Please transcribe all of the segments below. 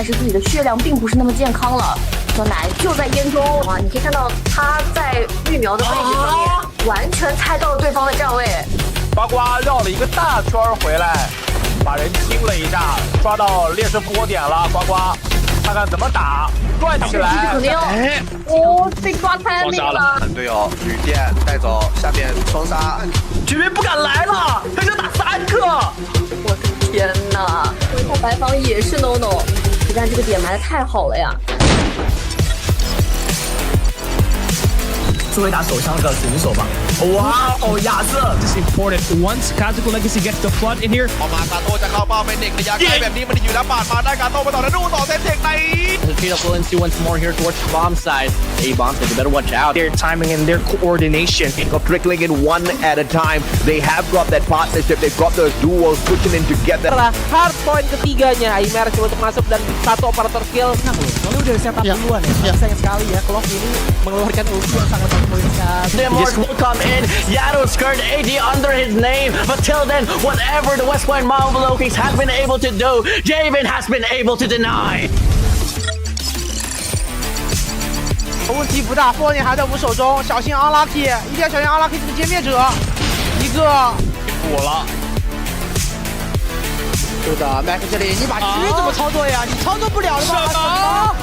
但是自己的血量并不是那么健康了。酸奶就在烟中啊！你可以看到他在育苗的位置上面，完全猜到了对方的站位。呱呱绕了一个大圈回来，把人清了一下，抓到劣势复活点了。呱呱，看看怎么打，转起来。肯定哦，被抓太那个了。队友旅店带走，下面双杀，居民不敢来了，他就打3个。我的天哪！他白房也是 no no， 实战这个点埋的太好了呀。作为打手枪的选手吧，哇哦，亚瑟 This is important. Once Kazuko Legacy gets the flood in here. ออกมากาโต้จะเข้าเป้าเป็นเด็กระยะไกลแบบนี้มันอยู่แล้วปาดมาได้กาโต้ไปต่อแล้วดูต่อเซตเทคใน Peter Fluency once more here towards the bomb side. A bomb, so you better watch out. Their timing and their coordination. Trickling in one at a time. They have got that partnership. They've got those duos pushing in together. Setelah hardpoint ketiganya, Aimer coba untuk masuk dan satu operator kill. Nah, soalnya udah setup duluan ya. Sayang sekali ya, Clock ini mengeluarkan ulti yang sangat poin sekali. Demorge will come in. Yado's skirt AD under his name. But till then, whatever the West Point Marvel Okies have been able to do, Javen has been able to deny. 问题不大，火焰还在我们手中，小心 unlucky， 一定要小心 unlucky 这个歼灭者，一个补了。是的 ，Mac 这里你把狙怎么操作呀？你操作不了的吗？什么？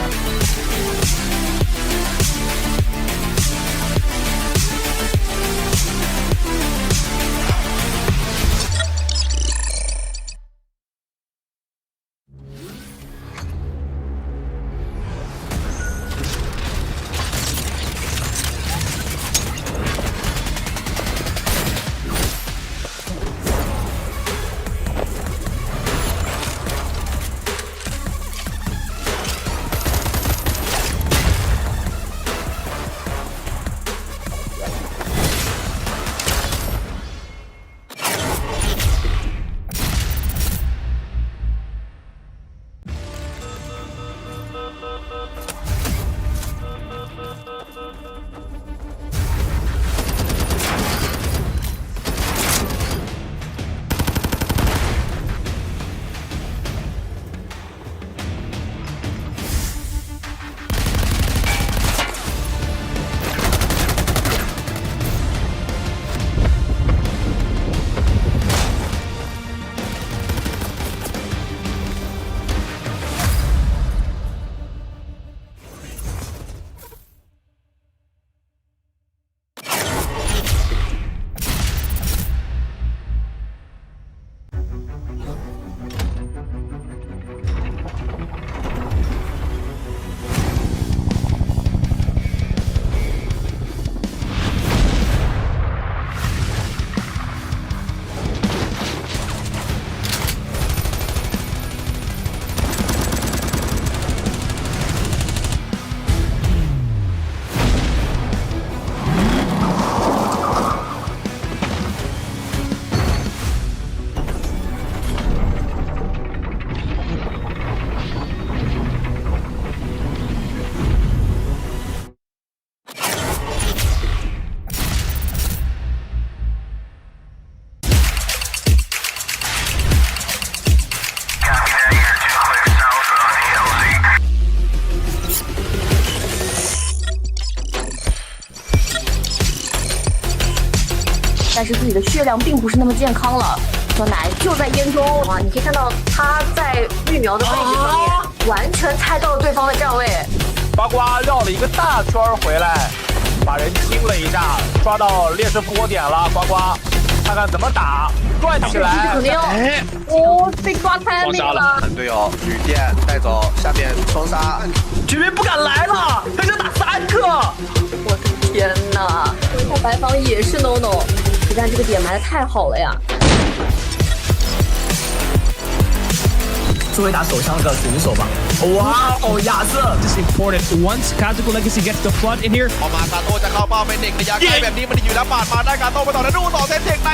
但是自己的血量并不是那么健康了。酸奶就在烟中啊！你可以看到他在育苗的位置上面，完全猜到了对方的站位。呱呱绕了一个大圈回来，把人清了一下，抓到劣势复活点了。呱呱，看看怎么打，转起来。肯定哦，被抓太那个了。队友旅店带走，下面双杀，居民不敢来了，他就打3个。我的天哪！他白房也是 no no， 实战这个点埋的太好了呀。作为打手枪的选手吧，哇哦，亚瑟 This is important. Once Kazuko Legacy gets the flood in here. ออกมากาโต้จะเข้าเป้าเป็นเด็กระยะไกลแบบนี้มันอยู่แล้วปาดมาได้กาโต้ไปต่อแล้วดูต่อเซตเทคใน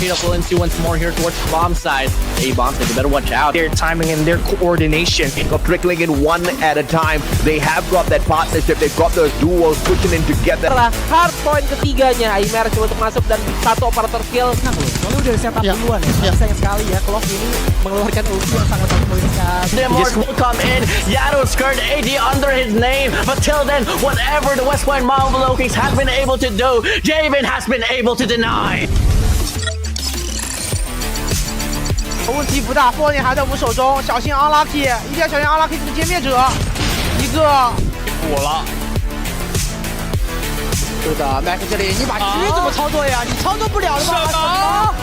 Peter Fluency once more here towards the bomb side. A bomb, so you better watch out. Their timing and their coordination. Trickling in one at a time. They have got that partnership. They've got those duos pushing in together. Setelah hardpoint ketiganya, Aimer coba untuk masuk dan satu operator kill. Nah, soalnya udah setup duluan ya. Sayang sekali ya, Clock ini mengeluarkan ulti yang sangat poin sekali. The Morse will come in. Yado's skirt AD under his name. But till then, whatever the West Point Marvel Kings have been able to do, Javen has been able to deny. 问题不大，波点还在我们手中，小心 unlucky， 一定要小心 unlucky 这个歼灭者，一个补了。是的 ，Mac 这里你把狙怎么操作呀？你操作不了的吧？什么？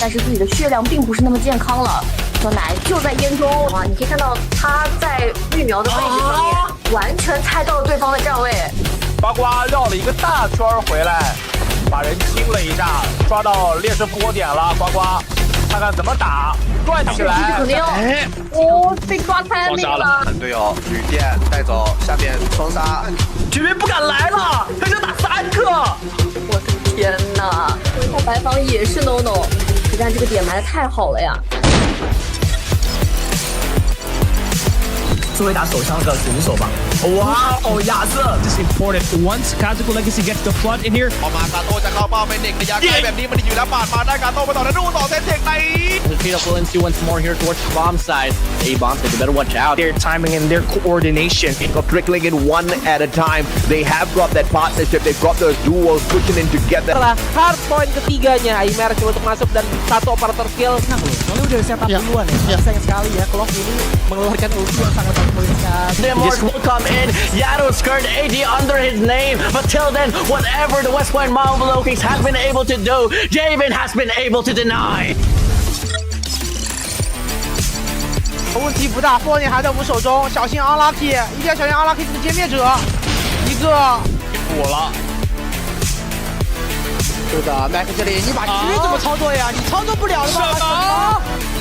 但是自己的血量并不是那么健康了。小奶就在烟中啊，你可以看到他在育苗的位置上面，完全猜到了对方的站位。呱呱绕了一个大圈回来，把人清了一下，抓到劣势复活点了。呱呱，看看怎么打，转起来。肯定哦，被抓开那个了。队友旅店带走，下面双杀，绝对不敢来了，他就打3个。我的天哪！回头白房也是 no no， 实战这个点埋的太好了呀。 作为打手枪的选手吧，哇哦，亚瑟 This is important. Once Kazuko Legacy gets the flood in here, ออกมากาโต้จะเข้าเป้าเป็นเด็กระยะไกลแบบนี้มันอยู่แล้วปาดมาได้กาโต้ไปต่อแล้วดูต่อเซนเทคใน The speed of fluency once more here towards the bomb side. A bomb side, you better watch out. their timing and their coordination. Got trickling in one at a time. They have got that partnership. They've got those duos pushing in together. Setelah hardpoint ketiganya, Aimer coba untuk masuk dan satu operator kill. Nah loh, soalnya udah setup duluan ya. Sayang sekali ya, Clock ini mengeluarkan ulti yang sangat poinkan. The Morse will come in. Yado's skirt AD under his name. But till then, whatever the West Point Marvel Kings have been able to do, Javen has been able to deny. 问题不大，波点还在我们手中，小心 unlucky， 一定要小心 unlucky 这个歼灭者，一个补了。是的 ，Mac 这里你把狙怎么操作呀？你操作不了的吧？什么？ เ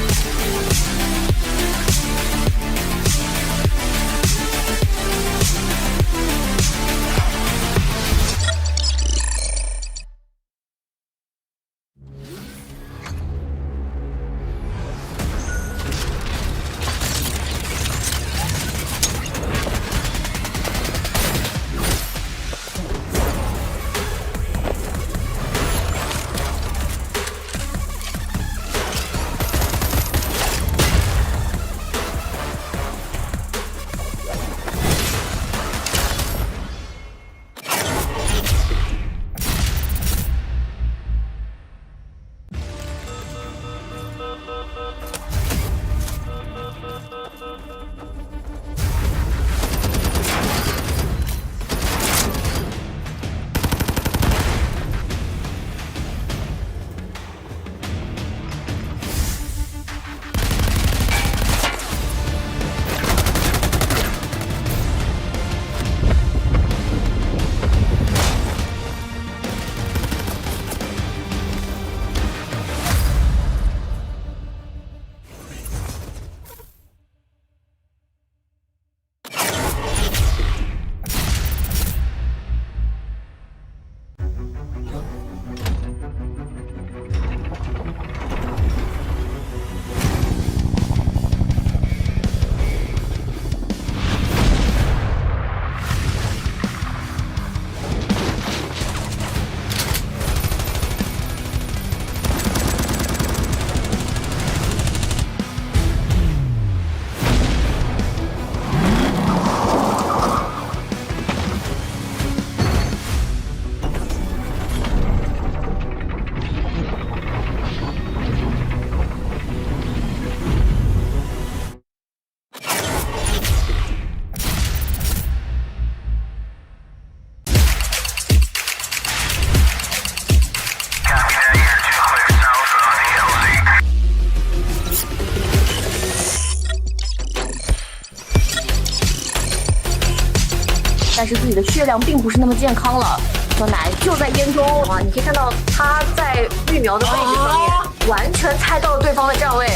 但是自己的血量并不是那么健康了。酸奶就在烟中啊！你可以看到他在育苗的位置上面，完全猜到了对方的站位。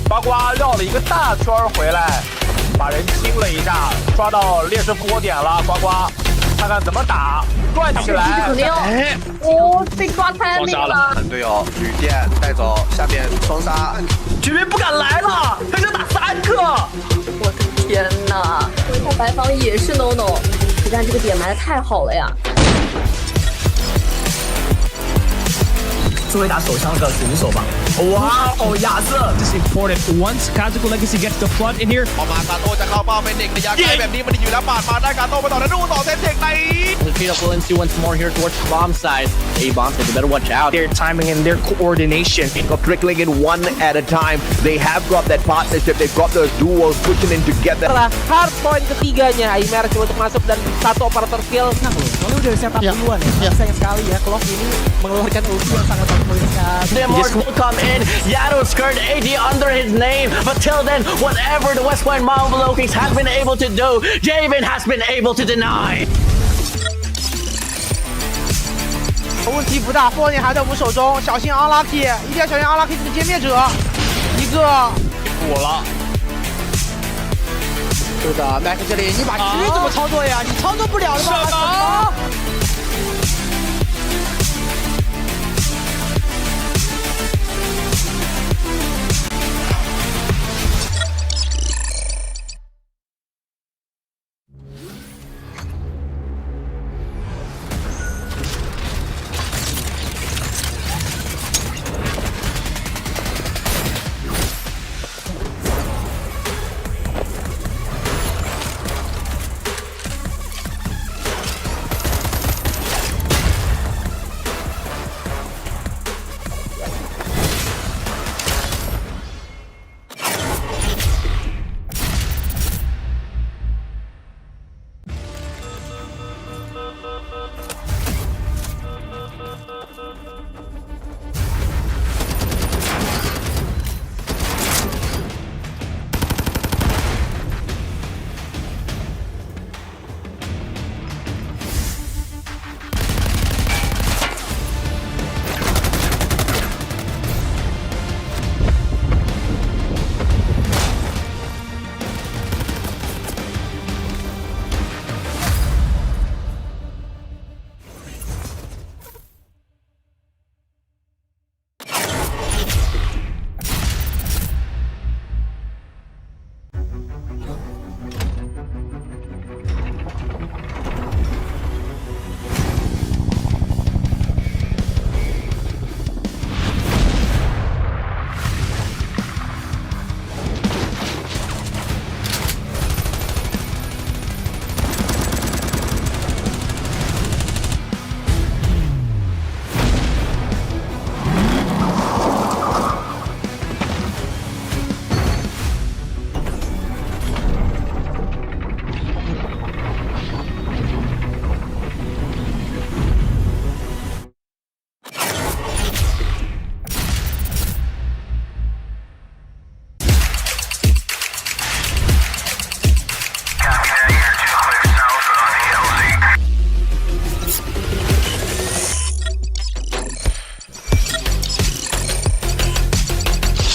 呱呱绕了一个大圈回来，把人清了一下，抓到劣势波点了。呱呱，看看怎么打，转起来。肯定哦，被抓太那个了。队友旅店带走，下面双杀，居民不敢来了，他就打3个。我的天哪！回头白房也是 no no， 实战这个点埋的太好了呀！作为打手枪的选手吧。哇哦，亚瑟 This is important. Once Kazuko Legacy gets the flood in here, พอมากาโต้จะเข้าเป้าเป็นเด็กระยะไกลแบบนี้มันอยู่แล้วปาดมาได้กาโต้ไปต่อแล้วดูต่อเซตเทคใน Repeat of Williams once more here towards the bomb side. A bomb, so you better watch out. their timing and their coordination. Got trickling in one at a time. They have got that partnership. They've got those duos pushing in together. Setelah hardpoint ketiganya, Aimer coba untuk masuk dan satu operator kill. Soalnya udah setup duluan ya. Sayang sekali ya, Clock ini mengeluarkan ulti yang sangat mengerikan. The Morse will come in. Yado's skirt AD under his name. But till then, whatever the West Point WPML has been able to do, Javen has been able to deny. 问题不大，火焰还在我们手中，小心 unlucky， 一定要小心 unlucky 这个歼灭者，一个。补了。是的 ，Mac 这里你把狙怎么操作呀？你操作不了的吗？什么？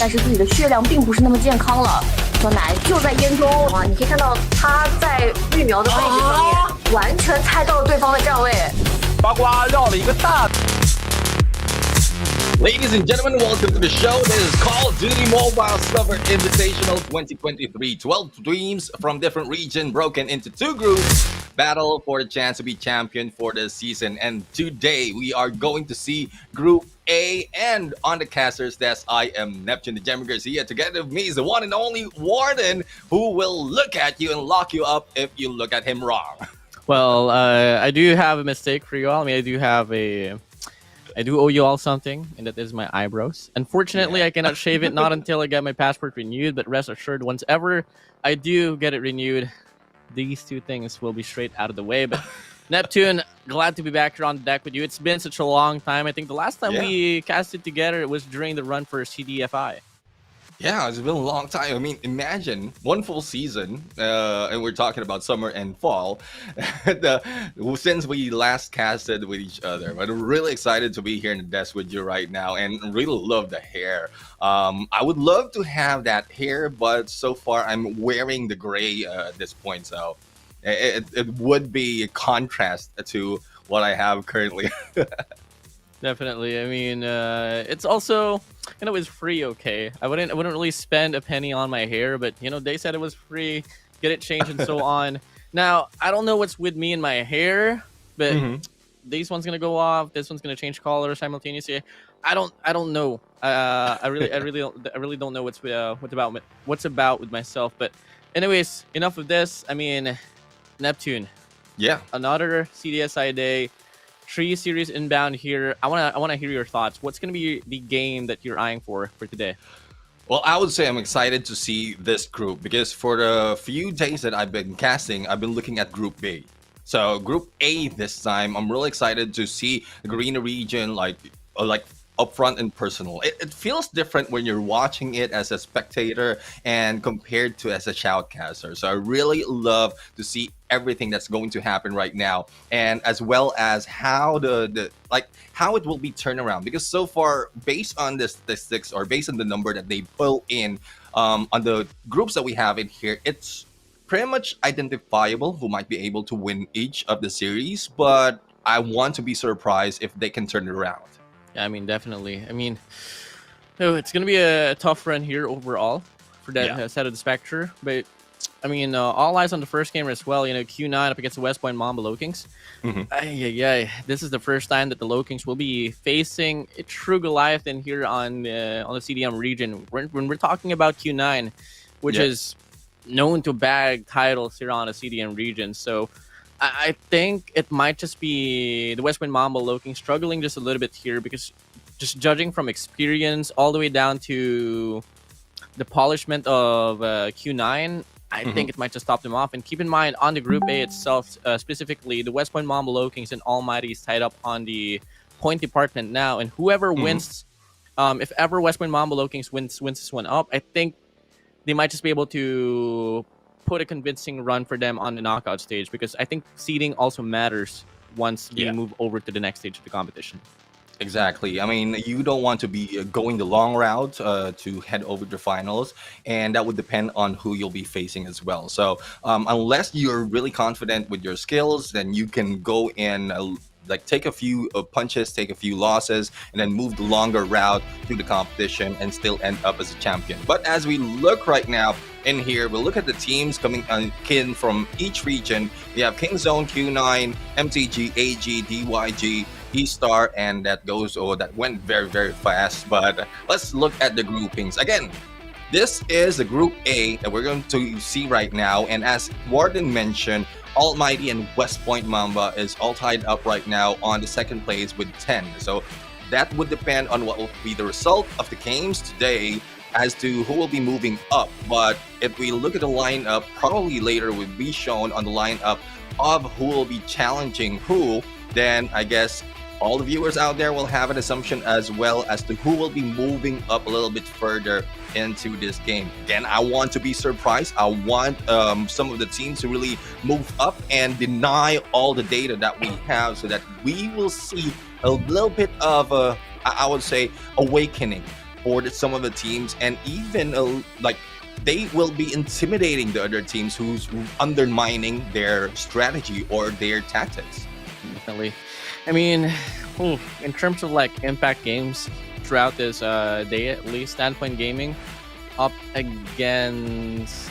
但是自己的血量并不是那么健康了。酸奶就在烟中啊！你可以看到他在育苗的位置上面，完全猜到了对方的站位。呱呱绕了一个大。Ladies and gentlemen, welcome to the show. This is Call of Duty Mobile Summer Invitational 2023. 12 teams from different regions broken into 2 groups. Battle for the chance to be champion for the season. And today we are going to see Group A. And on the caster's desk, I am Neptune and WPML. Together with me is the one and only WardeN, who will look at you and lock you up if you look at him wrong. Well, I do have a mistake for you all. I mean, I do owe you all something, and that is my eyebrows. Unfortunately, I cannot shave it, not until I get my passport renewed, but rest assured, once ever I do get it renewed, these 2 things will be straight out of the way. But Neptune, glad to be back here on the deck with you. It's been such a long time. I think the last time we casted together, it was during the run for CDFI. Yeah, it's been a long time. I mean, imagine one full season, and we're talking about summer and fall, since we last casted with each other. But I'm really excited to be here in the desk with you right now, and really love the hair. I would love to have that hair, but so far I'm wearing the gray at this point, so it would be a contrast to what I have currently. Definitely. I mean, it's also, it's free. Okay, I wouldn't really spend a penny on my hair, but they said it was free, get it changed and so on. Now I don't know what's with me and my hair, but this one's gonna go off. This one's gonna change color simultaneously. I don't know. I really don't know what's about with myself. But anyways, enough of this. I mean, Neptune. Yeah. Another CDSI day. 3 series inbound here. I wanna hear your thoughts. What's gonna be the game that you're eyeing for today? Well, I would say I'm excited to see this group because for the few days that I've been casting, I've been looking at Group B. So Group A this time, I'm really excited to see the Garena region like up front and personal. It feels different when you're watching it as a spectator and compared to as a shoutcaster. So I really love to see everything that's going to happen right now, and as well as how how it will be turned around, because so far, based on the statistics or based on the number that they pull in on the groups that we have in here, it's pretty much identifiable who might be able to win each of the series, but I want to be surprised if they can turn it around. Yeah, I mean, definitely. I mean, it's going to be a tough run here overall for that side of the spectrum. But, I mean, all eyes on the first game as well. Q9 up against the West Point Mamba Lokings. This is the first time that the Lokings will be facing a true Goliath in here on the CDM region. When we're talking about Q9, which is known to bag titles here on the CDM region. So, I think it might just be the West Point Mamba Lokings struggling just a little bit here, because just judging from experience all the way down to the polishment of Q9, I think it might just stop them off. And keep in mind, on the Group A itself, specifically, the West Point Mamba Lokings and Almighty is tied up on the point department now. And whoever wins, if ever West Point Mamba Lokings wins this one up, I think they might just be able to put a convincing run for them on the knockout stage, because I think seeding also matters once they move over to the next stage of the competition. Exactly. I mean, you don't want to be going the long route to head over to finals, and that would depend on who you'll be facing as well. So unless you're really confident with your skills, then you can go in take a few punches, take a few losses, and then move the longer route through the competition and still end up as a champion. But as we look right now in here, we'll look at the teams coming in from each region. We have King Zone, Q9, MTG, AG, DYG, E-Star, and that went very, very fast. But let's look at the groupings. Again, this is the Group A that we're going to see right now. And as WardeN mentioned, Almighty and West Point Mamba is all tied up right now on the second place with 10. So that would depend on what will be the result of the games today as to who will be moving up. But if we look at the lineup, probably later will be shown on the lineup of who will be challenging who, then I guess all the viewers out there will have an assumption as well as to who will be moving up a little bit further into this game. Again, I want to be surprised. I want some of the teams to really move up and deny all the data that we have, so that we will see a little bit of I would say, awakening for some of the teams, and even they will be intimidating the other teams who's undermining their strategy or their tactics. Definitely. I mean, in terms of impact games throughout this day, at least, Standpoint Gaming up against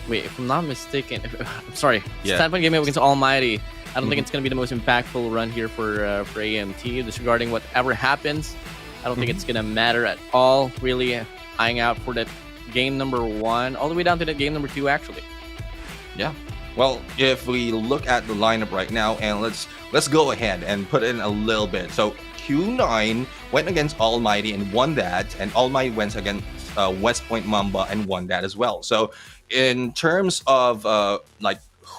wait, if I'm not mistaken, I'm sorry, Standpoint Gaming against Almighty. I don't think it's going to be the most impactful run here for AMT. Disregarding whatever happens, I don't think it's going to matter at all. Really eyeing out for that game number 1 all the way down to that game number 2, actually. Yeah. Well, if we look at the lineup right now, and let's go ahead and put in a little bit. So Q9 went against Almighty and won that, and Almighty went against West Point Mamba and won that as well. So in terms of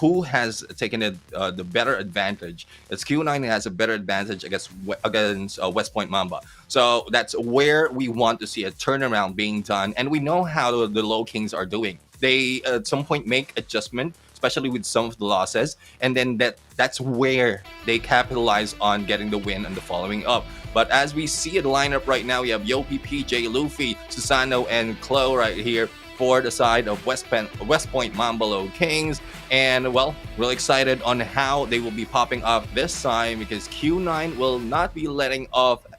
who has taken the better advantage. It's Q9 has a better advantage against West Point Mamba. So that's where we want to see a turnaround being done. And we know how the Low Kings are doing. They at some point make adjustment, especially with some of the losses, and then that's where they capitalize on getting the win and the following up. But as we see the lineup right now, we have Yopi, PJ, Luffy, Susano, and Chloe right here for the side of West Point Mamba Low Kings. And well, really excited on how they will be popping off this time, because Q9 will not be letting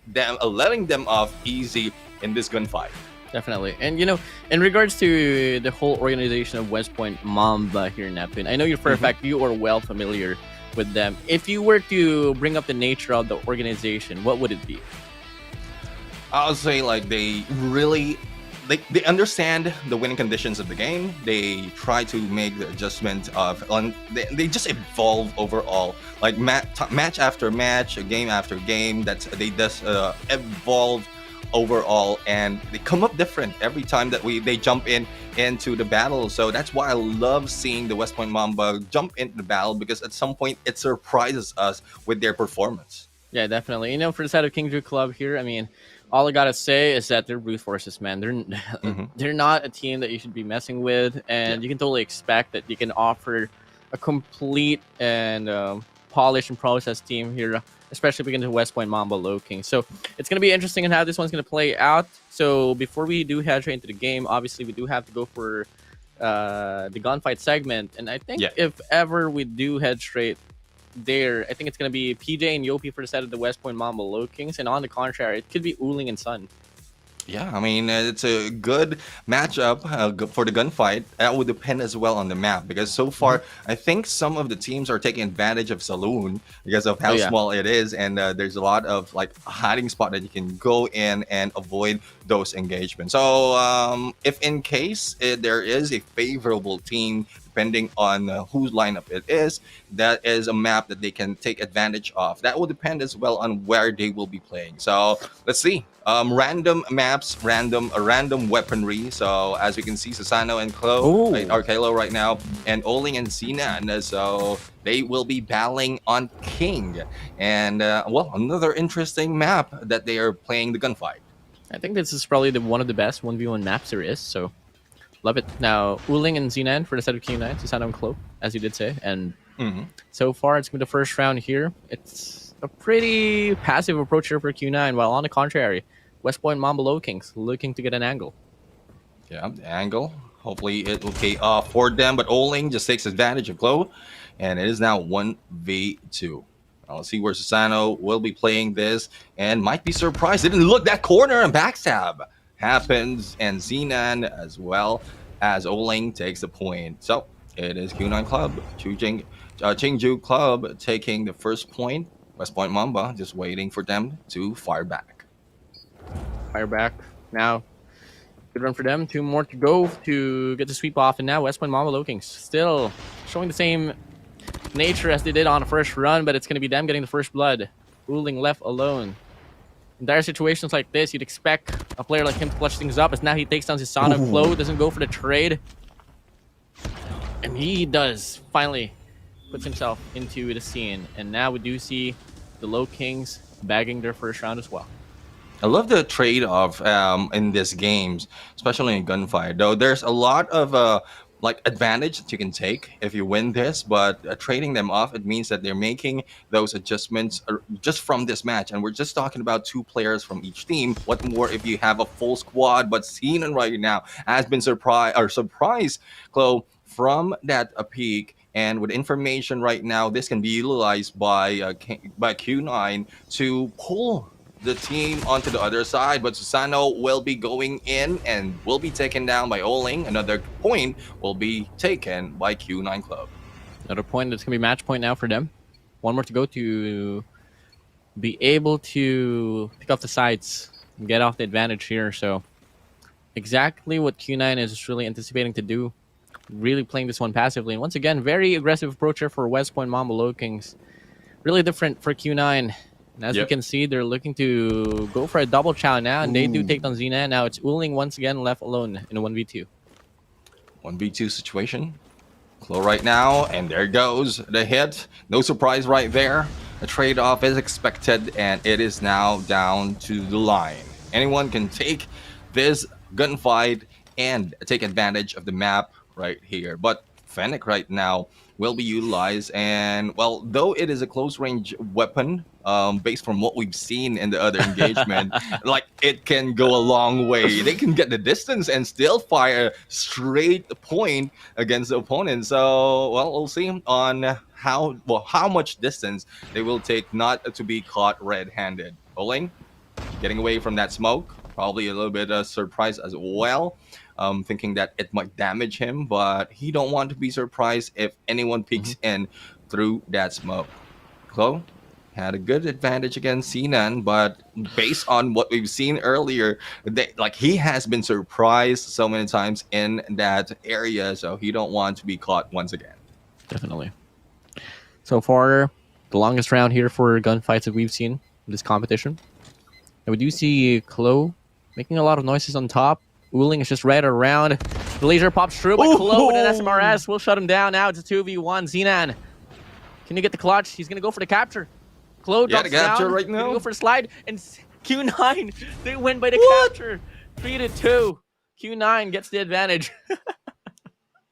them off easy in this gunfight. Definitely. And you know, in regards to the whole organization of West Point Mamba here in Neptune, I know you for a fact you are well familiar with them. If you were to bring up the nature of the organization, what would it be? I'll say like they really they understand the winning conditions of the game. They try to make the adjustment of they just evolve overall, like match after match, game after game. They just evolve overall, and they come up different every time that they jump into the battle. So that's why I love seeing the West Point Mamba jump into the battle, because at some point it surprises us with their performance. Yeah, definitely. You know, for the side of Kingju Club here, I mean, all I gotta say is that they're brute forces, man. They're not a team that you should be messing with, and you can totally expect that you can offer a complete and polished and processed team here, especially against the West Point Mamba Low King. So it's going to be interesting in how this one's going to play out. So before we do head straight into the game, obviously we do have to go for the gunfight segment. And I think if ever we do head straight there, I think it's going to be PJ and Yopi for the side of the West Point Mamba Low Kings. And on the contrary, it could be Uling and Sun. Yeah, I mean, it's a good matchup for the gunfight. That would depend as well on the map, because so far, I think some of the teams are taking advantage of Saloon because of how small it is, and there's a lot of like hiding spot that you can go in and avoid those engagements. So if in case there is a favorable team, depending on whose lineup it is, that is a map that they can take advantage of. That will depend as well on where they will be playing. So let's see. Random maps, random weaponry. So as we can see, Susano and Chloe are Kalo right now, and Oling and Sinan. So they will be battling on King. And well, another interesting map that they are playing the gunfight. I think this is probably one of the best 1v1 maps there is. So love it. Now, Uling and Zinan for the side of Q9, Susano and Chloe, as you did say. And so far, it's been the first round here. It's a pretty passive approach here for Q9, while on the contrary, West Point Mamba Low Kings looking to get an angle. Yeah, the angle. Hopefully it will pay off for them, but Oling just takes advantage of Chloe, and it is now 1v2. I'll see where Susano will be playing this, and might be surprised. Didn't look that corner, and backstab happens, and Zinan as well as Oling takes the point. So it is Q9 Club, Chingju Club taking the first point. West Point Mamba just waiting for them to fire back. Fire back now. Good run for them. 2 more to go to get the sweep off, and now West Point Mamba Low Kings still showing the same nature as they did on the first run, but it's going to be them getting the first blood. Uling left alone. In dire situations like this, you'd expect a player like him to clutch things up, as now he takes down Susano. Chloe doesn't go for the trade, and he does finally puts himself into the scene. And now we do see the Low Kings bagging their first round as well. I love the trade-off in these games, especially in gunfight. Though there's a lot of like advantage that you can take if you win this, but trading them off, it means that they're making those adjustments just from this match. And we're just talking about 2 players from each team. What more if you have a full squad? But Sinan right now has been surprised Chloe from that peak. And with information right now, this can be utilized by Q9 to pull the team onto the other side, but Susano will be going in and will be taken down by Oling. Another point will be taken by Q9 Club. Another point that's going to be match point now for them. 1 more to go to be able to pick off the sides and get off the advantage here. So exactly what Q9 is really anticipating to do. Really playing this one passively. And once again, very aggressive approach here for West Point Mamba Low Kings. Really different for Q9. And as we can see, they're looking to go for a double chow now, and they do take down Zina. Now it's Uling once again left alone in a 1v2. 1v2 situation. Clo right now, and there goes the hit. No surprise right there. A trade-off is expected, and it is now down to the line. Anyone can take this gunfight and take advantage of the map right here. But Fennec right now will be utilized, and well, though it is a close range weapon, based from what we've seen in the other engagement, like it can go a long way. They can get the distance and still fire straight point against the opponent. So well, we'll see on how much distance they will take not to be caught red-handed. Bowling, getting away from that smoke, probably a little bit of surprise as well. Thinking that it might damage him, but he don't want to be surprised if anyone peeks in through that smoke. Chloe had a good advantage against Sinan, but based on what we've seen earlier, he has been surprised so many times in that area, so he don't want to be caught once again. Definitely. So far, the longest round here for gunfights that we've seen in this competition. And we do see Chloe making a lot of noises on top. Uling is just right around. The laser pops through, but Chloe with an SMRS will shut him down. Now it's a 2v1. Xenan, can you get the clutch? He's going to go for the capture. Chloe drops the capture down. right now. Go for a slide. And Q9, they win by the capture. 3-2. Q9 gets the advantage.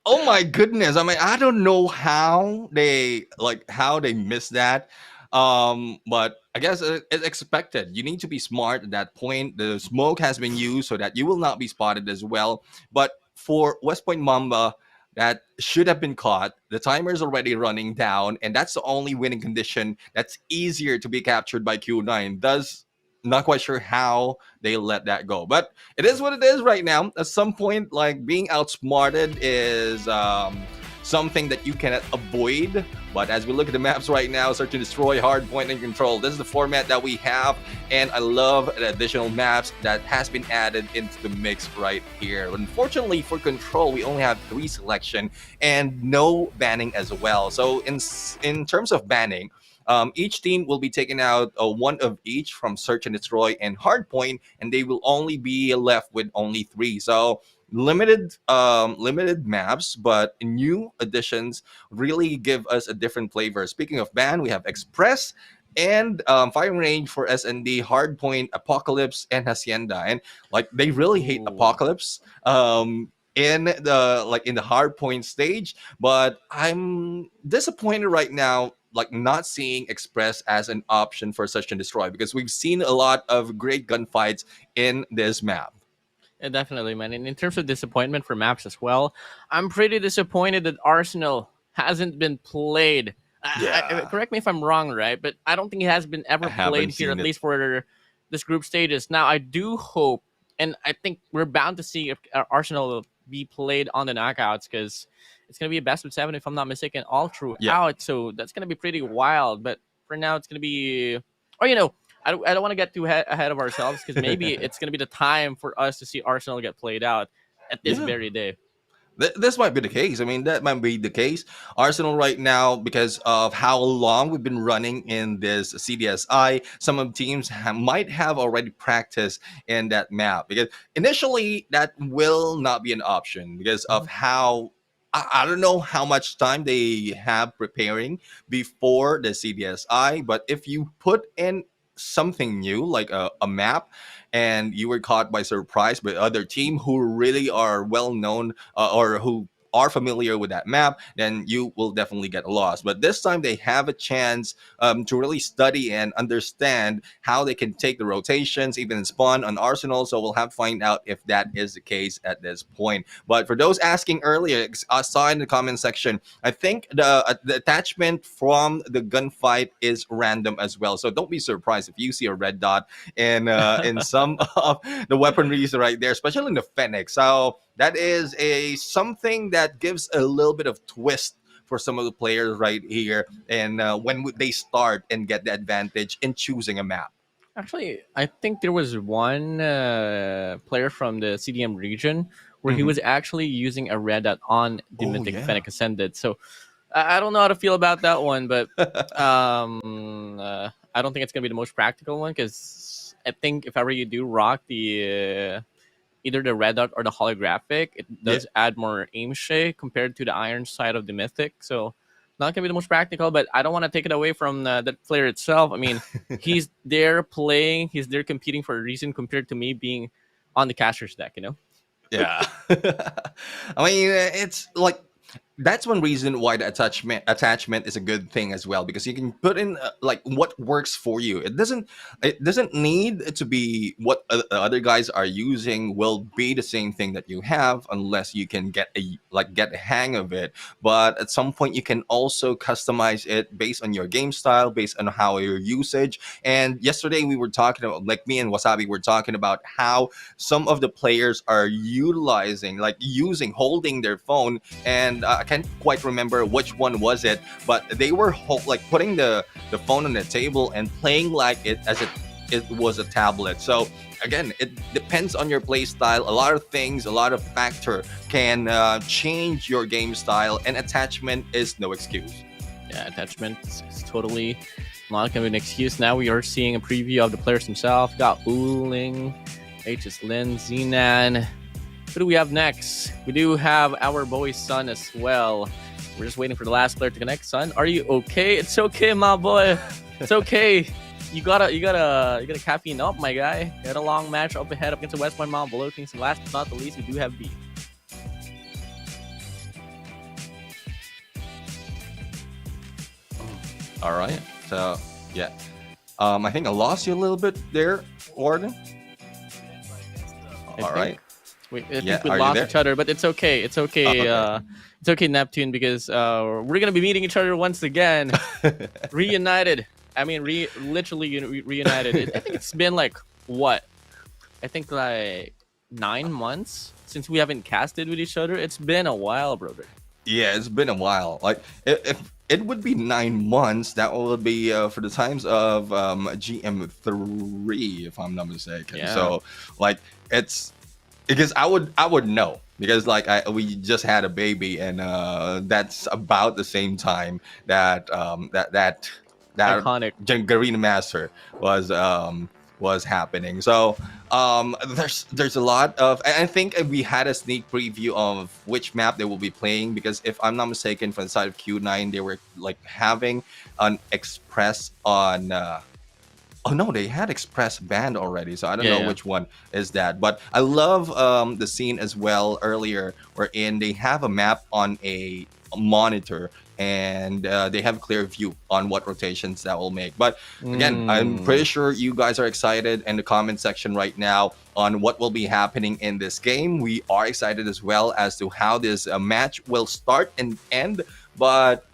Oh my goodness. I mean, I don't know how they missed that. But I guess it's expected. You need to be smart at that point. The smoke has been used so that you will not be spotted as well. But for West Point Mamba, that should have been caught. The timer is already running down, and that's the only winning condition that's easier to be captured by Q9. Thus, not quite sure how they let that go. But it is what it is right now. At some point, like, being outsmarted is something that you cannot avoid. But as we look at the maps right now, search and destroy, hardpoint, and control, this is the format that we have, and I love the additional maps that has been added into the mix right here. Unfortunately for control, we only have 3 selection and no banning as well. So in terms of banning, each team will be taking out one of each from search and destroy and hardpoint, and they will only be left with only 3. So limited maps, but new additions really give us a different flavor. Speaking of ban, we have Express and firing range for SND, Hardpoint, Apocalypse, and Hacienda. And like, they really hate Apocalypse in the Hardpoint stage, but I'm disappointed right now, like, not seeing Express as an option for search and destroy, because we've seen a lot of great gunfights in this map. Yeah, definitely, man. And in terms of disappointment for maps as well, I'm pretty disappointed that Arsenal hasn't been played. Correct me if I'm wrong, right? But I don't think it has been ever played here, at least for this group stages. Now, I do hope, and I think we're bound to see if Arsenal be played on the knockouts, because it's going to be a best of 7, if I'm not mistaken, all throughout. So that's going to be pretty wild. But for now, it's going to be... Or, you know, I don't want to get too ahead of ourselves, because maybe it's going to be the time for us to see Arsenal get played out at this very day. This might be the case. I mean, that might be the case. Arsenal right now, because of how long we've been running in this CDSI, some of the teams might have already practiced in that map, because initially that will not be an option because of how... I don't know how much time they have preparing before the CDSI, but if you put in something new, like a map, and you were caught by surprise by other team who really are well known or who are familiar with that map, then you will definitely get lost. But this time they have a chance to really study and understand how they can take the rotations, even spawn on Arsenal. So we'll have to find out if that is the case at this point. But for those asking earlier, I saw in the comment section, I think the attachment from the gunfight is random as well. So don't be surprised if you see a red dot in some of the weaponries right there, especially in the Fennec. So that is something that gives a little bit of twist for some of the players right here, and when they start and get the advantage in choosing a map. Actually, I think there was one player from the CDM region where he was actually using a red dot on the Mythic Fennec Ascended. So I don't know how to feel about that one, but I don't think it's going to be the most practical one, because I think if ever you do rock the either the red dot or the holographic, it does add more aim shake compared to the iron side of the mythic. So not gonna be the most practical, but I don't want to take it away from that player itself. I mean, he's there playing, he's there competing for a reason compared to me being on the caster's deck, you know? Yeah. I mean, it's like that's one reason why the attachment is a good thing as well, because you can put in like what works for you. It doesn't need to be what other guys are using will be the same thing that you have, unless you can get a hang of it. But at some point you can also customize it based on your game style, based on how your usage. And yesterday we were talking about, like me and Wasabi were talking about how some of the players are holding their phone, and I can't quite remember which one was it, but they were putting the phone on the table and playing like it was a tablet. So again, it depends on your play style. A lot of factor can change your game style, and attachment is no excuse. Yeah, attachment is totally not gonna be an excuse. Now we are seeing a preview of the players themselves. Got Uling, HS Lin, Zenan. Who do we have next? We do have our boy Sun as well. We're just waiting for the last player to connect. Sun, are you okay? It's okay, my boy. It's okay. You gotta caffeine up, my guy. Got a long match up ahead against the West Point Mount Below Kings. And last but not the least, we do have B. All right. So yeah, I think I lost you a little bit there, WardeN. All right. I think we lost each other, but it's okay. It's okay. It's okay, Neptune, because we're gonna be meeting each other once again, reunited. I mean, literally reunited. I think it's been like what? I think like 9 months since we haven't casted with each other. It's been a while, brother. Yeah, it's been a while. Like if it would be 9 months, that would be for the times of GM3, if I'm not mistaken. Yeah. So like it's because I would know, because like we just had a baby, and that's about the same time that that Iconic Garena Master was happening. So there's a lot of, I think we had a sneak preview of which map they will be playing, because if I'm not mistaken, from the side of Q9 they were like having an Express on oh no, they had Express banned already, so I don't know which one is that. But I love the scene as well earlier, wherein they have a map on a monitor, and they have a clear view on what rotations that will make. But again, I'm pretty sure you guys are excited in the comment section right now on what will be happening in this game. We are excited as well as to how this match will start and end. But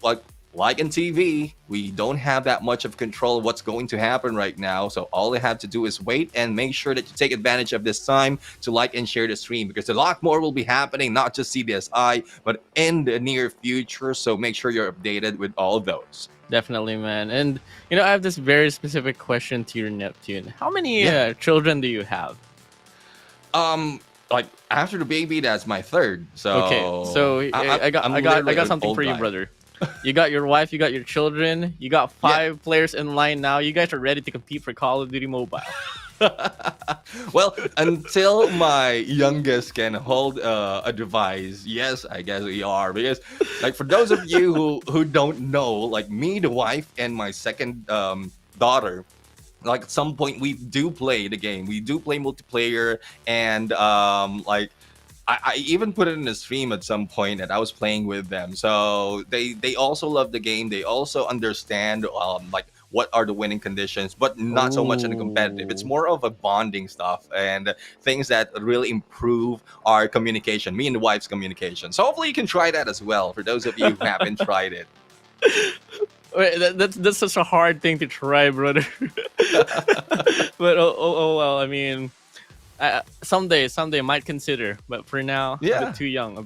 like in TV, we don't have that much of control of what's going to happen right now. So all they have to do is wait and make sure that you take advantage of this time to like and share the stream, because a lot more will be happening, not just CDSI, but in the near future. So make sure you're updated with all of those. Definitely, man. And I have this very specific question to your Neptune. How many children do you have? Like after the baby, that's my third. So okay, so I got something for you, brother. You got your wife, you got your children, you got 5 players in line now. You guys are ready to compete for Call of Duty Mobile. Well, until my youngest can hold a device, yes, I guess we are. Because like for those of you who don't know, like me, the wife, and my second daughter, like at some point we do play the game. We do play multiplayer, and like I even put it in the stream at some point that I was playing with them. So they also love the game. They also understand like what are the winning conditions, but not so much in the competitive. It's more of a bonding stuff and things that really improve our communication, me and the wife's communication. So hopefully you can try that as well for those of you who haven't tried it. Wait, that's such a hard thing to try, brother. But oh well, I mean, someday might consider, but for now, a bit too young.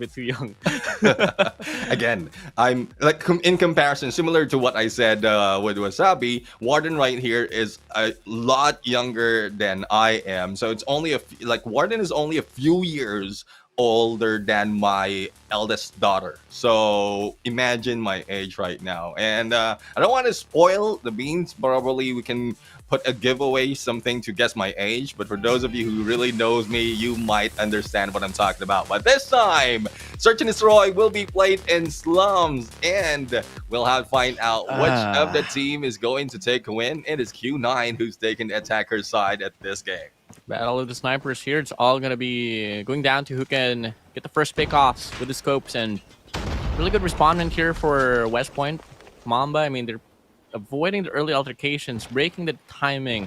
Again, I'm like in comparison, similar to what I said with Wasabi, WardeN right here is a lot younger than I am. So it's only WardeN is only a few years older than my eldest daughter. So imagine my age right now. And I don't want to spoil the beans. Probably we can put a giveaway, something to guess my age, but for those of you who really knows me, you might understand what I'm talking about. But this time, Search and Destroy will be played in slums, and we'll have to find out which of the team is going to take a win. It is Q9 who's taking the attacker's side at this game. Battle of the snipers here. It's all going to be going down to who can get the first pick-offs with the scopes, and really good respondent here for West Point. Mamba, I mean, they're avoiding the early altercations, breaking the timing,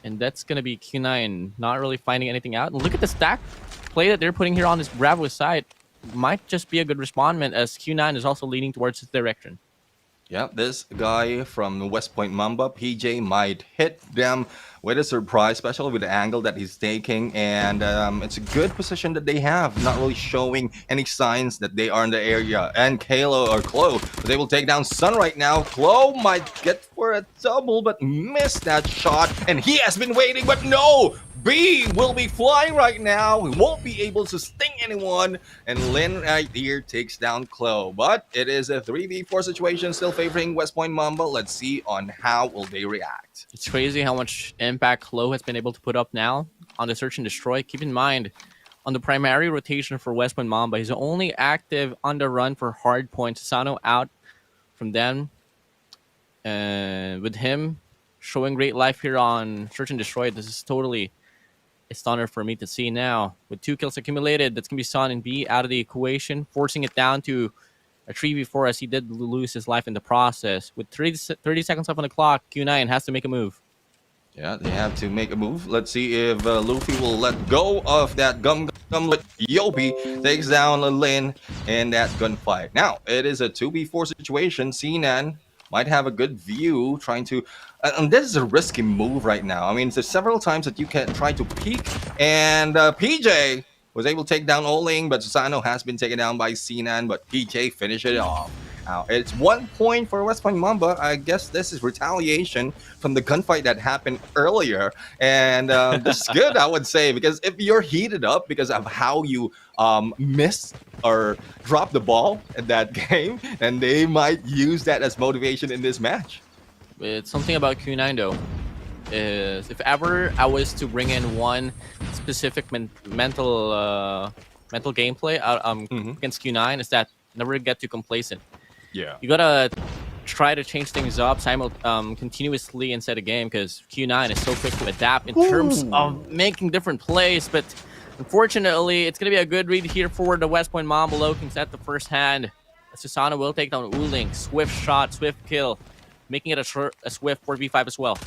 and that's going to be Q9 not really finding anything out. And look at the stack play that they're putting here on this Bravo side. Might just be a good respondment as Q9 is also leaning towards this direction. Yeah, this guy from West Point Mamba, PJ, might hit them with a surprise, especially with the angle that he's taking. And it's a good position that they have, not really showing any signs that they are in the area. And Kalo or Chloe was able to take down Sun right now. Chloe might get for a double, but missed that shot. And he has been waiting, but no! B will be flying right now. He won't be able to sting anyone. And Lin right here takes down Chloe. But it is a 3v4 situation still favoring West Point Mamba. Let's see on how will they react. It's crazy how much impact Chloe has been able to put up now on the Search and Destroy. Keep in mind, on the primary rotation for West Point Mamba, he's only active on the run for Hardpoint. Sano out from them. And with him showing great life here on Search and Destroy, this is totally a stunner for me to see now. With 2 kills accumulated, that's going to be Son and B out of the equation, forcing it down to a 3v4 as he did lose his life in the process. With 30 seconds left on the clock, Q9 has to make a move. Yeah, they have to make a move. Let's see if Luffy will let go of that gum. Yopi takes down Lin in that gunfight. Now, it is a 2v4 situation. Sinan might have a good view trying to... and this is a risky move right now. I mean, there's several times that you can try to peek. And PJ was able to take down Oling, but Susano has been taken down by Sinan, but PJ finished it off. Now, it's 1 point for West Point Mamba. I guess this is retaliation from the gunfight that happened earlier. And this is good, I would say, because if you're heated up because of how you missed or dropped the ball in that game, and they might use that as motivation in this match. It's something about Q9 though, is if ever I was to bring in one specific mental gameplay against Q9, is that never get too complacent. Yeah, you gotta try to change things up continuously inside a game, because Q9 is so quick to adapt in terms of making different plays. But unfortunately, it's gonna be a good read here for the West Point Mamba Lokings at the first hand. Susano will take down Uling. Swift shot, swift kill, making it a swift 4v5 as well.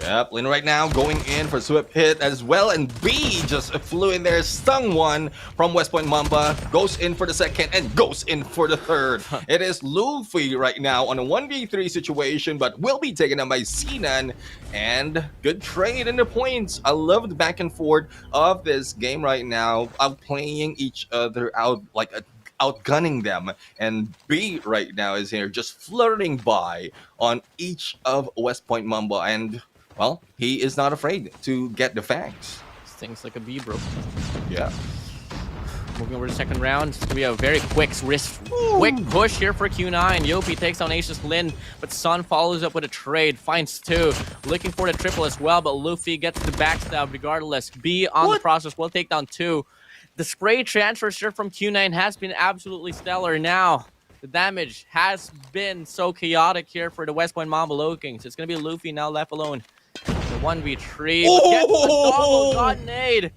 Yep, Lin right now going in for swift hit as well, and B just flew in there, stung one from West Point Mamba, goes in for the second and goes in for the third. It is Luffy right now on a 1v3 situation, but will be taken down by Sinan, and good trade in the points. I love the back and forth of this game right now, outplaying each other out like a outgunning them, and B right now is here just flirting by on each of West Point Mamba, and well, he is not afraid to get the fangs. Things like a B, bro. Yeah. Moving over to the second round, it's gonna be a very quick push here for Q9. Yopi takes down Aces Lin, but Sun follows up with a trade, finds 2, looking for the triple as well, but Luffy gets the backstab regardless. B on the process will take down 2. The spray transfer here from Q9 has been absolutely stellar. Now, the damage has been so chaotic here for the West Point Mamba Lokings. It's going to be Luffy now left alone. The 1v3. Gets the double god nade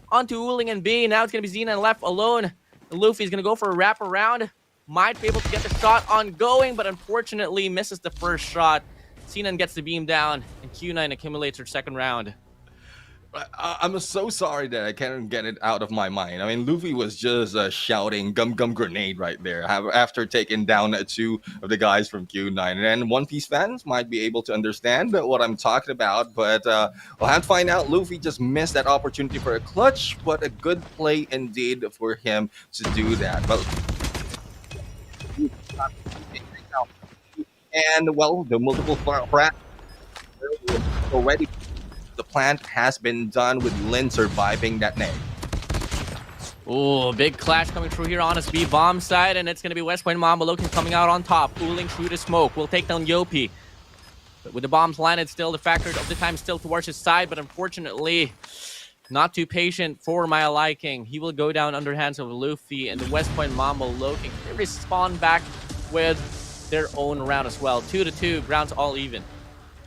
onto Uling and B. Now it's going to be Xena left alone. Luffy's going to go for a wraparound. Might be able to get the shot ongoing, but unfortunately misses the first shot. Xena gets the beam down, and Q9 accumulates her second round. I'm so sorry that I can't get it out of my mind. I mean, Luffy was just shouting gum grenade right there after taking down 2 of the guys from Q9. And One Piece fans might be able to understand what I'm talking about, but we'll have to find out. Luffy just missed that opportunity for a clutch, but a good play indeed for him to do that. But and well, the multiple frag already. The plant has been done with Lin surviving that nade. Oh, big clash coming through here on his B bomb side, and it's going to be West Point Mamba Lokings coming out on top. Uling through the smoke. Will take down Yopi. But with the bombs landed, still the factor of the time still towards his side, but unfortunately, not too patient for my liking. He will go down under hands of Luffy and the West Point Mambo looking. They respond back with their own round as well. 2-2, grounds all even.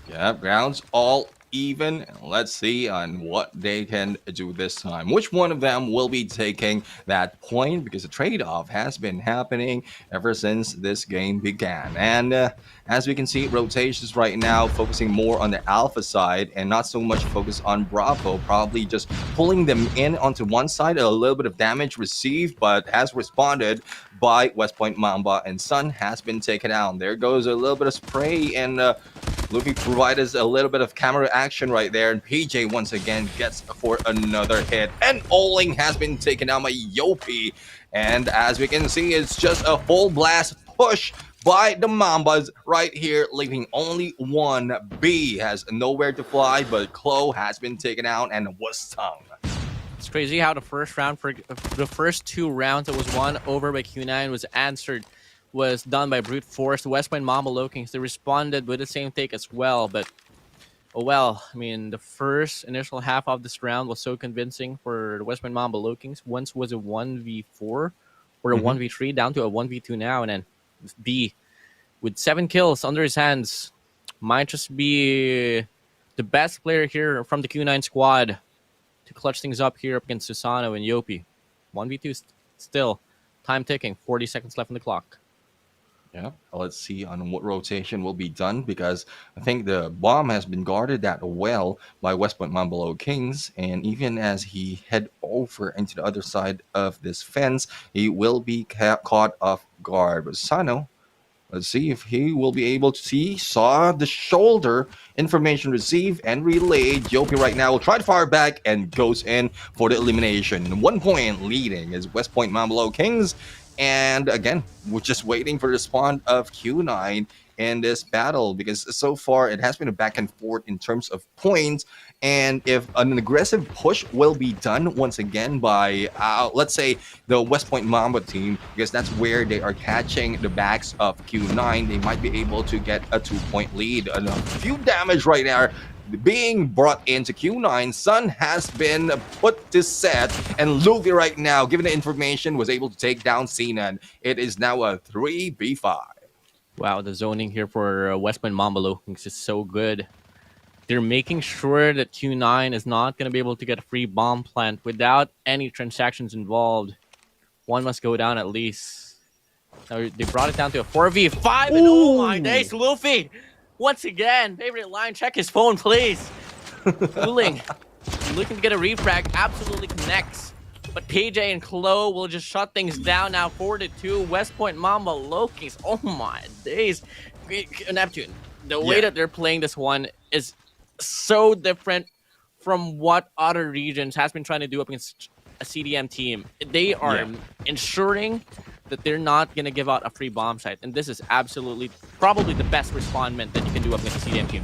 Yeah, grounds all even. Let's see on what they can do this time. Which one of them will be taking that point? Because the trade-off has been happening ever since this game began. And as we can see, rotations right now focusing more on the alpha side and not so much focus on Bravo. Probably just pulling them in onto one side. A little bit of damage received, but has responded by West Point Mamba, and Sun has been taken out. There goes a little bit of spray, and Luffy provided us a little bit of camera action right there, and PJ once again gets for another hit. And Oling has been taken out by Yopi, and as we can see, it's just a full blast push by the Mambas right here, leaving only one. B has nowhere to fly, but Chloe has been taken out and was stung. It's crazy how the first round, for the first 2 rounds that was won over by Q9 was done by brute force. The West Point Mamba Lokings, they responded with the same take as well, but oh well. I mean, the first initial half of this round was so convincing for the West Point Mamba Lokings. Once was a 1v4 or a 1v3 down to a 1v2 now, and then B with 7 kills under his hands might just be the best player here from the Q9 squad to clutch things up here up against Susano and Yopi. 1v2 still. Time ticking. 40 seconds left on the clock. Yeah, let's see on what rotation will be done, because I think the bomb has been guarded that well by West Point Mambolo Kings, and even as he head over into the other side of this fence, he will be caught off guard. But Sano, let's see if he will be able to see. Saw the shoulder. Information received and relayed. Yopi right now will try to fire back and goes in for the elimination. 1 point leading is West Point Mambolo Kings. And again, we're just waiting for the spawn of Q9 in this battle, because so far it has been a back and forth in terms of points. And if an aggressive push will be done once again by, let's say, the West Point Mamba team, because that's where they are catching the backs of Q9, they might be able to get a 2-point lead. A few damage right there being brought into Q9. Sun has been put to set, and Luffy right now, given the information, was able to take down Sinan. It is now a 3v5. Wow, the zoning here for West Point Mamba Lokings is so good. They're making sure that Q9 is not going to be able to get a free bomb plant without any transactions involved. One must go down at least. Now they brought it down to a 4v5, and oh my days, Luffy! Once again, favorite line, check his phone, please. Cooling. Looking to get a refrag, absolutely connects. But PJ and Chloe will just shut things down now. 4-2, West Point Mamba Lokings. Oh my days. Neptune, the way that they're playing this one is so different from what other regions has been trying to do up against a CDM team. They are ensuring that they're not going to give out a free bomb site. And this is absolutely probably the best respondment that you can do up against a CDM team.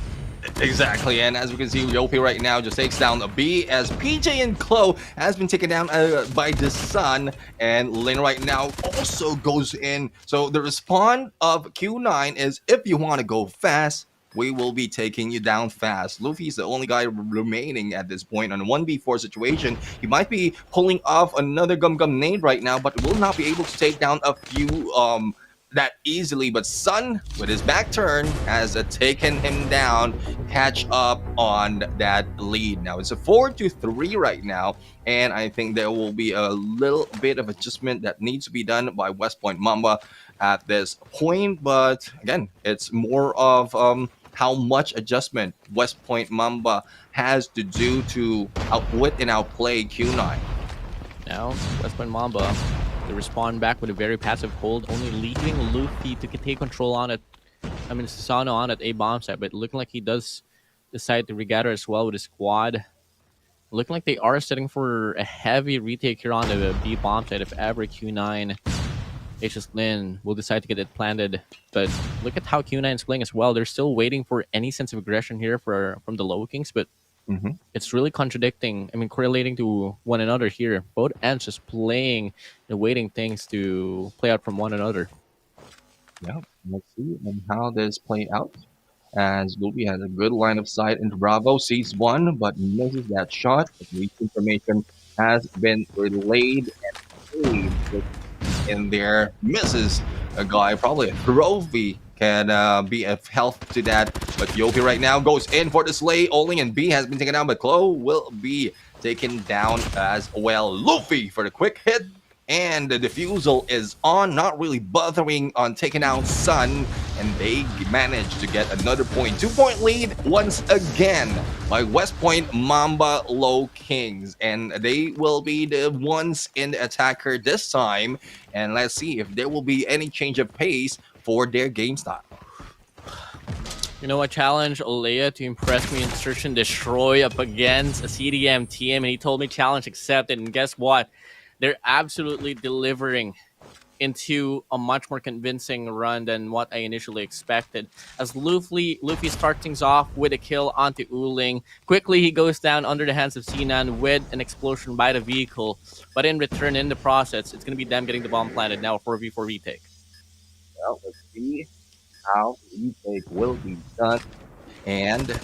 Exactly, and as we can see, Yopi right now just takes down a B, as PJ and Chloe has been taken down by the Sun, and Lin right now also goes in. So the response of Q9 is, if you want to go fast, we will be taking you down fast. Luffy's the only guy remaining at this point on a 1v4 situation. He might be pulling off another Gum nade right now, but will not be able to take down a few that easily. But Sun, with his back turn, has taken him down, catch up on that lead. Now it's a 4-3 right now, and I think there will be a little bit of adjustment that needs to be done by West Point Mamba at this point. But again, it's more of how much adjustment West Point Mamba has to do to outwit and outplay Q9. Now, West Point Mamba, they respond back with a very passive hold, only leaving Luffy to take control on it. I mean, Susano on at A bomb site, but looking like he does decide to regather as well with his squad. Looking like they are setting for a heavy retake here on the B bomb site if ever Q9 HS Lin will decide to get it planted. But look at how Q9 is playing as well. They're still waiting for any sense of aggression here from the Lokings, but it's really contradicting. I mean, correlating to one another here. Both ends just playing and waiting things to play out from one another. Yeah, let's see how this play out. as Luffy has a good line of sight into Bravo, sees one, but misses that shot. At least information has been relayed and paid in there. Misses a guy, probably a trophy can be of help to that. But Yopi right now goes in for the slay. Oling and B has been taken down, but Chloe will be taken down as well. Luffy for the quick hit. And the defusal is on, not really bothering on taking out Sun, and they managed to get another point. 2-point lead once again by West Point Mamba Low Kings, and they will be the ones in the attacker this time. And let's see if there will be any change of pace for their game style. You know, I challenged Olea to impress me in Search and Destroy up against a CDM team, and he told me challenge accepted. And guess what? They're absolutely delivering into a much more convincing run than what I initially expected. As Luffy starts things off with a kill onto Uling. Quickly, he goes down under the hands of Sinan with an explosion by the vehicle. But in return, in the process, it's going to be them getting the bomb planted now, 4v4 retake. Well, let's see how the retake will be done. And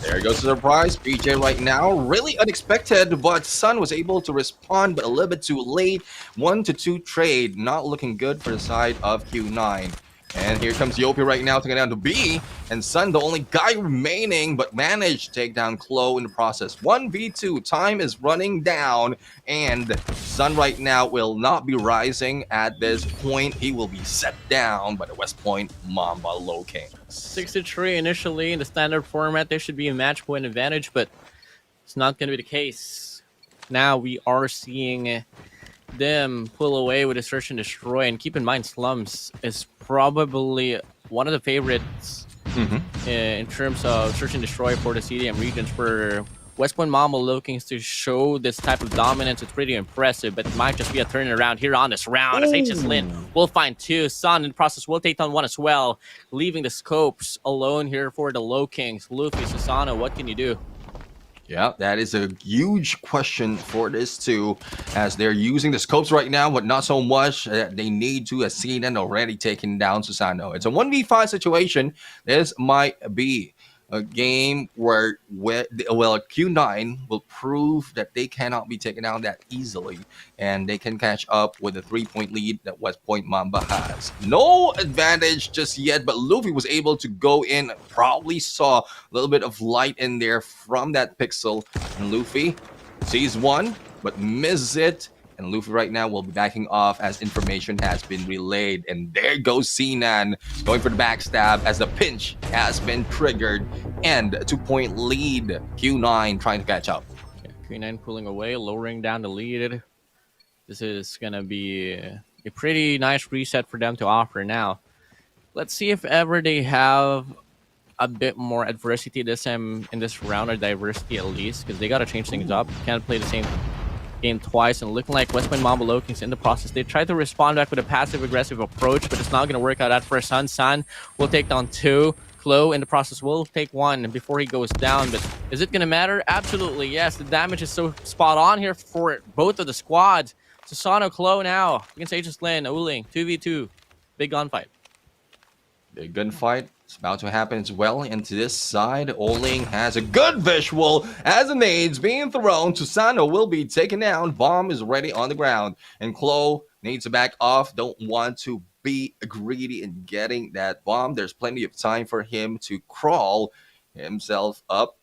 there goes the surprise. PJ right now, really unexpected, but Sun was able to respond, but a little bit too late. 1-2 trade, not looking good for the side of Q9. And here comes Yopi right now, taking down to B. And Sun, the only guy remaining, but managed to take down Chloe in the process. 1v2, time is running down. And Sun right now will not be rising at this point. He will be set down by the West Point Mamba Low King. 6-3 initially in the standard format. There should be a match point advantage, but it's not going to be the case. Now we are seeing them pull away with a Search and Destroy. And keep in mind, Slums is probably one of the favorites in terms of Search and Destroy for the CDM regions, for West Point Mamba Low Kings to show this type of dominance. It's pretty impressive, but it might just be a turnaround here on this round. As HS Lin will find two. Sun in the process will take down one as well, leaving the scopes alone here for the Low Kings. Luffy, Susano, what can you do? Yeah, that is a huge question for this too, as they're using the scopes right now, but not so much. They need to have seen and already taken down Susano. It's a 1v5 situation. This might be a game where Q9 will prove that they cannot be taken down that easily, and they can catch up with the 3-point lead that West Point Mamba has. No advantage just yet, but Luffy was able to go in, probably saw a little bit of light in there from that pixel, and Luffy sees one, but misses it. And Luffy right now will be backing off as information has been relayed. And there goes Sinan going for the backstab as the pinch has been triggered. And a 2-point lead. Q9 trying to catch up. Yeah, Q9 pulling away, lowering down the lead. This is going to be a pretty nice reset for them to offer now. Let's see if ever they have a bit more adversity this time in this round, or diversity at least, because they got to change things up. Can't play the same game twice, and looking like West Point Mamba Low Kings in the process. They tried to respond back with a passive-aggressive approach, but it's not going to work out at first. Sun will take down two. Chloe in the process will take one before he goes down, but is it going to matter? Absolutely, yes. The damage is so spot on here for both of the squads. Susano, Chloe now against Aegis Lin, Uling, 2v2. Big gunfight. Big gunfight is about to happen as well. Into this side, Oling has a good visual as the nades being thrown. Susano will be taken down. Bomb is ready on the ground. And Chloe needs to back off. Don't want to be greedy in getting that bomb. There's plenty of time for him to crawl himself up.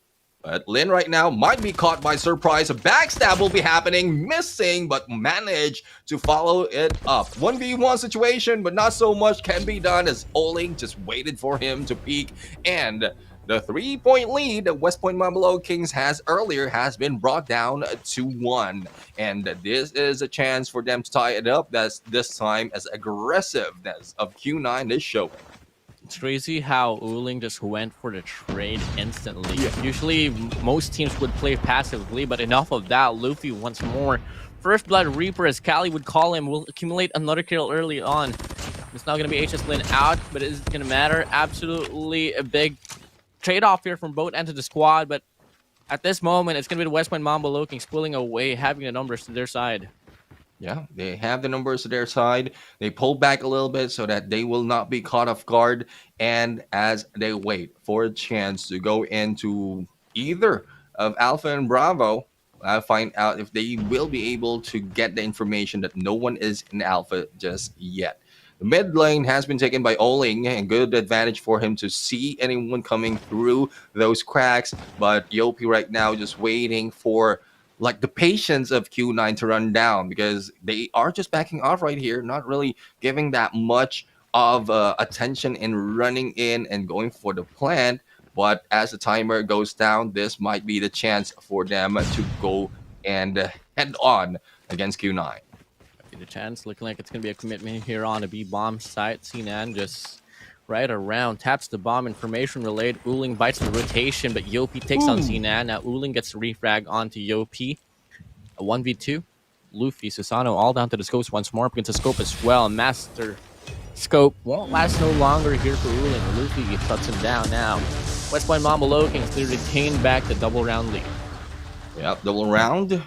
But Lin right now might be caught by surprise. A backstab will be happening, missing, but managed to follow it up. 1v1 situation, but not so much can be done as Oling just waited for him to peek. And the 3-point lead that West Point Mamba Low Kings has earlier has been brought down to 1. And this is a chance for them to tie it up. That's this time as aggressiveness of Q9 is showing. It's crazy how Uling just went for the trade instantly. Usually, most teams would play passively, but enough of that. Luffy once more. First Blood Reaper, as Kali would call him, will accumulate another kill early on. It's not going to be HS Lin out, but is it going to matter? Absolutely a big trade-off here from both ends of the squad, but at this moment, it's going to be the West Point Mamba Low Kings pulling away, having the numbers to their side. Yeah, they have the numbers to their side. They pull back a little bit so that they will not be caught off guard. And as they wait for a chance to go into either of Alpha and Bravo, I'll find out if they will be able to get the information that no one is in Alpha just yet. The mid lane has been taken by Oling, and good advantage for him to see anyone coming through those cracks. But Yopi right now just waiting for like the patience of Q9 to run down, because they are just backing off right here, not really giving that much of attention in running in and going for the plant. But as the timer goes down, this might be the chance for them to go and head on against Q9. The chance looking like it's going to be a commitment here on a B bomb site. Sinan just right around, taps the bomb, information relayed. Uling bites the rotation, but Yopi takes on Sinan. Now Uling gets a refrag onto Yopi. A 1v2. Luffy, Susano all down to the scopes once more. Against the scope as well. Master scope won't last no longer here for Uling. Luffy shuts him down now. West Point Mamba Lokings, they retain back the double round lead. Yep, double round.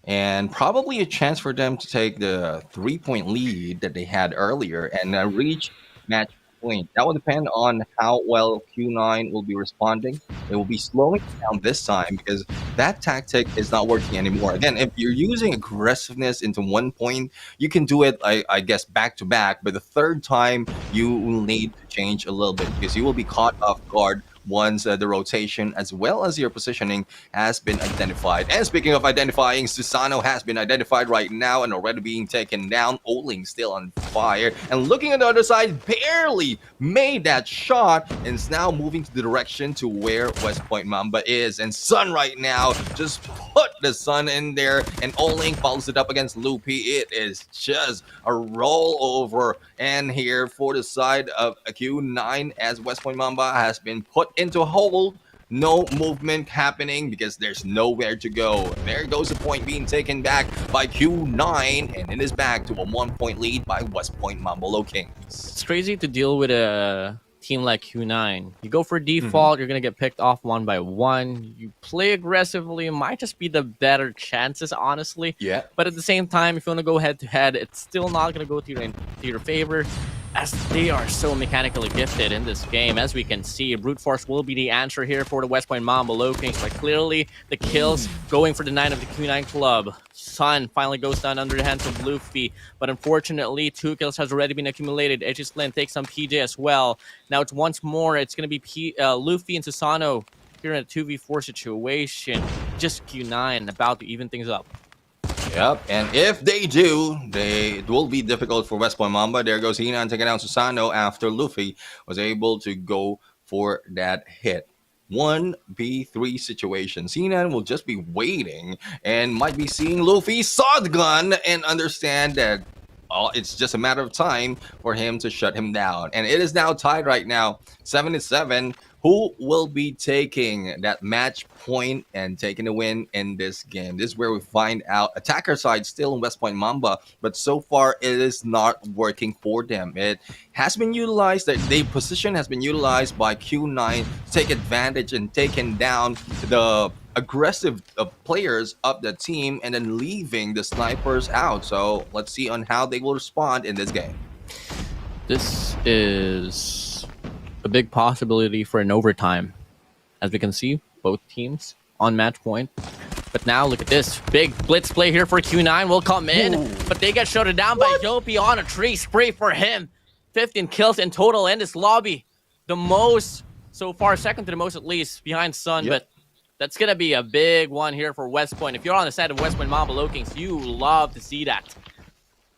And probably a chance for them to take the 3-point lead that they had earlier and reach match point. That will depend on how well Q9 will be responding. They will be slowing down this time because that tactic is not working anymore. Again, if you're using aggressiveness into 1 point, you can do it, I guess, back to back. But the third time, you will need to change a little bit because you will be caught off guard once the rotation as well as your positioning has been identified. And speaking of identifying, Susano has been identified right now and already being taken down. Oling still on fire. And looking at the other side, barely made that shot and is now moving to the direction to where West Point Mamba is. And Sun right now just put the Sun in there, and Oling follows it up against Loopy. It is just a rollover. And here for the side of Q9, as West Point Mamba has been put into hold, no movement happening because there's nowhere to go. There goes the point being taken back by Q9, and it is back to a 1-point lead by West Point Mamba Lokings. It's crazy to deal with a team like Q9. You go for default, you're gonna get picked off 1 by 1. You play aggressively, it might just be the better chances, honestly. Yeah. But at the same time, if you want to go head to head, it's still not gonna go to your favor, as they are so mechanically gifted in this game. As we can see, brute force will be the answer here for the West Point Mamba Lokings, but clearly the kills going for the 9 of the Q9 club. Sun finally goes down under the hands of Luffy, but unfortunately 2 kills has already been accumulated. Edge's Lin takes on PJ as well. Now it's once more, it's going to be Luffy and Susano here in a 2v4 situation. Just Q9 about to even things up. Yep, and if they do, it will be difficult for West Point Mamba. There goes Hinan taking down Susano after Luffy was able to go for that hit. 1v3 situation. Hinan will just be waiting and might be seeing Luffy saw the gun and understand that it's just a matter of time for him to shut him down. And it is now tied right now, 7-7. Who will be taking that match point and taking the win in this game? This is where we find out. Attacker side still in West Point Mamba, but so far it is not working for them. It has been utilized, the position has been utilized by Q9 to take advantage and taking down the aggressive players of the team and then leaving the snipers out. So let's see on how they will respond in this game. This is a big possibility for an overtime. As we can see, both teams on match point. But now look at this. Big blitz play here for Q9 will come in. Ooh. But they get shut down by Yopi on a tree spray for him. 15 kills in total in this lobby. The most so far, second to the most at least, behind Sun. Yep. But that's going to be a big one here for West Point. If you're on the side of West Point Mamba Lokings, you love to see that.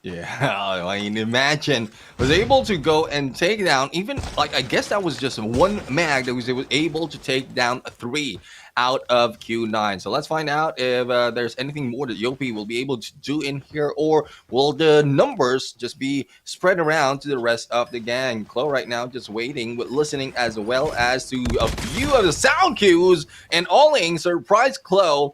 Yeah, I mean, imagine was able to go and take down even, like, I guess that was just 1 mag that was able to take down 3 out of Q9. So let's find out if there's anything more that Yopi will be able to do in here, or will the numbers just be spread around to the rest of the gang. Chloe right now just waiting, but listening as well as to a few of the sound cues, and Oling surprise Chloe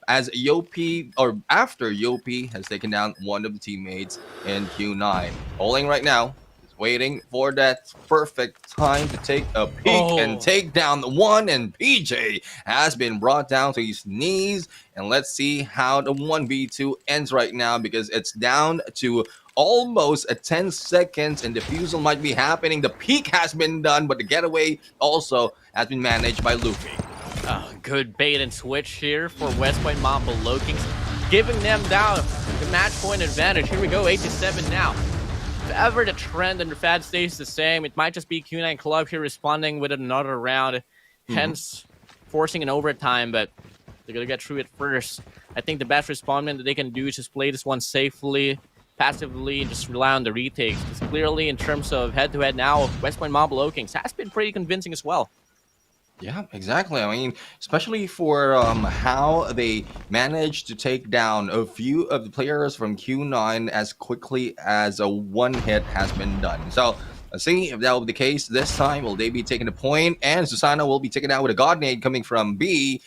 as Yopi, or after Yopi has taken down one of the teammates in Q9. Oling right now is waiting for that perfect time to take a peek and take down the one, and PJ has been brought down to his knees. And let's see how the 1v2 ends right now, because it's down to almost 10 seconds and defusal might be happening. The peek has been done, but the getaway also has been managed by Luffy. Good bait and switch here for West Point Mamba Lokings, giving them down the match point advantage. Here we go, 8-7 now. If ever the trend under FAD stays the same, it might just be Q9 Club here responding with another round, hence forcing an overtime, but they're going to get through it first. I think the best respondment that they can do is just play this one safely, passively, and just rely on the retakes. Because clearly, in terms of head-to-head now, West Point Mamba Lokings has been pretty convincing as well. Yeah, exactly. I mean, especially for how they managed to take down a few of the players from Q9 as quickly as a one hit has been done. So let's see if that will be the case this time. Will they be taking a point? And Susano will be taken out with a God Nade coming from B.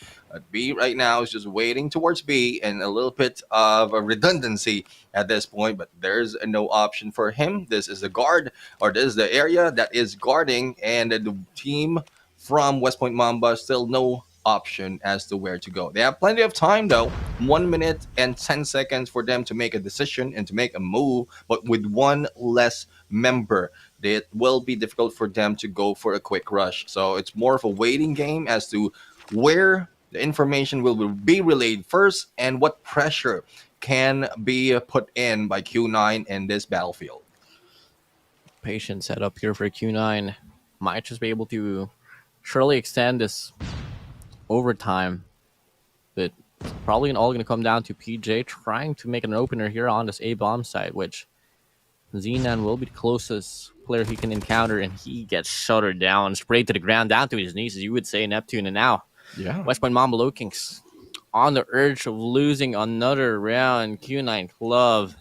B right now is just waiting towards B, and a little bit of a redundancy at this point, but there's no option for him. This is the guard, or this is the area that is guarding, and the team from West Point Mamba still no option as to where to go. They have plenty of time though, 1 minute and 10 seconds for them to make a decision and to make a move, but with one less member, it will be difficult for them to go for a quick rush. So it's more of a waiting game as to where the information will be relayed first and what pressure can be put in by Q9 in this battlefield. Patient setup here for Q9. Might just be able to surely extend this overtime, but it's probably all going to come down to PJ trying to make an opener here on this A-bomb side, which Xenon will be the closest player he can encounter, and he gets shuttered down, sprayed to the ground, down to his knees, as you would say, Neptune. And now West Point Mamba Lokings on the urge of losing another round. Q9 Club,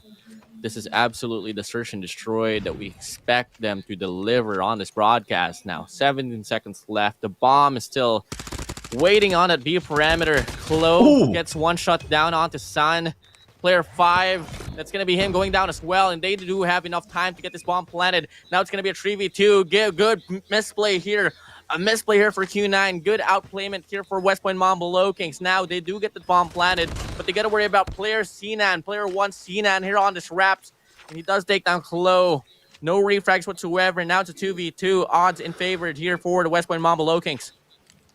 this is absolutely the search and destroy that we expect them to deliver on this broadcast. Now 17 seconds left. The bomb is still waiting on that B parameter. Chloe gets one shot down onto Sun. Player 5, that's going to be him going down as well, and they do have enough time to get this bomb planted. Now it's going to be a 3v2. Good misplay here. A misplay here for Q9. Good outplayment here for West Point Mamba Lokings. Now they do get the bomb planted, but they got to worry about player Sinan. Player 1 Sinan here on this wraps, and he does take down Chloe. No refrags whatsoever. Now it's a 2v2. Odds in favor here for the West Point Mamba Lokings.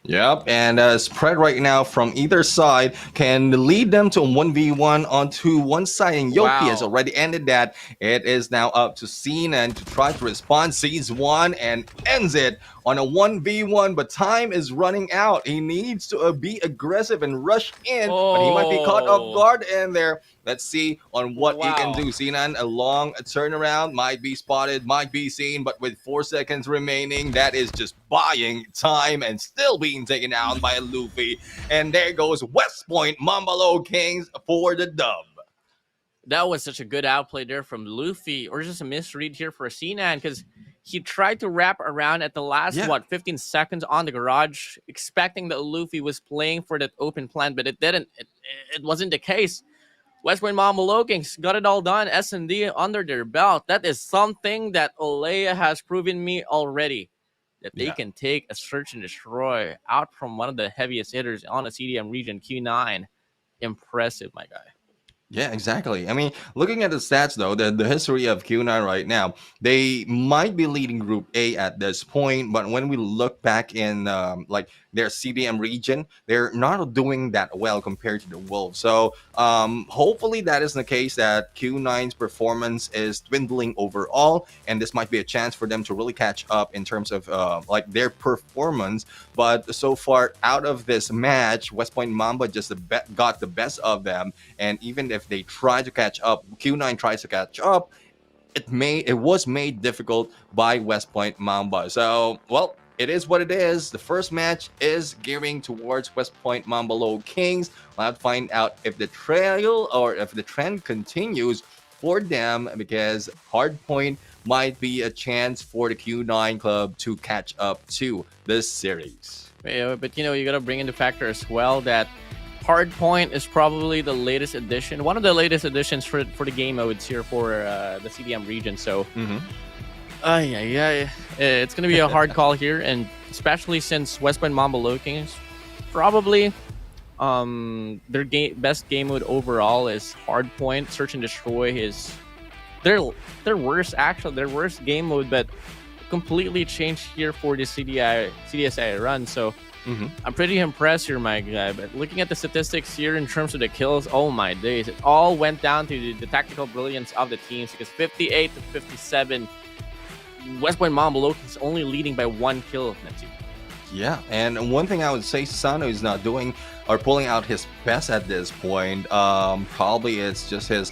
Yep, and spread right now from either side can lead them to a 1v1 onto one side, and Yoki has already ended that. It is now up to Sinan to try to respond. Sees one and ends it on a 1v1, but time is running out. He needs to be aggressive and rush in, but he might be caught off guard in there. Let's see on what he can do. Sinan, a long turnaround, might be spotted, might be seen, but with 4 seconds remaining, that is just buying time and still being taken out by Luffy. And there goes West Point Mamba Lokings for the dub. That was such a good outplay there from Luffy, or just a misread here for Sinan, because he tried to wrap around at the last, 15 seconds on the garage, expecting that Luffy was playing for that open plan, but it didn't. It wasn't the case. West Point Mamba Lokings got it all done. S&D under their belt. That is something that Olea has proven me already, that they can take a search and destroy out from one of the heaviest hitters on the CDM region, Q9. Impressive, my guy. Yeah, exactly. I mean, looking at the stats, though, the history of Q9 right now, they might be leading Group A at this point, but when we look back in like their CDM region, they're not doing that well compared to the Wolves. So hopefully that is the case, that Q9's performance is dwindling overall, and this might be a chance for them to really catch up in terms of like their performance. But so far out of this match, West Point Mamba just got the best of them, and even if they try to catch up, Q9 tries to catch up, it was made difficult by West Point Mamba. So, well, it is what it is. The first match is gearing towards West Point Mamba Lokings. We'll have to find out if the trail or if the trend continues for them, because Hardpoint might be a chance for the Q9 club to catch up to this series. Yeah, but you know, you got to bring into factor as well that Hardpoint is probably the latest addition, one of the latest additions for the game modes here for the CDM region. So Yeah. It's gonna be a hard call here, and especially since Westpoint Mamba Lokings probably their best game mode overall is Hardpoint. Search and Destroy is their worst game mode, but completely changed here for the CDSI run. So I'm pretty impressed here, my guy. But looking at the statistics here in terms of the kills, oh my days, it all went down to the tactical brilliance of the teams, because 58 to 57, Westpoint Mamba Lokings only leading by 1 kill. Neptune. Yeah, and one thing I would say Sano is not doing or pulling out his best at this point. Probably it's just his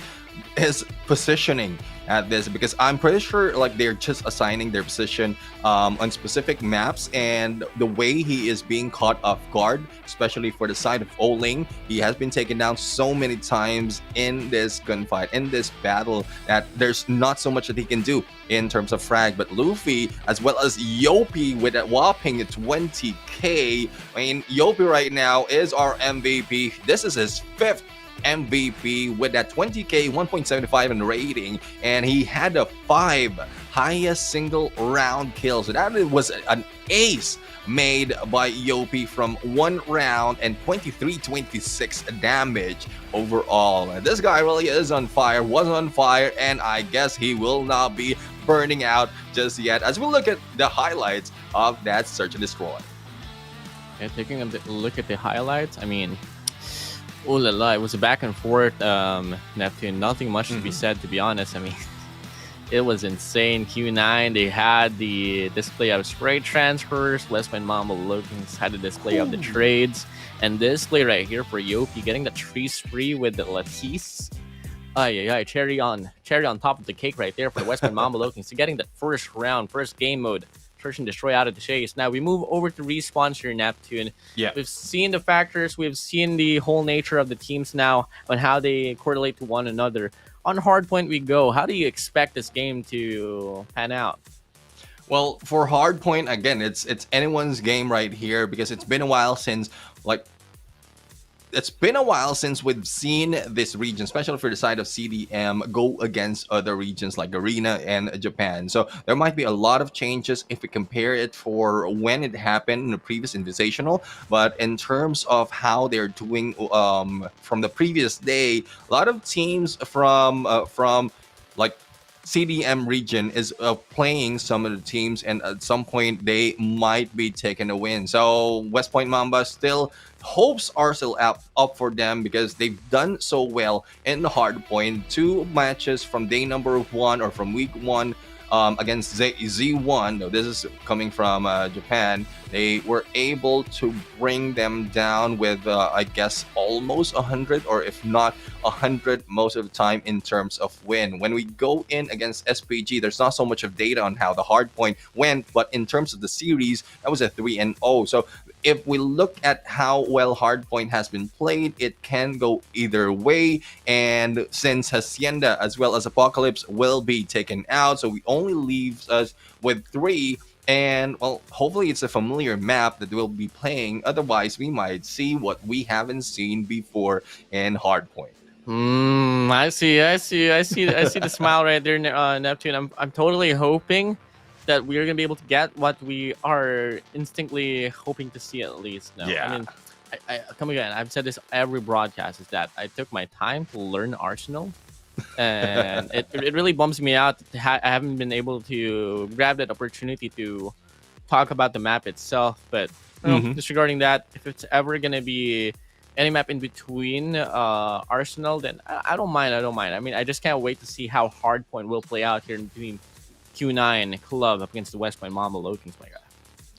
positioning at this, because I'm pretty sure like they're just assigning their position on specific maps, and the way he is being caught off guard, especially for the side of Oling, he has been taken down so many times in this gunfight, in this battle, that there's not so much that he can do in terms of frag. But Luffy as well as Yopi with a whopping 20k. I mean, Yopi right now is our MVP. This is his 5th MVP with that 20k, 1.75 in rating, and he had the 5 highest single round kills. So that was an ace made by Yopi from 1 round, and 26 damage overall. This guy really is on fire, was on fire, and I guess he will not be burning out just yet, as we look at the highlights of that Search and Destroy. Yeah, taking a look at the highlights, I mean, oh la la, it was a back and forth, Neptune. Nothing much to be said, to be honest. I mean, it was insane. Q9, they had the display of spray transfers. Westpoint Mamba Lokings had the display of the trades. And this play right here for Yopi, getting the 3 spree with the Latisse. Cherry on top of the cake right there for Westpoint Mamba Lokings. So getting that first game mode, Search and Destroy out of the chase. Now we move over to respawns here, Neptune. Yeah, we've seen the factors, we've seen the whole nature of the teams now on how they correlate to one another. On Hardpoint we go. How do you expect this game to pan out? Well, for Hardpoint, again, it's anyone's game right here, because it's been a while since we've seen this region, especially for the side of CDM, go against other regions like Garena and Japan. So there might be a lot of changes if we compare it for when it happened in the previous Invitational. But in terms of how they're doing from the previous day, a lot of teams from like CDM region is playing some of the teams, and at some point they might be taking a win. So Westpoint Mamba still hopes are still up for them, because they've done so well in the Hardpoint. 2 matches from day number 1 or from week 1 against Z1. No, this is coming from Japan. They were able to bring them down with I guess almost 100, or if not 100 most of the time in terms of win. When we go in against SPG, there's not so much of data on how the Hardpoint went, but in terms of the series, that was a 3-0. So if we look at how well Hardpoint has been played, it can go either way. And since Hacienda as well as Apocalypse will be taken out, so we only leaves us with 3. And well, hopefully it's a familiar map that we'll be playing. Otherwise, we might see what we haven't seen before in Hardpoint. I see the smile right there, Neptune. I'm totally hoping that we're gonna be able to get what we are instinctively hoping to see, at least. No, yeah. I mean, I come again. I've said this every broadcast, is that I took my time to learn Arsenal, and it really bums me out that I haven't been able to grab that opportunity to talk about the map itself. But disregarding that, if it's ever gonna be any map in between Arsenal, then I don't mind. I mean, I just can't wait to see how Hardpoint will play out here in between Q9 Club up against the Westpoint Mamba Lokings, my guy.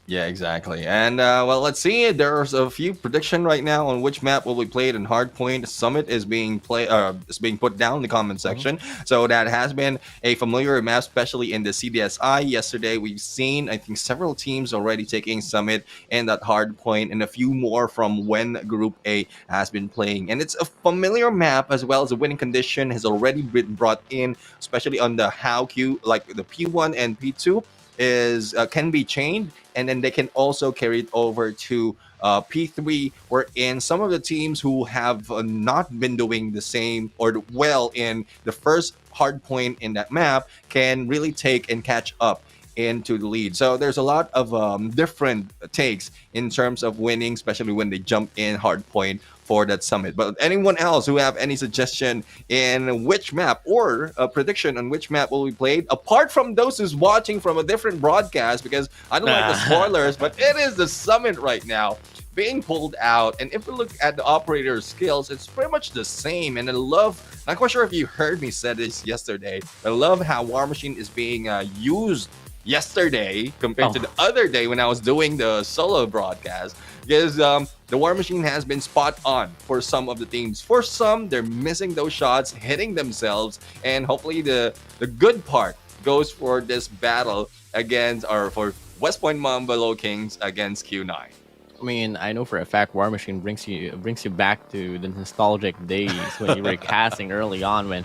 Yeah, exactly. And well, let's see. There's a few prediction right now on which map will be played in Hardpoint. Summit is being put down in the comment section. So that has been a familiar map, especially in the CDSI. Yesterday, we've seen, I think, several teams already taking Summit and that Hardpoint, and a few more from when Group A has been playing. And it's a familiar map, as well as a winning condition has already been brought in, especially on the how Q, like the P1 and P2 is can be chained, and then they can also carry it over to P3, wherein some of the teams who have not been doing the same or well in the first hard point in that map can really take and catch up into the lead. So there's a lot of different takes in terms of winning, especially when they jump in hard point for that summit. But anyone else who have any suggestion in which map or a prediction on which map will be played, apart from those who's watching from a different broadcast, because I don't like the spoilers, but it is the summit right now being pulled out. And if we look at the operator's skills, it's pretty much the same. And I'm not quite sure if you heard me say this yesterday, I love how War Machine is being used yesterday compared to the other day when I was doing the solo broadcast, because the War Machine has been spot on for some of the teams. For some, they're missing those shots, hitting themselves, and hopefully the good part goes for this battle against, or for West Point Mamba Kings against Q9. I mean, I know for a fact War Machine brings you back to the nostalgic days when you were casting early on, when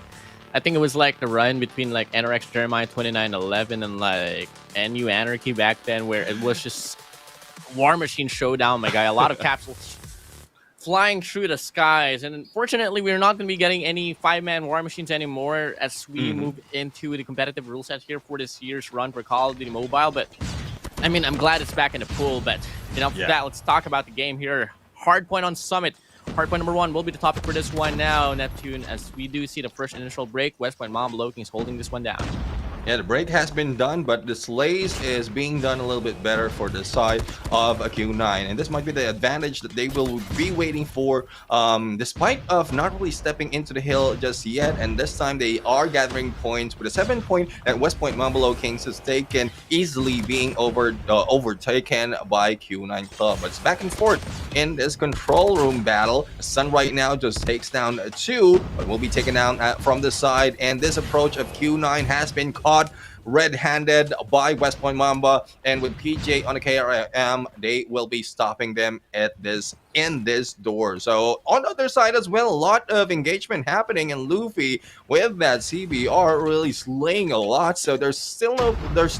I think it was like the run between like NRX Jeremiah 2911 and like NU Anarchy back then, where it was just War Machine showdown, my guy. A lot of capsules flying through the skies. And unfortunately, we're not going to be getting any 5-man War Machines anymore as we move into the competitive rule set here for this year's run for Call of Duty Mobile. But I mean, I'm glad it's back in the pool. But enough of that. Let's talk about the game here. Hardpoint on Summit. Hardpoint number 1 will be the topic for this one now, Neptune, as we do see the first initial break. West Point Mamba Kings holding this one down. Yeah, the break has been done, but the slays is being done a little bit better for the side of a Q9. And this might be the advantage that they will be waiting for, despite of not really stepping into the hill just yet. And this time they are gathering points with a 7-point that West Point Mamba Kings has taken, easily being overtaken by Q9 Club. But it's back and forth in this control room battle. Sun right now just takes down 2, but will be taken down from the side. And this approach of Q9 has been caught red-handed by West Point Mamba, and with PJ on the KRM, they will be stopping them in this door. So on the other side as well, a lot of engagement happening, and Luffy with that CBR really slaying a lot. So there's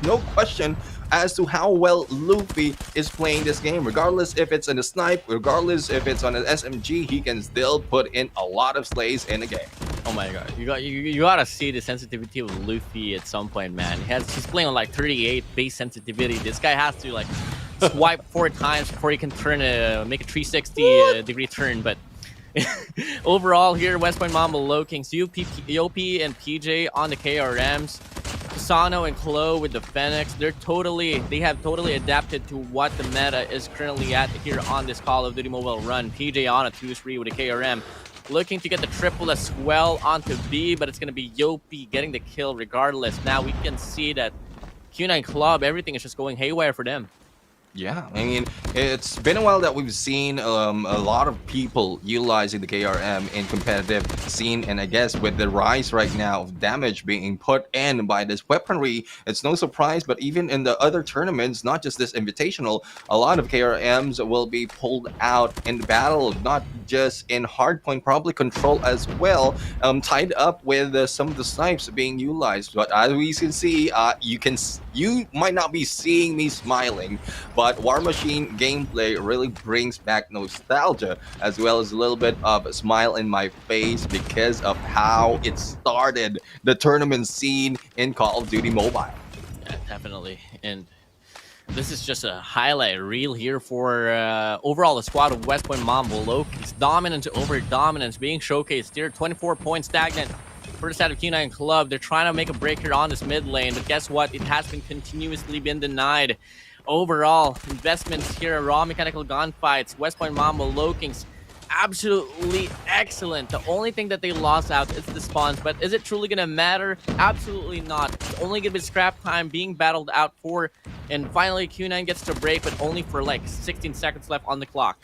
no question as to how well Luffy is playing this game. Regardless if it's in a snipe, regardless if it's on an SMG, he can still put in a lot of slays in the game. Oh my god, you gotta see the sensitivity of Luffy at some point, man. He's playing on like 38 base sensitivity. This guy has to like swipe 4 times before he can make a 360 degree turn. But overall here, West Point Mamba Kings, UP and PJ on the KRMs. Sano and Chloe with the Phoenix, they have totally adapted to what the meta is currently at here on this Call of Duty Mobile run. PJ on a 2-3 with a KRM, looking to get the triple as well onto B, but it's going to be Yopi getting the kill regardless. Now we can see that Q9 Club, everything is just going haywire for them. Yeah, I mean, it's been a while that we've seen a lot of people utilizing the KRM in competitive scene, and I guess with the rise right now of damage being put in by this weaponry, it's no surprise. But even in the other tournaments, not just this Invitational, a lot of KRMs will be pulled out in the battle, not just in Hardpoint, probably Control as well, tied up with some of the snipes being utilized. But as we can see, you might not be seeing me smiling, but War Machine gameplay really brings back nostalgia, as well as a little bit of a smile in my face because of how it started the tournament scene in Call of Duty Mobile. Yeah, definitely. And this is just a highlight reel here for overall the squad of West Point Mamba Kings. Dominance over dominance being showcased here. 24 points stagnant for the side of Q9 Club. They're trying to make a break here on this mid lane, but guess what? It has been continuously been denied. Overall, investments here, raw mechanical gunfights, West Point Mamba Kings, absolutely excellent. The only thing that they lost out is the spawns, but is it truly going to matter? Absolutely not. It's only going to be scrap time being battled out for, and finally Q9 gets to break, but only for like 16 seconds left on the clock.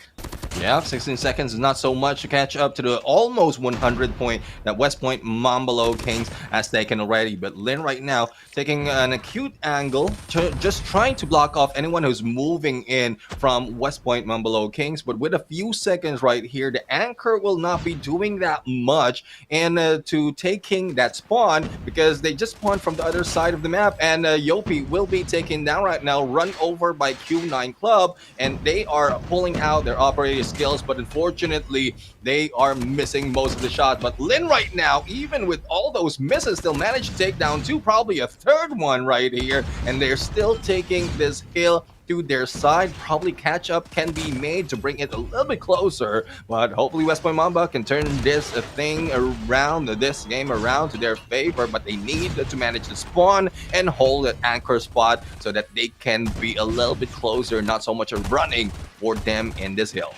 Yeah, 16 seconds is not so much to catch up to the almost 100 point that West Point Mambolo Kings has taken already. But Lin right now taking an acute angle, just trying to block off anyone who's moving in from West Point Mambolo Kings. But with a few seconds right here, the anchor will not be doing that much and to taking that spawn because they just spawned from the other side of the map. And Yopi will be taken down right now, run over by Q9 Club, and they are pulling out their operating skills, but unfortunately they are missing most of the shots. But Lin right now, even with all those misses, still managed to take down two, probably a third one right here, and they're still taking this hill to their side. Probably catch up can be made to bring it a little bit closer, but hopefully West Point Mamba can turn this thing around, this game around to their favor. But they need to manage to spawn and hold an anchor spot so that they can be a little bit closer, not so much running for them in this hill.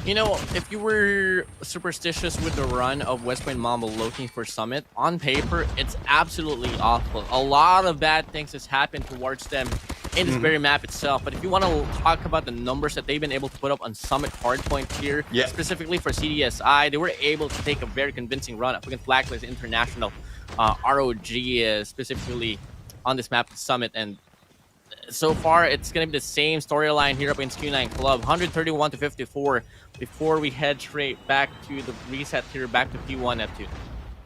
You know, if you were superstitious with the run of West Point Mamba looking for Summit, on paper, it's absolutely awful. A lot of bad things has happened towards them in this very map itself. But if you want to talk about the numbers that they've been able to put up on Summit Hardpoint here, specifically for CDSI, they were able to take a very convincing run up against Blacklist International, ROG specifically on this map at Summit. And so far, it's going to be the same storyline here up against Q9 Club, 131-54, before we head straight back to the reset here, back to P1 Neptune.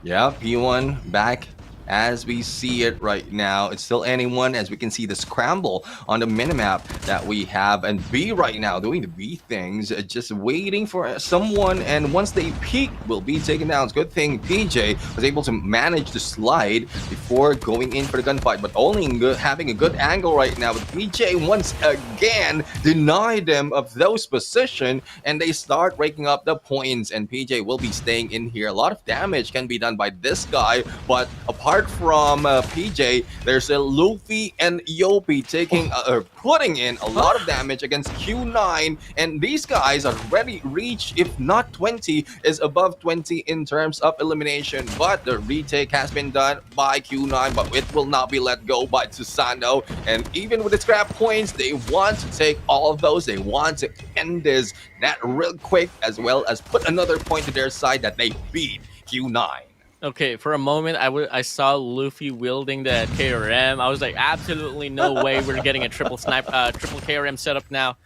Yeah, P1 back as we see it right now. It's still anyone, as we can see the scramble on the minimap that we have, and B right now doing the B things, just waiting for someone, and once they peak will be taken down. It's a good thing PJ was able to manage to slide before going in for the gunfight, but only having a good angle right now. But PJ once again denied them of those position, and they start raking up the points, and PJ will be staying in here. A lot of damage can be done by this guy, but apart from PJ, there's a Luffy and Yopi taking putting in a lot of damage against Q9, and these guys already reached, if not 20, is above 20 in terms of elimination. But the retake has been done by Q9, but it will not be let go by Susano. And even with the scrap points, they want to take all of those. They want to end this that real quick, as well as put another point to their side that they beat Q9. Okay, for a moment, I saw Luffy wielding the KRM. I was like, absolutely no way we're getting a triple KRM setup now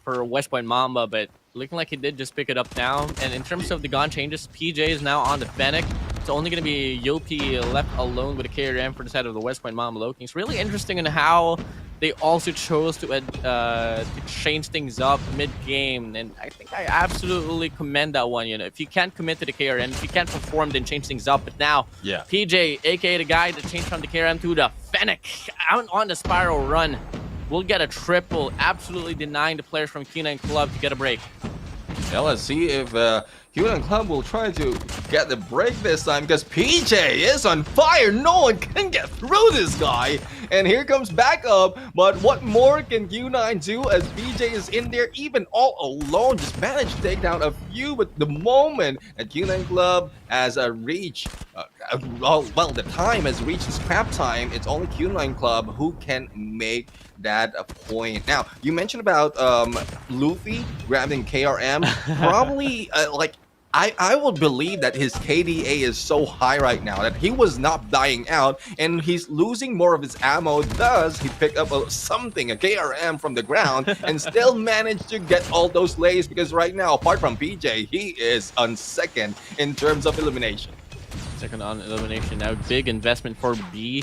for West Point Mamba, but looking like he did just pick it up now. And in terms of the gun changes, PJ is now on the Fennec. It's only going to be Yopi left alone with a KRM for the side of the West Point Mamba Lokings. It's really interesting in how they also chose to change things up mid-game, and I think I absolutely commend that one. You know, if you can't commit to the KRM, if you can't perform, then change things up. But now, PJ, aka the guy that changed from the KRM to the Fennec, out on the spiral run, will get a triple, absolutely denying the players from Q9 Club to get a break. Yeah, let's see if Q9 Club will try to get the break this time, because PJ is on fire. No one can get through this guy. And here comes backup. But what more can Q9 do as PJ is in there, even all alone, just managed to take down a few. But the moment that Q9 Club has reached, the time has reached scrap time, it's only Q9 Club who can make that a point. Now, you mentioned about Luffy grabbing KRM. Probably, I would believe that his KDA is so high right now that he was not dying out, and he's losing more of his ammo. Thus, he picked up a KRM from the ground, and still managed to get all those lays, because right now, apart from PJ, he is on second in terms of elimination. Second on elimination now. Big investment for B.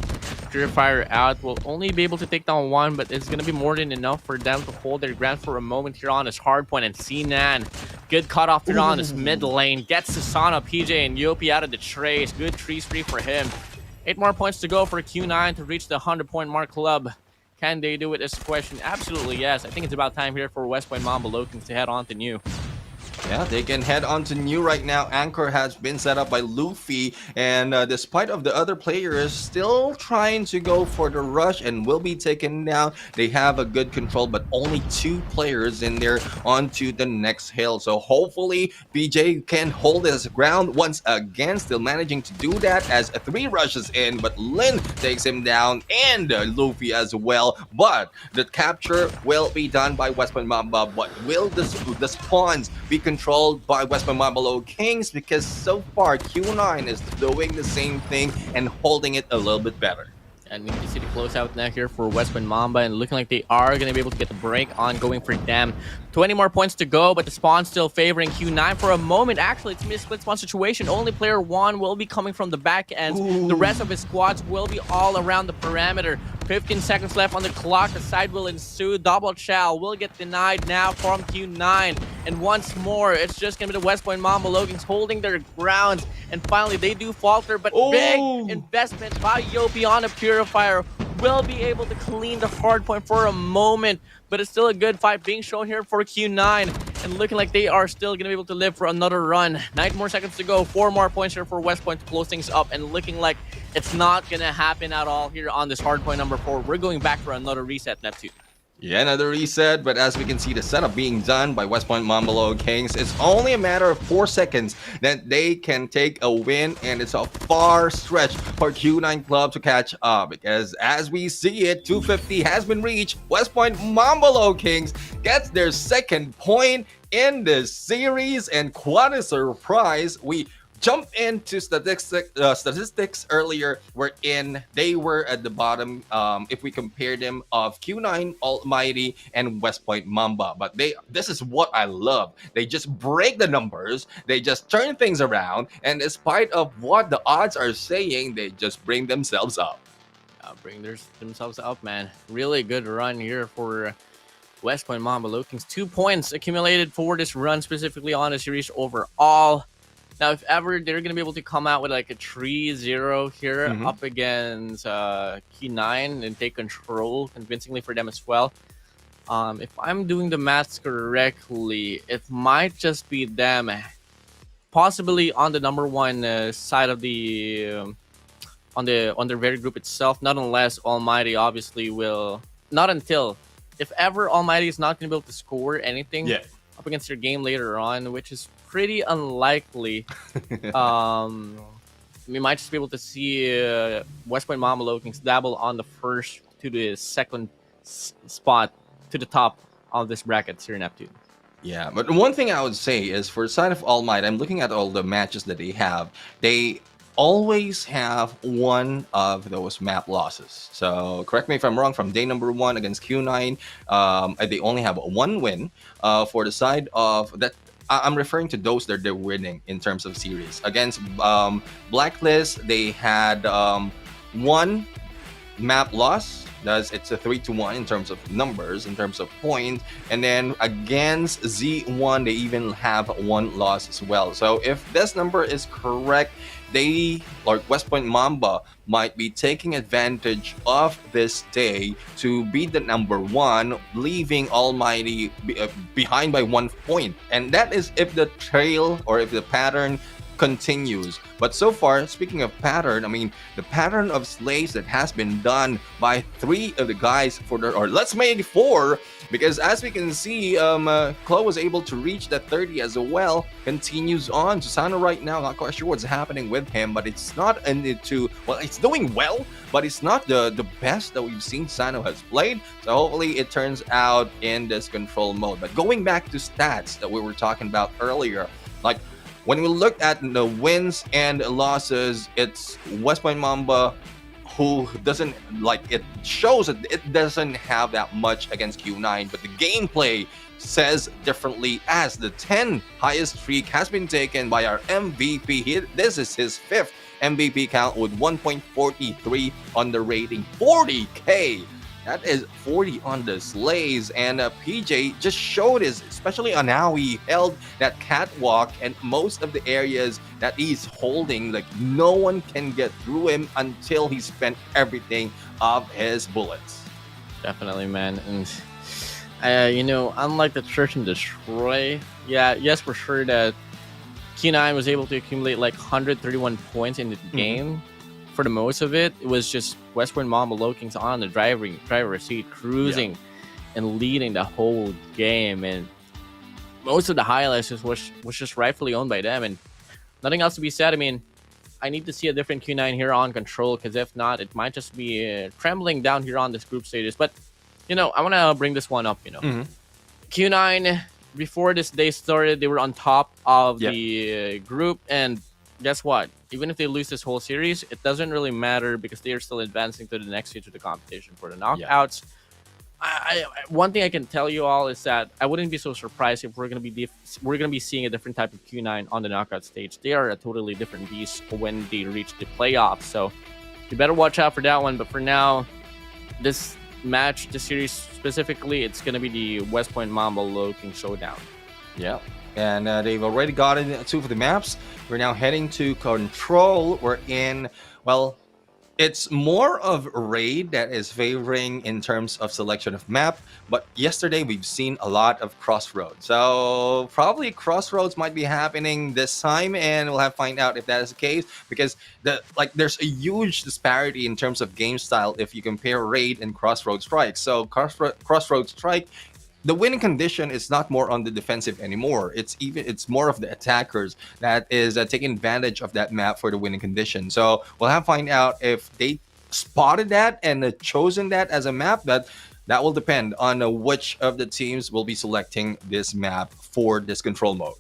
Purifier out will only be able to take down one, but it's going to be more than enough for them to hold their ground for a moment here on his Hardpoint. And Sinan, good cutoff there on his mid lane. Gets Susano, PJ, and Yopi out of the trace. Good tree spree for him. 8 more points to go for Q9 to reach the 100-point mark club. Can they do it? Is the question. Absolutely yes. I think it's about time here for West Point Mamba Lokings to head on to new. Yeah, they can head on to new right now. Anchor has been set up by Luffy, and despite of the other players still trying to go for the rush and will be taken down, they have a good control, but only 2 players in there onto the next hill. So hopefully BJ can hold his ground once again, still managing to do that as 3 rushes in, but Lin takes him down and Luffy as well. But the capture will be done by West Point Mamba, but will the spawns be controlled by West Point Mamba Kings? Because so far Q9 is doing the same thing and holding it a little bit better. And we can see the closeout now here for West Point Mamba, and looking like they are going to be able to get the break on going for them. 20 more points to go, but the spawn still favoring Q9 for a moment. Actually, it's a split spawn situation. Only player 1 will be coming from the back end. Ooh. The rest of his squads will be all around the perimeter. 15 seconds left on the clock. A side will ensue. Double chow will get denied now from Q9. And once more, it's just going to be the West Point Mamba Logans holding their grounds. And finally, they do falter, but big investment by Yopi on a Purifier will be able to clean the hardpoint for a moment. But it's still a good fight being shown here for Q9. And looking like they are still going to be able to live for another run. 9 more seconds to go. 4 more points here for West Point to close things up. And looking like it's not going to happen at all here on this hardpoint number 4. We're going back for another reset, Neptune. Yeah, another reset, but as we can see the setup being done by West Point Mamba Kings, it's only a matter of 4 seconds that they can take a win, and it's a far stretch for Q9 Club to catch up, because as we see it, 250 has been reached. West Point Mamba Kings gets their 2nd point in the series, and quite a surprise. We jump into statistics earlier, wherein they were at the bottom if we compare them of Q9 Almighty and West Point Mamba. But this is what I love. They just break the numbers, they just turn things around, and despite of what the odds are saying, they just bring themselves up. Bring themselves up, man. Really good run here for West Point Mamba Kings. 2 points accumulated for this run, specifically on the series overall. Now, if ever they're going to be able to come out with like a 3-0 here up against Q9 and take control convincingly for them as well. If I'm doing the maths correctly, it might just be them possibly on the number 1 side of the on their very group itself, not unless Almighty obviously will, not until, if ever Almighty is not going to be able to score anything up against their game later on, which is pretty unlikely. We might just be able to see West Point Mamba Kings dabble on the 1st to the 2nd spot to the top of this bracket here in Neptune. Yeah, but one thing I would say is for the side of All Might, I'm looking at all the matches that they have. They always have one of those map losses. So correct me if I'm wrong, from day number 1 against Q9, they only have 1 win. For the side of that, I'm referring to those that they're winning in terms of series. Against Blacklist, they had 1 map loss. It's a 3-1 in terms of numbers, in terms of points. And then against Z1, they even have 1 loss as well. So if this number is correct, they, like West Point Mamba, might be taking advantage of this day to beat the number 1, leaving Almighty behind by 1 point. And that is if the trail or if the pattern continues. But so far, speaking of pattern, I mean, the pattern of slays that has been done by 3 of the guys for the, or let's make 4, because as we can see, Chloe was able to reach that 30 as well, continues on. Susano right now, not quite sure what's happening with him, but it's not into, well, it's doing well, but it's not the best that we've seen Susano has played. So hopefully it turns out in this control mode. But going back to stats that we were talking about earlier, like, when we look at the wins and losses, it's West Point Mamba who doesn't, like, it shows that it doesn't have that much against Q9, but the gameplay says differently, as the 10 highest streak has been taken by our MVP. This is his 5th MVP count with 1.43 on the rating. 40K! That is 40 on the slays, and PJ just showed his, especially on how he held that catwalk and most of the areas that he's holding, like no one can get through him until he spent everything of his bullets. Definitely, man. And You know, unlike the Search and Destroy, yes, for sure that Q9 was able to accumulate like 131 points in the game. For the most of it, it was just Westpoint Mamba Lokings on the driver's seat, cruising and leading the whole game. And most of the highlights was just rightfully owned by them. And nothing else to be said. I mean, I need to see a different Q9 here on control, because if not, it might just be trembling down here on this group stages. But, you know, I want to bring this one up, you know. Q9, before this day started, they were on top of the group. And guess what? Even if they lose this whole series, it doesn't really matter, because they are still advancing to the next stage of the competition for the knockouts. One thing I can tell you all is that I wouldn't be so surprised if we're gonna be seeing a different type of Q9 on the knockout stage. They are a totally different beast when they reach the playoffs, so you better watch out for that one. But for now, this match, this series specifically, it's gonna be the Westpoint Mamba Loking showdown. Yeah. And they've already gotten 2 of the maps. We're now heading to control. We're in, well, it's more of raid that is favoring in terms of selection of map. But yesterday we've seen a lot of crossroads. So probably crossroads might be happening this time, and we'll have to find out if that is the case, because there's a huge disparity in terms of game style if you compare raid and crossroad strike. So crossroad strike, the winning condition is not more on the defensive anymore. It's more of the attackers that is taking advantage of that map for the winning condition. So we'll have to find out if they spotted that and chosen that as a map. That will depend on which of the teams will be selecting this map for this control mode.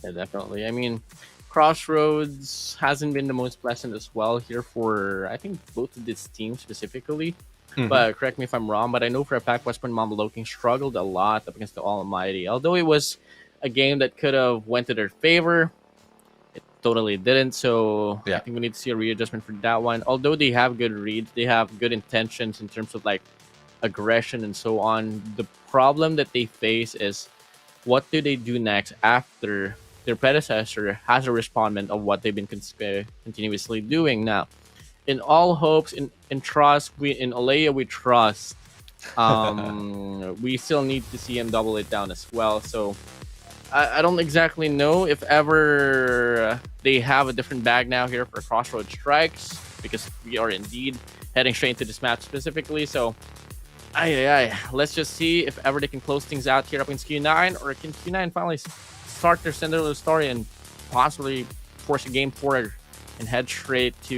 Yeah, definitely. I mean, Crossroads hasn't been the most pleasant as well here for, I think, both of these teams specifically. But correct me if I'm wrong, but I know for a fact Westpoint Mamba Loking struggled a lot up against the Almighty. Although it was a game that could have went to their favor, it totally didn't. So I think we need to see a readjustment for that one. Although they have good reads, they have good intentions in terms of like aggression and so on. The problem that they face is, what do they do next after their predecessor has a respondent of what they've been continuously doing now? In all hopes, in trust, in Alea we trust. We still need to see him double it down as well. So I don't exactly know if ever they have a different bag now here for Crossroad Strikes, because we are indeed heading straight into this match specifically. So let's just see if ever they can close things out here up in Q9, or can Q9 finally start their Cinderella story and possibly force a game forward and head straight to,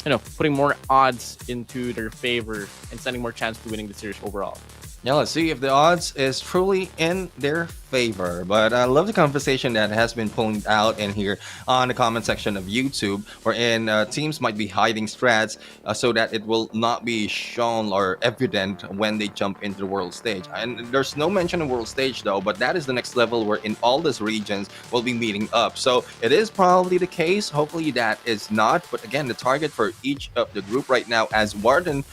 you know, putting more odds into their favor and sending more chance to winning the series overall. Now let's see if the odds is truly in their favor. But I love the conversation that has been pulling out in here on the comment section of YouTube, wherein teams might be hiding strats so that it will not be shown or evident when they jump into the world stage. And there's no mention of world stage though, but that is the next level where in all these regions will be meeting up. So it is probably the case. Hopefully that is not. But again, the target for each of the group right now, as WardeN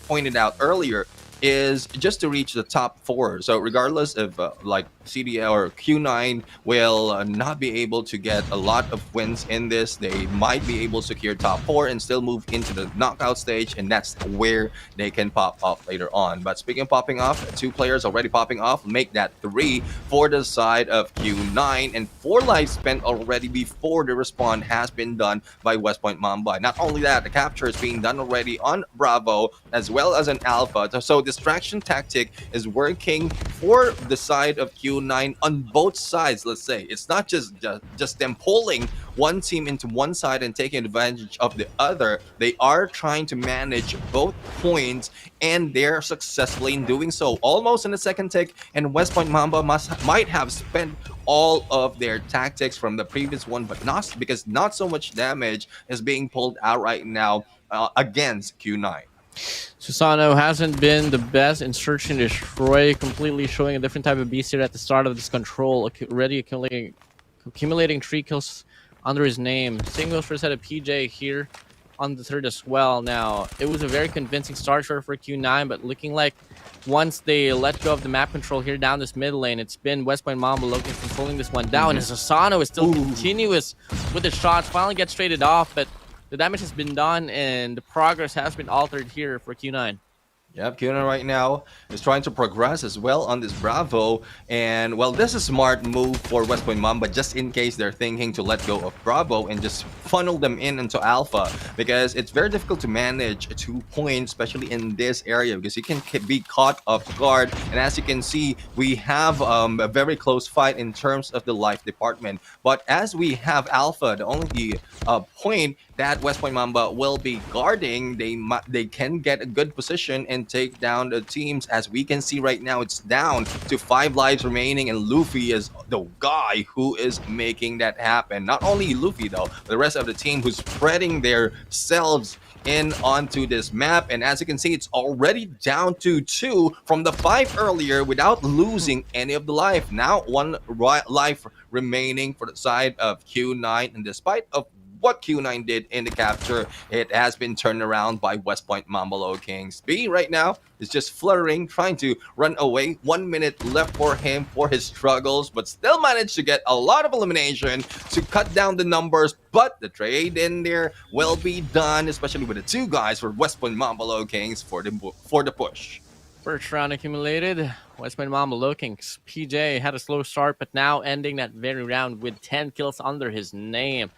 pointed out earlier, is just to reach the top 4. So regardless of like CDL or Q9 will not be able to get a lot of wins in this, they might be able to secure top 4 and still move into the knockout stage, and that's where they can pop off later on. But speaking of popping off, 2 players already popping off, make that 3 for the side of Q9, and 4 lives spent already before the respawn has been done by Westpoint Mamba. Not only that, the capture is being done already on Bravo as well as an Alpha. So distraction tactic is working for the side of Q9 on both sides. Let's say it's not just them pulling one team into one side and taking advantage of the other. They are trying to manage both points, and they're successfully in doing so. Almost in the second tick, and Westpoint Mamba might have spent all of their tactics from the previous one, but not because not so much damage is being pulled out right now against Q9. Susano hasn't been the best in Search and Destroy, completely showing a different type of beast here at the start of this control, already accumulating 3 kills under his name. Same goes for the set of PJ here on the third as well. Now, it was a very convincing start for Q9, but looking like once they let go of the map control here down this mid lane, it's been Westpoint Mamba looking for pulling this one down, and Susano is still continuous with the shots, finally gets traded off, but the damage has been done and the progress has been altered here for Q9. Yep, Kuna right now is trying to progress as well on this Bravo. And, well, this is a smart move for West Point Mamba, just in case they're thinking to let go of Bravo and just funnel them into Alpha. Because it's very difficult to manage 2 points, especially in this area, because you can be caught off guard. And as you can see, we have a very close fight in terms of the life department. But as we have Alpha, the only point that West Point Mamba will be guarding, they can get a good position and take down the teams. As we can see right now, it's down to 5 lives remaining, and Luffy is the guy who is making that happen. Not only Luffy though, the rest of the team who's spreading their selves in onto this map. And as you can see, it's already down to 2 from the 5 earlier without losing any of the life. Now 1 life remaining for the side of Q9, and despite of what Q9 did in the capture, it has been turned around by West Point Mambolo Kings. B right now is just fluttering, trying to run away. 1 minute left for him for his struggles, but still managed to get a lot of elimination to cut down the numbers. But the trade in there will be done, especially with the 2 guys for West Point Mambolo Kings for the push. First round accumulated. West Point Mambolo Kings. PJ had a slow start, but now ending that very round with 10 kills under his name.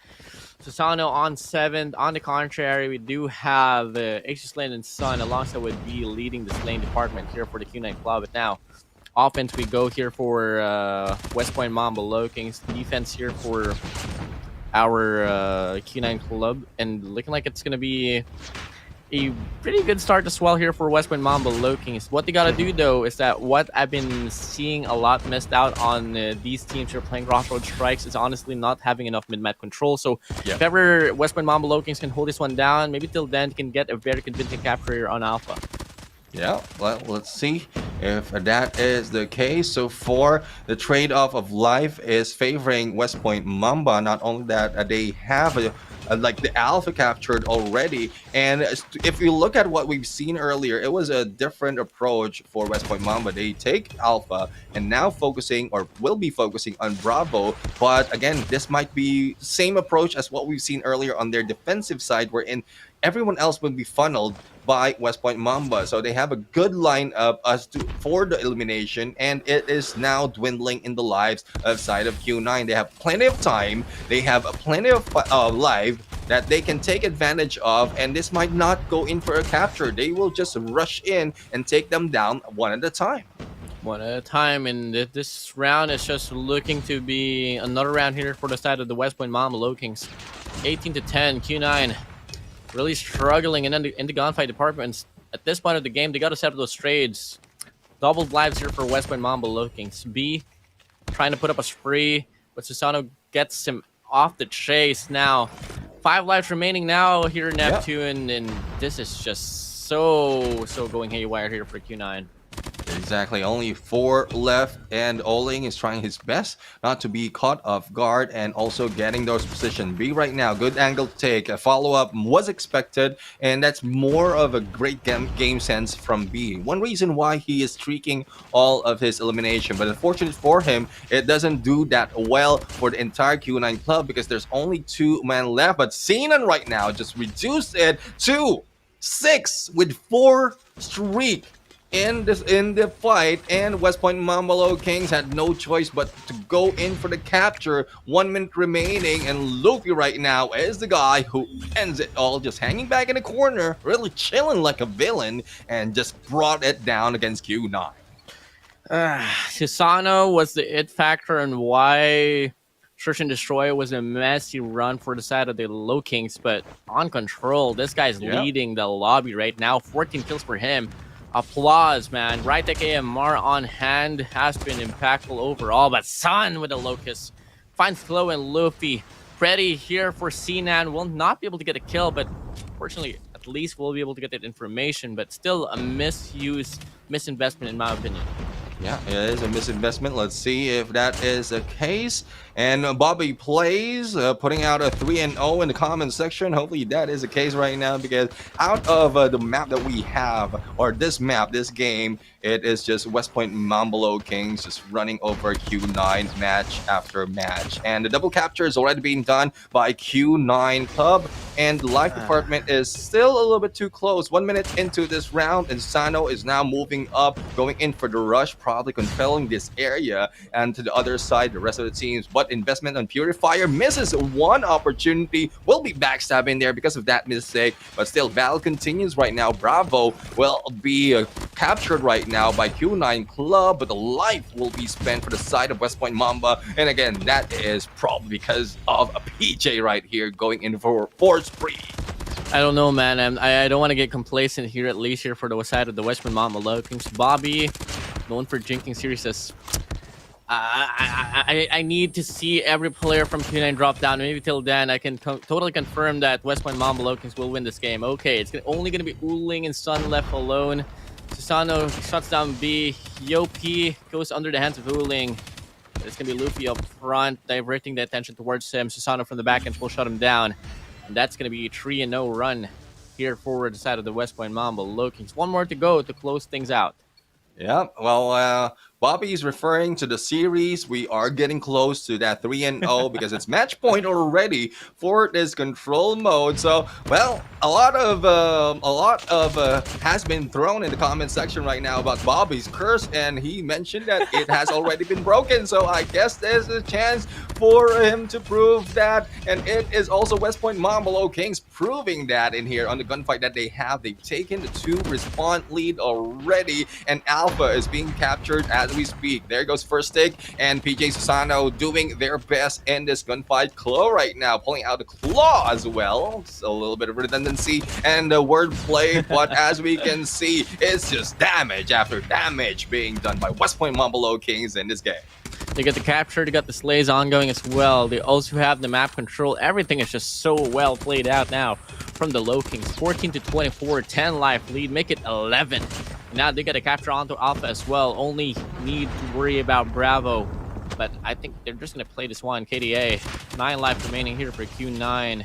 Susano on 7th. On the contrary, we do have Aces Lane and Sun alongside with B leading the lane department here for the Q9 club. But now, offense we go here for West Point Mambolo Kings. Defense here for our Q9 club. And looking like it's going to be a pretty good start as well here for West Point Mambolo Kings. What they gotta do though is that what I've been seeing a lot missed out on these teams who are playing Crossroads Strikes is honestly not having enough mid-map control. So if ever West Point Mambolo Kings can hold this one down, maybe till then can get a very convincing capture here on Alpha. Yeah, well, let's see if that is the case. So far, the trade-off of life is favoring West Point Mamba. Not only that, they have like the Alpha captured already. And if you look at what we've seen earlier, it was a different approach for West Point Mamba. They take Alpha and now focusing, or will be focusing, on Bravo. But again, this might be same approach as what we've seen earlier on their defensive side, wherein everyone else will be funneled by West Point Mamba. So they have a good lineup for the elimination, and it is now dwindling in the lives of side of Q9. They have plenty of time. They have plenty of life that they can take advantage of, and this might not go in for a capture. They will just rush in and take them down one at a time. One at a time, and this round is just looking to be another round here for the side of the West Point Mambolo Kings. 18-10, Q9 really struggling in the gunfight departments. At this point of the game, they got to set up those trades. Doubled lives here for West Point Mambolo Kings. B trying to put up a spree, but Susano gets him off the chase now. 5 lives remaining now here in Neptune, and this is just so going haywire here for Q9. Exactly, only 4 left, and Oling is trying his best not to be caught off guard and also getting those positions. B right now, good angle take. A follow-up was expected, and that's more of a great game sense from B. One reason why he is streaking all of his elimination, but unfortunately for him, it doesn't do that well for the entire Q9 club because there's only 2 men left. But Sinan right now just reduced it to 6 with 4 streak in the fight, and West Point Mambolo Kings had no choice but to go in for the capture. 1 minute remaining, and Luffy right now is the guy who ends it all, just hanging back in the corner, really chilling like a villain, and just brought it down against Q9. Susano was the it factor, and why Search and Destroy was a messy run for the side of the Low Kings, but on control. This guy's leading the lobby right now. 14 kills for him. Applause, man. Right Tech AMR on hand has been impactful overall, but Sun with the Locust finds Flo and Luffy. Freddy here for Sinan will not be able to get a kill, but fortunately, at least we'll be able to get that information, but still a misinvestment in my opinion. Yeah, it is a misinvestment. Let's see if that is the case. And Bobby Plays putting out a 3-0 in the comment section. Hopefully that is the case right now, because out of the map that we have, or this map, this game, it is just West Point Mambolo Kings just running over Q9 match after match. And the double capture is already being done by Q9 Club, and the life department is still a little bit too close. 1 minute into this round, and Sano is now moving up, going in for the rush, probably controlling this area. And to the other side, the rest of the teams, but investment on Purifier misses one opportunity, will be backstabbing there because of that mistake. But still, battle continues right now. Bravo will be captured right now by Q9 Club, but the life will be spent for the side of West Point Mamba. And again, that is probably because of a PJ right here going in for spree. I don't know, man. I don't want to get complacent here, at least here for the side of the West Point Mamba Kings. Bobby, known for jinxing series, says, I need to see every player from Q9 drop down. Maybe till then, I can totally confirm that West Point Mamba Kings will win this game. Okay, it's only going to be Uling and Sun left alone. Susano shuts down B. Yopi goes under the hands of Uling. It's going to be Luffy up front, diverting the attention towards him. Susano from the back end will shut him down. And that's going to be a 3-0 run here forward the side of the West Point Mamba Kings. One more to go to close things out. Yeah, well, Bobby is referring to the series. We are getting close to that 3-0 because it's match point already for this control mode. So, well, a lot of has been thrown in the comment section right now about Bobby's curse, and he mentioned that it has already been broken. So I guess there's a chance for him to prove that, and it is also West Point Mamba Kings proving that in here on the gunfight that they have. They've taken the 2 respawn lead already, and Alpha is being captured as we speak. There goes first take, and PJ Susano doing their best in this gunfight. Claw right now pulling out the claw as well. So a little bit of redundancy and the wordplay, but as we can see, it's just damage after damage being done by West Point Mamba Kings in this game. They got the capture, they got the slays ongoing as well. They also have the map control. Everything is just so well played out now from the Low Kings. 14-24, 10 life lead, make it 11. Now they got to capture onto Alpha as well. Only need to worry about Bravo. But I think they're just going to play this one. KDA, 9 life remaining here for Q9.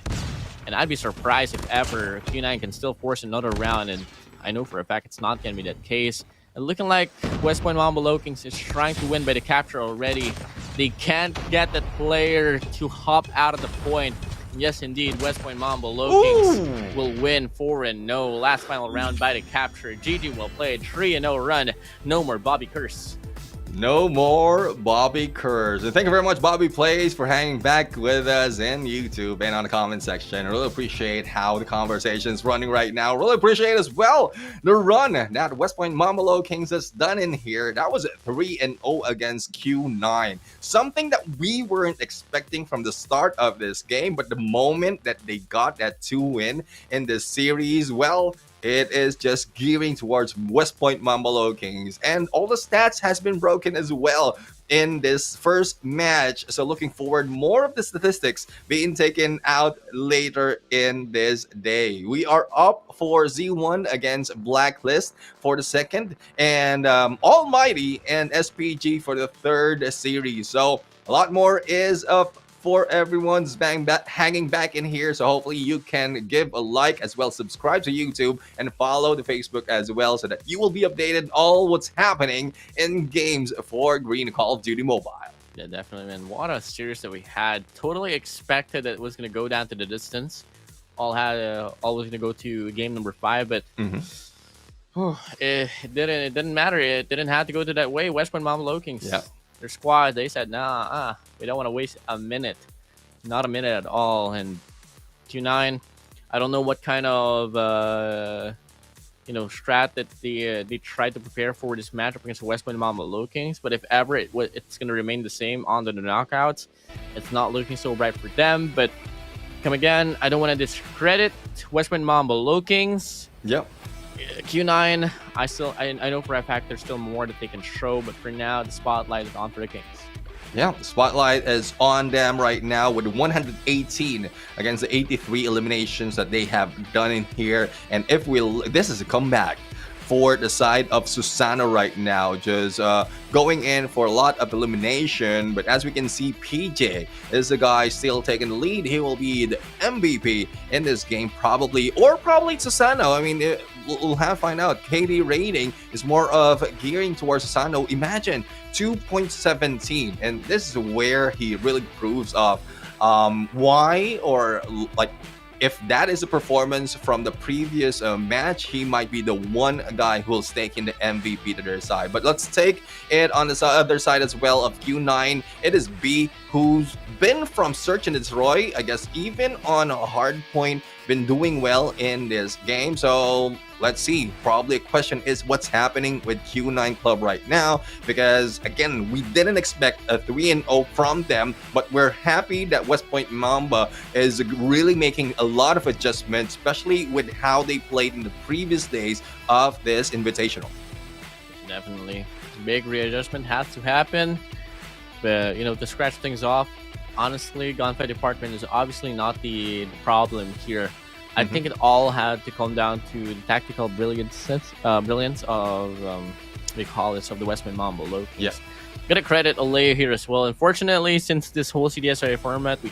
And I'd be surprised if ever Q9 can still force another round. And I know for a fact it's not going to be that case. And looking like West Point Mamba Kings is trying to win by the capture already. They can't get that player to hop out of the point. And yes, indeed, West Point Mamba Kings will win 4-0. Last final round by the capture. GG will play a 3-0 run. No more Bobby Curse. No more Bobby Curse. And thank you very much, Bobby Plays, for hanging back with us in YouTube and on the comment section. I really appreciate how the conversation's running right now. Really appreciate as well the run that West Point Mamba Kings has done in here. That was a 3-0 against Q9. Something that we weren't expecting from the start of this game, but the moment that they got that 2-win in this series, well, it is just gearing towards West Point Mamba Kings, and all the stats has been broken as well in this first match. So looking forward, more of the statistics being taken out later in this day. We are up for Z1 against Blacklist for the second, and Almighty and SPG for the third series. So a lot more is up for everyone's hanging back in here. So hopefully you can give a like as well, subscribe to YouTube, and follow the Facebook as well, so that you will be updated all what's happening in games for Green Call of Duty Mobile. Yeah, definitely, man. What a series that we had. Totally expected that it was going to go down to the distance. All was going to go to game number 5, but it didn't matter. It didn't have to go to that way. West Point Mamba Kings. Yeah. Their squad, they said, nah, we don't want to waste a minute. Not a minute at all. And Q9, I don't know what kind of strat that they tried to prepare for this matchup against the West Point Mamba Kings, but if ever it's going to remain the same on the knockouts, it's not looking so bright for them. But come again, I don't want to discredit West Point Mamba Kings. Yep. Q9, I know for a fact there's still more that they can show, but for now the spotlight is on for the Kings. Yeah, the spotlight is on them right now with 118 against the 83 eliminations that they have done in here. And if this is a comeback for the side of Susano right now, just going in for a lot of elimination. But as we can see, PJ is the guy still taking the lead. He will be the MVP in this game, probably Susano. I mean, we'll have to find out. KD rating is more of gearing towards Susano. Imagine 2.17, and this is where he really proves off why, or like, if that is a performance from the previous match, he might be the one guy who will stake in the MVP to their side. But let's take it on the other side as well of Q9. It is B, who's been from Search and Destroy, I guess, even on a Hardpoint, been doing well in this game. So let's see. Probably a question is what's happening with Q9 Club right now, because again, we didn't expect a 3-0 from them, but we're happy that West Point Mamba is really making a lot of adjustments, especially with how they played in the previous days of this Invitational. Definitely. Big readjustment has to happen. But, you know, to scratch things off, honestly, gunfight department is obviously not the problem here. I think it all had to come down to the tactical brilliance of we call it, of the Westman Mambo Low. Yeah. Gotta credit Alea here as well. Unfortunately, since this whole CDSRA format, we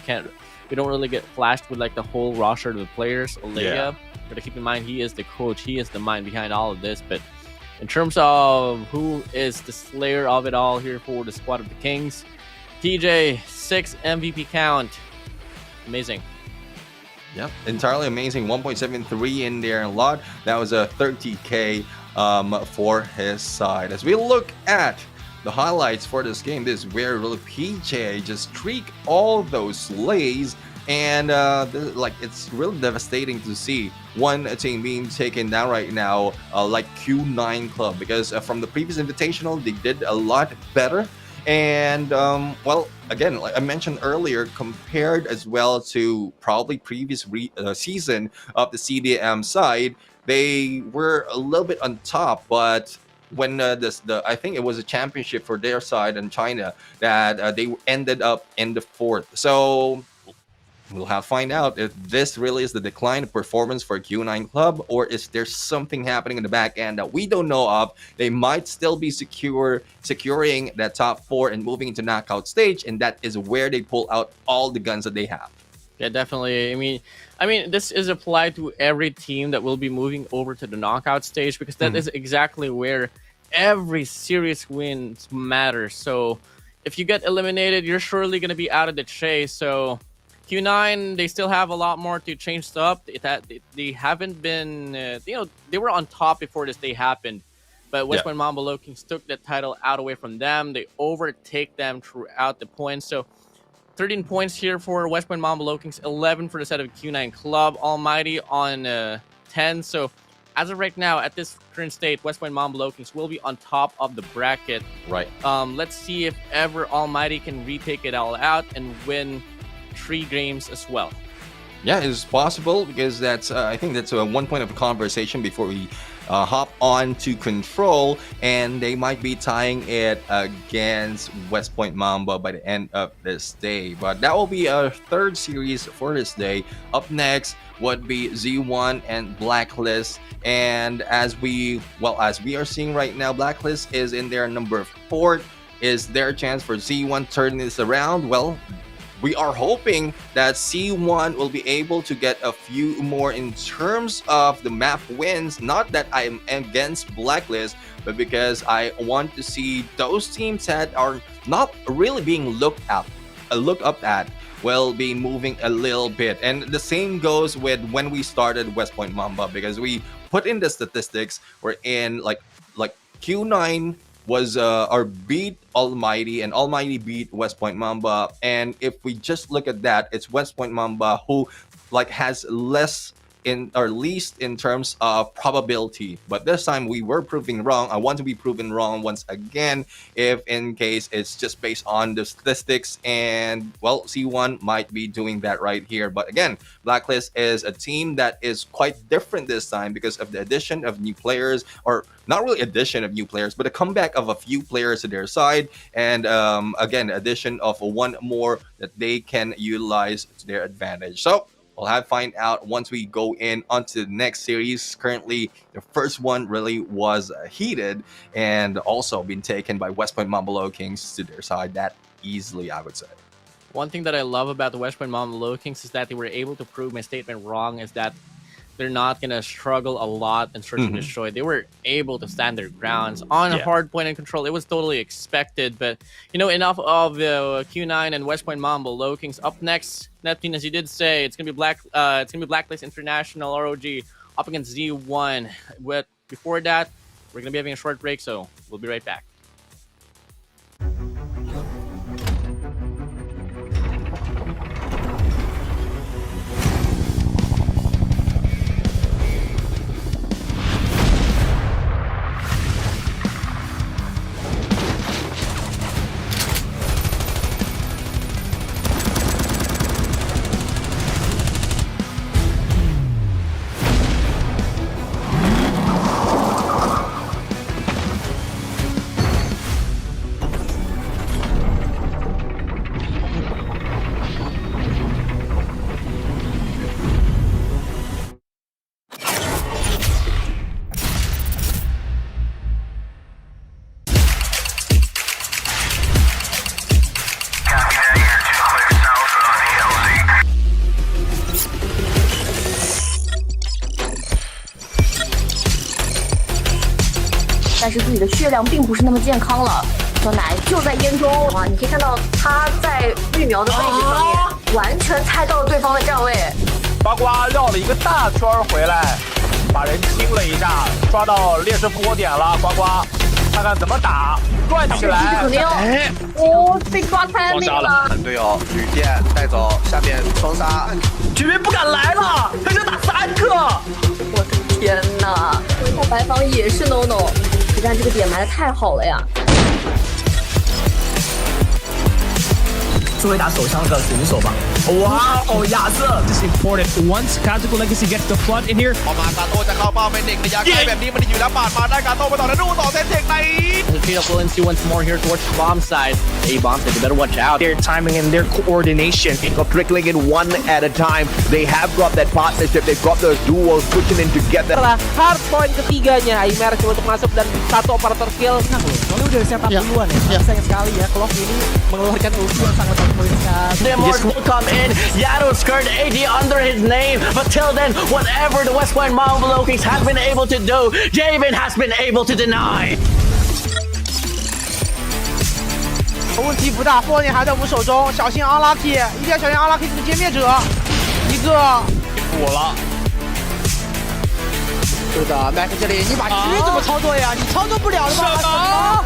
don't really get flashed with like the whole roster of the players. Alea, gotta keep in mind, he is the coach, he is the mind behind all of this. But in terms of who is the slayer of it all here for the squad of the Kings, TJ, 6 MVP count. Amazing. Yep, entirely amazing. 1.73 in there, a lot. That was a 30K for his side. As we look at the highlights for this game, this is where really PJ just streak all those slays, and like, it's really devastating to see one team being taken down right now, like Q9 Club, because from the previous Invitational, they did a lot better. And well, again, like I mentioned earlier, compared as well to probably previous season of the CDM side, they were a little bit on top. But when I think it was a championship for their side in China, that they ended up in the 4th. So we'll have to find out if this really is the decline of performance for Q9 Club, or is there something happening in the back end that we don't know of. They might still be securing that top 4 and moving into knockout stage, and that is where they pull out all the guns that they have. Yeah, definitely. I mean, this is applied to every team that will be moving over to the knockout stage, because that is exactly where every serious wins matter. So if you get eliminated, you're surely going to be out of the chase. So Q9, they still have a lot more to change stuff. They haven't been, you know, they were on top before this day happened. But West Point Mamba Low Kings took that title out away from them. They overtake them throughout the points. So 13 points here for West Point Mamba Low Kings, 11 for the set of Q9 Club. Almighty on 10. So as of right now, at this current state, West Point Mamba Low Kings will be on top of the bracket. Right. Let's see if ever Almighty can retake it all out and win 3 games as well. Yeah, it's possible, because that's I think that's one point of conversation before we hop on to Control, and they might be tying it against West Point Mamba by the end of this day. But that will be our 3rd series for this day. Up next would be Z1 and Blacklist, and as we are seeing right now, Blacklist is in their number 4. Is there a chance for Z1 turning this around? Well, we are hoping that C1 will be able to get a few more in terms of the map wins. Not that I am against Blacklist, but because I want to see those teams that are not really being looked up at will be moving a little bit. And the same goes with when we started West Point Mamba, because we put in the statistics, we're in like Q9 was beat Almighty, and Almighty beat West Point Mamba. And if we just look at that, it's West Point Mamba who has less least in terms of probability. But this time we were proving wrong. I want to be proven wrong once again, if in case it's just based on the statistics. And well, C1 might be doing that right here. But again, Blacklist is a team that is quite different this time because of the addition of new players, or not really addition of new players, but a comeback of a few players to their side. And again, addition of one more that they can utilize to their advantage. So We'll have to find out once we go in onto the next series. Currently, the first one really was heated and also been taken by West Point Mambolo Kings to their side that easily, I would say. One thing that I love about the West Point Mambolo Kings is that they were able to prove my statement wrong, is that they're not going to struggle a lot in search and destroy. They were able to stand their grounds on hardpoint and control. It was totally expected, but you know, enough of the Q9 and West Point Mambolo Kings. Up next, Neptune, as you did say, it's gonna be Blacklist International ROG up against Z1. But before that, we're gonna be having a short break, so we'll be right back.但是自己的血量并不是那么健康了，小奶就在烟中啊！你可以看到他在育苗的位置上面，完全猜到了对方的站位。呱呱绕了一个大圈回来，把人清了一下，抓到劣势复活点了。呱呱，看看怎么打，转起来。哦，被抓开那个了。队友旅店带走，下面双杀，绝对不敢来了，他就打3个。我的天哪！回到白房也是 no no。但这个点埋的太好了呀！作为打手枪的选手吧，哇哦，亚瑟 This is important. Once Kazuko Legacy gets the flood in here. พอมาการโต้จะเข้าเป้าเป็นเด็กระยะใกล้แบบนี้มันอยู่แล้วปาดมาได้การโต้ไปต่อแล้วดูต่อเซนเทคใน Retreat up LNC once more here towards the bomb side. A-bomb, so you better watch out. Their timing and their coordination. Trickling in one at a time. They have got that partnership. They've got those duels pushing in together. Setelah hardpoint ketiganya, Aimer coba untuk masuk dan satu operator kill. Soalnya udah setup duluan ya. Sayang sekali ya, Clock ini mengeluarkan ulti yang sangat poin sekali. Demort will come in. Yado's skirt AD under his name. But till then, whatever the West Point Mambolo Kings have been able to do, Javen has been able to deny. 问题不大，火焰还在我们手中，小心 unlucky， 一定要小心 unlucky 这个歼灭者，一个我了。是的 ，Mac 这里你把狙怎么操作呀？你操作不了的吧？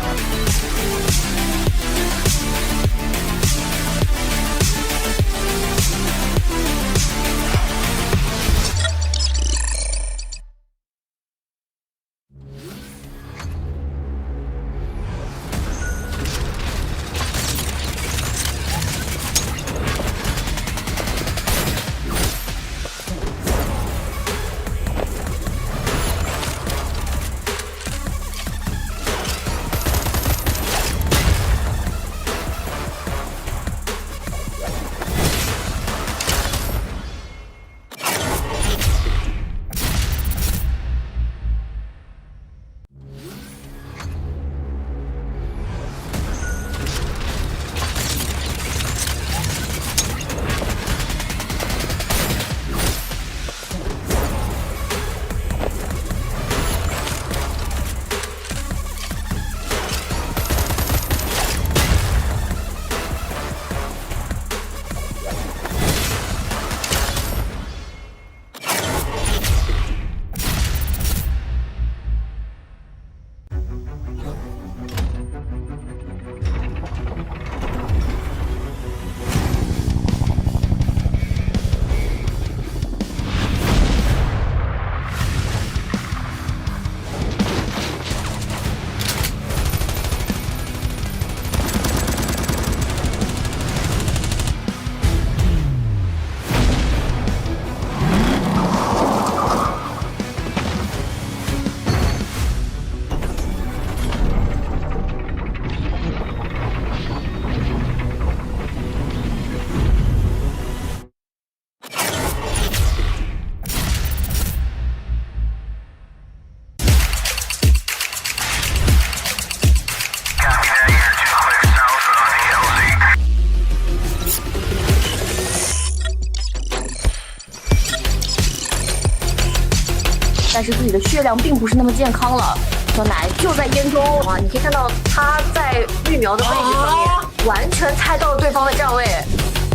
但是自己的血量并不是那么健康了。小奶就在烟中啊，你可以看到他在育苗的位置上面，完全猜到了对方的站位。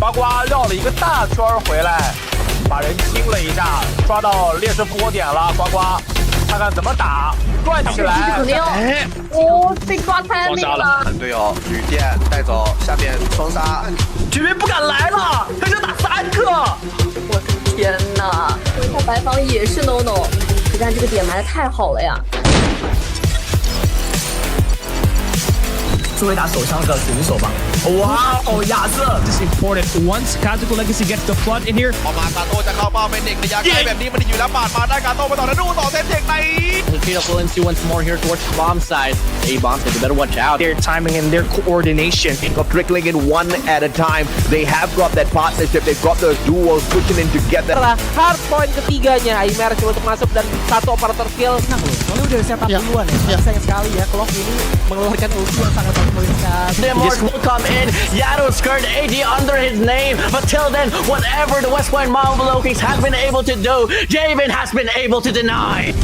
呱呱绕了一个大圈回来，把人清了一下，抓到劣势波点了。呱呱，看看怎么打，转起来。肯定哦，被抓开那个了。队友雨电带走，下面双杀，居民不敢来了，他就打3个。我的天哪！一下白房也是 no no， 但这个点埋的太好了呀。作为打手枪的选手吧。哇哦，亚瑟 This is important. Once Tactical Legacy gets the flood in here. ออกมาการโต้จะเข้าเป้าเป็นเด็กระยะไกลแบบนี้มันอยู่แล้วปาดมาได้การโต้ไปต่อแล้วดูต่อเซตเทคใน Retreat of LNC once more here towards the bomb side. A-bomb, so you better watch out. Their timing and their coordination. Of trickling in one at a time. They have got that partnership. They've got those duels pushing in together. Setelah hardpoint ketiganya, Aimer coba untuk masuk dan satu operator kill. Tenang loh, soalnya udah setup duluan ya. Sayang sekali ya, Clock ini mengeluarkan ulti yang sangat poinnya. Mark will come in. Yado's skirt AD under his name. But till then, whatever the West Point Marble Oakings have been able to do, Javen has been able to deny.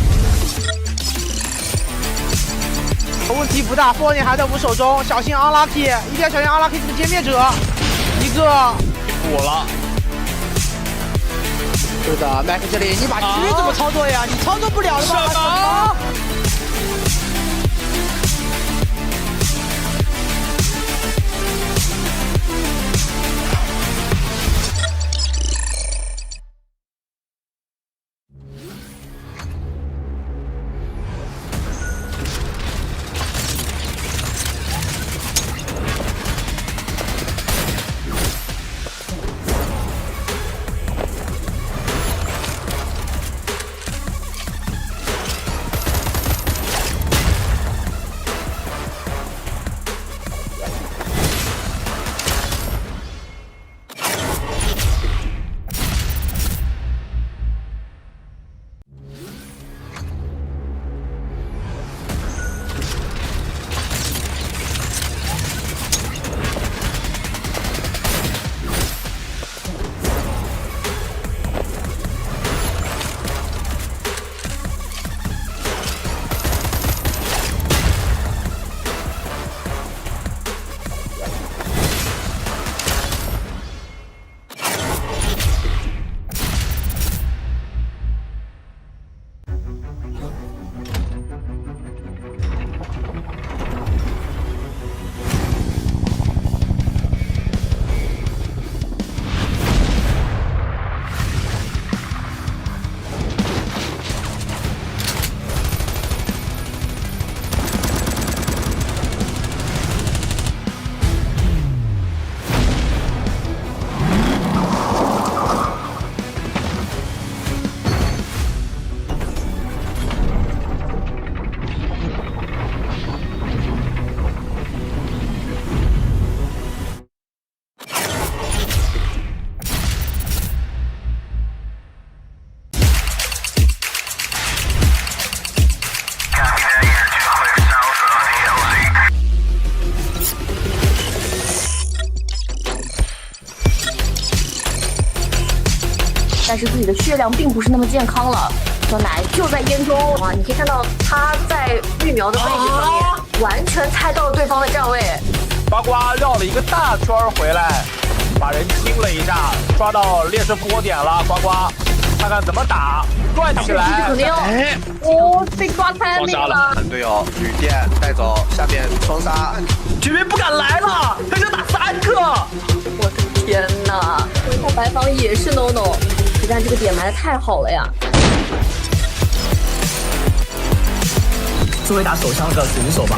问题不大，波点还在我们手中，小心 unlucky， 一定要小心 unlucky 这个歼灭者，一个补了。对的 ，Mac 这里你把狙怎么操作呀？你操作不了的吧？什么？但是自己的血量并不是那么健康了。小奶就在烟中啊，你可以看到他在育苗的位置上面，完全猜到了对方的站位。呱呱绕了一个大圈回来，把人清了一下，抓到劣势波点了。呱呱，看看怎么打，转起来。肯定哦，被抓开那个了。队友雨电带走，下面双杀，居民不敢来了，他就打3个。我的天哪！一下白房也是 no no， 但这个点埋的太好了呀。作为打手枪的选手吧。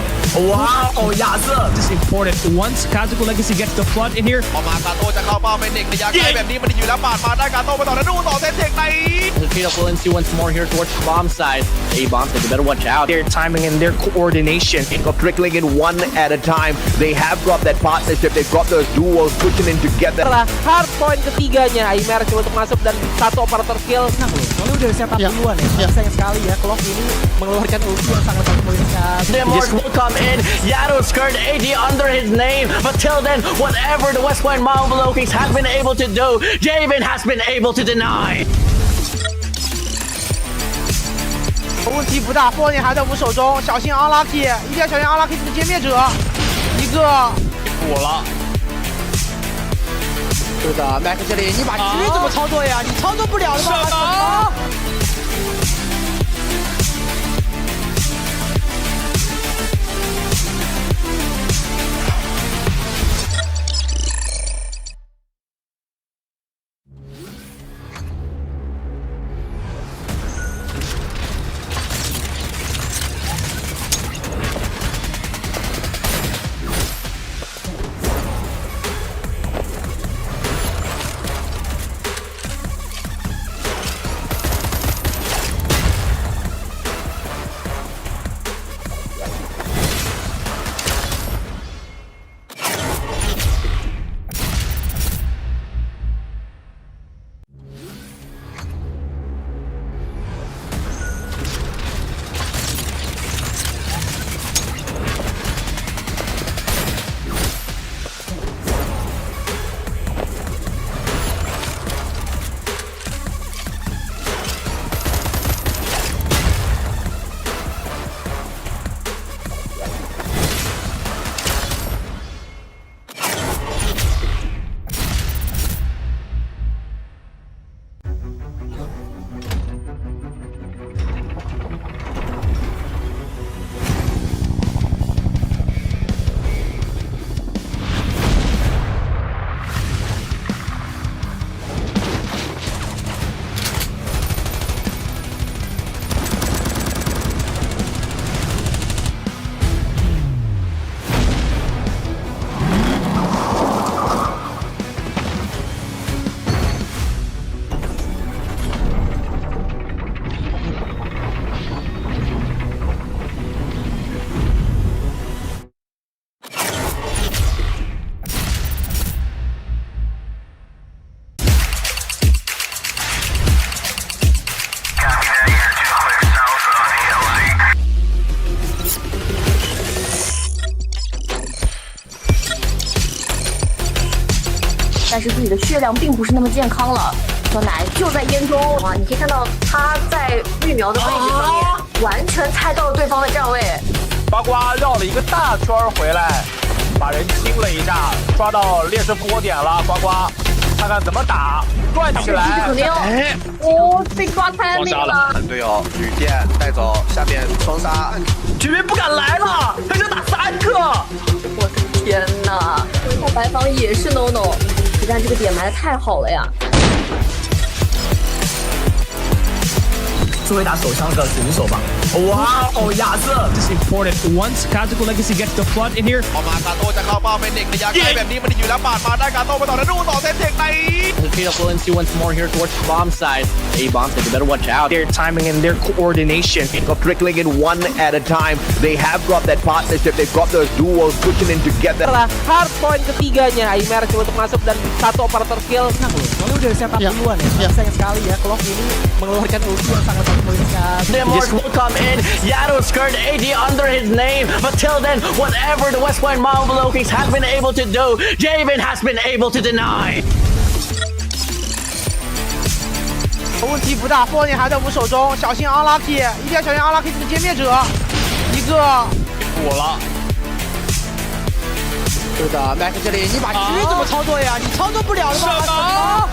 哇哦，亚瑟 This is important. Once Tactical Legacy gets the flood in here. ออกมาการโต้จะเข้าเป้าเป็นเด็กระยะไกลแบบนี้มันอยู่แล้วปาดมาได้การโต้ไปต่อแล้วดูต่อเซตเทคใน Retreat of LNC once more here towards the bomb side. A-bomb, so you better watch out. Their timing and their coordination. Of trickling in one at a time. They have got that partnership. They've got those duels pushing in together. Setelah hardpoint ketiganya, Aimer coba untuk masuk dan satu operator kill. Tenang loh, soalnya udah setup duluan ya. Sayang sekali ya, Clock ini mengeluarkan ulti yang sangat poinnya. Mark will come in. Yado's skirt AD under his name. But till then, whatever the West Point Marble Oakings have been able to do, Javen has been able to deny. 问题不大，4年还在我们手中，小心 unlucky， 一定要小心 unlucky 这个歼灭者，一个补了。是的，麦克这里，你把狙怎么操作呀？你操作不了的吗？但是自己的血量并不是那么健康了，小奶就在烟中啊！你可以看到他在育苗的位置上面，完全猜到了对方的站位。呱呱绕了一个大圈回来，把人清了一下，抓到劣势波点了。呱呱，看看怎么打，转起来。肯定哦，被抓开那个了。队友旅店带走，下面双杀，居民不敢来了，还想打3个！我的天哪！看白方也是 no， 但这个点埋的太好了呀！最会打手枪的选手吧！哇哦，亚瑟 This is important. Once Kazuko Legacy gets the flood in here, พอมากาโต้จะเข้าเป้าเป็นเด็กระยะไกลแบบนี้มันอยู่แล้วปาดมาได้กาโต้ไปต่อแล้วดูต่อเซนเทคใน Straight up LNC once more here towards the bomb side. A-bomb, so you better watch out. their timing and their coordination. Got trickling in one at a time. They have got that partnership. They've got those duos pushing in together. Setelah hardpoint ketiganya, Aimer coba untuk masuk dan satu operator kill. Nah, kalau udah setup duluan ya, sayang sekali ya Clock ini mengeluarkan ulti yang sangat mengerikan. This will come in. Yado's skirt AD under his name. But till then, whatever the West Point Marble Kings have been able to do, Javen has been able to deny. 问题不大，4年还在我们手中，小心 unlucky， 一定要小心 unlucky 这个歼灭者，一个补了。是的，麦克这里，你把狙怎么操作呀？你操作不了的吗？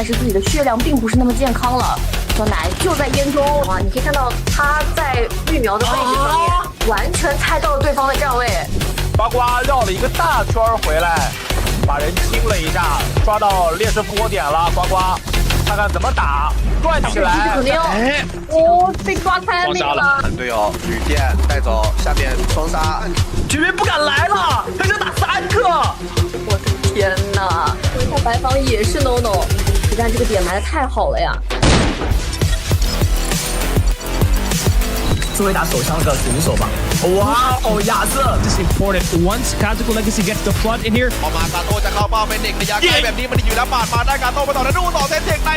但是自己的血量并不是那么健康了。小奶就在烟中啊，你可以看到他在育苗的位置上面，完全猜到了对方的站位。呱呱绕了一个大圈回来，把人清了一下，抓到劣势波点了。呱呱，看看怎么打，转起来。肯定被抓开那个了。队友旅店带走，下面双杀，绝对不敢来了，他想打3个。我的天哪！回下白房也是 no no， 但这个点埋的太好了呀。作为打手枪的选手吧。哇哦，亚瑟 This is important. Once Tactical Legacy gets the flood in here. ออกมากาโต้จะเข้าเป้าเป็นเด็กระยะไกลแบบนี้มันอยู่แล้วปาดมาได้กาโต้ไปต่อแล้วดูต่อเซตเด็กใน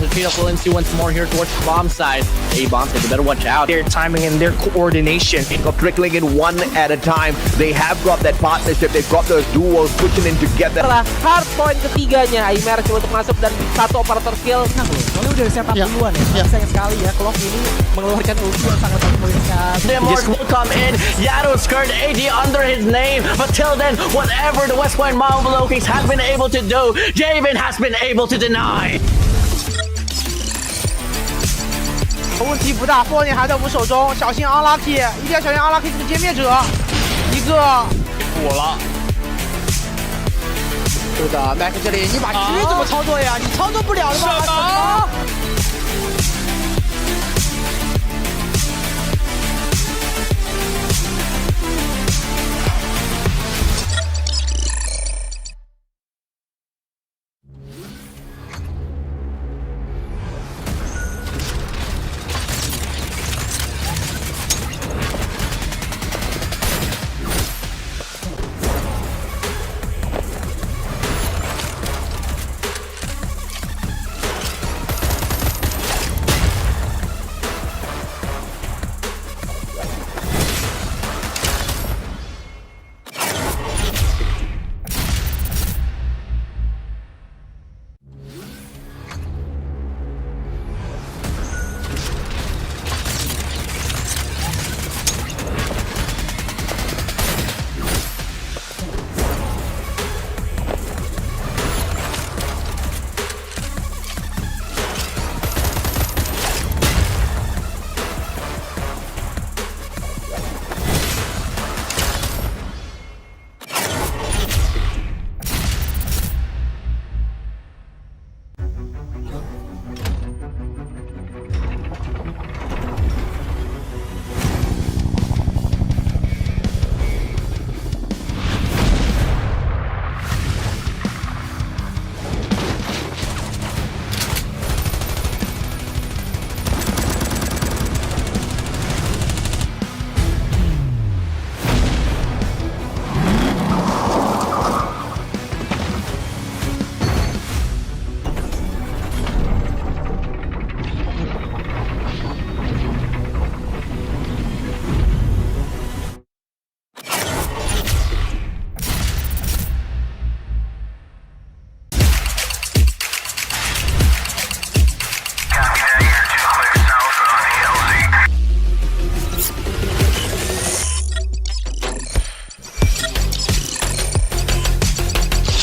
The trade of Williams once more here towards the bomb side. A bomb side, you better watch out. Their timing and their coordination. Of trickling in one at a time. They have got that partnership. They've got those duos pushing in together. Setelah hardpoint ketiganya, Aimer coba untuk masuk dan satu operator kill. Soalnya udah setup duluan ya. Sayang sekali ya Clock ini mengeluarkan ulti yang sangat poinnya. Demork will come in. Yado's skirt AD under his name. But till then, whatever the West Point Marvel Kings have been able to do, Javen has been able to deny. 问题不大，波点还在我们手中，小心 unlucky， 一定要小心 unlucky 这个歼灭者，一个补了。是的 ，Mac 这里你把狙怎么操作呀？你操作不了的吗？什么？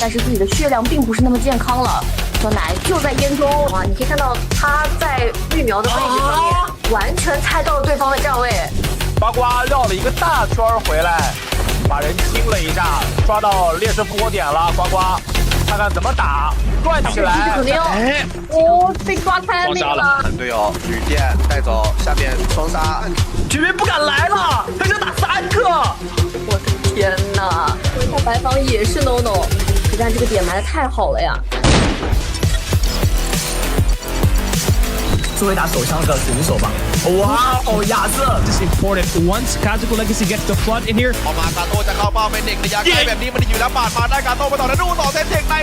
但是自己的血量并不是那么健康了。小奶就在烟中啊，你可以看到他在育苗的位置上面，完全猜到了对方的站位。呱呱绕了一个大圈回来，把人清了一下，抓到劣势波点了。呱呱，看看怎么打，转起来。肯定被抓开那个了。队友旅店带走，下面双杀，绝对不敢来了，他想打3个。我的天哪！回下白房也是 no no， 但这个点埋的太好了呀。作为打手枪的选手吧。哇哦，亚瑟 This is important. Once Tactical Legacy gets the flood in here. ออกมากาโต้จะเข้าเป้าเป็นเด็กระยะไกลแบบนี้มันอยู่แล้วปาดมาได้กาโต้ไปต่อแล้วดูต่อเซตเด็กใน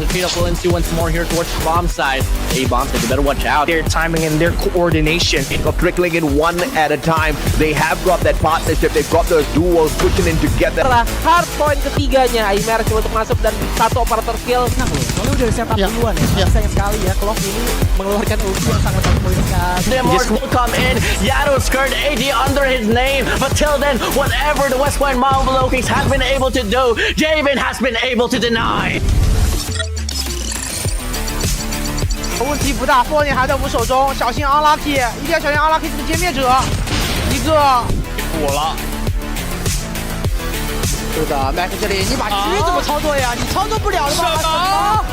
The trade of Williams once more here towards the bomb side. A bomb side, you better watch out. Their timing and their coordination. Of trickling in one at a time. They have got that partnership. They've got those duos pushing in together. Setelah hardpoint ketiganya, Aimer coba untuk masuk dan satu operator kill. Soalnya udah setup duluan ya. Sayang sekali ya Clock ini mengeluarkan ulti yang sangat poinnya. Demork will come in. Yado's skirt AD under his name. But till then, whatever the West Point Marvel Kings have been able to do, Javen has been able to deny. 问题不大，4点还在我们手中，小心 unlucky， 一定要小心 unlucky 这个歼灭者，一个补了。是的 ，Mac 这里你把狙怎么操作呀？你操作不了的吧？什么？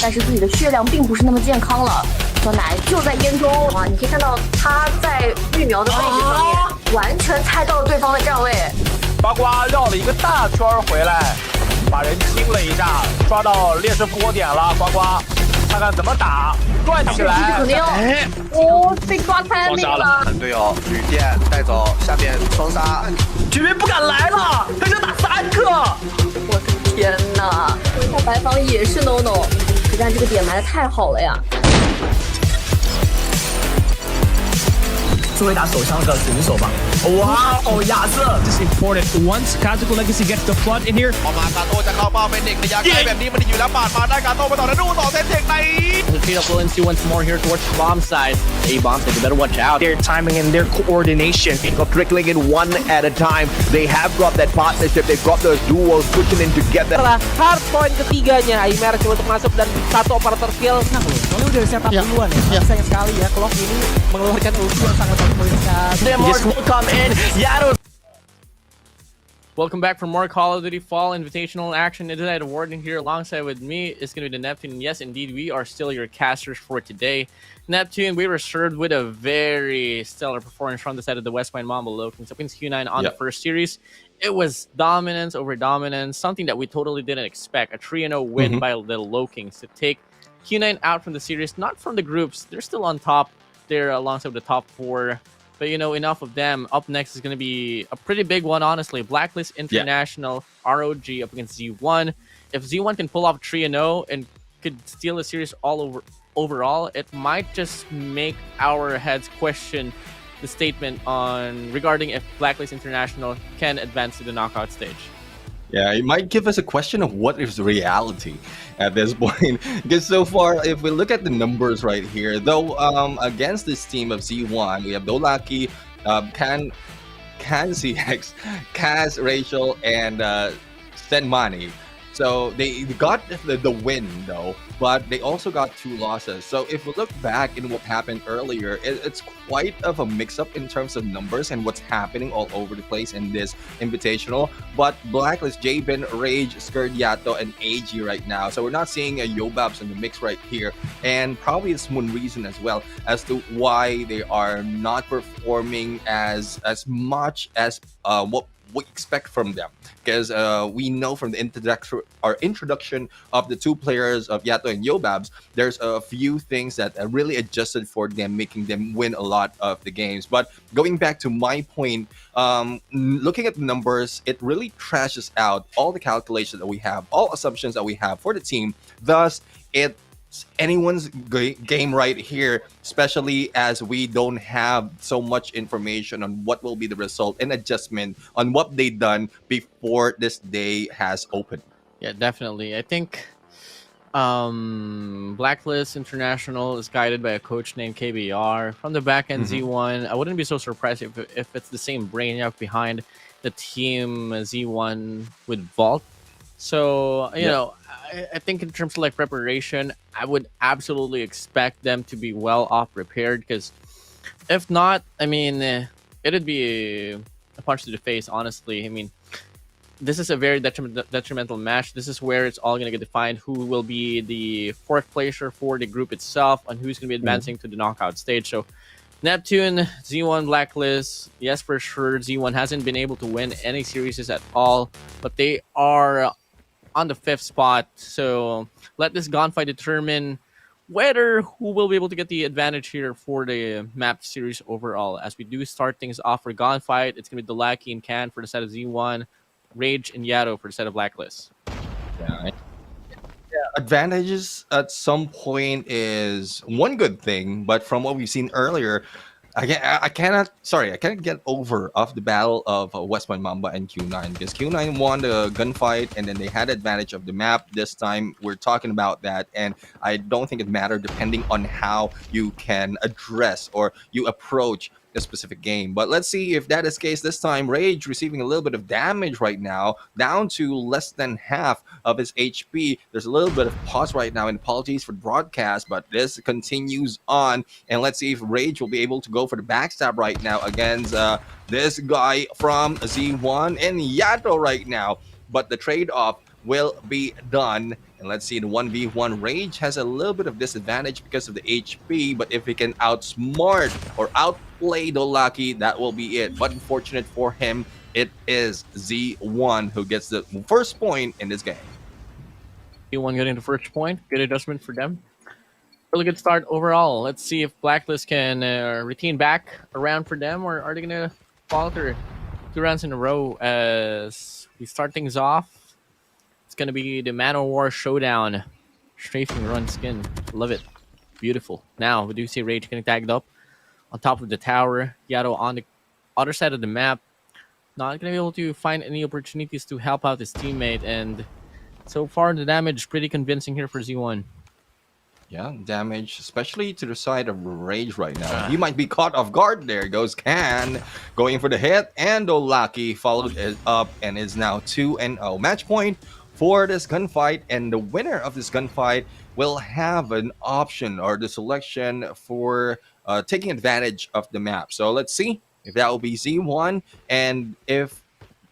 但是自己的血量并不是那么健康了，酸奶就在烟中啊！你可以看到他在育苗的位置上面，完全猜到了对方的站位。呱呱绕了一个大圈回来，把人清了一下，抓到劣势波点了。呱呱，看看怎么打，转起来。肯定被抓开那个了。队友旅店带走，下面双杀，居民不敢来了，他就打3个。我的天哪！一下白房也是 no no。实战这个点埋的太好了呀！作为打手枪的选手吧，哇哦，亚瑟 This is important. Once Kazaku Legacy gets the flood in here. พอมากาโต้จะเข้าเป้าเป็นเด็กระยะไกลแบบนี้มันอยู่แล้วปาดมาได้กาโต้ไปต่อแล้วดูต่อเซตเด็กใน Repeat up Williams once more here towards the bomb side. A-bomb, so you better watch out. Their timing and their coordination. Trickling in one at a time. They have got that partnership. They've got those duos pushing in together. Setelah hardpoint ketiganya, Aimer coba untuk masuk dan satu operator kill. Nah, soalnya udah setup duluan ya. Sayang sekali ya, Clock ini mengeluarkan ulti yang sangat memungkinkan. Demors will come in. Yados. Welcome back for more Call of Duty Fall Invitational action. Invitational and WardeN here alongside with me. It's going to be the Neptune. Yes, indeed, we are still your casters for today. Neptune, we were served with a very stellar performance from the side of the West Point Mamba Lokings against Q9 on the first series. It was dominance over dominance, something that we totally didn't expect. A 3-0 win by the Lokings to take Q9 out from the series, not from the groups. They're still on top. They're alongside the top 4. But, you know, enough of them. Up next is going to be a pretty big one, honestly. Blacklist International, ROG up against Z1. If Z1 can pull off 3-0 and could steal the series overall, it might just make our heads question the statement on regarding if Blacklist International can advance to the knockout stage. Yeah, it might give us a question of what is reality at this point. Because so far, if we look at the numbers right here, though, against this team of Z1, we have Dolaki, Can CX, Kaz, Rachel, and Senmani. So they got the win though, but they also got 2 losses. So if we look back in what happened earlier, it's quite of a mix-up in terms of numbers and what's happening all over the place in this Invitational. But Blacklist, Jabin, Rage, Skurd, Yato, and AG right now. So we're not seeing a Yobabs in the mix right here. And probably it's one reason as well as to why they are not performing as much as what we expect from them, because we know from the introduction of the 2 players of Yato and Yobabs, there's a few things that really adjusted for them, making them win a lot of the games. But going back to my point, looking at the numbers, it really trashes out all the calculations that we have, all assumptions that we have for the team. Thus, it's anyone's game right here, especially as we don't have so much information on what will be the result and adjustment on what they done before this day has opened. Yeah, definitely. I think Blacklist International is guided by a coach named KBR. From the back end, Z1, I wouldn't be so surprised if it's the same brainiac behind the team Z1 with Vault. So, you know, I think in terms of like preparation, I would absolutely expect them to be well off prepared, because if not, I mean, it'd be a punch to the face, honestly. I mean, this is a very detrimental match. This is where it's all going to get defined who will be the 4th placer for the group itself and who's going to be advancing to the knockout stage. So Neptune, Z1, Blacklist, yes, for sure, Z1 hasn't been able to win any series at all, but they are on the 5th spot. So let this gunfight determine whether who will be able to get the advantage here for the map series overall. As we do start things off for gunfight, it's going to be Delaki and Can for the set of Z1, Rage and Yato for the set of Blacklist. Yeah. Advantages at some point is one good thing, but from what we've seen earlier, I cannot get over of the battle of West Point Mamba and Q9, because Q9 won the gunfight and then they had advantage of the map. This time we're talking about that, and I don't think it mattered depending on how you can address or you approach a specific game. But let's see if that is the case this time. Rage receiving a little bit of damage right now, down to less than half of his HP. There's a little bit of pause right now, and apologies for the broadcast, but this continues on. And let's see if Rage will be able to go for the backstab right now against this guy from Z1 and Yato right now. But the trade-off will be done. And let's see, the 1v1, Rage has a little bit of disadvantage because of the HP, but if he can outsmart or outplay Dolaki, that will be it. But unfortunate for him, it is Z1 who gets the 1st point in this game. Z1 getting the 1st point. Good adjustment for them. Really good start overall. Let's see if Blacklist can retain back around for them, or are they going to falter 2 rounds in a row as we start things off. It's going to be the Man of War Showdown. Strafing run skin. Love it. Beautiful. Now, we do see Rage getting tagged up on top of the tower. Yato on the other side of the map. Not going to be able to find any opportunities to help out his teammate. And so far, the damage is pretty convincing here for Z1. Yeah, damage, especially to the side of Rage right now. He might be caught off guard. There goes Can, going for the hit. And Olaki followed it up and is now 2-0. Match point for this gunfight, and the winner of this gunfight will have an option or the selection for taking advantage of the map. So let's see if that will be Z1, and if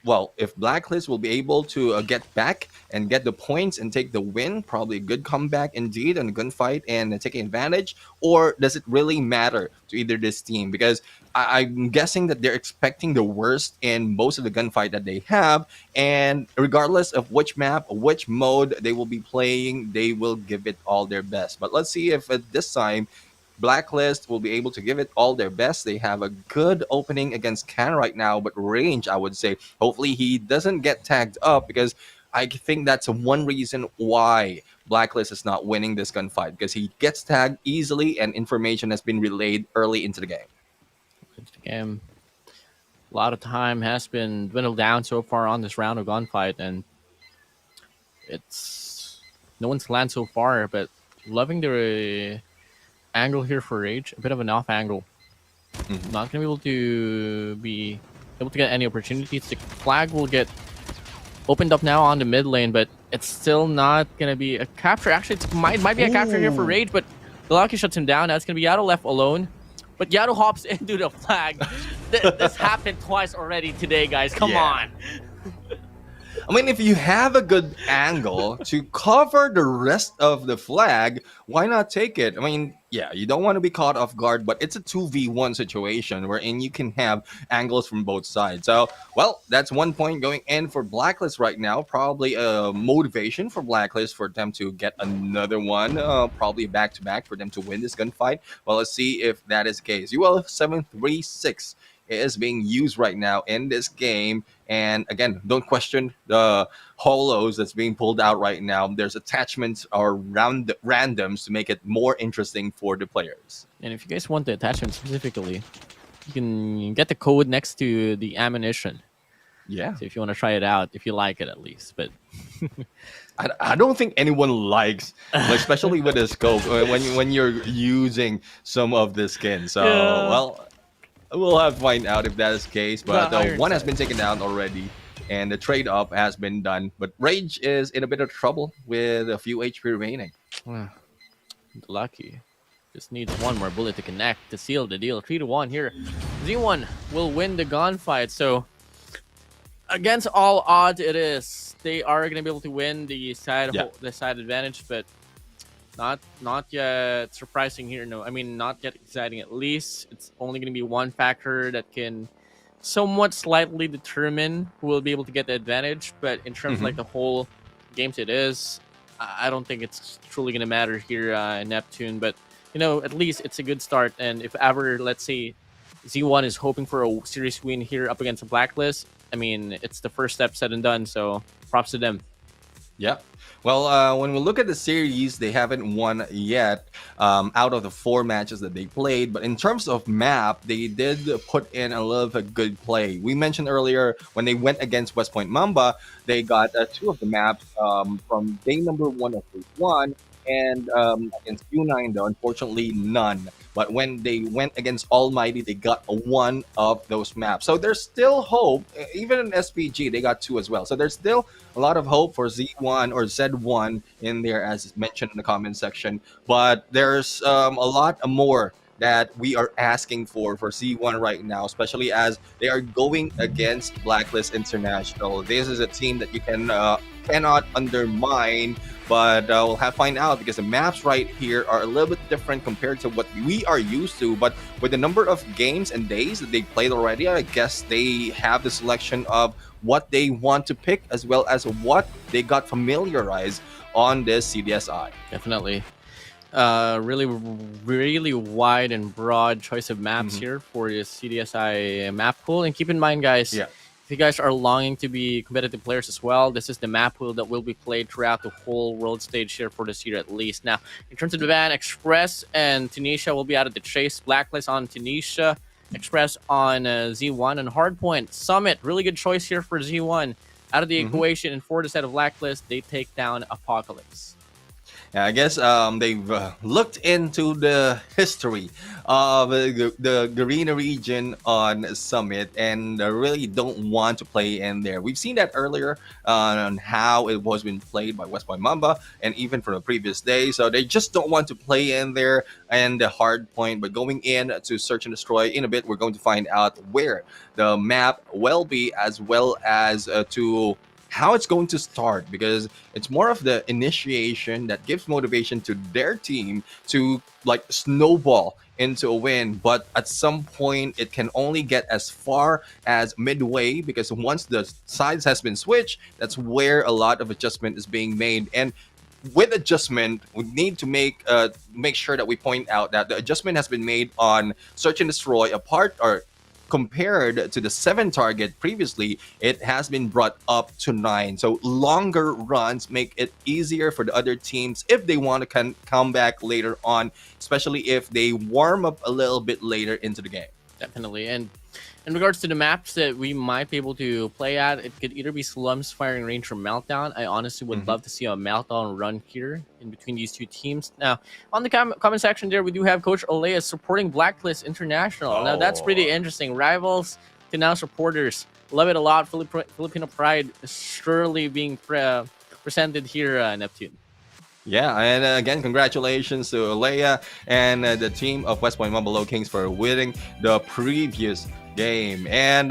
Blacklist will be able to get back and get the points and take the win. Probably a good comeback indeed on the gunfight and taking advantage. Or does it really matter to either this team? Because I'm guessing that they're expecting the worst in most of the gunfight that they have, and regardless of which map, which mode they will be playing, they will give it all their best. But let's see if at this time Blacklist will be able to give it all their best. They have a good opening against Can right now, but Range, I would say, hopefully he doesn't get tagged up, because I think that's one reason why Blacklist is not winning this gunfight, because he gets tagged easily and information has been relayed early into the game. A lot of time has been dwindled down so far on this round of gunfight, and it's no one's landed so far, but loving the angle here for Rage. A bit of an off angle. Not gonna be able to get any opportunities. The flag will get opened up now on the mid lane, but it's still not gonna be a capture. Actually, it might be a capture here for Rage, but Lucky shuts him down. Now it's gonna be Yato left alone. But Yato hops into the flag. This happened twice already today, guys. Come on. I mean, if you have a good angle to cover the rest of the flag, why not take it? I mean, yeah, you don't want to be caught off guard, but it's a 2v1 situation wherein you can have angles from both sides. So, well, that's 1 point going in for Blacklist right now. Probably a motivation for Blacklist for them to get another one, probably back-to-back for them to win this gunfight. Well, let's see if that is the case. UL 736 is being used right now in this game. And again, don't question the holos that's being pulled out right now. There's attachments or randoms to make it more interesting for the players. And if you guys want the attachment specifically, you can get the code next to the ammunition. Yeah. So if you want to try it out, if you like it at least. But I don't think anyone likes, especially with the scope, when you're using some of the skin. So, well, we'll have to find out if that is the case. But one has been taken down already, and the trade-up has been done. But Rage is in a bit of trouble with a few HP remaining. Lucky just needs one more bullet to connect to seal the deal. 3-1 here. Z1 will win the gunfight. So against all odds, they are going to be able to win the side advantage, but not yet surprising here. No, I mean, not yet exciting. At least it's only going to be one factor that can somewhat slightly determine who will be able to get the advantage. But in terms of like the whole games, I don't think it's truly going to matter here in Neptune. But you know, at least it's a good start. And if ever, let's say, Z1 is hoping for a series win here up against a Blacklist, I mean, it's the first step said and done. So props to them. Yeah. Well, when we look at the series, they haven't won yet out of the 4 matches that they played. But in terms of map, they did put in a little bit good play. We mentioned earlier when they went against West Point Mamba, they got 2 of the maps from day number 1 of phase 1. And against Q9, though, unfortunately, none. But when they went against Almighty, they got 1 of those maps. So there's still hope. Even in SPG, they got 2 as well. So there's still a lot of hope for Z1 or Z1 in there, as mentioned in the comment section. But there's a lot more that we are asking for Z1 right now, especially as they are going against Blacklist International. This is a team that you cannot undermine, but we'll have to find out because the maps right here are a little bit different compared to what we are used to. But with the number of games and days that they played already, I guess they have the selection of what they want to pick as well as what they got familiarized on this CDSI. Definitely. Really wide and broad choice of maps here for the CDSI map pool. And keep in mind, guys, if you guys are longing to be competitive players as well, this is the map pool that will be played throughout the whole world stage here for this year at least. Now, in terms of the ban, Express and Tunisia will be out of the chase. Blacklist on Tunisia, Express on Z1, and Hardpoint. Summit, really good choice here for Z1. Out of the equation, and for the set of Blacklist, they take down Apocalypse. Yeah, I guess they've looked into the history of the Garena region on Summit and really don't want to play in there. We've seen that earlier on how it was been played by West Point Mamba and even from the previous day. So they just don't want to play in there and the hard point. But going in to search and destroy in a bit, we're going to find out where the map will be as well as to how it's going to start, because it's more of the initiation that gives motivation to their team to like snowball into a win. But at some point it can only get as far as midway, because once the sides has been switched, that's where a lot of adjustment is being made. And with adjustment, we need to make sure that we point out that the adjustment has been made on search and destroy apart or compared to the 7 target previously. It has been brought up to 9. So longer runs make it easier for the other teams if they want to come back later on, especially if they warm up a little bit later into the game. Definitely. And in regards to the maps that we might be able to play at, it could either be Slums, Firing Range, or Meltdown. I honestly would love to see a Meltdown run here in between these two teams. Now, on the comment section there, we do have Coach Olea supporting Blacklist International. Now, that's pretty interesting. Rivals to now supporters Love it a lot. Filipino pride is surely being presented here, Neptune. Yeah, and again, congratulations to Leia and the team of West Point Mobile Kings for winning the previous game. And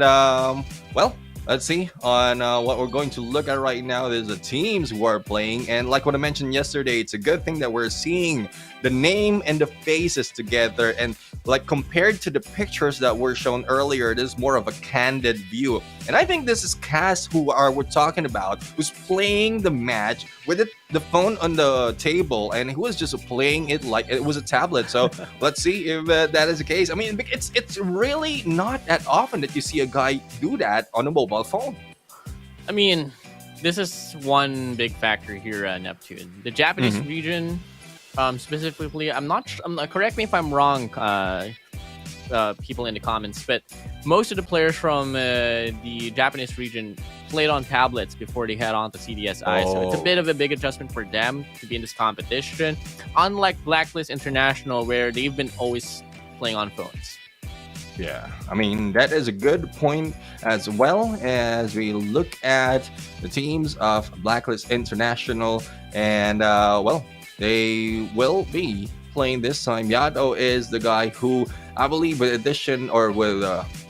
well, let's see on what we're going to look at right now. There's the teams who are playing, and like what I mentioned yesterday, it's a good thing that we're seeing the name and the faces together. And like compared to the pictures that were shown earlier, this is more of a candid view. And I think this is Cass we're talking about, who's playing the match with the phone on the table, and who was just playing it like it was a tablet. So let's see if that is the case. I mean, it's really not that often that you see a guy do that on a mobile phone. I mean, this is one big factor here, Neptune. The Japanese region, specifically, I'm not. Correct me if I'm wrong, people in the comments, but most of the players from the Japanese region played on tablets before they head on to CDSI, so it's a bit of a big adjustment for them to be in this competition, unlike Blacklist International, where they've been always playing on phones. Yeah, I mean, that is a good point as well as we look at the teams of Blacklist International. And, well, they will be playing this time. Yado is the guy who, I believe, with addition or with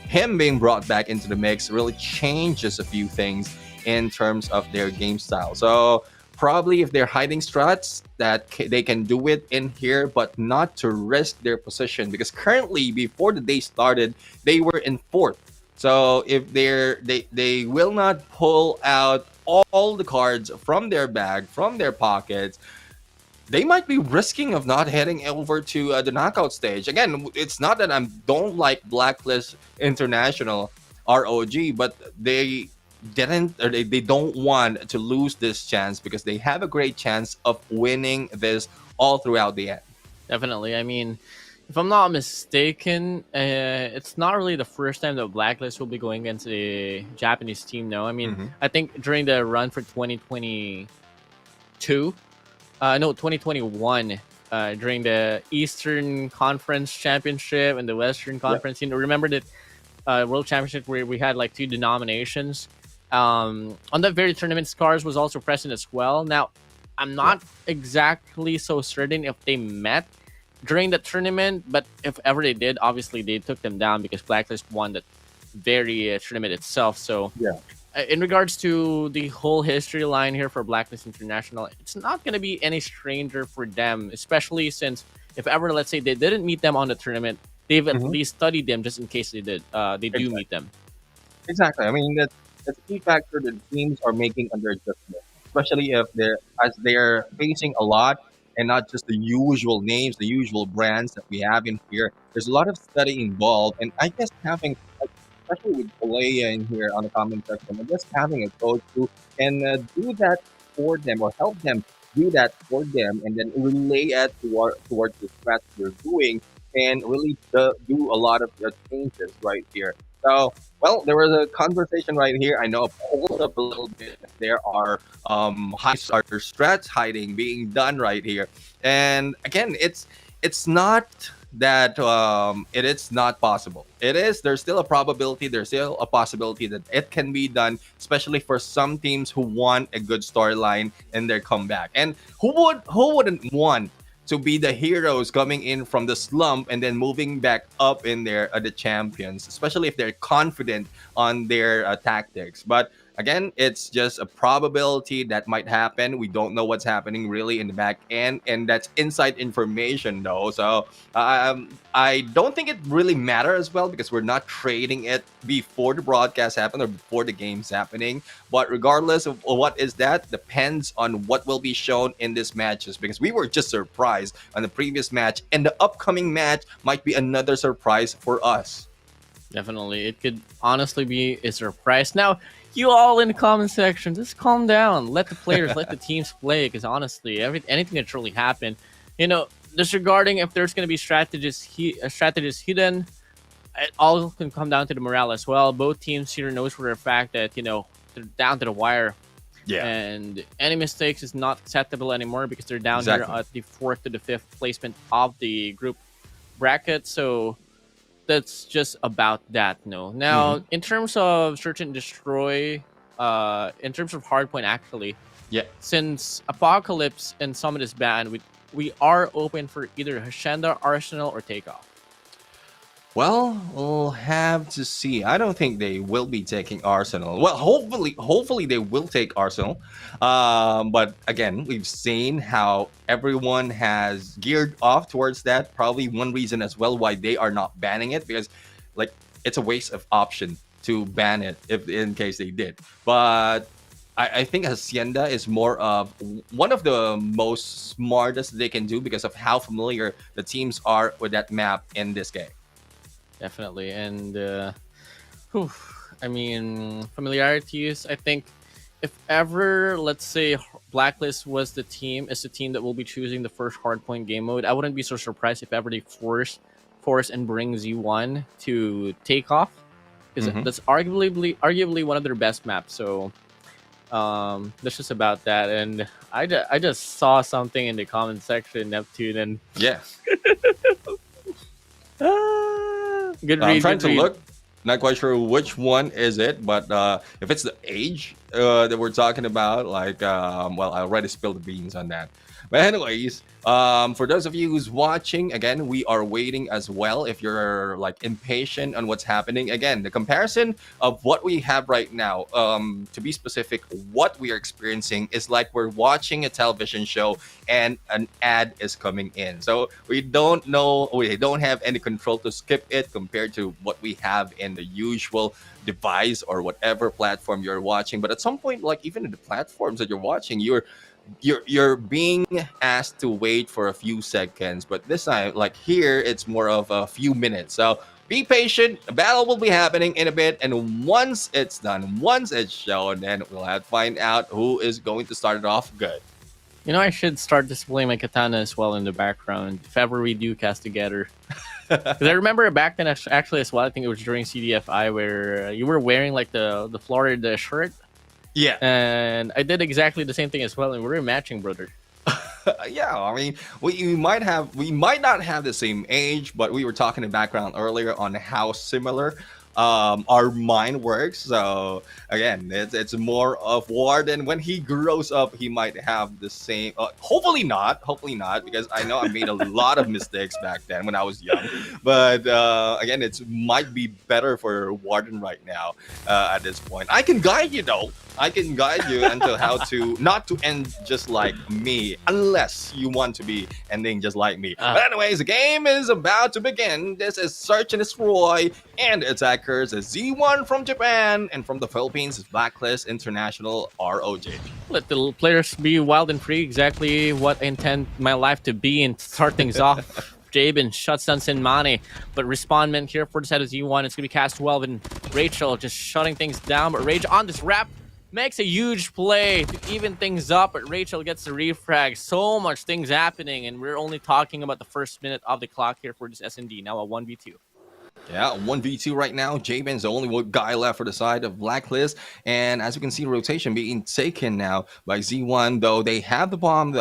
him being brought back into the mix, really changes a few things in terms of their game style. So probably if they're hiding struts, that they can do it in here, but not to risk their position, because currently before the day started they were in 4th. So if they will not pull out all the cards from their bag, from their pockets, they might be risking of not heading over to the knockout stage. Again, it's not that I don't like Blacklist International ROG, but they don't want to lose this chance, because they have a great chance of winning this all throughout the end. Definitely. I mean, if I'm not mistaken, it's not really the first time that Blacklist will be going against a Japanese team now. I mean, I think during the run for 2021, during the Eastern Conference Championship and the Western Conference, remember that World Championship where we had like 2 denominations. On that very tournament, Scars was also present as well. Now, I'm not exactly so certain if they met during the tournament, but if ever they did, obviously they took them down because Blacklist won that very tournament itself. So in regards to the whole history line here for Blacklist International, it's not going to be any stranger for them, especially since if ever, let's say, they didn't meet them on the tournament, they've at least studied them just in case they did. They do meet them. Exactly. I mean, that's a key factor that teams are making under adjustment, especially if they're facing a lot and not just the usual names, the usual brands that we have in here. There's a lot of study involved, and I guess having, especially with Leia in here on the comment section, I guess having a coach who can do that for them or help them do that for them, and then relay it towards the threats they're doing, and really do a lot of changes right here. So, well, there was a conversation right here. I know I pulled up a little bit. There are high starter strats hiding being done right here, and again, it's not that it is not possible. It is. There's still a probability. There's still a possibility that it can be done, especially for some teams who want a good storyline in their comeback. And who wouldn't want to be the heroes coming in from the slump and then moving back up in there the champions, especially if they're confident on their tactics. But again, it's just a probability that might happen. We don't know what's happening really in the back end, and that's inside information though. So I don't think it really matters as well, because we're not trading it before the broadcast happened or before the game's happening. But regardless of what is that, depends on what will be shown in these matches, because we were just surprised on the previous match, and the upcoming match might be another surprise for us. Definitely. It could honestly be a surprise. Now, you all in the comment section, just calm down. Let the players, let the teams play, because honestly, anything can truly happen. Disregarding if there's going to be strategists hidden, it all can come down to the morale as well. Both teams here knows for a fact that, they're down to the wire. Yeah. And any mistakes is not acceptable anymore, because they're down here at the 4th to the 5th placement of the group bracket. So that's just about that. No. Now, in terms of search and destroy, in terms of hardpoint, actually, Yeah. since Apocalypse and Summit is banned, we are open for either Hacienda, Arsenal, or Takeoff. Well, we'll have to see. I don't think they will be taking Arsenal. Well, hopefully they will take Arsenal. But again, we've seen how everyone has geared off towards that. Probably one reason as well why they are not banning it, because like it's a waste of option to ban it if in case they did. But I think Hacienda is more of one of the most smartest they can do because of how familiar the teams are with that map in this game. Definitely. And I mean, familiarities, I think if ever, let's say, Blacklist was the team that will be choosing the first hardpoint game mode, I wouldn't be so surprised if ever they force and bring Z1 to Takeoff, because that's arguably one of their best maps. So that's just about that. And I just saw something in the comment section, Neptune, and Yeah. good I'm read. trying Good to read. look. Not quite sure which one is it, but if it's the age that we're talking about, like, well, I already spilled the beans on that. But anyways, for those of you who's watching, again, we are waiting as well. If you're like impatient on what's happening, again, the comparison of what we have right now, to be specific, what we are experiencing is like we're watching a television show and an ad is coming in. So we don't have any control to skip it compared to what we have in the usual device or whatever platform you're watching. But at some point, like even in the platforms that you're watching, you're being asked to wait for a few seconds, but this time, like here, it's more of a few minutes. So be patient. The battle will be happening in a bit, and once it's done, once it's shown, then we'll have to find out who is going to start it off good. You know, I should start displaying my katana as well in the background if ever we do cast together. Because I remember back then, actually as well, I think it was during CDFI where you were wearing like the Florida shirt. Yeah. And I did exactly the same thing as well, and we're matching, brother. Yeah, I mean, we might not have the same age, but we were talking in the background earlier on how similar our mind works. So again, it's more of WardeN. When he grows up, he might have the same. Hopefully not, because I know I made a lot of mistakes back then when I was young. But again, it might be better for WardeN right now at this point. I can guide you though. I can guide you until how to not to end just like me, unless you want to be ending just like me. But anyways, the game is about to begin. This is Search and Destroy, and attackers is Z1 from Japan, and from the Philippines is Blacklist International ROJ. Let the players be wild and free, exactly what I intend my life to be, and start things off. Jabin shuts down Sinmani, but Respawnment here for the side of Z1. It's going to be Cast 12, and Rachel just shutting things down, but Rage on this wrap makes a huge play to even things up, but Rachel gets the refrag. So much things happening, and we're only talking about the first minute of the clock here for this S&D. Now a 1v2. Yeah, 1v2 right now. Jabin's the only guy left for the side of Blacklist. And as you can see, rotation being taken now by Z1, though they have the bomb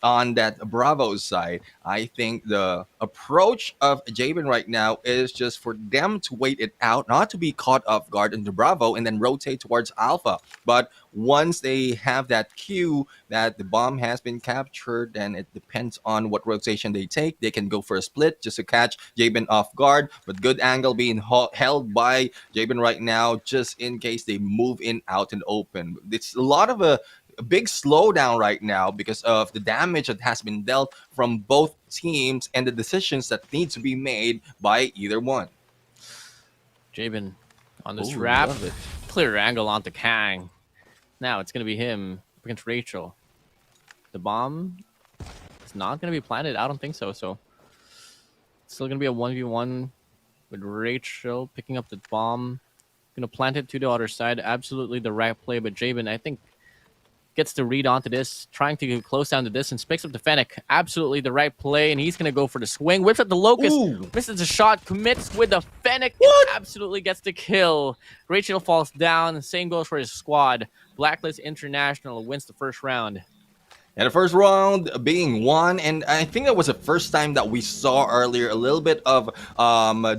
on that Bravo side. I think the approach of Jabin right now is just for them to wait it out, not to be caught off guard into Bravo and then rotate towards Alpha. But once they have that cue that the bomb has been captured, then it depends on what rotation they take. They can go for a split just to catch Jabin off guard, but good angle being held by Jabin right now just in case they move in out and open. It's a lot of a big slowdown right now because of the damage that has been dealt from both teams and the decisions that need to be made by either one. Jabin on this wrap. Clear angle onto Kang. Now it's going to be him against Rachel. The bomb is not going to be planted. I don't think so. So it's still going to be a 1v1 with Rachel picking up the bomb. Going to plant it to the other side. Absolutely the right play. But Jabin, I think, gets to read onto this, trying to close down the distance, picks up the Fennec. Absolutely the right play, and he's going to go for the swing. Whips up the Locust, misses a shot, commits with the Fennec, and absolutely gets the kill. Rachel falls down, same goes for his squad. Blacklist International wins the first round. And the first round being won, and I think that was the first time that we saw earlier a little bit of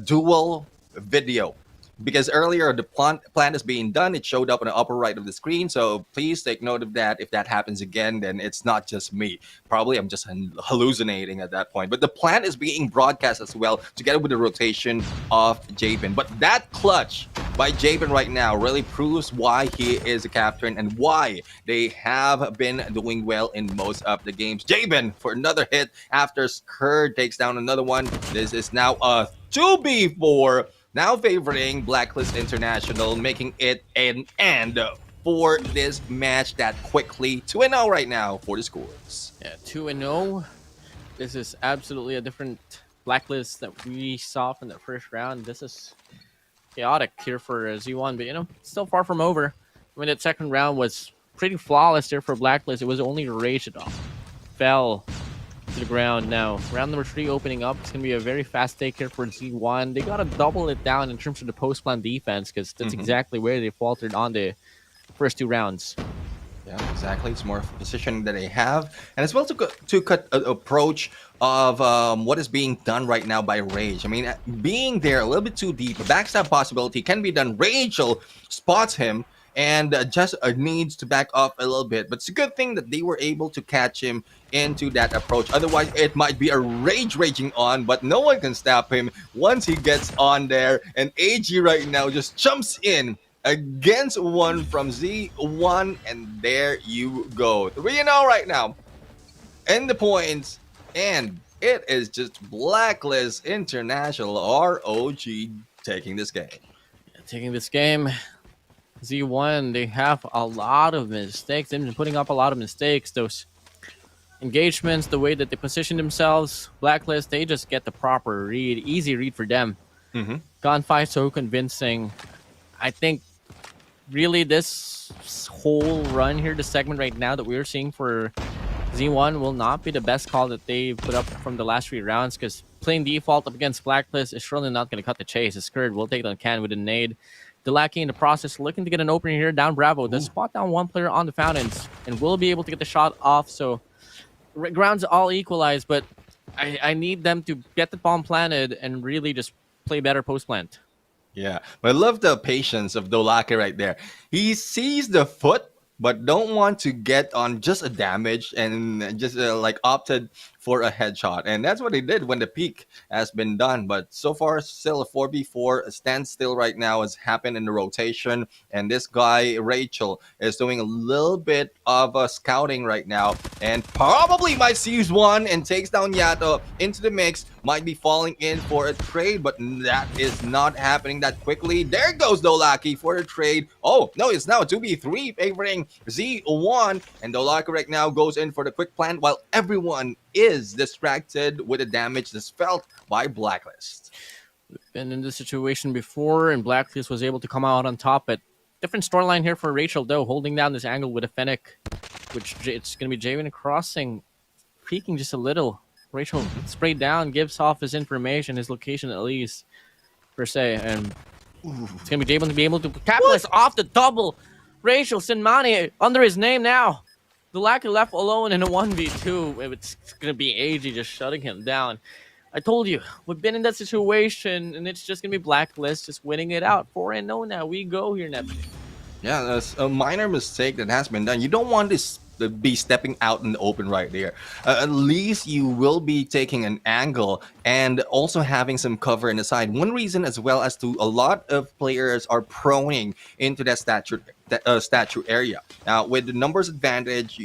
dual video. Because earlier the plan is being done, it showed up on the upper right of the screen. So please take note of that. If that happens again, then it's not just me. Probably I'm just hallucinating at that point. But the plan is being broadcast as well, together with the rotation of Jabin. But that clutch by Jabin right now really proves why he is a captain and why they have been doing well in most of the games. Jabin for another hit after Skurd takes down another one. This is now a 2v4. Now favoring Blacklist International, making it an end for this match that quickly 2-0 right now for the scores. Yeah, 2-0. This is absolutely a different Blacklist that we saw from the first round. This is chaotic here for Z1, but you know, it's still far from over. I mean, that second round was pretty flawless there for Blacklist. It was only Rage that fell to the ground. Now round number 3 opening up. It's gonna be a very fast take here for Z1. They gotta double it down in terms of the post-plan defense, because that's exactly where they faltered on the first 2 rounds. Yeah, exactly. It's more of a position that they have, and as well to cut an approach of what is being done right now by Rage. I mean, being there a little bit too deep, a backstab possibility can be done. Rachel spots him and just needs to back up a little bit, but it's a good thing that they were able to catch him into that approach. Otherwise, it might be a Rage raging on, but no one can stop him once he gets on there. And AG right now just jumps in against one from Z1, and there you go. 3-0 right now. And the points, and it is just Blacklist International ROG taking this game. Taking this game. Z1, they have a lot of mistakes. They've been putting up a lot of mistakes. Those engagements, the way that they position themselves, Blacklist, they just get the proper read, easy read for them. Gunfight so convincing. I think really this whole run here, the segment right now that we're seeing for Z1 will not be the best call that they put up from the last 3 rounds, because playing default up against Blacklist is surely not going to cut the chase. Skurd will take on can with a nade. Delaki in the process looking to get an opening here down Bravo. Does spot down one player on the fountains and will be able to get the shot off. So grounds all equalized, but I need them to get the bomb planted and really just play better post plant. Yeah, but I love the patience of Dolake right there. He sees the foot, but don't want to get on just a damage and just like opted for a headshot. And that's what he did when the peak has been done. But so far, still a 4v4. A standstill right now has happened in the rotation. And this guy, Rachel, is doing a little bit of scouting right now. And probably might seize one and takes down Yato into the mix. Might be falling in for a trade, but that is not happening that quickly. There goes Dolaki for the trade. Oh, no, it's now a 2v3 favoring Z1. And Dolaki right now goes in for the quick plant while everyone is distracted with the damage that's felt by Blacklist. Been in this situation before, and Blacklist was able to come out on top. But different storyline here for Rachel, though, holding down this angle with a Fennec, which it's going to be Javen crossing, peeking just a little. Rachel sprayed down, gives off his information, his location at least, per se, and it's going to be Javen to be able to capitalize off the double. Rachel Sinmani under his name now. The Lucky left alone in a 1v2. It's going to be AG just shutting him down. I told you, we've been in that situation, and it's just going to be Blacklist just winning it out. 4-0 now. We go here, Neptune. Yeah, that's a minor mistake that has been done. You don't want this to be stepping out in the open right there. At least you will be taking an angle and also having some cover in the side. One reason as well as to a lot of players are proning into that statue area. Now with the numbers advantage,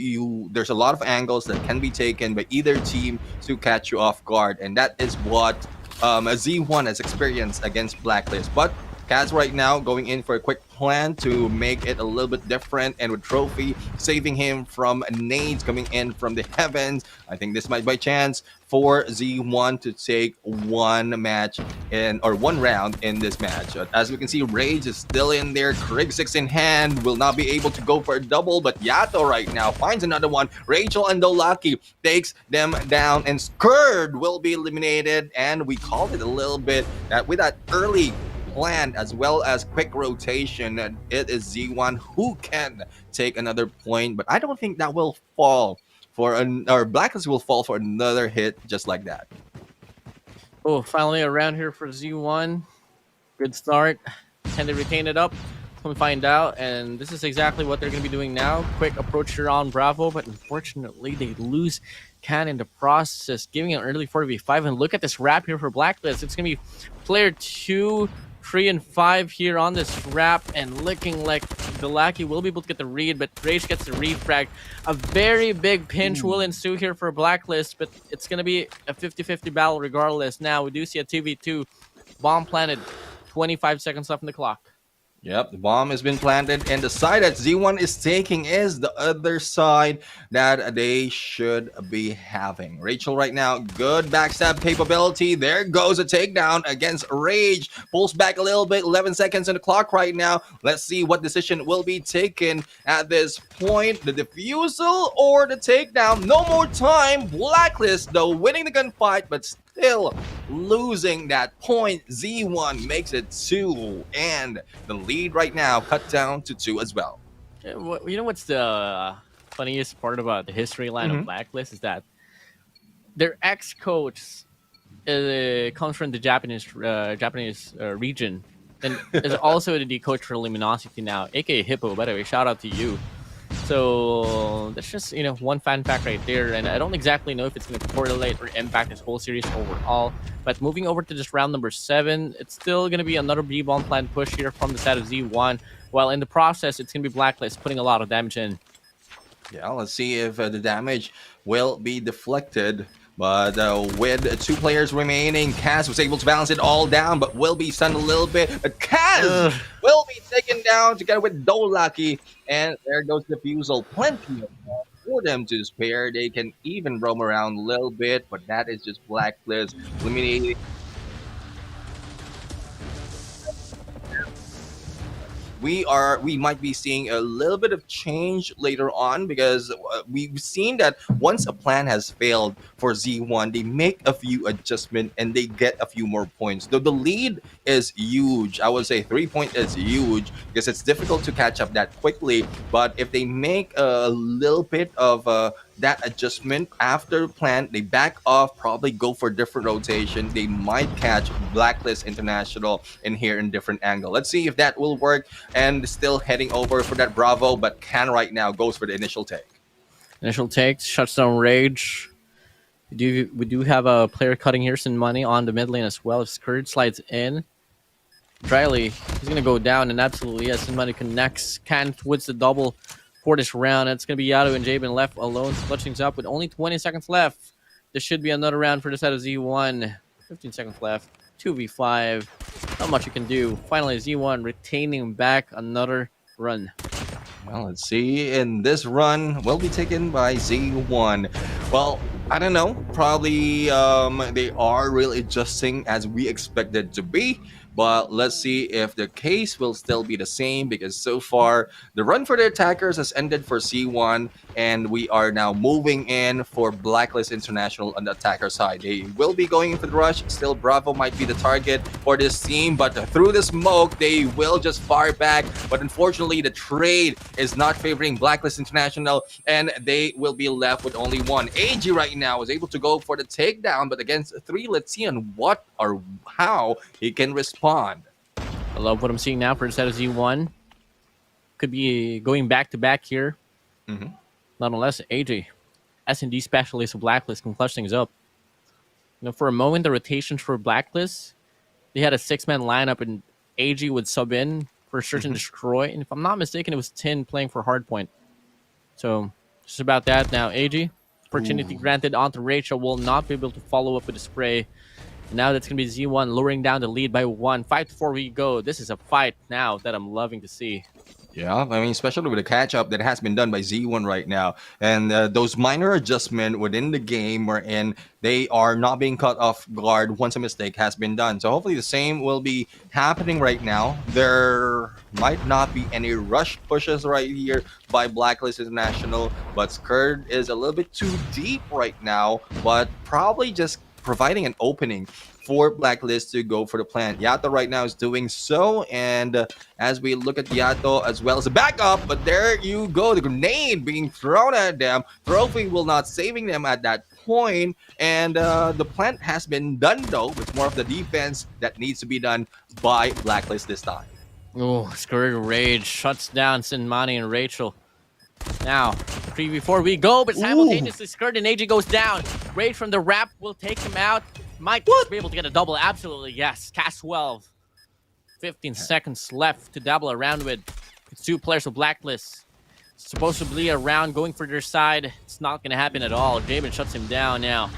there's a lot of angles that can be taken by either team to catch you off guard, and that is what Z1 has experienced against Blacklist. But Kaz right now going in for a quick plan to make it a little bit different, and with Trophy saving him from nades coming in from the heavens. I think this might by chance for Z1 to take one round in this match. As we can see, Rage is still in there. Krig 6 in hand, will not be able to go for a double, but Yato right now finds another one. Rachel and Dolaki takes them down, and Skurd will be eliminated. And we called it a little bit that with that early plan as well as quick rotation, it is Z1 who can take another point, but I don't think that will fall or Blacklist will fall for another hit just like that. Oh, finally a round here for Z1. Good start. Can they retain it up? Come find out. And this is exactly what they're going to be doing now. Quick approach here on Bravo, but unfortunately they lose Can in the process, giving an early 4v5. And look at this wrap here for Blacklist. It's going to be player 2, 3, and 5 here on this wrap, and looking like the Lackey will be able to get the read, but Rage gets the refrag. A very big pinch will ensue here for Blacklist, but it's going to be a 50-50 battle regardless. Now, we do see a 2v2. Bomb planted. 25 seconds left in the clock. Yep, the bomb has been planted, and the side that Z1 is taking is the other side that they should be having. Rachel right now, good backstab capability. There goes a takedown against Rage. Pulls back a little bit, 11 seconds in the clock right now. Let's see what decision will be taken at this point. The defusal or the takedown? No more time. Blacklist, though, winning the gunfight, but still losing that point. Z1 makes it 2, and the lead right now cut down to 2 as well. You know what's the funniest part about the history line of Blacklist is that their ex-coach comes from the Japanese region, and is also the coach for Luminosity now, aka Hippo. By the way, shout out to you. So that's just, you know, one fan fact right there, and I don't exactly know if it's going to correlate or impact this whole series overall. But moving over to just round number 7, it's still going to be another B-bomb plan push here from the side of Z1, while in the process it's going to be Blacklist putting a lot of damage in. Yeah, let's see if the damage will be deflected. But with 2 players remaining, Kaz was able to balance it all down, but will be stunned a little bit. But Kaz will be taken down together with Dolaki, and there goes the Fusel. Plenty of time for them to spare. They can even roam around a little bit, but that is just Blacklist eliminating. We might be seeing a little bit of change later on, because we've seen that once a plan has failed for Z1, they make a few adjustments and they get a few more points. Though the lead is huge, I would say 3 point is huge, because it's difficult to catch up that quickly. But if they make a little bit of that adjustment after plan, they back off, probably go for different rotation, they might catch Blacklist International in here in different angle. Let's see if that will work. And still heading over for that Bravo, but Can right now goes for the initial take. Initial takes, shuts down Rage. We do have a player cutting here some money on the mid lane as well. If Scourge slides in, Dryly, he's going to go down, and absolutely, yes, some money connects. Can wins the double for this round. It's going to be Yato and Jabin left alone, clutch things up with only 20 seconds left. This should be another round for the side of Z1. 15 seconds left. 2v5. Not much you can do. Finally, Z1 retaining back another run. Well, let's see. And this run will be taken by Z1. Well, I don't know. Probably they are really adjusting as we expected to be. But let's see if the case will still be the same, because so far the run for the attackers has ended for C1, and we are now moving in for Blacklist International on the attacker side. They will be going in for the rush. Still, Bravo might be the target for this team, but through the smoke, they will just fire back. But unfortunately, the trade is not favoring Blacklist International, and they will be left with only 1. AG right now is able to go for the takedown, but against 3, let's see on what or how he can respond. I love what I'm seeing now for the set of Z1. Could be going back-to-back here. Nonetheless, AJ, S&D specialist of Blacklist, can clutch things up. You know, for a moment, the rotations for Blacklist, they had a 6-man lineup, and AG would sub in for Search and Destroy. And if I'm not mistaken, it was Tin playing for Hardpoint. So, just about that now. AG, opportunity granted onto Rachel, will not be able to follow up with a spray. And now that's going to be Z1 lowering down the lead by 1. 5-4 we go. This is a fight now that I'm loving to see. Yeah, I mean, especially with the catch-up that has been done by Z1 right now. And those minor adjustments within the game wherein they are not being caught off guard once a mistake has been done. So hopefully the same will be happening right now. There might not be any rush pushes right here by Blacklist International, but Scourge is a little bit too deep right now, but probably just providing an opening for Blacklist to go for the plant. Yato right now is doing so, and as we look at Yato as well as a backup, but there you go, the grenade being thrown at them. Trophy will not saving them at that point, and the plant has been done though. It's more of the defense that needs to be done by Blacklist this time. Oh, Scourge Rage shuts down Sinmani and Rachel. Now, before we go, but simultaneously Scourge and AJ goes down. Rage from the wrap will take him out. Might be able to get a double. Absolutely, yes. Cast 12. 15 seconds left to double around with. It's 2 players of Blacklist. Supposedly a round going for their side. It's not going to happen at all. Javen shuts him down now.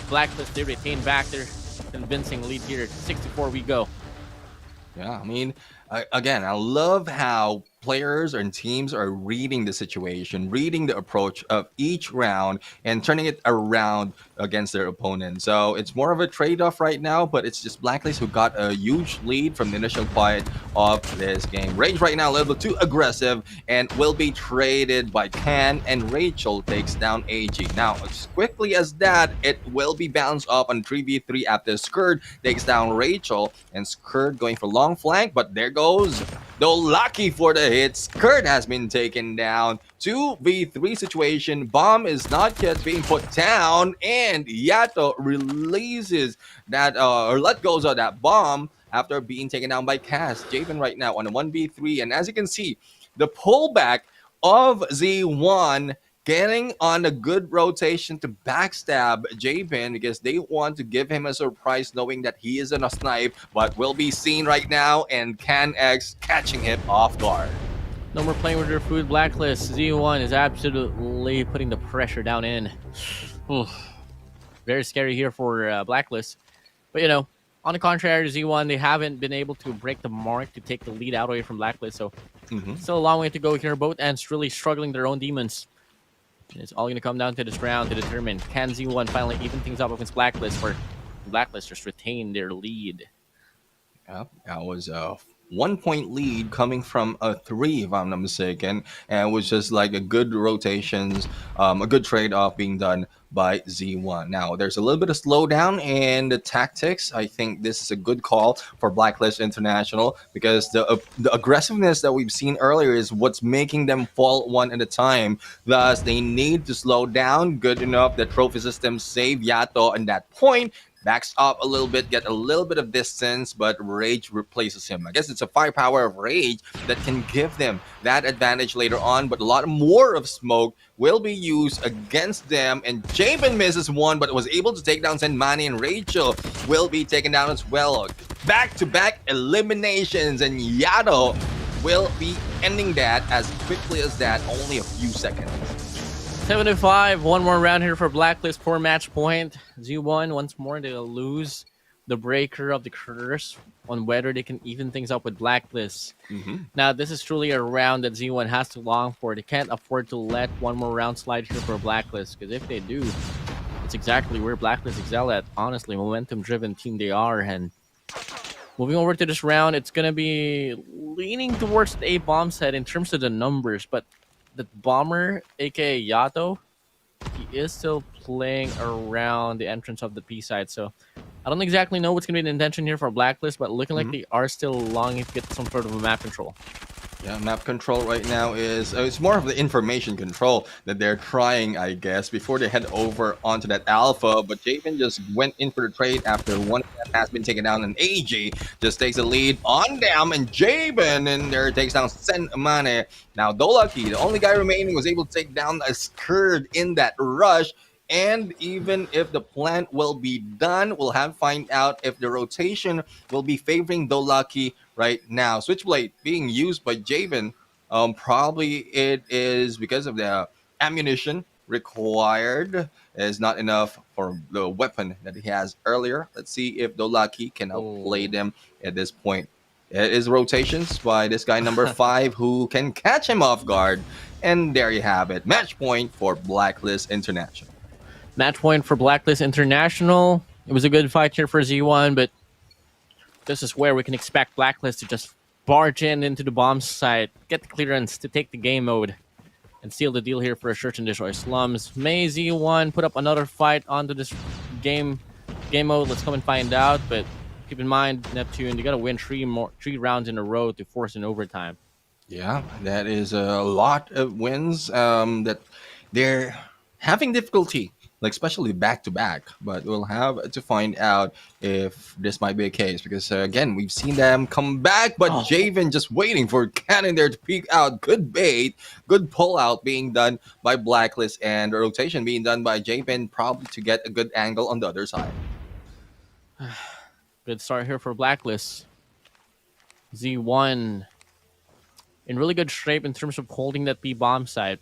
Blacklist, they retain back their convincing lead here. 64 we go. Yeah, I mean, again, I love how players and teams are reading the situation, reading the approach of each round and turning it around against their opponent. So it's more of a trade-off right now, but it's just Blacklist who got a huge lead from the initial fight of this game. Rage right now a little bit too aggressive and will be traded by Can, and Rachel takes down AG. Now, as quickly as that, it will be bounced off on 3v3 after Scourge takes down Rachel, and Scourge going for long flank, but there goes though lucky for the hits. Kurt has been taken down. 2v3 situation. Bomb is not yet being put down, and Yato releases that or let goes of that bomb after being taken down by Cass. Javen right now on a 1v3, and as you can see, the pullback of Z1 getting on a good rotation to backstab Javen because they want to give him a surprise knowing that he isn't a snipe, but will be seen right now, and Can X catching him off guard. No more playing with their food. Blacklist. Z1 is absolutely putting the pressure down in. Oof. Very scary here for Blacklist. But, you know, on the contrary, Z1, they haven't been able to break the mark to take the lead out away from Blacklist. So, still a long way to go here. Both ends really struggling their own demons. And it's all going to come down to this round to determine, can Z1 finally even things up against Blacklist, or Blacklist just retain their lead? Yeah, that was a 1-point lead coming from a 3, if I'm not mistaken, and it was just like a good rotations, a good trade-off being done by Z1. Now, there's a little bit of slowdown in the tactics. I think this is a good call for Blacklist International because the aggressiveness that we've seen earlier is what's making them fall one at a time. Thus, they need to slow down good enough that trophy system save Yato at that point. Backs up a little bit, get a little bit of distance, but Rage replaces him. I guess it's a firepower of Rage that can give them that advantage later on, but a lot more of smoke will be used against them, and Javen misses one, but was able to take down Senmani, and Rachel will be taken down as well. Back-to-back eliminations, and Yato will be ending that as quickly as that, only a few seconds. 75, one more round here for Blacklist, 4 match point. Z1 once more, they'll lose the breaker of the curse on whether they can even things up with Blacklist. Now, this is truly a round that Z1 has to long for. They can't afford to let one more round slide here for Blacklist, because if they do, it's exactly where Blacklist excel at. Honestly, momentum-driven team they are. And moving over to this round, it's going to be leaning towards the A-bomb set in terms of the numbers, but the bomber, aka Yato, he is still playing around the entrance of the P side. So I don't exactly know what's going to be the intention here for Blacklist, but looking like they are still longing to get some sort of a map control. Yeah, map control right now is it's more of the information control that they're trying, I guess, before they head over onto that alpha. But Javen just went in for the trade after one has been taken down, and AG just takes the lead on them, and Javen in there takes down Senmani. Now, Dolaki, the only guy remaining, was able to take down a Scourge in that rush. And even if the plant will be done, we'll have to find out if the rotation will be favoring Dolaki right now. Switchblade being used by Javen, probably it is because of the ammunition required is not enough for the weapon that he has earlier. Let's see if Dolaki can outplay them at this point. It is rotations by this guy number 5 who can catch him off guard. And there you have it. Match point for Blacklist International. Match point for Blacklist International. It was a good fight here for Z1, but this is where we can expect Blacklist to just barge into the bomb site, get the clearance to take the game mode, and seal the deal here for a Search and Destroy Slums. May Z1 put up another fight onto this game game mode. Let's come and find out. But keep in mind, Neptune, you got to win three rounds in a row to force an overtime. Yeah, that is a lot of wins that they're having difficulty, like especially back to back. But we'll have to find out if this might be a case because again, we've seen them come back, but Javen just waiting for Cannon there to peek out. Good bait, good pull out being done by Blacklist, and the rotation being done by Javen, probably to get a good angle on the other side. Good start here for Blacklist. Z1 in really good shape in terms of holding that B bomb site.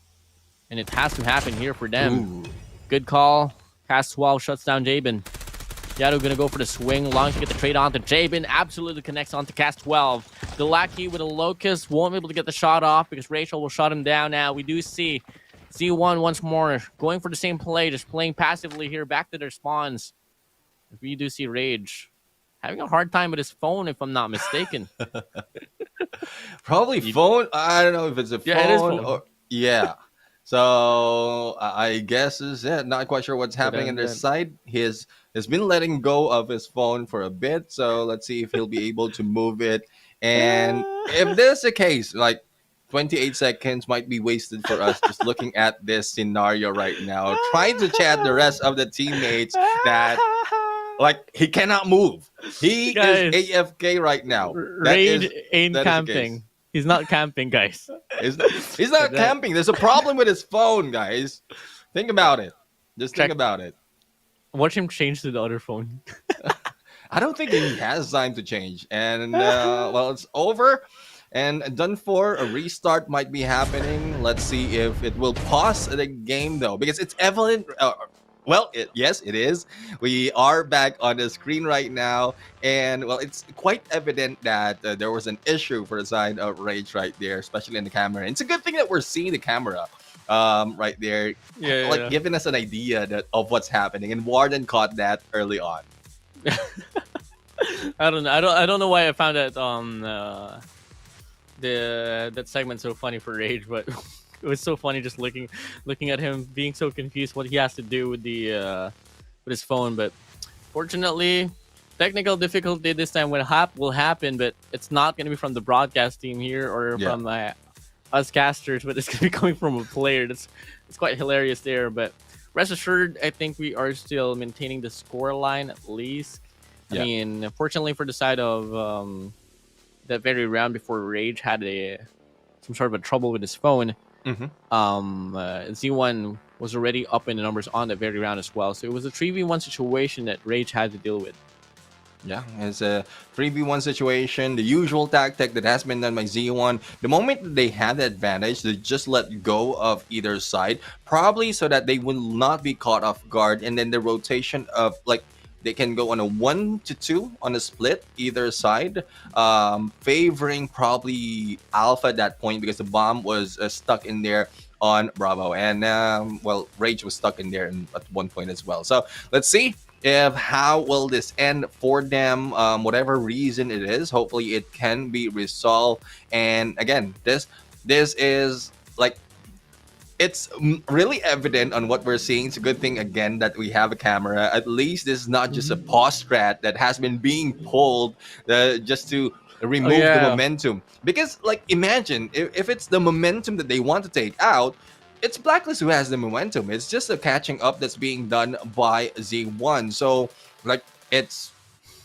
And it has to happen here for them. Ooh. Good call. Cast 12 shuts down Jabin. Yadu gonna go for the swing. Long to get the trade onto Jabin. Absolutely connects onto Cast 12. The Lackey with a Locust won't be able to get the shot off because Rachel will shut him down now. We do see Z1 once more going for the same play, just playing passively here back to their spawns. We do see Rage having a hard time with his phone, if I'm not mistaken. Probably phone. I don't know if it's a phone. Yeah, it is phone. Or, yeah. So I guess is it. Not quite sure what's happening on their side. He's been letting go of his phone for a bit. So let's see if he'll be able to move it. And if this is the case, like 28 seconds might be wasted for us just looking at this scenario right now, trying to chat the rest of the teammates that like he cannot move. He is AFK right now. Rage ain't camping. He's not camping, guys. He's not camping. There's a problem with his phone, guys. Think about it. Just think about it. Watch him change to the other phone. I don't think he has time to change. And, well, it's over and done for. A restart might be happening. Let's see if it will pause the game, though, because it's evident... well, yes, it is. We are back on the screen right now. And, well, it's quite evident that there was an issue for the side of Rage right there, especially in the camera. And it's a good thing that we're seeing the camera right there, giving us an idea of what's happening. And WardeN caught that early on. I don't know. I don't know why I found that that segment so funny for Rage, but it was so funny just looking at him being so confused what he has to do with the with his phone. But fortunately, technical difficulty this time will happen, but it's not gonna be from the broadcast team here or from us casters, but it's gonna be coming from a player. It's quite hilarious there. But rest assured, I think we are still maintaining the score line at least. I mean, unfortunately for the side of that very round before Rage had some sort of a trouble with his phone. Z1 was already up in the numbers on that very round as well. So it was a 3v1 situation that Rage had to deal with. Yeah, it's a 3v1 situation, the usual tactic that has been done by Z1. The moment that they had the advantage, they just let go of either side, probably so that they will not be caught off guard. And then the rotation of, like, they can go on a 1-2 on a split either side, favoring probably Alpha at that point because the bomb was stuck in there on Bravo. And, well, Rage was stuck in there at one point as well. So let's see if how will this end for them, whatever reason it is. Hopefully it can be resolved. And again, this is like, it's really evident on what we're seeing. It's a good thing, again, that we have a camera. At least this is not just a pause strat that has been being pulled just to remove the momentum. Because, like, imagine if it's the momentum that they want to take out, it's Blacklist who has the momentum. It's just a catching up that's being done by Z1. So, like, it's...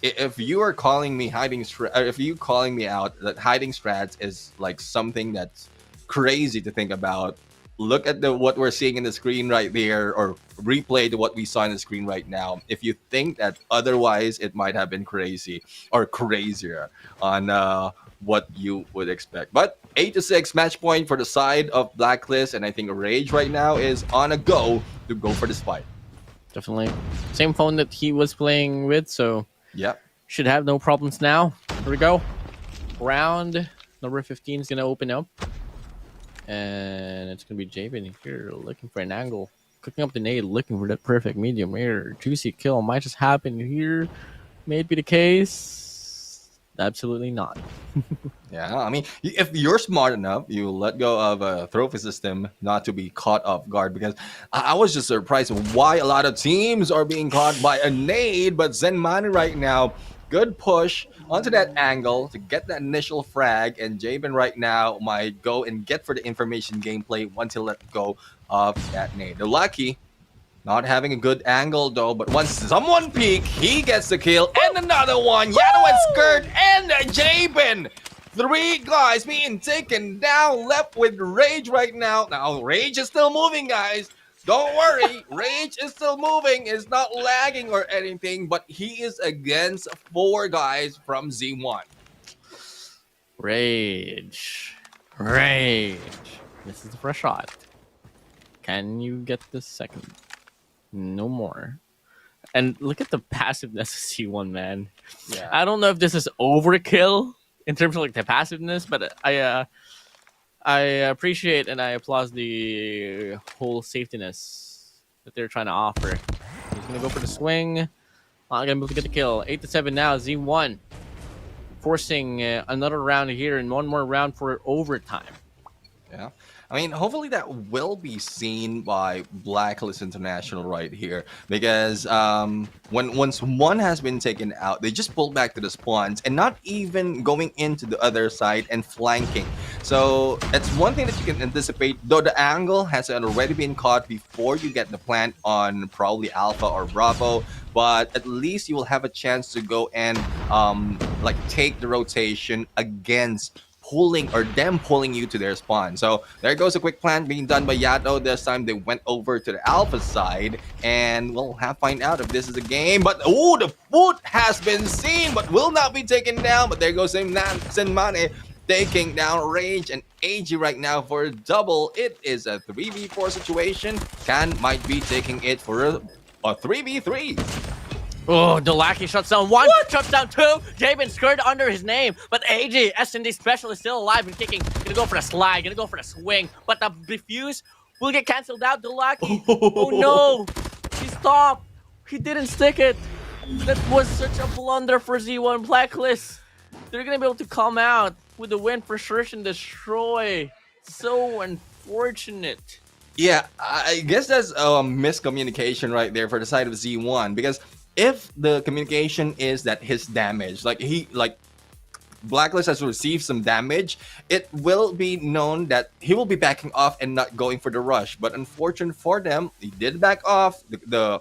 If you are calling me if you calling me out that hiding strats is, like, something that's crazy to think about, look at what we're seeing in the screen right there, or replay to what we saw in the screen right now. If you think that otherwise, it might have been crazy or crazier on what you would expect. But 8-6 match point for the side of Blacklist, and I think Rage right now is on a go for this fight. Definitely. Same phone that he was playing with, so should have no problems now. Here we go. Round number 15 is going to open up. And it's going to be Jabin here looking for an angle. Cooking up the nade, looking for that perfect medium here. Juicy kill might just happen here. May it be the case. Absolutely not. Yeah, I mean, if you're smart enough, you let go of a trophy system not to be caught off guard. Because I was just surprised why a lot of teams are being caught by a nade. But Zenmani right now, good push onto that angle to get that initial frag. And Jabin right now might go and get for the information gameplay once he let go of that nade. The lucky. Not having a good angle though, but once someone peek, he gets the kill, and another one. Yano and Skirt and Jabin. 3 guys being taken down, left with Rage right now. Now, Rage is still moving, guys. Don't worry, Rage is still moving. It's not lagging or anything, but he is against 4 guys from Z1. Rage. This is the first shot. Can you get the second? No more. And look at the passiveness of C1, man. Yeah. I don't know if this is overkill in terms of like the passiveness, but I appreciate and I applaud the whole safetyness that they're trying to offer. He's gonna go for the swing. Not gonna be able to get the kill. 8-7 now. Z1 forcing another round here and one more round for overtime. Yeah. I mean, hopefully that will be seen by Blacklist International right here, because once one has been taken out, they just pull back to the spawns and not even going into the other side and flanking. So that's one thing that you can anticipate, though the angle has already been caught before you get the plant on probably Alpha or Bravo, but at least you will have a chance to go and like take the rotation against pulling you to their spawn. So there goes a quick plan being done by Yato. This time they went over to the Alpha side, and we'll have to find out if this is a game. But oh, the foot has been seen, but will not be taken down. But there goes Zenmani taking down Rage and AG right now for a double. It is a 3v4 situation. Can might be taking it for a 3v3. Oh, Delaki shuts down 1, shuts down 2. Jabin skirt under his name, but AG, S&D special, is still alive and kicking. Gonna go for the slide, gonna go for the swing, but the defuse will get cancelled out. Delaki, oh no, he stopped. He didn't stick it. That was such a blunder for Z1 Blacklist. They're gonna be able to come out with the win for Search and Destroy. So unfortunate. Yeah, I guess that's a miscommunication right there for the side of Z1, because if the communication is that his damage, like Blacklist has received some damage, it will be known that he will be backing off and not going for the rush. But unfortunate for them, he did back off. The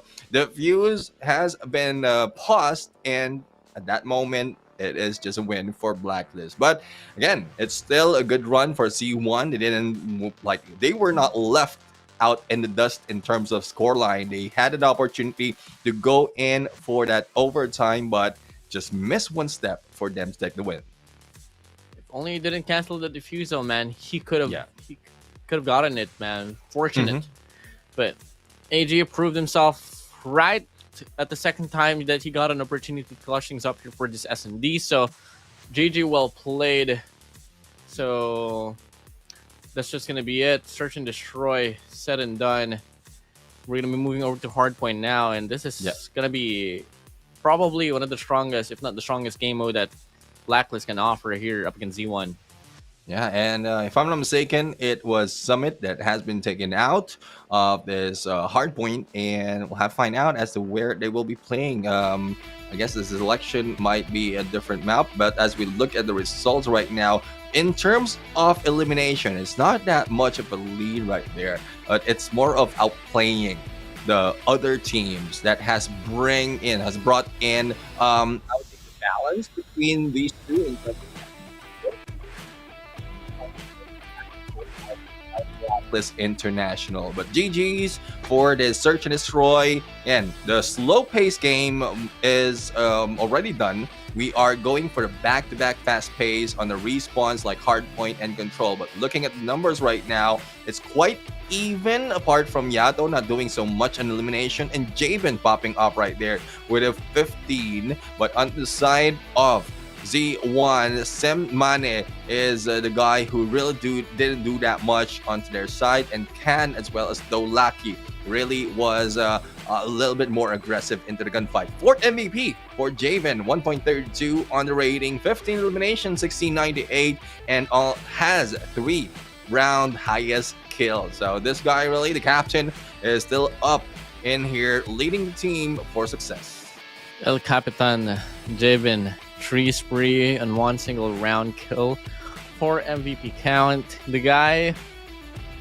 fuse has been paused, and at that moment, it is just a win for Blacklist. But again, it's still a good run for C1. They didn't they were not left out in the dust in terms of scoreline. They had an opportunity to go in for that overtime, but just missed one step for them to take the win. If only he didn't cancel the diffuser, man. He could have gotten it, man. Fortunate. But AG proved himself right at the second time that he got an opportunity to clutch things up here for this S&D. So GG, well played. So that's just going to be it. Search and Destroy, said and done. We're going to be moving over to Hardpoint now, and this is going to be probably one of the strongest, if not the strongest game mode that Blacklist can offer here up against Z1. Yeah, and if I'm not mistaken, it was Summit that has been taken out of this Hardpoint, and we'll have to find out as to where they will be playing. I guess this selection might be a different map, but as we look at the results right now, in terms of elimination, it's not that much of a lead right there. It's more of outplaying the other teams that has brought in I would think the balance between these two in terms of International. But GG's for this Search and Destroy, and the slow pace game is already done. We are going for a back-to-back fast pace on the respawns like Hardpoint and Control. But looking at the numbers right now, it's quite even, apart from Yato not doing so much on elimination, and Jabin popping up right there with a 15. But on the side of Z1, Zenmani is the guy who really didn't do that much onto their side, and Can as well as Dolaki really was a little bit more aggressive into the gunfight. 4th MVP for Javen, 1.32 on the rating, 15 eliminations, 1698, and all has 3 round highest kills. So this guy, really, the captain, is still up in here, leading the team for success. El Capitan Javen, 3 spree and 1 single round kill, 4 MVP count. The guy,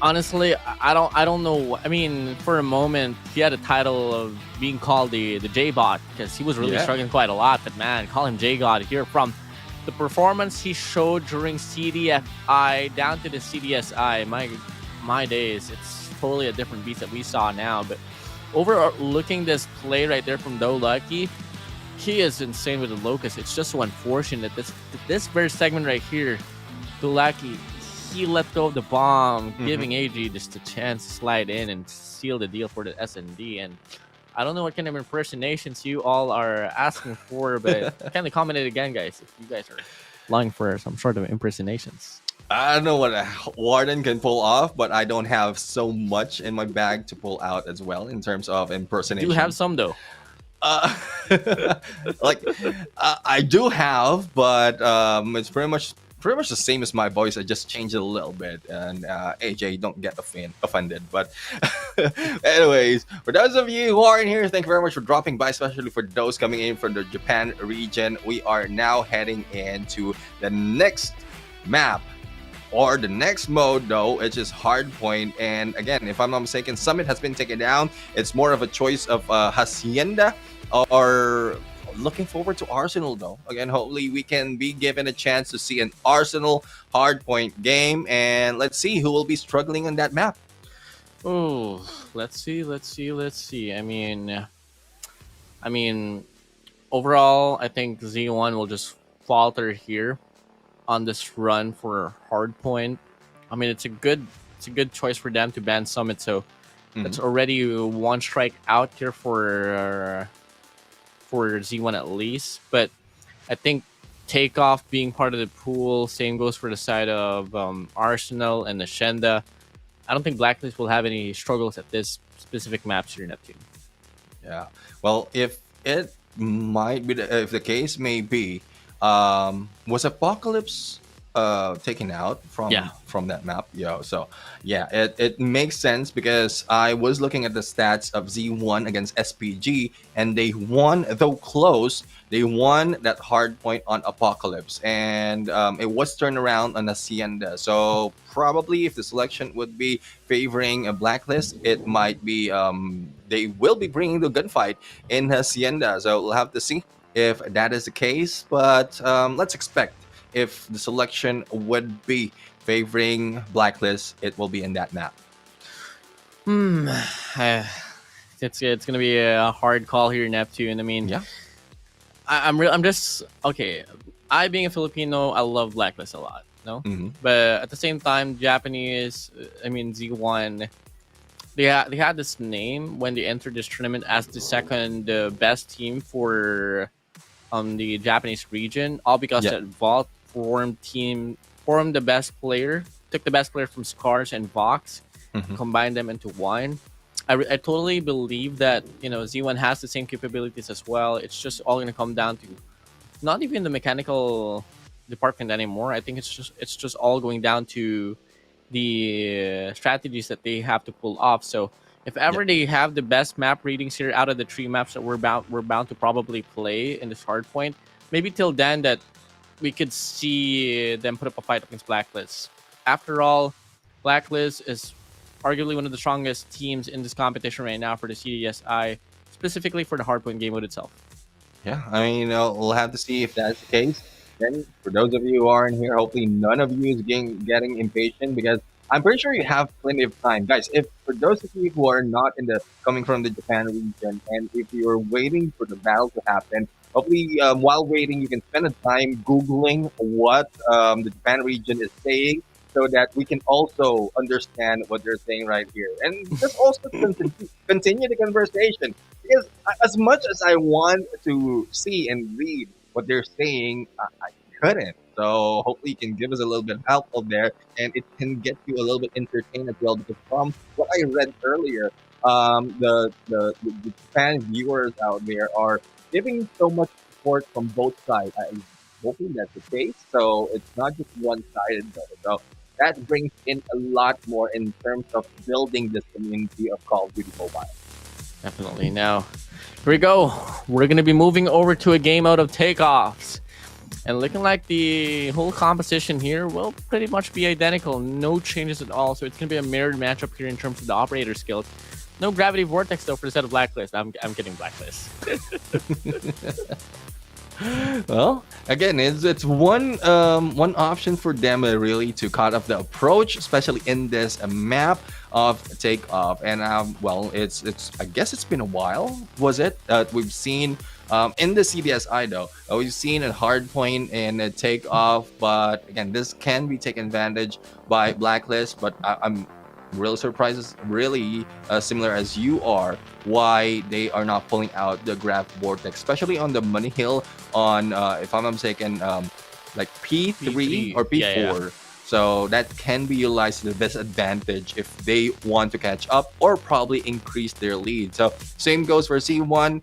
honestly, I don't know. I mean, for a moment, he had a title of being called the J-Bot because he was really struggling quite a lot. But man, call him J-God here. From the performance he showed during CDFI down to the CDSI, my days, it's totally a different beast that we saw now. But overlooking this play right there from Do Lucky, he is insane with the Locust. It's just so unfortunate that this very segment right here, Do Lucky, he let go of the bomb, giving AG just a chance to slide in and seal the deal for the S&D. And I don't know what kind of impersonations you all are asking for, but kind of comment it again, guys, if you guys are longing for some sort of impersonations. I don't know what WardeN can pull off, but I don't have so much in my bag to pull out as well in terms of impersonation. You have some, though. I do have, but it's pretty much the same as my voice. I just changed it a little bit, and AJ, don't get offended. But anyways, for those of you who are in here, thank you very much for dropping by, especially for those coming in from the Japan region. We are now heading into the next map, or the next mode, though, which is Hardpoint. And again, if I'm not mistaken, Summit has been taken down. It's more of a choice of Hacienda, or looking forward to Arsenal, though. Again, hopefully we can be given a chance to see an Arsenal Hardpoint game, and let's see who will be struggling on that map. Oh, let's see. I mean, overall, I think Z1 will just falter here on this run for Hardpoint. I mean, it's a good choice for them to ban Summit, so that's already 1 strike out here for Z1 at least. But I think Takeoff being part of the pool, same goes for the side of Arsenal and Ashenda. I don't think Blacklist will have any struggles at this specific maps here in Neptune. Yeah. Well, if it might be, if the case may be, was Apocalypse taken out from that map? So yeah, it makes sense, because I was looking at the stats of Z1 against SPG, and they won, though close, they won that Hardpoint on Apocalypse, and it was turned around on Hacienda. So probably if the selection would be favoring a Blacklist, it might be they will be bringing the gunfight in Hacienda. So we'll have to see if that is the case, but let's expect if the selection would be favoring Blacklist, it will be in that map. It's gonna be a hard call here in Neptune. I mean, I'm just okay. I, being a Filipino, I love Blacklist a lot, no? But at the same time, Japanese, I mean Z1, they had this name when they entered this tournament as the second best team for the Japanese region, all because that Vault formed the best player, took the best player from Scars and Vox, combined them into one. I totally believe that, you know, Z1 has the same capabilities as well. It's just all going to come down to not even the mechanical department anymore. I think it's just all going down to the strategies that they have to pull off. So if ever they have the best map readings here out of the 3 maps that we're bound to probably play in this Hardpoint, maybe till then that we could see them put up a fight against Blacklist. After all, Blacklist is arguably one of the strongest teams in this competition right now for the CDSI, specifically for the Hardpoint game mode itself. Yeah, I mean, we'll have to see if that's the case. Then, for those of you who are in here, hopefully none of you is getting impatient, because I'm pretty sure you have plenty of time. Guys, if for those of you who are not coming from the Japan region, and if you're waiting for the battle to happen, hopefully while waiting, you can spend the time Googling what the Japan region is saying, so that we can also understand what they're saying right here. And just also continue the conversation. Because as much as I want to see and read what they're saying, I couldn't. So hopefully you can give us a little bit of help out there, and it can get you a little bit entertained as well. Because from what I read earlier, the Japan viewers out there are giving so much support from both sides. I'm hoping that's the case. So it's not just one-sided though. So that brings in a lot more in terms of building this community of Call of Duty Mobile. Definitely. Now, here we go. We're going to be moving over to a game out of takeoffs. And looking like the whole composition here will pretty much be identical. No changes at all. So it's going to be a mirrored matchup here in terms of the operator skills. No gravity vortex though for the set of Blacklist. I'm kidding, Blacklist. Well, again, it's one option for them really to cut off the approach, especially in this map of takeoff. And well, it's I guess it's been a while. Was it? We've seen in the CDSI though, we've seen a Hardpoint and a takeoff, but again, this can be taken advantage by Blacklist. But I'm really surprised, is really similar as you are, why they are not pulling out the grab vortex, especially on the money hill on if I'm not mistaken, like P3 or P4. Yeah. So that can be utilized to the best advantage if they want to catch up or probably increase their lead. So same goes for C1.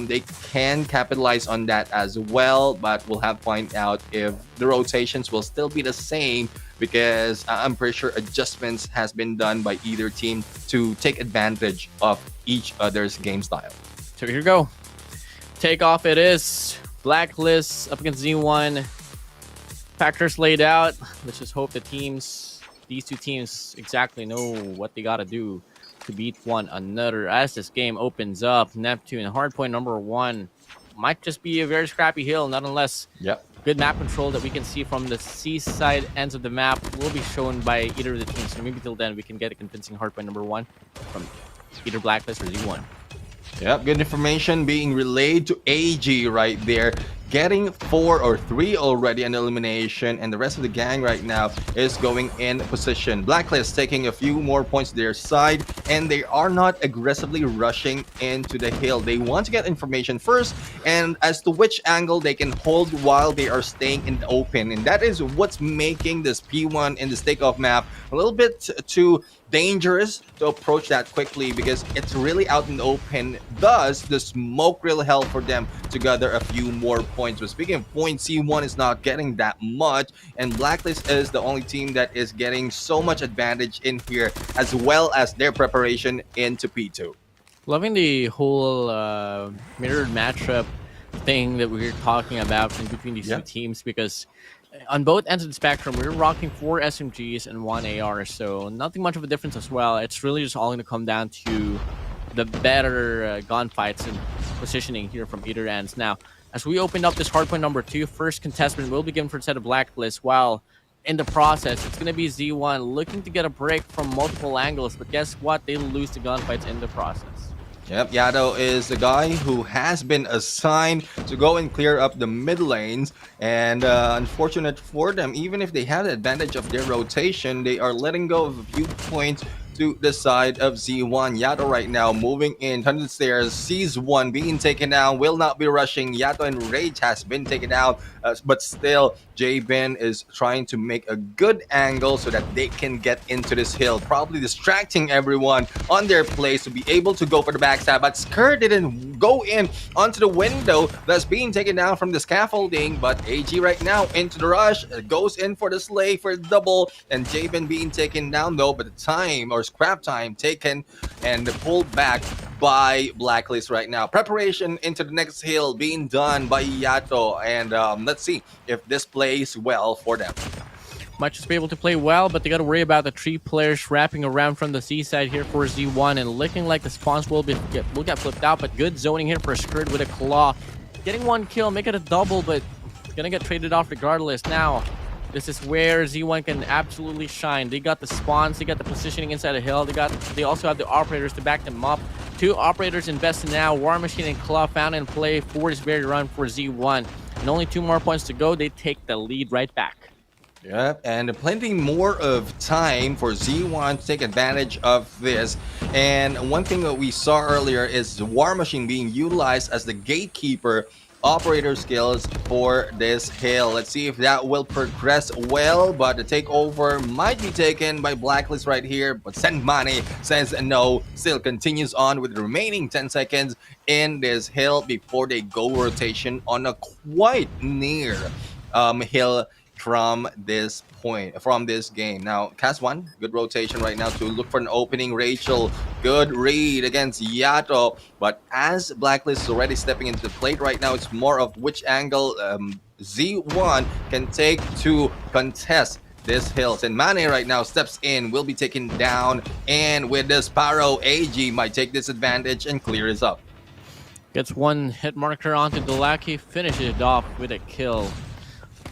They can capitalize on that as well, but we'll have to find out if the rotations will still be the same, because I'm pretty sure adjustments has been done by either team to take advantage of each other's game style. So here we go. Takeoff it is. Blacklist up against Z1. Factors laid out. Let's just hope these two teams exactly know what they got to do to beat one another as this game opens up. Neptune, Hardpoint number 1. Might just be a very scrappy hill, not unless good map control that we can see from the seaside ends of the map will be shown by either of the teams. So maybe till then we can get a convincing Hardpoint number 1 from either Blacklist or Z1. Yep, good information being relayed to AG right there. Getting 4 or 3 already an elimination, and the rest of the gang right now is going in position. Blacklist taking a few more points to their side, and they are not aggressively rushing into the hill. They want to get information first, and as to which angle they can hold while they are staying in the open. And that is what's making this P1 in this takeoff map a little bit too dangerous to approach that quickly, because it's really out in the open. Thus, the smoke really help for them to gather a few more points. But speaking of points, C1 is not getting that much, and Blacklist is the only team that is getting so much advantage in here, as well as their preparation into P2. Loving the whole mirrored matchup thing that we're talking about in between these two teams, because on both ends of the spectrum, we're rocking 4 SMGs and 1 AR, so nothing much of a difference as well. It's really just all going to come down to the better gunfights and positioning here from either ends. Now, as we opened up this Hardpoint number 2, first contestant will be given for a set of Blacklist, while in the process, it's going to be Z1 looking to get a break from multiple angles, but guess what? They lose the gunfights in the process. Yep, Yado is the guy who has been assigned to go and clear up the mid lanes, and unfortunate for them, even if they have the advantage of their rotation, they are letting go of a few points to the side of Z1. Yato right now moving in 100 stairs, sees one being taken down, will not be rushing. Yato and Rage has been taken out, but still J-Ben is trying to make a good angle so that they can get into this hill, probably distracting everyone on their place to be able to go for the backstab. But Skur didn't go in onto the window that's being taken down from the scaffolding, but AG right now into the rush, goes in for the slay for the double, and J-Ben being taken down though, but the time or scrap time taken and pulled back by Blacklist right now. Preparation into the next hill being done by Yato, and let's see if this plays well for them. Might just be able to play well, but they got to worry about the 3 players wrapping around from the seaside here for Z1, and looking like the spawns will get flipped out, but good zoning here for Skirt with a claw. Getting 1 kill, make it a double, but gonna get traded off regardless. Now, this is where Z1 can absolutely shine. They got the spawns, they got the positioning inside the hill, they also have the operators to back them up. 2 operators invested now. War Machine and Claw found in play for this very run for Z1. And only 2 more points to go, they take the lead right back. Yep, and plenty more of time for Z1 to take advantage of this. And one thing that we saw earlier is the War Machine being utilized as the gatekeeper operator skills for this hill. Let's see if that will progress well, but the takeover might be taken by Blacklist right here, but Senmani says no, still continues on with the remaining 10 seconds in this hill before they go rotation on a quite near hill from this point, from this game. Now, Cast 1, good rotation right now to look for an opening. Rachel, good read against Yato, but as Blacklist is already stepping into the plate right now, it's more of which angle Z1 can take to contest this hill. And Mane right now steps in, will be taken down, and with the Sparrow, AG might take this advantage and clear this up. Gets one hit marker onto Delaki, finishes it off with a kill.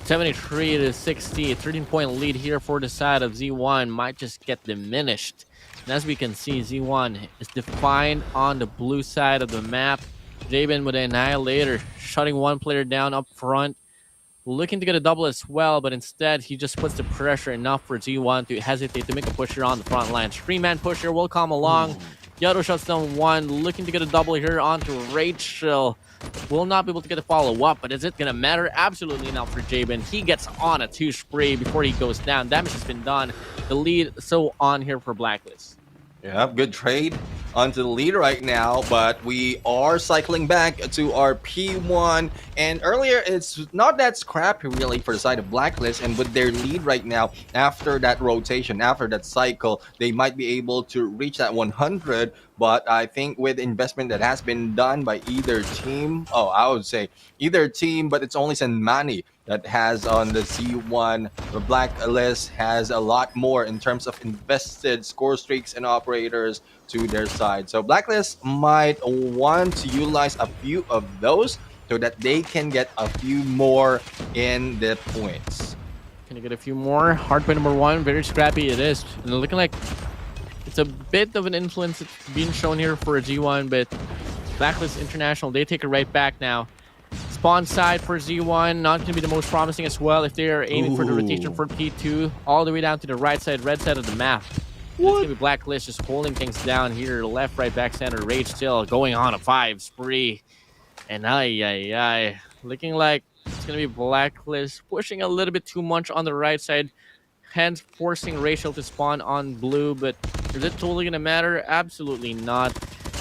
73 to 60, 13-point lead here for the side of Z1 might just get diminished. And as we can see, Z1 is defined on the blue side of the map. Jabin with an Annihilator, shutting one player down up front. Looking to get a double as well, but instead he just puts the pressure enough for Z1 to hesitate to make a pusher on the front line. Three-man pusher will come along. Yato shuts down one, looking to get a double here onto Rachel. Will not be able to get a follow-up, but is it going to matter? Absolutely not for Jabin. He gets on a 2 spray before he goes down. Damage has been done. The lead so on here for Blacklist. Yeah, good trade onto the lead right now, but we are cycling back to our P1, and earlier it's not that scrappy really for the side of Blacklist, and with their lead right now, after that rotation, after that cycle, they might be able to reach that 100, but I think with investment that has been done by either team, I would say either team, but it's only Senmani that has on the Z1. The Blacklist has a lot more in terms of invested score streaks and operators to their side. So Blacklist might want to utilize a few of those so that they can get a few more in the points. Can you get a few more? Hardpoint number 1, very scrappy it is. And looking like it's a bit of an influence that's being shown here for a G1, but Blacklist International, they take it right back now. Spawn side for Z1, not going to be the most promising as well if they are aiming for the rotation for P2, all the way down to the right side, red side of the map. It's going to be Blacklist just holding things down here, left, right, back, center. Rage still going on a 5 spree. And looking like it's going to be Blacklist pushing a little bit too much on the right side, hence forcing Rachel to spawn on blue. But is it totally going to matter? Absolutely not.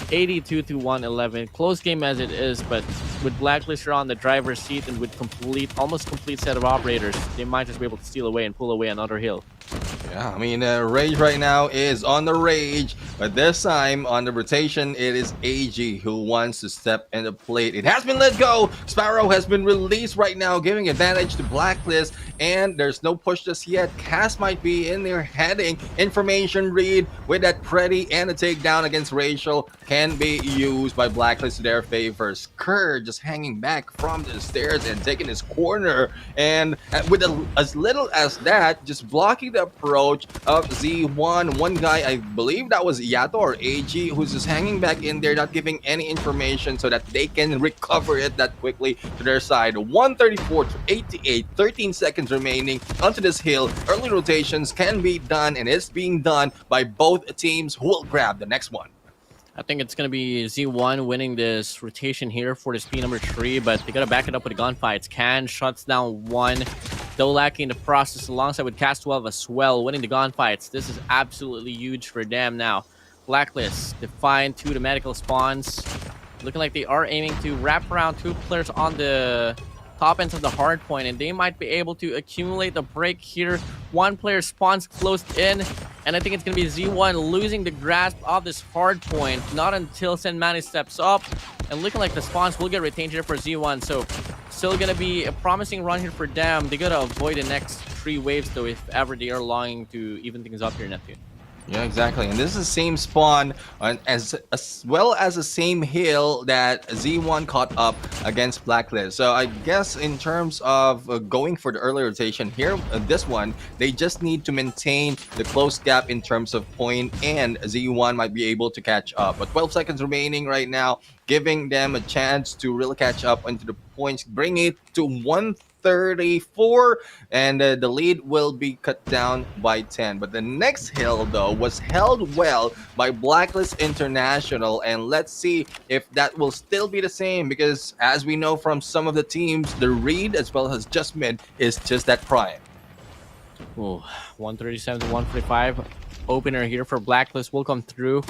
82 to 111. Close game as it is, but with Blacklist on the driver's seat and with almost complete set of operators, they might just be able to steal away and pull away another hill. Yeah, I mean, Rage right now is on the rage, but this time on the rotation, it is AG who wants to step in the plate. It has been let go. Sparrow has been released right now, giving advantage to Blacklist, and there's no push just yet. Cass might be in there heading. Information read with that Pretty, and a takedown against Rachel can be used by Blacklist to their favor. Skur just hanging back from the stairs and taking his corner, and with as little as that, just blocking the approach of Z1. One guy, I believe that was Yato or AG, who's just hanging back in there, not giving any information so that they can recover it that quickly to their side. 134 to 88, 13 seconds remaining onto this hill. Early rotations can be done, and it's being done by both teams, who will grab the next one. I think it's going to be Z1 winning this rotation here for this P number 3, but they got to back it up with the gunfights. Can shuts down one, though lacking the process alongside with Cast 12 as well, winning the gunfights. This is absolutely huge for them now. Blacklist, define 2 the medical spawns. Looking like they are aiming to wrap around 2 players on the top ends of the hard point, and they might be able to accumulate the break here. 1 player spawns close in, and I think it's going to be Z1 losing the grasp of this hard point, not until Senmani steps up, and looking like the spawns will get retained here for Z1, so still going to be a promising run here for them. They got to avoid the next 3 waves, though, if ever they are longing to even things up here, Neptune. Yeah, exactly. And this is the same spawn as well as the same hill that Z1 caught up against Blacklist. So I guess in terms of going for the early rotation here, this one, they just need to maintain the close gap in terms of point, and Z1 might be able to catch up. But 12 seconds remaining right now, giving them a chance to really catch up into the points, bring it to 130 34, and the lead will be cut down by 10. But the next hill, though, was held well by Blacklist International, and let's see if that will still be the same, because as we know from some of the teams, the read as well as just mid is just that prime. Ooh, 137 to 145. Opener here for Blacklist will come through.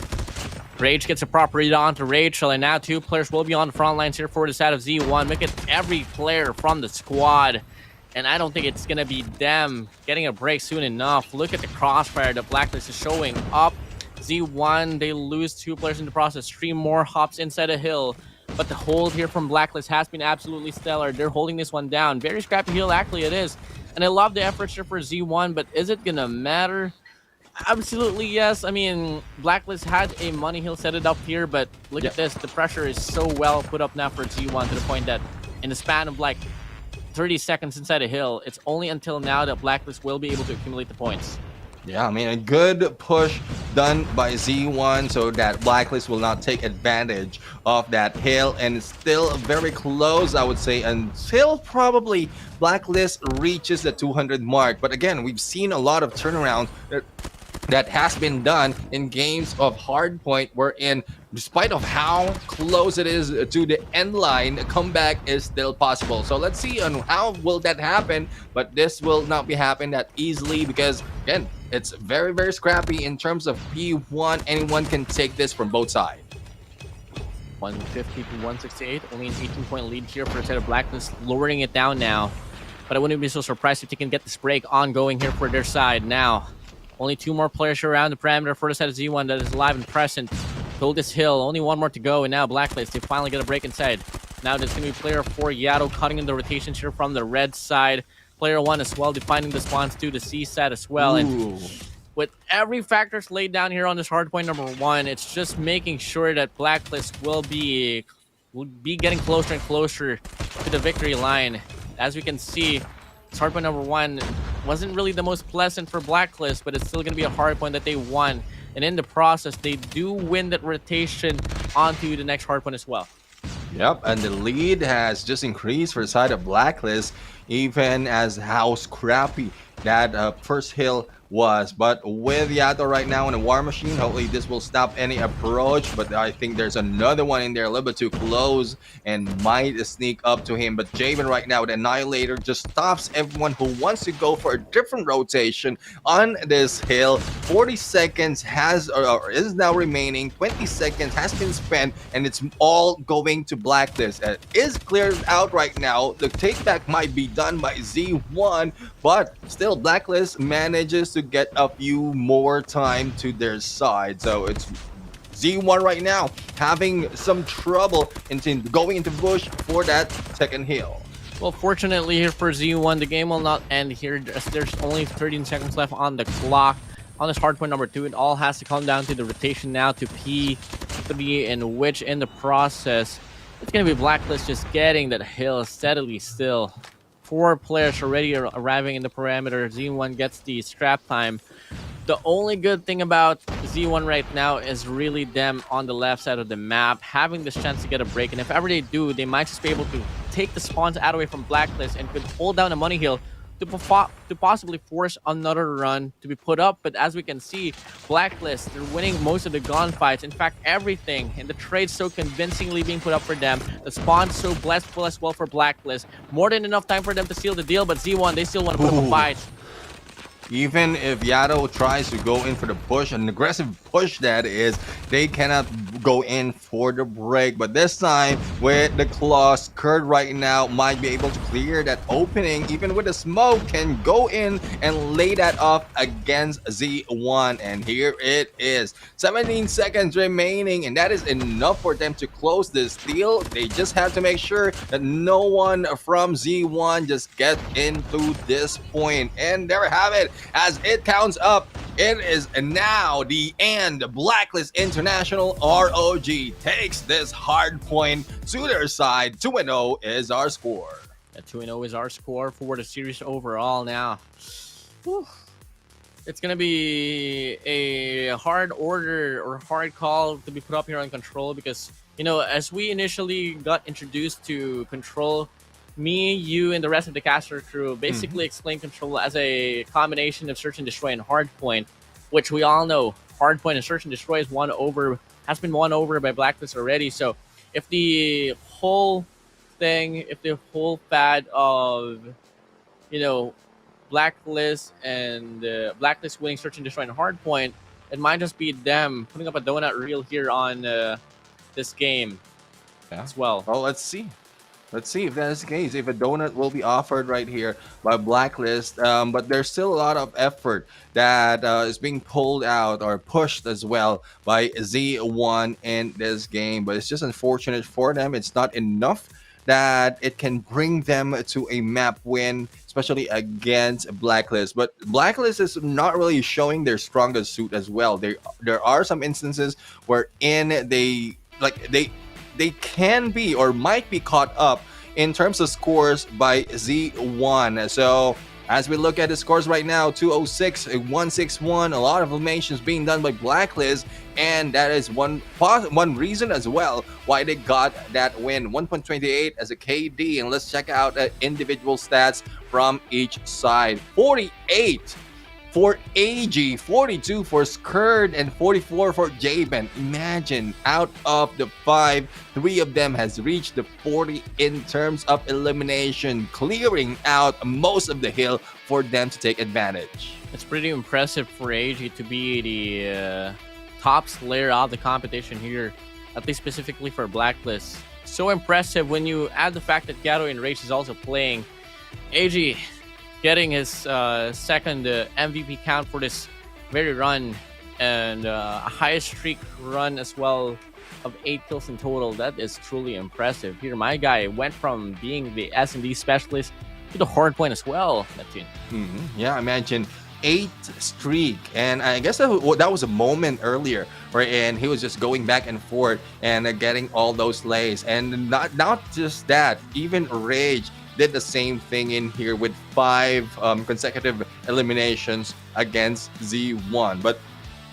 Rage gets a proper read on to Rachel, and now 2 players will be on the front lines here for the side of Z1. Look at every player from the squad, and I don't think it's going to be them getting a break soon enough. Look at the crossfire that Blacklist is showing up. Z1, they lose 2 players in the process. 3 more hops inside a hill, but the hold here from Blacklist has been absolutely stellar. They're holding this one down. Very scrappy hill, actually it is. And I love the efforts here for Z1, but is it going to matter? Absolutely yes. I mean, Blacklist had a money hill set it up here, but look at this. The pressure is so well put up now for Z1 to the point that in the span of like 30 seconds inside a hill, it's only until now that Blacklist will be able to accumulate the points. Yeah, I mean, a good push done by Z1 so that Blacklist will not take advantage of that hill, and it's still very close, I would say, until probably Blacklist reaches the 200 mark. But again, we've seen a lot of turnarounds that has been done in games of Hardpoint, wherein despite of how close it is to the end line, a comeback is still possible. So let's see on how will that happen, but this will not be happening that easily, because again, it's very, very scrappy in terms of P1. Anyone can take this from both sides. 150 to 168, only an 18-point lead here for a set of Blacklist, lowering it down now. But I wouldn't be so surprised if they can get this break ongoing here for their side now. Only 2 more players around the parameter for the side of Z1 that is alive and present. Hold this hill, only 1 more to go, and now Blacklist, they finally get a break inside. Now there's going to be player 4, Yato, cutting in the rotations here from the red side. Player 1 as well, defining the spawns to the C side as well. Ooh. And with every factors laid down here on this hardpoint number 1, it's just making sure that Blacklist will be getting closer and closer to the victory line. As we can see, this hardpoint number 1 wasn't really the most pleasant for Blacklist, but it's still going to be a hardpoint that they won. And in the process, they do win that rotation onto the next hardpoint as well. Yep, and the lead has just increased for the side of Blacklist, even as how scrappy that first hill was. But with Yato right now in a war machine, hopefully this will stop any approach. But I think there's another one in there a little bit too close and might sneak up to him. But Javen right now with Annihilator just stops everyone who wants to go for a different rotation on this hill. 40 seconds has or is now remaining. 20 seconds has been spent, and it's all going to Blacklist. It is cleared out right now. The takeback might be done by Z1, but still Blacklist manages to get a few more time to their side. So it's Z1 right now having some trouble going into bush for that second hill. Well, fortunately here for Z1, the game will not end here. There's only 13 seconds left on the clock. On this hardpoint number 2, it all has to come down to the rotation now to P3, in which in the process, it's going to be Blacklist just getting that hill steadily still. 4 players already arriving in the parameter. Z1 gets the scrap time. The only good thing about Z1 right now is really them on the left side of the map having this chance to get a break. And if ever they do, they might just be able to take the spawns out away from Blacklist and could hold down a money hill to possibly force another run to be put up. But as we can see, Blacklist, they're winning most of the gunfights. In fact, everything. And the trade's so convincingly being put up for them. The spawn's so blessful as well for Blacklist. More than enough time for them to seal the deal, but Z1, they still want to put up a fight. Even if Yato tries to go in for the push, an aggressive push that is, they cannot go in for the break. But this time, with the claws, Kurt right now might be able to clear that opening. Even with the smoke, can go in and lay that off against Z1. And here it is. 17 seconds remaining, and that is enough for them to close this deal. They just have to make sure that no one from Z1 just gets into this point. And there we have it. As it counts up, it is now the end. Blacklist International ROG takes this hard point to their side. 2-0 is our score. 2-0 is our score for the series overall now. Whew. It's going to be a hard order or hard call to be put up here on Control because, you know, as we initially got introduced to Control, me, you, and the rest of the caster crew basically explain Control as a combination of Search and Destroy and Hardpoint, which we all know Hardpoint and Search and Destroy has been won over by Blacklist already. So if the whole fad of, you know, Blacklist and Blacklist winning Search and Destroy and Hardpoint, it might just be them putting up a donut reel here on this game as well. Well, let's see. Let's see if that is the case. If a donut will be offered right here by Blacklist, but there's still a lot of effort that is being pulled out or pushed as well by Z1 in this game. But it's just unfortunate for them. It's not enough that it can bring them to a map win, especially against Blacklist. But Blacklist is not really showing their strongest suit as well. There are some instances wherein they can be or might be caught up in terms of scores by Z1. So as we look at the scores right now, 206, 161, a lot of eliminations being done by Blacklist, and that is one reason as well why they got that win. 1.28 as a KD, and let's check out individual stats from each side. 48 for AG, 42 for Skurd, and 44 for Jaben. Imagine, out of the 5, 3 of them has reached the 40 in terms of elimination, clearing out most of the hill for them to take advantage. It's pretty impressive for AG to be the top slayer of the competition here, at least specifically for Blacklist. So impressive when you add the fact that Gato and Rage is also playing. AG getting his second MVP count for this very run, and a highest streak run as well of 8 kills in total. That is truly impressive. Here, my guy went from being the S&D specialist to the Hardpoint as well, Neptune. Yeah, imagine 8 streak, and I guess that was a moment earlier wherein he was just going back and forth and getting all those lays. And not just that, even Rage did the same thing in here with 5 consecutive eliminations against Z1. But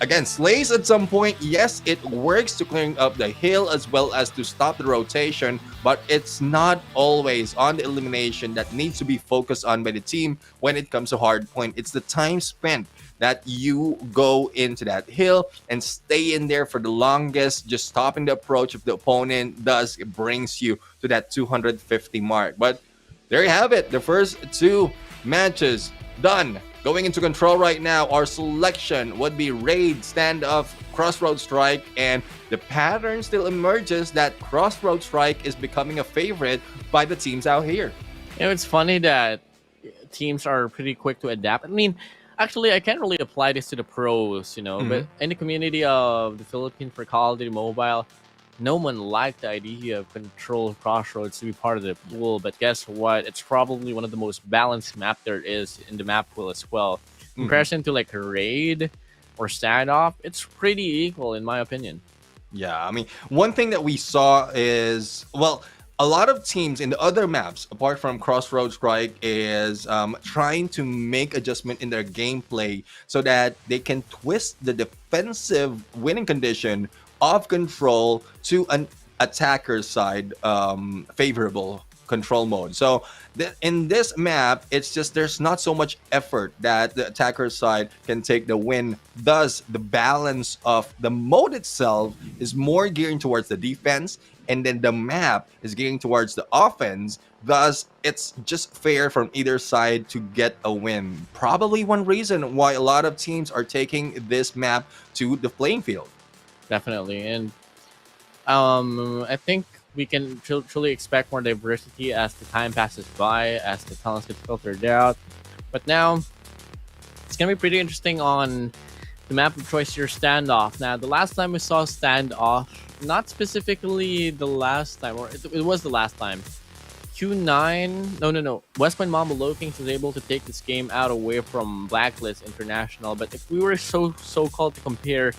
again, slays at some point, yes, it works to clearing up the hill as well as to stop the rotation, but it's not always on the elimination that needs to be focused on by the team when it comes to Hardpoint. It's the time spent that you go into that hill and stay in there for the longest, just stopping the approach of the opponent. Thus, it brings you to that 250 mark. But there you have it, the first 2 matches done. Going into Control right now, our selection would be Raid, Standoff, Crossroad Strike, and the pattern still emerges that Crossroad Strike is becoming a favorite by the teams out here. You know, it's funny that teams are pretty quick to adapt. I mean, actually, I can't really apply this to the pros, you know, but in the community of the Philippines for Call of Duty Mobile, no one liked the idea of Control Crossroads to be part of the pool, but guess what? It's probably one of the most balanced map there is in the map pool as well. In comparison to like Raid or Standoff, it's pretty equal in my opinion. Yeah, I mean, one thing that we saw is, well, a lot of teams in the other maps, apart from Crossroads Strike, is trying to make adjustment in their gameplay so that they can twist the defensive winning condition of Control to an attacker's side favorable control mode. So in this map, it's just there's not so much effort that the attacker's side can take the win. Thus, the balance of the mode itself is more gearing towards the defense, and then the map is gearing towards the offense. Thus, it's just fair from either side to get a win. Probably one reason why a lot of teams are taking this map to the playing field. Definitely, and I think we can truly expect more diversity as the time passes by, as the talents get filtered out. But now, it's going to be pretty interesting on the map of choice here, Standoff. Now, the last time we saw Standoff, not specifically the last time, or it was the last time, Q9, no, West Point Mamba Low Kings was able to take this game out away from Blacklist International. But if we were so-called to compare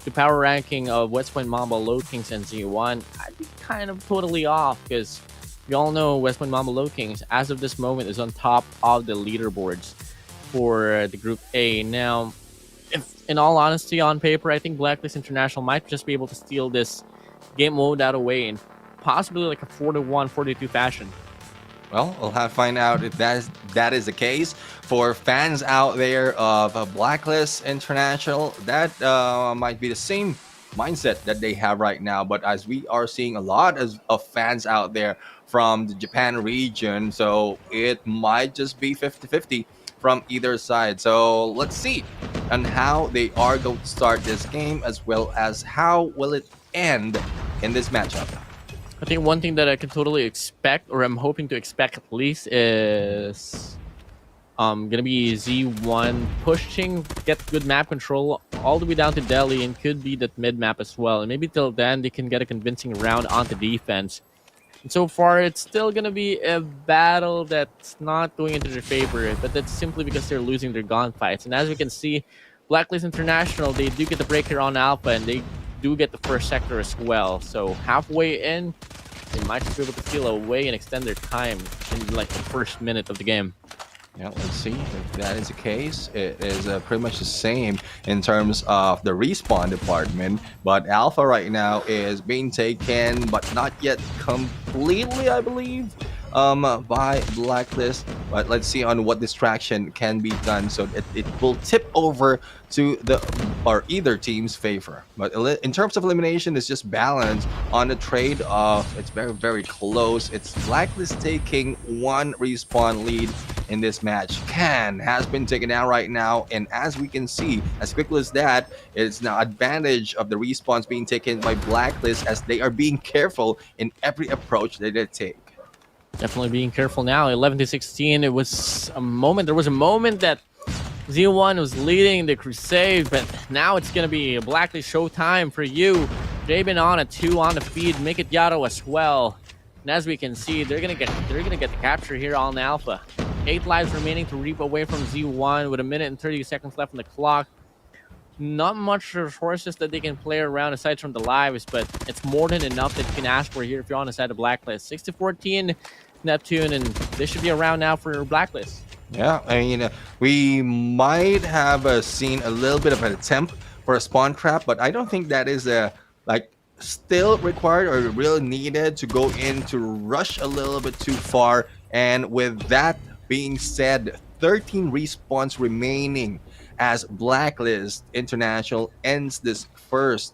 the power ranking of West Point Mamba, Low Kings, and Z1, I'd be kind of totally off, because we all know West Point Mamba Low Kings, as of this moment, is on top of the leaderboards for the Group A. Now, if, in all honesty, on paper, I think Blacklist International might just be able to steal this game mode out away in possibly like a 4-1, 4-2 fashion. Well, we'll have to find out if that is the case. For fans out there of Blacklist International, that might be the same mindset that they have right now. But as we are seeing a lot of fans out there from the Japan region, so it might just be 50-50 from either side. So let's see on how they are going to start this game, as well as how will it end in this matchup. I think one thing that I can totally expect, or I'm hoping to expect at least, is gonna be Z1 pushing, get good map control all the way down to Delhi, and could be that mid map as well. And maybe till then they can get a convincing round onto defense. And so far, it's still gonna be a battle that's not going into their favor, but that's simply because they're losing their gunfights. And as we can see, Blacklist International, they do get the break here on Alpha, and they do get the first sector as well. So halfway in, they might just be able to steal away and extend their time in like the first minute of the game. Yeah, let's see if that is the case. It is pretty much the same in terms of the respawn department, but Alpha right now is being taken, but not yet completely, I believe, by Blacklist. But let's see on what distraction can be done, so it will tip over to either team's favor. But in terms of elimination, it's just balance on the trade-off. It's very, very close. It's Blacklist taking one respawn lead in this match. Can has been taken down right now, and as we can see, as quickly as that, it's now advantage of the respawns being taken by Blacklist, as they are being careful in every approach that they take. Definitely being careful now. 11-16. There was a moment that Z1 was leading the Crusade, but now it's gonna be a Blacklist showtime for you. Jabin on a 2 on the feed, make it Yato as well. And as we can see, they're gonna get the capture here on Alpha. 8 lives remaining to reap away from Z1 with 1 minute and 30 seconds left on the clock. Not much resources that they can play around aside from the lives, but it's more than enough that you can ask for here if you're on the side of Blacklist. 6-14 Neptune, and they should be around now for Blacklist. Yeah, I mean, we might have seen a little bit of an attempt for a spawn trap, but I don't think that is still required or really needed to go in to rush a little bit too far. And with that being said, 13 respawns remaining as Blacklist International ends this first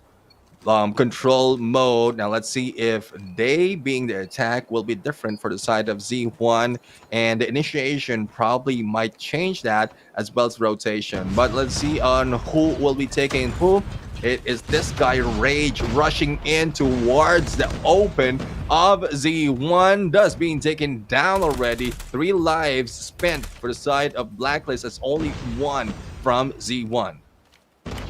control mode. Now let's see if they being the attack will be different for the side of Z1, and the initiation probably might change that, as well as rotation. But let's see on who will be taking who. It is this guy Rage rushing in towards the open of Z1, thus being taken down already. 3 lives spent for the side of Blacklist, as only 1 from Z1.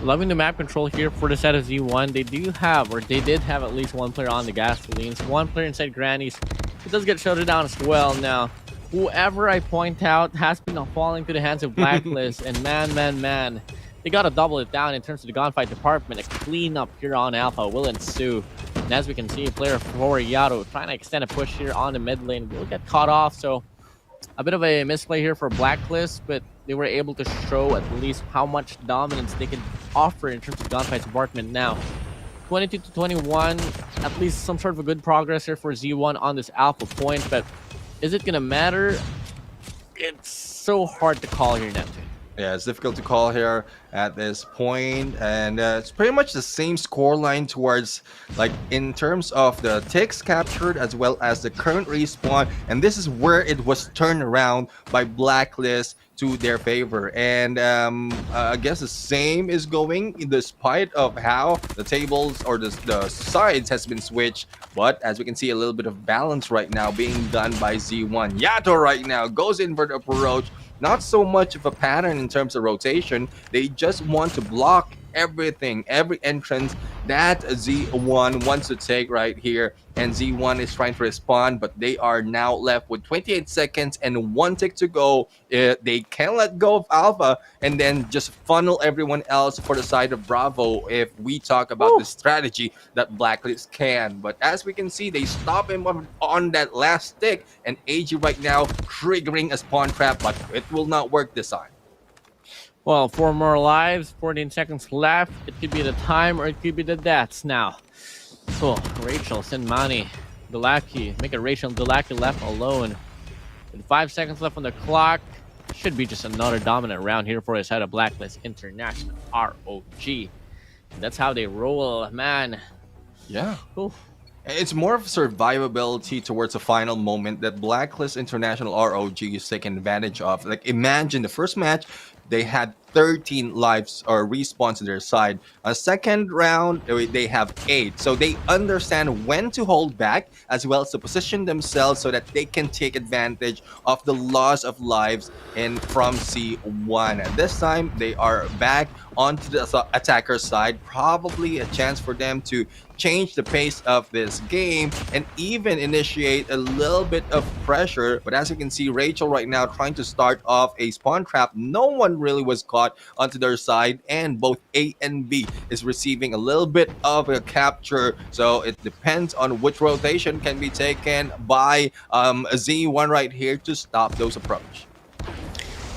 Loving the map control here for the side of Z1. They did have at least 1 player on the gasolines, 1 player inside Grannies. It does get shouted down as well. Now, whoever I point out has been falling to the hands of Blacklist, and man, they gotta double it down in terms of the gunfight department. A cleanup here on Alpha will ensue. And as we can see, player 4 Yato trying to extend a push here on the mid lane will get caught off. So a bit of a misplay here for Blacklist, but they were able to show at least how much dominance they can offer in terms of gunfight department now. 22-21, at least some sort of a good progress here for Z1 on this Alpha point, but is it gonna matter? It's so hard to call here, Neptune. Yeah, it's difficult to call here at this point, and it's pretty much the same scoreline towards, like, in terms of the ticks captured as well as the current respawn, and this is where it was turned around by Blacklist to their favor. And I guess the same is going in despite of how the tables or the sides has been switched, but as we can see, a little bit of balance right now being done by Z1. Yato right now goes in for the approach. Not so much of a pattern in terms of rotation. They just want to block everything, every entrance that Z1 wants to take right here. And Z1 is trying to respond, but they are now left with 28 seconds and 1 tick to go. They can let go of Alpha and then just funnel everyone else for the side of Bravo if we talk about the strategy that Blacklist can. But as we can see, they stop him on that last stick, and AG right now triggering a spawn trap, but it will not work this time. Well, 4 more lives, 14 seconds left. It could be the time or it could be the deaths now. Oh, Rachel, send Mani, Delaki, make it Rachel and Delaki left alone. With 5 seconds left on the clock, should be just another dominant round here for his head of Blacklist International ROG. And that's how they roll, man. Yeah. Oof. It's more of survivability towards the final moment that Blacklist International ROG is taking advantage of. Like, imagine the first match, they had 13 lives or respawns to their side. A second round, they have 8. So they understand when to hold back as well as to position themselves so that they can take advantage of the loss of lives from C1. And this time, they are back onto the attacker side. Probably a chance for them to change the pace of this game and even initiate a little bit of pressure. But as you can see, Rachel right now trying to start off a spawn trap. No one really was caught onto their side, and both A and B is receiving a little bit of a capture. So it depends on which rotation can be taken by Z1 right here to stop those approach.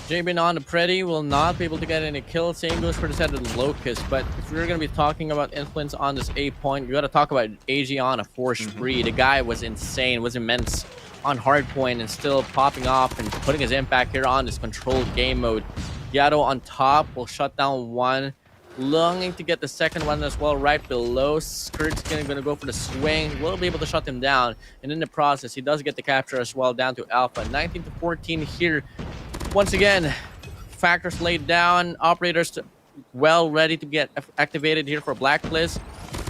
Jabin on the Pretty will not be able to get any kills. Same goes for the set of the Locust. But if we're going to be talking about influence on this A point, you got to talk about AG on a 4 spree. The guy was insane, was immense on Hardpoint and still popping off and putting his impact here on this controlled game mode. Yato on top will shut down one. Longing to get the second one as well right below. Skirt's going to go for the swing. Will be able to shut him down. And in the process, he does get the capture as well down to Alpha. 19 to 14 here. Once again, factors laid down. Operators well ready to get activated here for Blacklist.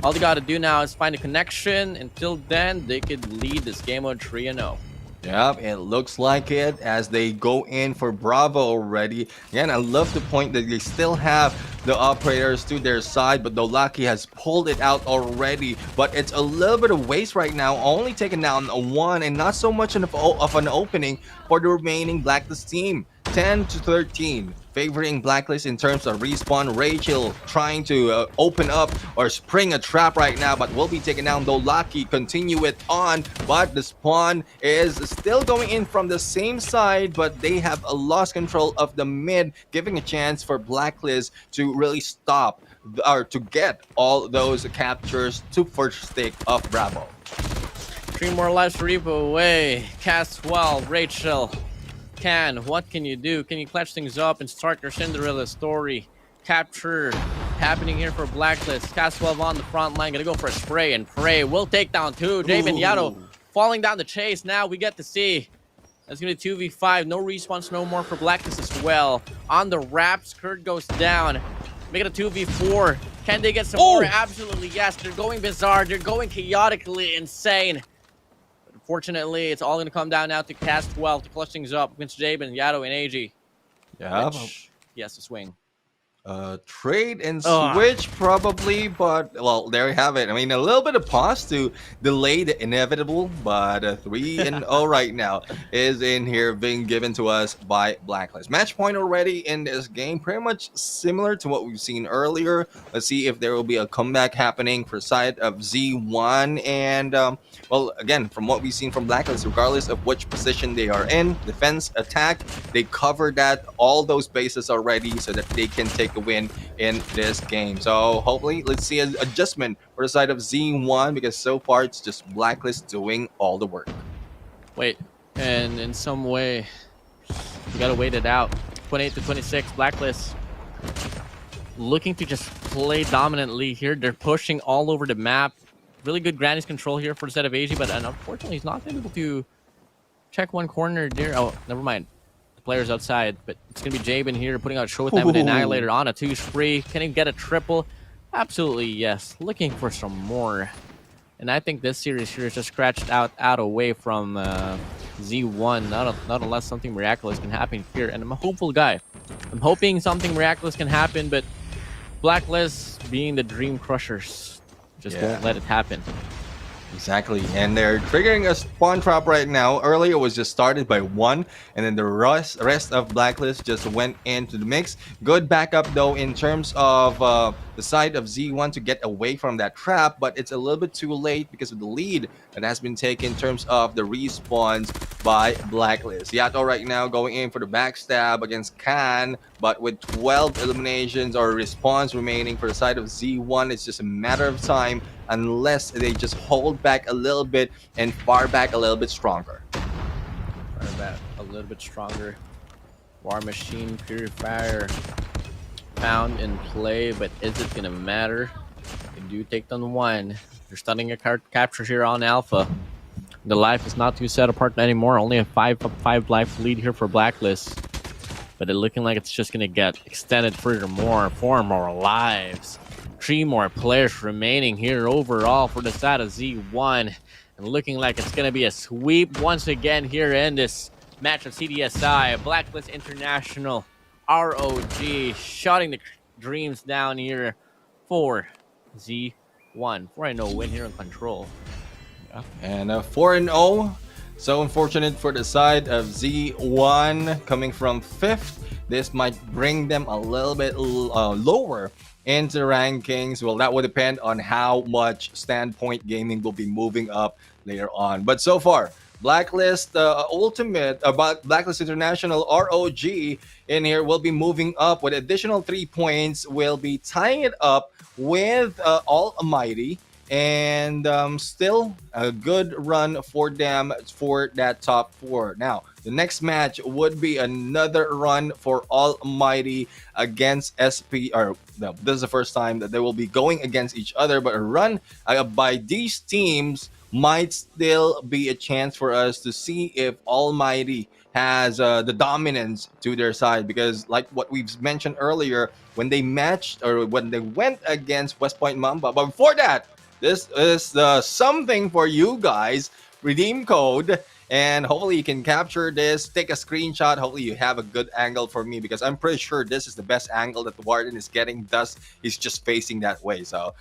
All they got to do now is find a connection. Until then, they could lead this game on 3-0. Yep, it looks like it as they go in for Bravo already. Again, I love the point that they still have the operators to their side, but Dolaki has pulled it out already. But it's a little bit of waste right now, only taking down one and not so much of an opening for the remaining Blacklist team. 10 to 13, favoring Blacklist in terms of respawn. Rachel trying to open up or spring a trap right now, but will be taken down. Dolaki continue it on, but the spawn is still going in from the same side, but they have lost control of the mid, giving a chance for Blacklist to really stop or to get all those captures to first stick of Bravo. 3 more lives to reap away. Caswell, Rachel. What can you do? Can you clutch things up and start your Cinderella story? Capture happening here for Blacklist. Caswell on the front line, gonna go for a spray and pray. Will take down 2. Jabin Yato falling down the chase. Now we get to see. That's gonna be 2v5. No respawns no more for Blacklist as well. On the wraps, Kurt goes down. Make it a 2v4. Can they get some more? Absolutely yes. They're going bizarre. They're going chaotically insane. Fortunately, it's all going to come down now to Cast 12 to clutch things up against Jabin, Yato, and AG. Yeah. He has to swing. Trade and switch probably, but well, there you have it. I mean, a little bit of pause to delay the inevitable, but 3-0 right now is in here being given to us by Blacklist. Match point already in this game, pretty much similar to what we've seen earlier. Let's see if there will be a comeback happening for side of Z1. And well, again, from what we've seen from Blacklist, regardless of which position they are in, defense, attack, they covered that all those bases already so that they can take the win in this game. So hopefully let's see an adjustment for the side of Z1, because so far it's just Blacklist doing all the work. Wait, and in some way we gotta wait it out. 28 to 26, Blacklist looking to just play dominantly here. They're pushing all over the map. Really good Granny's control here for the set of AG, but unfortunately he's not able to check one corner there. Oh, never mind. Players outside, but it's gonna be Jabin here putting out show with them with Annihilator on a 2 spree. Can he get a triple? Absolutely yes. Looking for some more, and I think this series here is just scratched out away from Z1. Not unless something miraculous can happen here, and I'm a hopeful guy. I'm hoping something miraculous can happen, but Blacklist, being the Dream Crushers, just won't let it happen. Exactly, and they're triggering a spawn trap right now. Earlier it was just started by 1, and then the rest of Blacklist just went into the mix. Good backup though in terms of the side of Z1 to get away from that trap, but it's a little bit too late because of the lead that has been taken in terms of the respawns by Blacklist. Yato right now going in for the backstab against Khan, but with 12 eliminations or respawns remaining for the side of Z1, it's just a matter of time unless they just hold back a little bit and far back a little bit stronger. that a little bit stronger. War Machine Purifier found in play, but is it gonna matter? They do take down one. They're stunning a card capture here on Alpha. The life is not too set apart anymore. Only a 5 life lead here for Blacklist. But it's looking like it's just gonna get extended furthermore. 4 more lives. 3 more players remaining here overall for the side of Z1. And looking like it's gonna be a sweep once again here in this match of CDSI. Blacklist International, ROG, shutting the dreams down here for Z1. 4-0 win here on Control. And 4-0. So unfortunate for the side of Z1 coming from 5th. This might bring them a little bit lower into rankings. Well, that would depend on how much Standpoint Gaming will be moving up later on. But so far, Blacklist Blacklist International ROG in here will be moving up with additional 3 points. Will be tying it up with Almighty. And still a good run for them for that top 4. Now, the next match would be another run for Almighty against SP. Or no, this is the first time that they will be going against each other. But a run by these teams might still be a chance for us to see if Almighty has the dominance to their side, because like what we've mentioned earlier, when they matched or when they went against West Point Mamba, but before that, this is something for you guys. Redeem code, and hopefully you can capture this, take a screenshot. Hopefully you have a good angle for me, because I'm pretty sure this is the best angle that the WardeN is getting. Thus, he's just facing that way. So,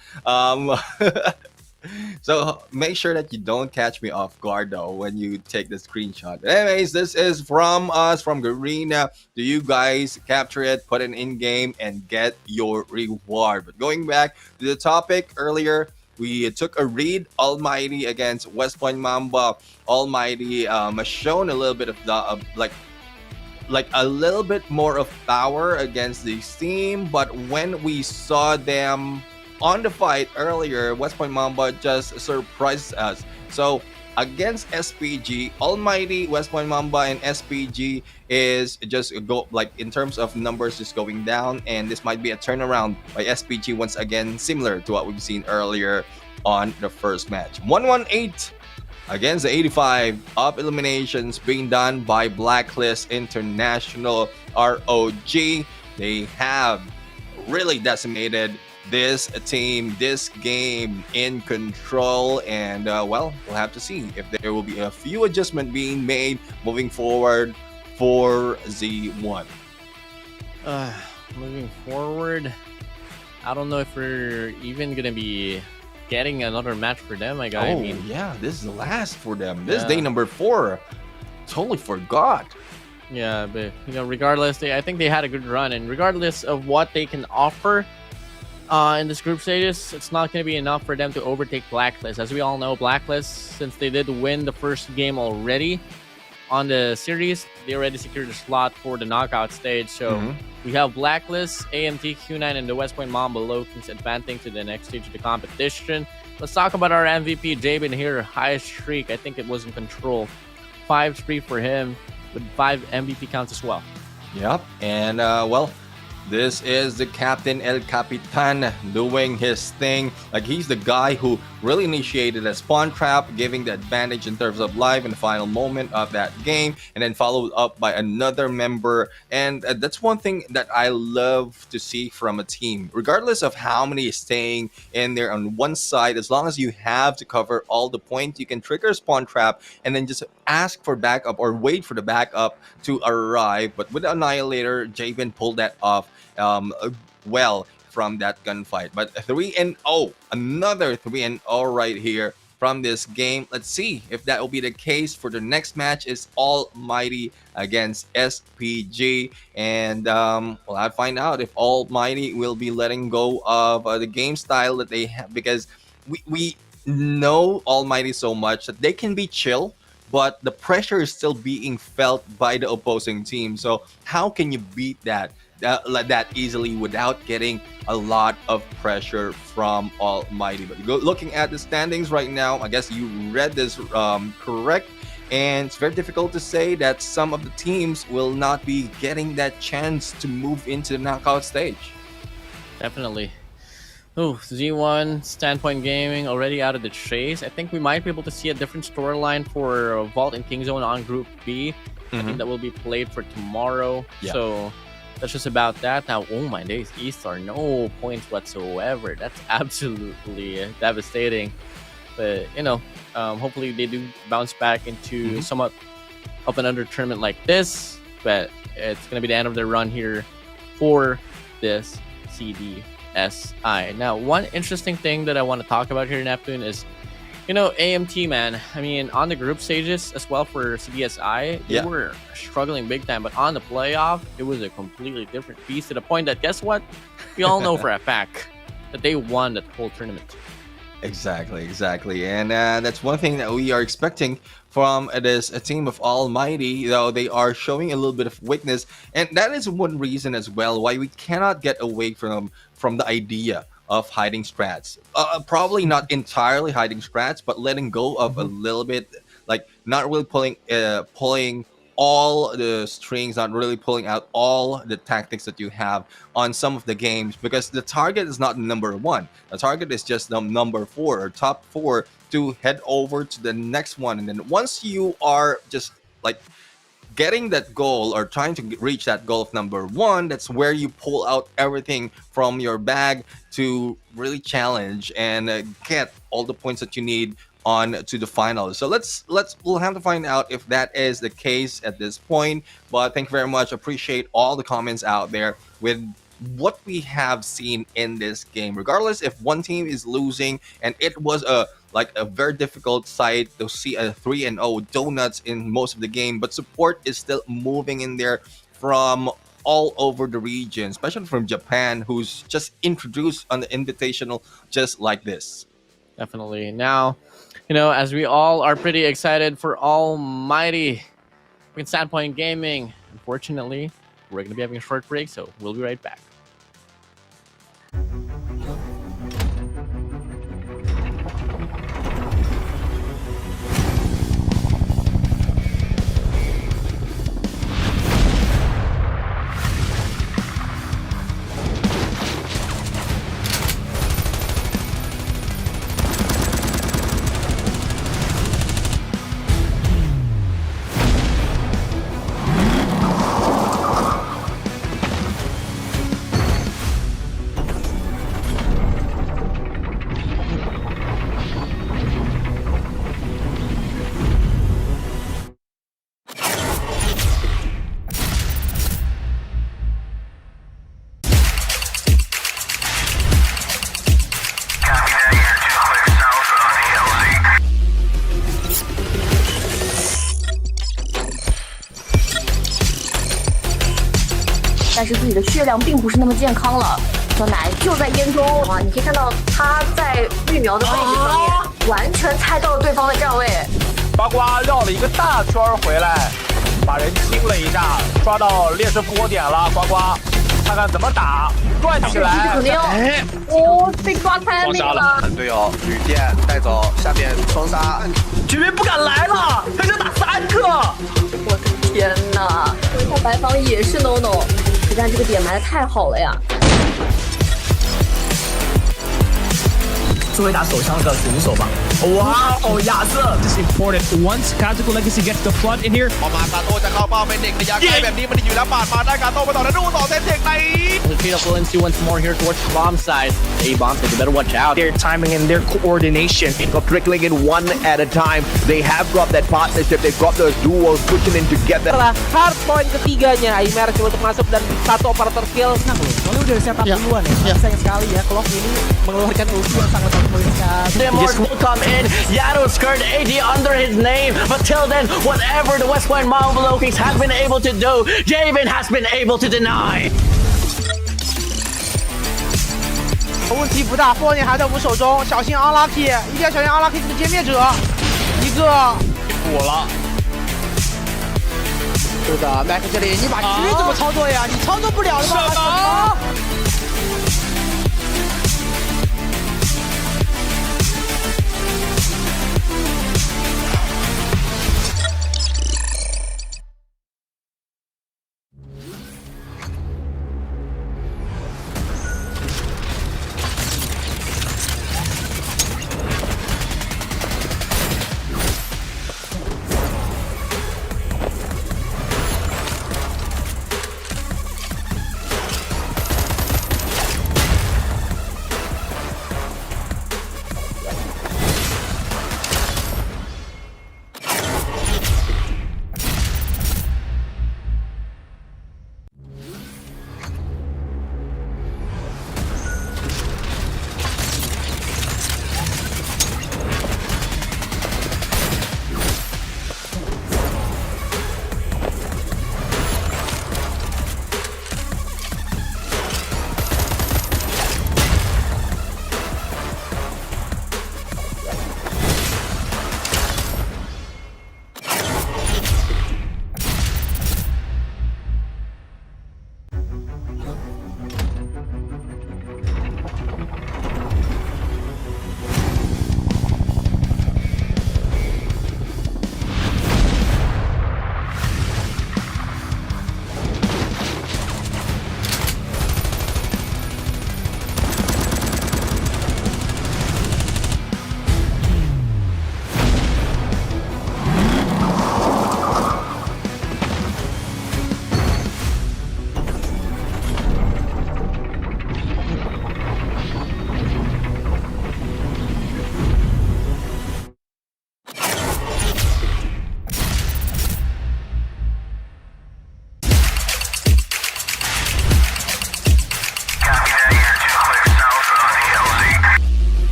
so make sure that you don't catch me off guard though when you take the screenshot. Anyways, this is from us, from Garena. Do you guys capture it, put it in game, and get your reward? But going back to the topic earlier, we took a read. Almighty against West Point Mamba. Almighty has shown a little bit of the like a little bit more of power against this team, but when we saw them on the fight earlier, West Point Mamba just surprised us. So against SPG, Almighty, West Point Mamba, and SPG is just go like in terms of numbers just going down, and this might be a turnaround by SPG once again, similar to what we've seen earlier on the first match. 118 against the 85 of eliminations being done by Blacklist International ROG. They have really decimated this team, this game in Control, and well, we'll have to see if there will be a few adjustments being made moving forward for Z1. Moving forward, I don't know if we're even gonna be getting another match for them. I mean, yeah, this is the last for them. This is day number 4. Totally forgot. Yeah, but you know, regardless, I think they had a good run, and regardless of what they can offer in this group stages, it's not going to be enough for them to overtake Blacklist. As we all know, Blacklist, since they did win the first game already on the series, they already secured a slot for the knockout stage. So we have Blacklist, AMT, Q9, and the West Point Mamba Lokings advancing to the next stage of the competition. Let's talk about our MVP, Jabin here. Highest streak, I think it was in Control. 5-3 for him, with 5 MVP counts as well. Yep, and well, this is the Captain El Capitan doing his thing. Like, he's the guy who really initiated a spawn trap, giving the advantage in terms of life in the final moment of that game, and then followed up by another member. And that's one thing that I love to see from a team, regardless of how many is staying in there on one side. As long as you have to cover all the points, you can trigger a spawn trap and then just ask for backup or wait for the backup to arrive. But with Annihilator, Javen pulled that off well from that gunfight. But 3-0, another 3-0 right here from this game. Let's see if that will be the case for the next match. Is Almighty against SPG, and well, I'll find out if Almighty will be letting go of the game style that they have, because we know Almighty so much that they can be chill, but the pressure is still being felt by the opposing team. So how can you beat that easily without getting a lot of pressure from Almighty? But looking at the standings right now, I guess you read this correct. and it's very difficult to say that some of the teams will not be getting that chance to move into the knockout stage. Definitely. Oh, Z1 Standpoint Gaming already out of the chase. I think we might be able to see a different storyline for Vault and King Zone on Group B. I think that will be played for tomorrow. Yeah. So that's just about that. Now, oh my days, East are no points whatsoever. That's absolutely devastating. But, you know, hopefully they do bounce back into somewhat of an under tournament like this. But it's going to be the end of their run here for this CDSI. Now, one interesting thing that I want to talk about here, Neptune, is, you know, AMT, man. I mean, on the group stages as well for CDSI, they were struggling big time. But on the playoff, it was a completely different beast, to the point that, guess what? We all know for a fact that they won that whole tournament. Exactly. And that's one thing that we are expecting from this team of Almighty, though they are showing a little bit of weakness. And that is one reason as well why we cannot get away from the idea of hiding strats. Probably not entirely hiding strats, but letting go of a little bit, like not really pulling all the strings, not really pulling out all the tactics that you have on some of the games, because the target is not number one. The target is just number 4 or top 4 to head over to the next one. And then once you are just like getting that goal or trying to reach that goal of number 1, that's where you pull out everything from your bag to really challenge and get all the points that you need on to the finals. So we'll have to find out if that is the case at this point. But thank you very much. Appreciate all the comments out there with what we have seen in this game. Regardless if one team is losing, and it was a very difficult sight to see a 3-0 donuts in most of the game, but support is still moving in there from all over the region, especially from Japan, who's just introduced on the Invitational just like this. Definitely. Now, you know, as we all are pretty excited for Almighty in Standpoint Gaming, unfortunately, we're going to be having a short break, so we'll be right back.但是自己的血量并不是那么健康了。小奶就在烟中啊，你可以看到他在绿苗的位置上面，完全猜到了对方的站位。呱呱绕了一个大圈回来，把人清了一下，抓到劣势复活点了。呱呱，看看怎么打，转起来。哦，被抓开那个了。队友旅店带走，下面双杀，居民不敢来了，他就打3个。我的天哪！说一下白房也是 no， 实战这个点埋的太好了呀。作为打手枪的选手吧，哇哦，亚瑟 This is important. Once Kazuko Legacy gets the flood in here. พอมาคาโต้จะเข้าเป้าเป็นเด็กระยะไกลแบบนี้มันอยู่แล้วปาดมาได้คาโต้ไปต่อแล้วดูต่อเซนเทคใน The trade up Williams once more here towards the bomb side. A-bomb, so you better watch out. Their timing and their coordination. Trickling in one at a time. They have got that partnership. They've got those duos pushing in together. Setelah hardpoint ketiganya, Aimer coba untuk masuk dan satu operator kill. Nah, soalnya udah setup duluan ya. Sayang sekali ya, Clock ini mengeluarkan ulti yang sangat The Morg will come in. Yado's skirt 80 under his name. But till then, whatever the West Point Marble Kings have been able to do, Javen has been able to deny. 问题不大，火焰还在我们手中，小心 unlucky， 一定要小心 unlucky 这个歼灭者，一个我了。是的 ，Mac 这里你把狙怎么操作呀？你操作不了的吧？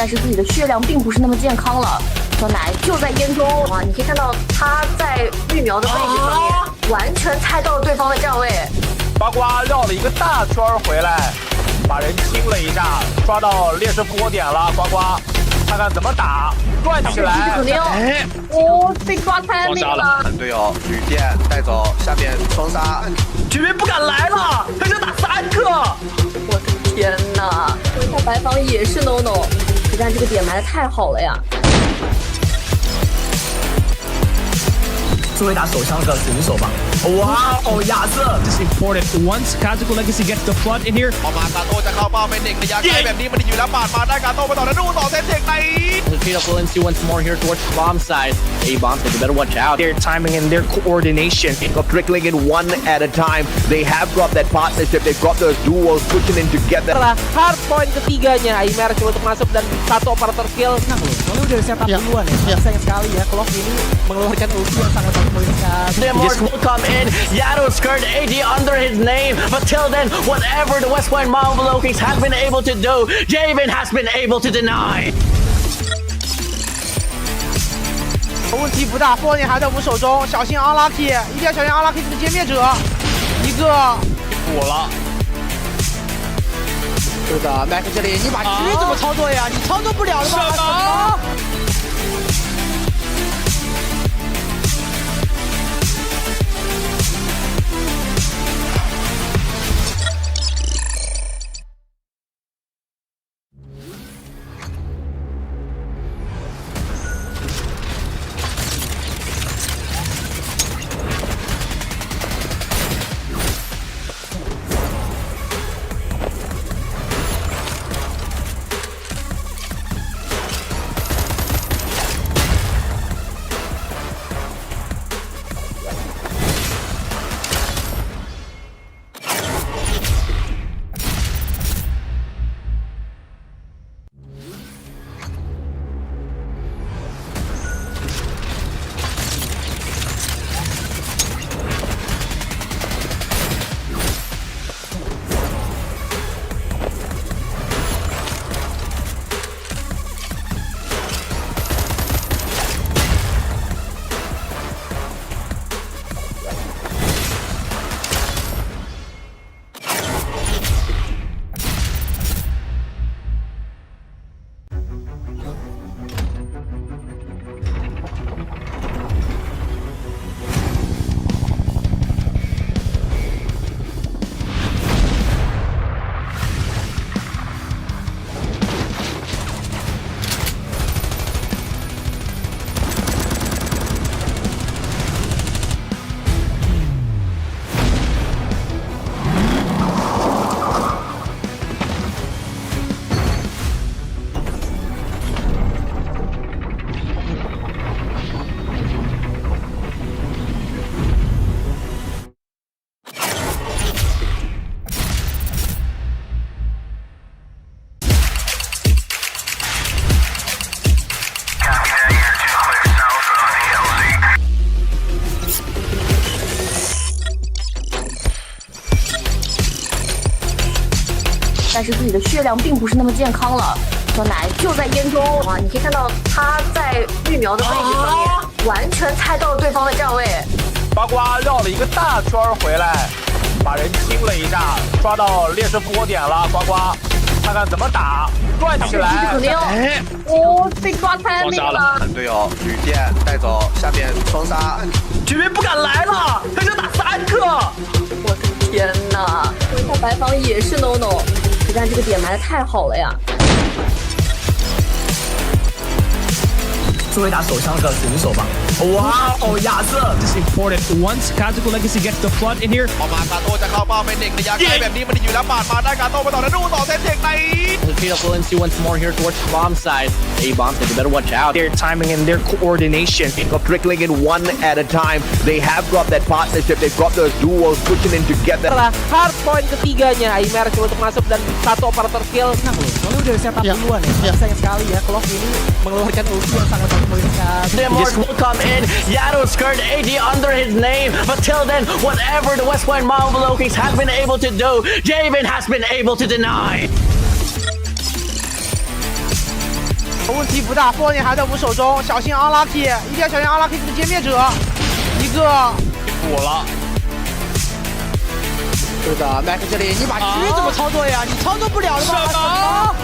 但是自己的血量并不是那么健康了。小奶就在烟中啊，你可以看到他在育苗的位置上面，完全猜到了对方的站位。呱呱绕了一个大圈回来，把人清了一下，抓到劣势复活点了。呱呱，看看怎么打，转起来。哦，被抓开那个了。队友旅店带走，下面双杀，绝对不敢来了，他就打3个。我的天哪！说一下白房也是 no no， 但这个点埋的太好了呀。作为打手枪的选手吧，哇哦，亚瑟 This is important. Once Kazuko Legacy gets the flood in here, ออกมากาโต้จะเข้าเป้าเป็นเด็กระยะไกลแบบนี้มันอยู่แล้วปาดมาได้กาโต้ไปต่อแล้วดูต่อเซตเทคใน The trade up Willency once more here towards the bomb side. A-bomb, so you better watch out. their timing and their coordination. Got trickling in one at a time. They have got that partnership. They've got those duos pushing in together. Setelah hardpoint ketiganya, Aimer coba untuk masuk dan satu operator kill. Nah, kalau udah setup duluan ya. Sayang sekali ya, Clock ini mengeluarkan ulti yang sangat memungkinkan. This will come in. Yado's skirt AD under his name. But till then, whatever the West Point Marvel Kings has been able to do, Javen has been able to deny. 问题不大，波点还在我们手中，小心 unlucky， 一定要小心 unlucky 这个歼灭者，一个补了。是的 ，Mac 这里你把狙怎么操作呀？你操作不了的吧？但是自己的血量并不是那么健康了。小奶就在烟中啊，你可以看到他在育苗的位置上面，完全猜到了对方的站位。呱呱绕了一个大圈回来，把人清了一下，抓到劣势复活点了。呱呱，看看怎么打，转起来。肯定哦，被抓开那个了。队友旅店带走，下面双杀，绝对不敢来了，他就打3个。我的天哪！说一下白房也是 no no， 但这个点埋的太好了呀。作为打手枪的选手吧，哇哦，亚瑟 This is important. Once Kazuko Legacy gets the flood in here, ออกมากาโต้จะเข้าเป้าเป็นเด็กระยะไกลแบบนี้มันอยู่แล้วปาดมาได้กาโต้ไปต่อแล้วดูต่อเซตเทคใน The trade up Willency once more here towards the bomb side. A-bomb, so you better watch out. their timing and their coordination. Got trickling in one at a time. They have got that partnership. They've got those duos pushing in together. Setelah hardpoint ketiganya, Aimer coba untuk masuk dan satu operator kill. Nah, kalau udah setup duluan ya. Sayang sekali ya, Clock ini mengeluarkan ulti yang sangat memungkinkan. This will come in. Yado's skirt AD under his name. But till then, whatever the West Point Marvel Kings has been able to do, Javen has been able to deny. 问题不大，波点还在我们手中，小心 unlucky， 一定要小心 unlucky 这个歼灭者，一个补了。对的，麦克这里，你把狙怎么操作呀？你操作不了的吗？什么？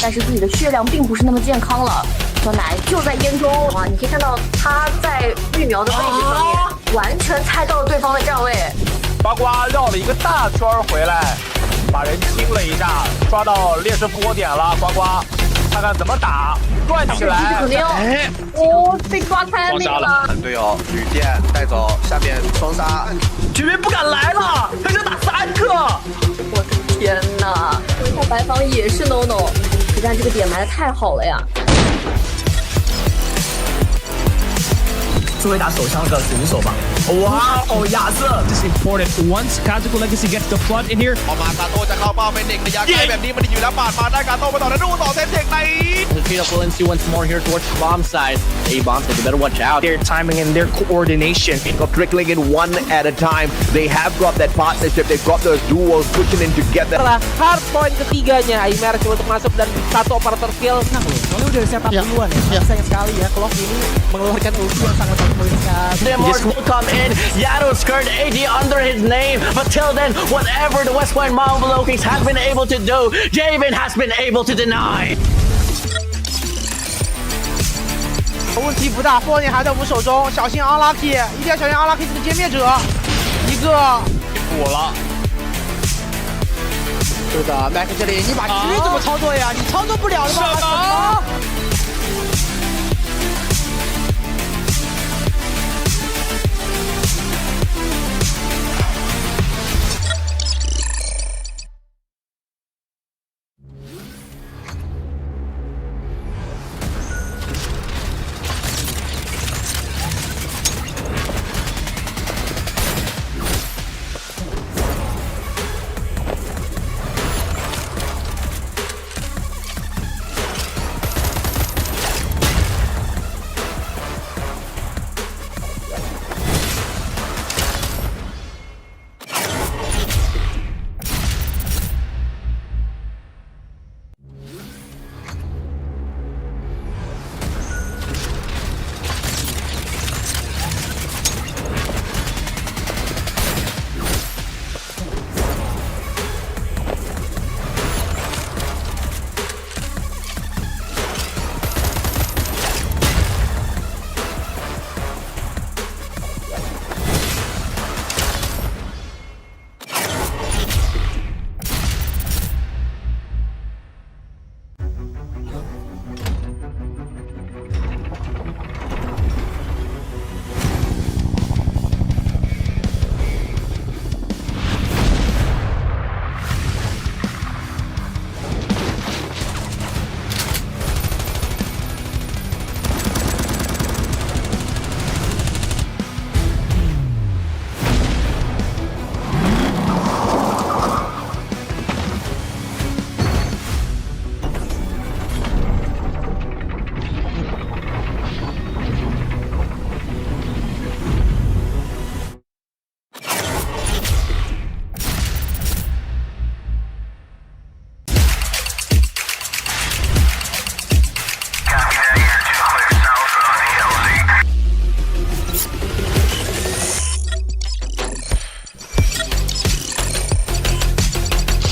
但是自己的血量并不是那么健康了。小奶就在烟中啊，你可以看到他在育苗的位置上面，完全猜到了对方的站位。呱呱绕了一个大圈回来，把人清了一下，抓到劣势波点了。呱呱，看看怎么打，转起来。肯定哦，被抓开那个了。队友旅店带走，下面双杀，居民不敢来了，他就打3个。我的天哪！问一下白房也是 no no， 可但这个点埋的太好了呀。最会打手枪的选手吧。哇哦，亚瑟 This is important. Once Kazuko Legacy gets the flood in here. พอมากาโต้จะเข้าเป้าเป็นเด็กระยะไกลแบบนี้มันอยู่แล้วปาดมาได้กาโต้ไปต่อแล้วดูต่อเซตเทคใน Defeat of LNC once more here towards the bomb side. A bomb, so you better watch out. Their timing and their coordination. Got trickling in one at a time. They have got that partnership. They've got those duos pushing in together. Setelah hardpoint ketiganya, Aimer coba untuk masuk dan satu operator kill. Nah loh, soalnya udah setup duluan ya. Sayang sekali ya, Clock ini mengeluarkan ulti yang sangat mempoinkan. Demorge will come in. Yado's skirt AD under his name. But till then, whatever the West Point Marvel Kings have been able to do, Javen has been able to deny. 问题不大，波点还在我们手中，小心 unlucky， 一定要小心 unlucky 这个歼灭者，一个补了。对的，麦克这里，你把狙怎么操作呀？你操作不了的吗？什么？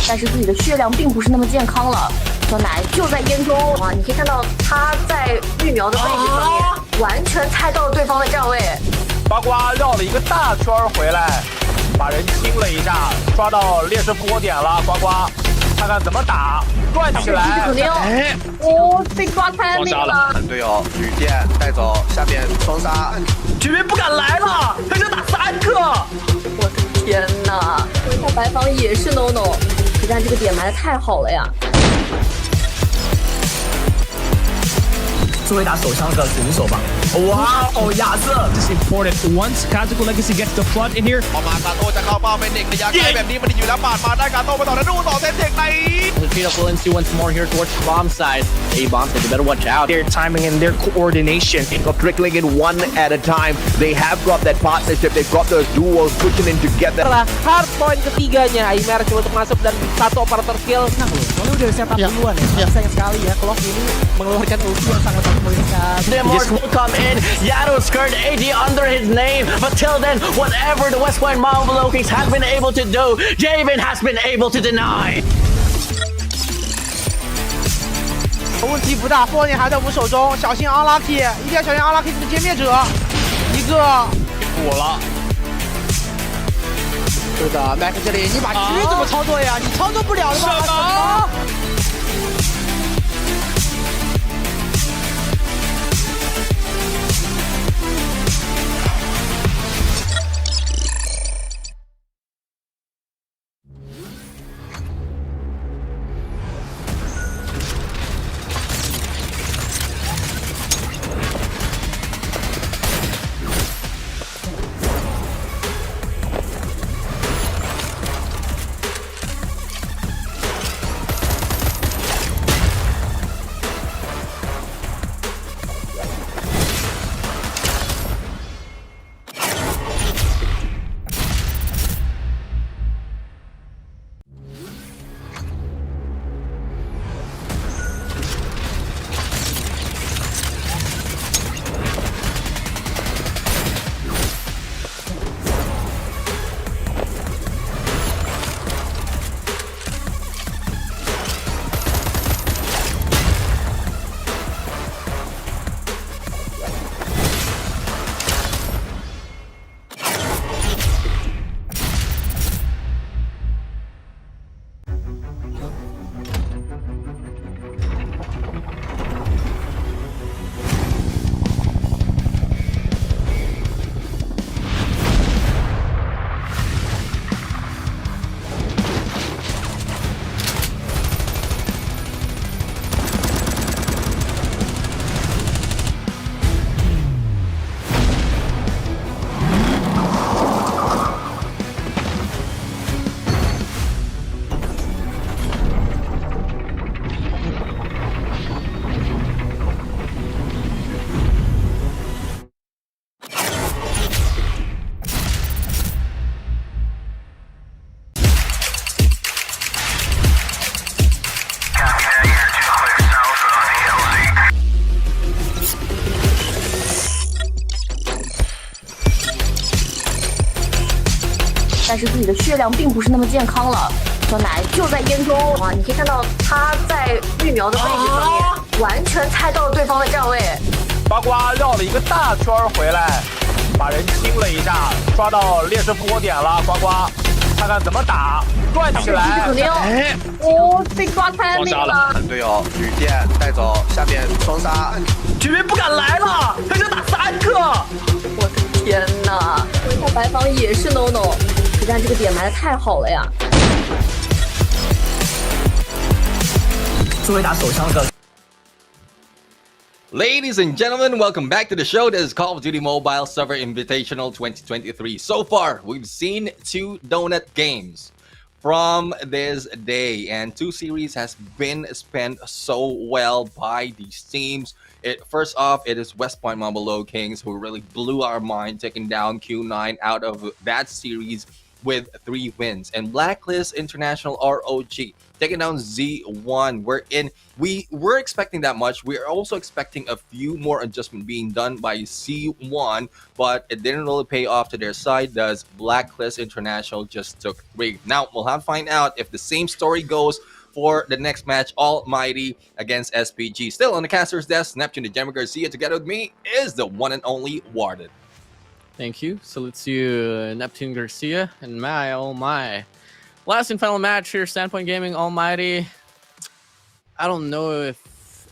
但是自己的血量并不是那么健康了。小奶就在烟中啊，你可以看到他在育苗的位置上面，完全猜到了对方的站位。呱呱绕了一个大圈回来，把人清了一下，抓到劣势波点了。呱呱，看看怎么打，转起来。哦，被抓开那个。队友吕健带走，下面双杀，居民不敢来了，他就打3个。我的天哪！回他白房也是 no no， 实战这个点埋的太好了呀。作为打手枪的选手吧。哇哦，亚瑟 This is important. Once Kazuko Legacy gets the flood in here. พอมาการโต้จะเข้าเป้าเป็นเด็กระยะไกลแบบนี้มันอยู่แล้วปาดมาได้การโต้ไปต่อแล้วดูต่อเซนเทคใน The trade up will ensue once more here towards the bomb side. A bomb, so you better watch out. Their timing and their coordination. Of trickling in one at a time. They have got that partnership. They've got those duos pushing in together. Setelah hardpoint ketiganya, Aimer coba untuk masuk dan satu operator kill. Nah loh, soalnya udah setup duluan ya. Sayang sekali ya, Clock ini mengeluarkan ulti yang sangat memulihkan. Demork will come in. Yado's skirt AD under his name. But till then, whatever the West Point Marvel Kings have been able to do, Javen has been able to deny. 问题不大，波点还在我们手中，小心 unlucky， 一定要小心 unlucky 这个歼灭者，一个。补了。是的 ，Mac 这里你把狙怎么操作呀？你操作不了的吧？但是自己的血量并不是那么健康了。小奶就在烟中啊，你可以看到他在育苗的位置上面，完全猜到了对方的站位。呱呱绕了一个大圈回来，把人清了一下，抓到劣势波点了。呱呱，看看怎么打，转起来。哦，被抓开那个。队友吕健带走，下面双杀，居民不敢来了，他就打3个。我的天哪！回他白房也是 no no， 实战这个点埋的太好了呀。作为打手枪的。Ladies and gentlemen, welcome back to the show. This is Call of Duty Mobile Server Invitational 2023. So far, we've seen 2 donut games from this day, and 2 series has been spent so well by these teams. First off, it is West Point Marble Kings who really blew our mind, taking down Q9 out of that series. with 3 wins. And Blacklist, International, ROG taking down Z1. We were expecting that much. We're also expecting a few more adjustments being done by C1, but it didn't really pay off to their side, as Blacklist International just took 3. Now, we'll have to find out if the same story goes for the next match, Almighty against SPG. Still on the caster's desk, Neptune and Garcia. Together with me is the one and only WardeN. Thank you. So let's see Neptune Garcia and oh my. Last and final match here, Standpoint Gaming, Almighty. I don't know if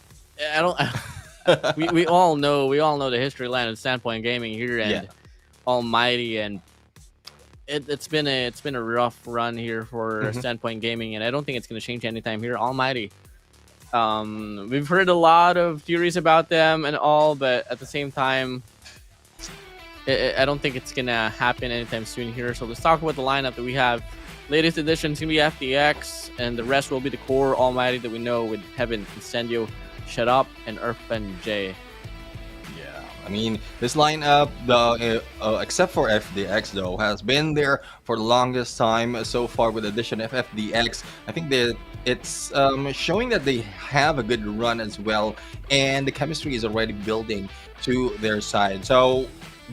we all know the history line of Standpoint Gaming here and Almighty, and it's been a rough run here for Standpoint Gaming, and I don't think it's going to change anytime here. Almighty. We've heard a lot of theories about them and all, but at the same time, I don't think it's going to happen anytime soon here. So let's talk about the lineup that we have. Latest edition is going to be FDX, and the rest will be the core Almighty that we know with Heaven, Incendio, Shut Up, and Earthbend J. Yeah, I mean, this lineup, except for FDX, though, has been there for the longest time so far with the addition of FDX. I think that it's showing that they have a good run as well, and the chemistry is already building to their side. So,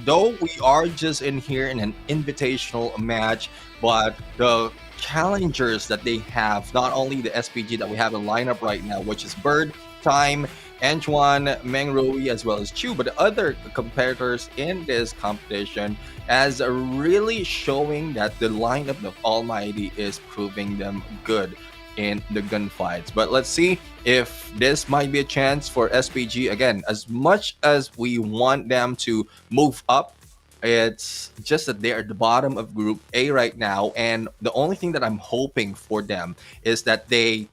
though we are just in here in an invitational match, but the challengers that they have, not only the SPG that we have in lineup right now, which is Bird, Time, Antoine, Mengrui, as well as Chu, but the other competitors in this competition as really showing that the lineup of Almighty is proving them good in the gunfights. But let's see if this might be a chance for SPG. Again, as much as we want them to move up, it's just that they're at the bottom of Group A right now, and the only thing that I'm hoping for them is that they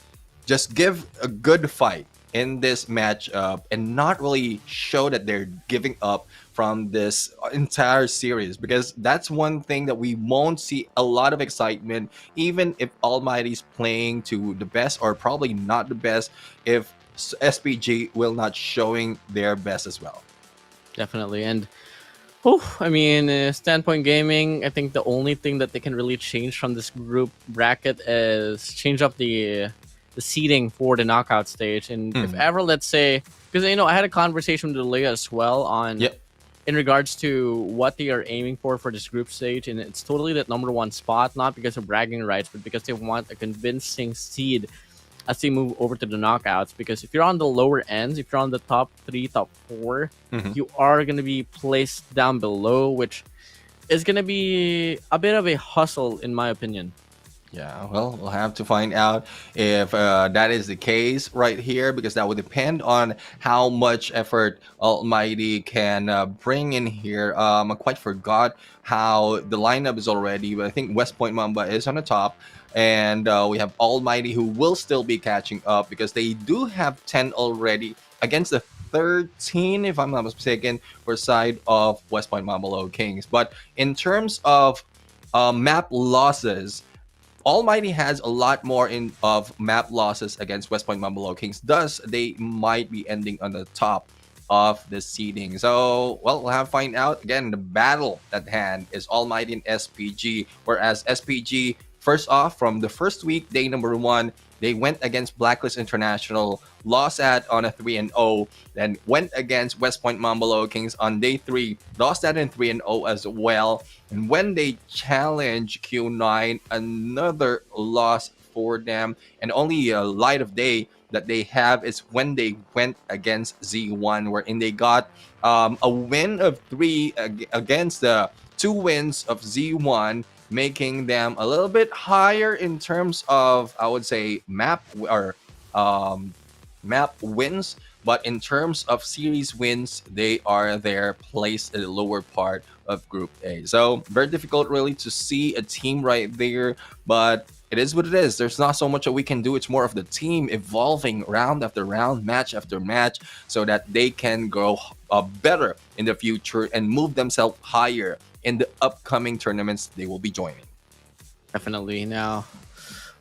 just give a good fight in this matchup and not really show that they're giving up from this entire series, because that's one thing that we won't see a lot of excitement, even if Almighty's playing to the best, or probably not the best, if SPG will not showing their best as well. Definitely. And I mean, Standpoint Gaming, I think the only thing that they can really change from this group bracket is change up the seeding for the knockout stage. And if ever, let's say, because I had a conversation with Leah as well on in regards to what they are aiming for this group stage, and it's totally that #1 spot, not because of bragging rights, but because they want a convincing seed as they move over to the knockouts. Because if you're on the lower ends, if you're on the top 3, top 4, you are going to be placed down below, which is going to be a bit of a hustle, in my opinion. Yeah, well, we'll have to find out if that is the case right here, because that would depend on how much effort Almighty can bring in here. I quite forgot how the lineup is already, but I think West Point Mamba is on the top. And we have Almighty, who will still be catching up because they do have 10 already against the 13, if I'm not mistaken, for side of West Point Mambolo Kings. But in terms of map losses, Almighty has a lot more of map losses against West Point Mambolo Kings. Thus, they might be ending on the top of the seeding. So, well, we'll have to find out. Again, the battle at hand is Almighty and SPG, whereas SPG, first off, from the first week, day #1, they went against Blacklist International, lost on a 3-0, then went against West Point Mambolo Kings on day 3, lost that in 3-0 as well. And when they challenge Q9, another loss for them. And only a light of day that they have is when they went against Z1, wherein they got a win of 3 against the 2 wins of Z1, making them a little bit higher in terms of, I would say, map wins, but in terms of series wins, they are there placed at the lower part of Group A. So very difficult really to see a team right there, but it is what it is. There's not so much that we can do. It's more of the team evolving round after round, match after match, so that they can grow better in the future and move themselves higher in the upcoming tournaments they will be joining. Definitely. Now,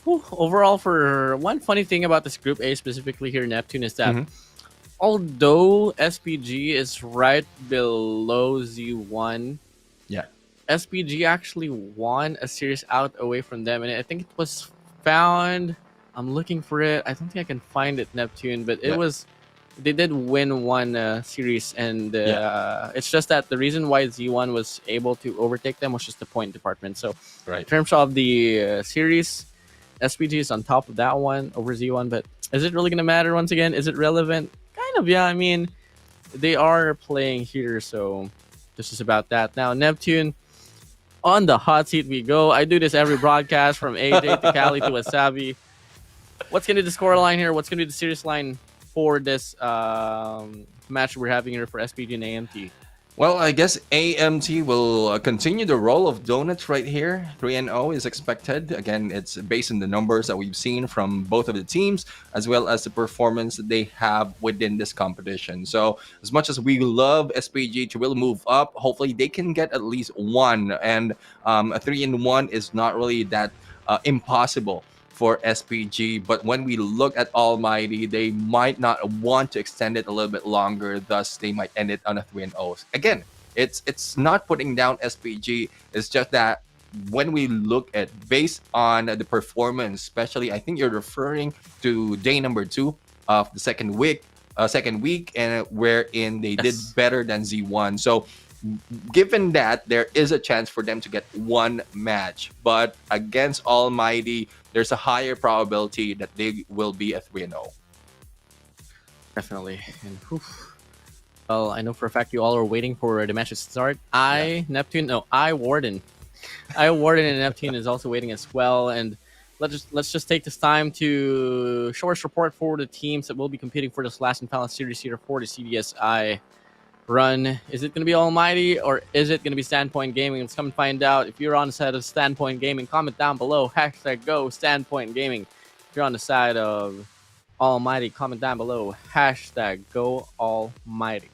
overall, for one funny thing about this Group A specifically here, Neptune, is that although SPG is right below Z1, SPG actually won a series out away from them, and I think it was found. I'm looking for it. I don't think I can find it, Neptune, but it was. They did win one series, and it's just that the reason why Z1 was able to overtake them was just the point department. So, in terms of the series, SPG is on top of that one over Z1. But is it really gonna matter? Once again, is it relevant? Kind of, yeah. I mean, they are playing here, so this is about that. Now, Neptune. On the hot seat we go. I do this every broadcast from AJ to Cali to Wasabi. What's going to be the score line here? What's going to be the series line for this match we're having here for SPG and AMT? Well, I guess AMT will continue the role of donuts right here. 3-0 is expected. Again, it's based on the numbers that we've seen from both of the teams, as well as the performance that they have within this competition. So, as much as we love SPG to really move up, hopefully they can get at least one. And a 3-1 is not really that impossible for SPG, but when we look at Almighty, they might not want to extend it a little bit longer, thus they might end it on a 3-0. Again, it's not putting down SPG, it's just that when we look at based on the performance, especially I think you're referring to day number 2 of the second week, and wherein they did better than Z1. So given that, there is a chance for them to get one match, but against Almighty, there's a higher probability that they will be a 3-0. Definitely. And well, I know for a fact you all are waiting for the match to start. WardeN and Neptune is also waiting as well. And let's just take this time to show us report for the teams that will be competing for this last and final series here for the CDSI run. Is it going to be Almighty or is it going to be Standpoint Gaming? Let's come and find out. If you're on the side of Standpoint Gaming, comment down below. # go Standpoint Gaming. If you're on the side of Almighty, comment down below. # go Almighty.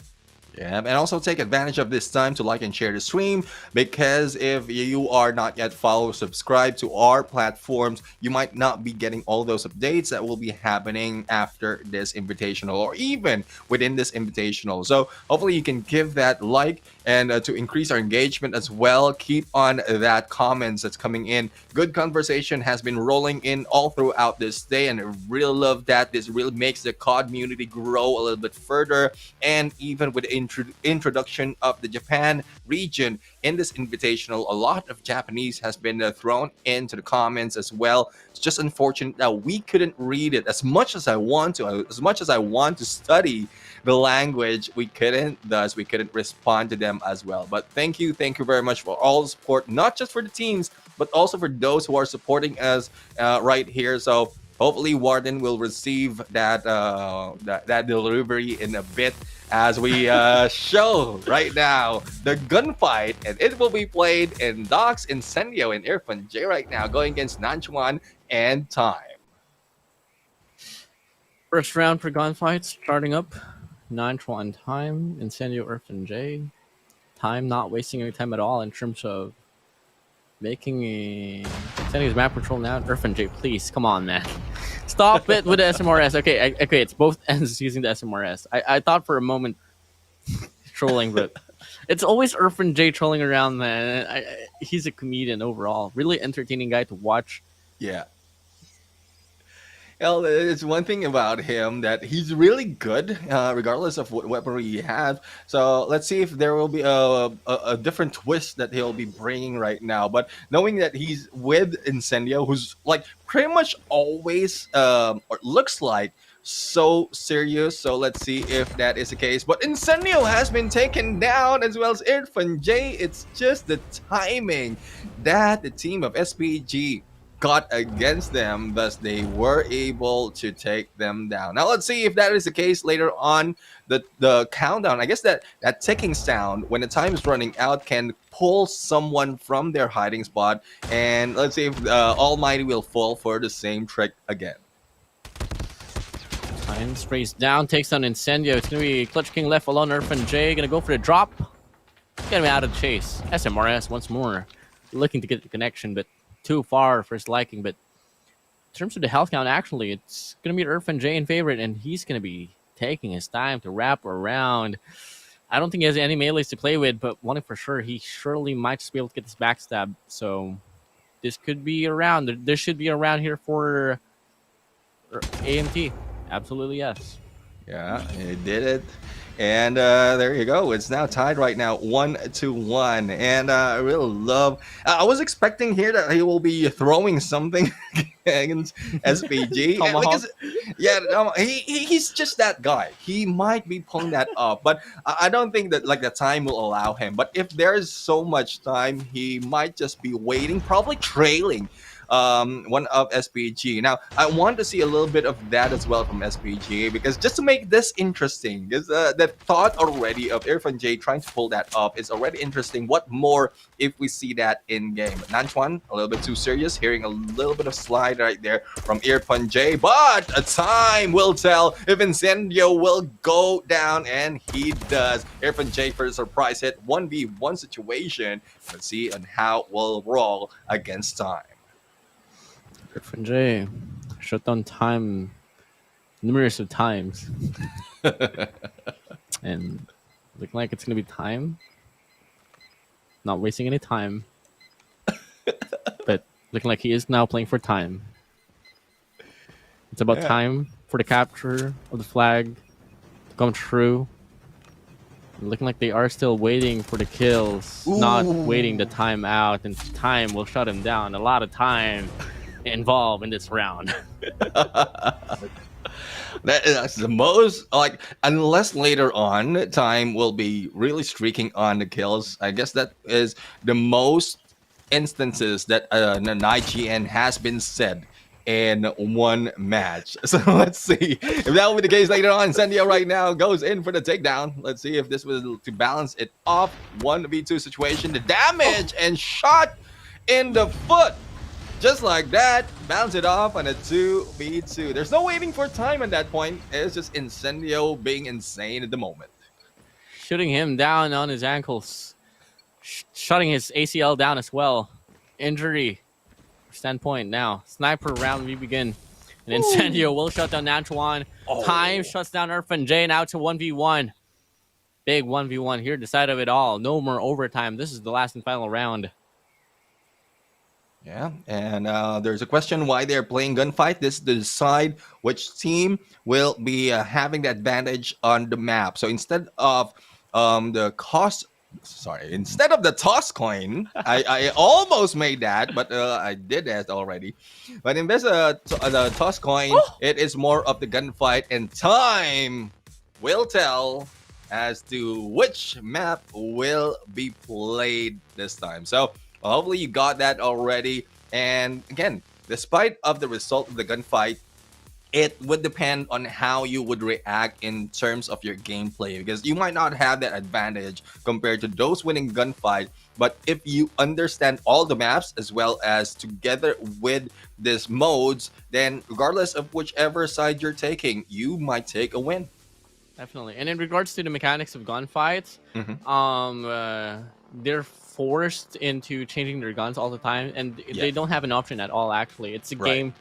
Yeah, and also take advantage of this time to like and share the stream, because if you are not yet subscribe to our platforms, you might not be getting all those updates that will be happening after this invitational or even within this invitational. So hopefully you can give that like, and to increase our engagement as well, keep on that comments that's coming in. Good conversation has been rolling in all throughout this day, and I really love that. This really makes the COD community grow a little bit further, and even with introduction of the Japan region in this invitational, a lot of Japanese has been thrown into the comments as well. It's just unfortunate that we couldn't read it as much as I want to. As much as I want to study the language, we couldn't. Thus, we couldn't respond to them as well. But thank you very much for all the support, not just for the teams, but also for those who are supporting us right here. So hopefully WardeN will receive that delivery in a bit, as we show right now the gunfight, and it will be played in Docs, Incendio, and Irfan J right now, going against Nanchuan and Time. First round for gunfight starting up. Nanchuan Time, Incendio, Irfan J. Time not wasting any time at all in terms of making a Incendio's map control now. Irfan J, please, come on, man. Stop it with the SMRS. Okay, it's both ends using the SMRS. I thought for a moment trolling, but it's always Irfan J trolling around, man. He's a comedian overall. Really entertaining guy to watch. Yeah. Well, it's one thing about him that he's really good, regardless of what weaponry he has. So let's see if there will be a different twist that he'll be bringing right now. But knowing that he's with Incendio, who's like pretty much always, or looks like, so serious. So let's see if that is the case. But Incendio has been taken down, as well as Irfan J. It's just the timing that the team of SPG got against them, thus they were able to take them down. Now let's see if that is the case later on. The countdown, I guess that ticking sound when the time is running out can pull someone from their hiding spot, and let's see if Almighty will fall for the same trick again. Time sprays down, takes down Incendio. It's gonna be Clutch King left alone. Irfan J gonna go for the drop. Get him out of the chase. SMRS once more, looking to get the connection, but too far for his liking. But in terms of the health count, actually, it's going to be Irfan J in favorite, and he's going to be taking his time to wrap around. I don't think he has any melees to play with, but one thing for sure, he surely might just be able to get this backstab. So this could be around. There should be around here for AMT. Absolutely, yes. Yeah, he did it. And there you go. It's now tied right now, 1-1. And I really love. I was expecting here that he will be throwing something against SPG. Because, he's just that guy. He might be pulling that up, but I don't think that like the time will allow him. But if there's so much time, he might just be waiting, probably trailing one of SPG. Now, I want to see a little bit of that as well from SPG, because just to make this interesting, because the thought already of Irfan J trying to pull that up is already interesting. What more if we see that in game? Nanchuan, a little bit too serious, hearing a little bit of slide right there from Irfan J, but a time will tell if Incendio will go down, and he does. Irfan J for a surprise hit, 1v1 situation. Let's see on how we'll roll against time. Irfan J shut down time numerous of times. And looking like it's gonna be time. Not wasting any time. But looking like he is now playing for time. It's about time for the capture of the flag to come true. And looking like they are still waiting for the kills, not waiting the time out, and time will shut him down. A lot of time involved in this round. That's the most, like, unless later on time will be really streaking on the kills. I guess that is the most instances that an IGN has been said in one match. So let's see if that will be the case later on. Incendio right now goes in for the takedown. Let's see if this was to balance it off. 1v2 situation, the damage and shot in the foot. Just like that, bounce it off on a 2v2. There's no waiting for time at that point. It's just Incendio being insane at the moment. Shooting him down on his ankles. Shutting his ACL down as well. Injury. Standpoint now. Sniper round, we begin. And Incendio will shut down Nanchuan. Time shuts down Irfan J now to 1v1. Big 1v1 here, decide of it all. No more overtime. This is the last and final round. Yeah, and there's a question why they're playing gunfight. This is to decide which team will be having the advantage on the map. So instead of the toss coin, I almost made that, but I did that already. But in this the toss coin, it is more of the gunfight, and time will tell as to which map will be played this time. So hopefully you got that already. And again, despite of the result of the gunfight, it would depend on how you would react in terms of your gameplay, because you might not have that advantage compared to those winning gunfight. But if you understand all the maps as well as together with these modes, then regardless of whichever side you're taking, you might take a win. Definitely. And in regards to the mechanics of gunfights, they're forced into changing their guns all the time, and they don't have an option at all. Actually, it's a game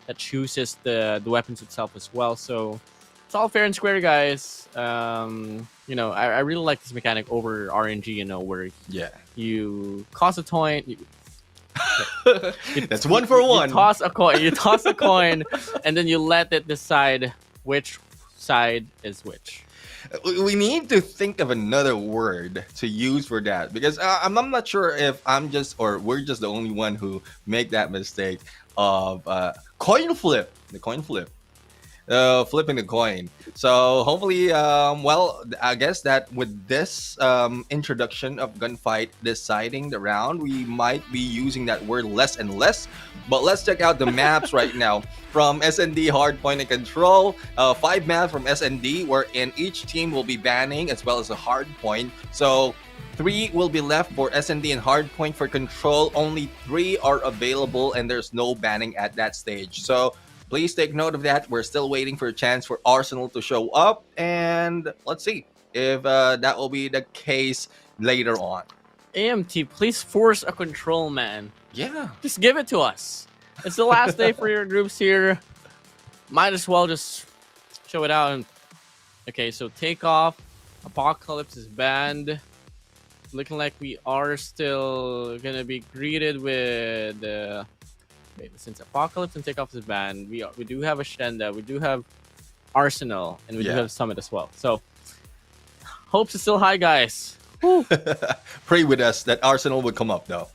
that chooses the weapons itself as well. So it's all fair and square, guys. You know, I really like this mechanic over RNG. You know, where you toss a coin. That's 1 for 1. You toss a coin. You toss a coin, and then you let it decide which side is which. We need to think of another word to use for that, because I'm not sure if we're just the only one who make that mistake of coin flip. The coin flip. Flipping the coin. So hopefully, I guess that with this introduction of gunfight deciding the round, we might be using that word less and less. But let's check out the maps right now from SND, Hardpoint, and Control. 5 maps from SND, wherein each team will be banning as well as a Hardpoint. So 3 will be left for SND and Hardpoint. For Control, only 3 are available, and there's no banning at that stage. So please take note of that. We're still waiting for a chance for Arsenal to show up, and let's see if that will be the case later on. AMT, please force a control, man. Yeah. Just give it to us. It's the last day for your groups here. Might as well just show it out. Okay, so take off Apocalypse is banned. Looking like we are still gonna be greeted with wait, since Apocalypse and Takeoff is banned, we do have Ashenda, we do have Arsenal, and we do have Summit as well. So hopes is still high, guys. Pray with us that Arsenal would come up, though.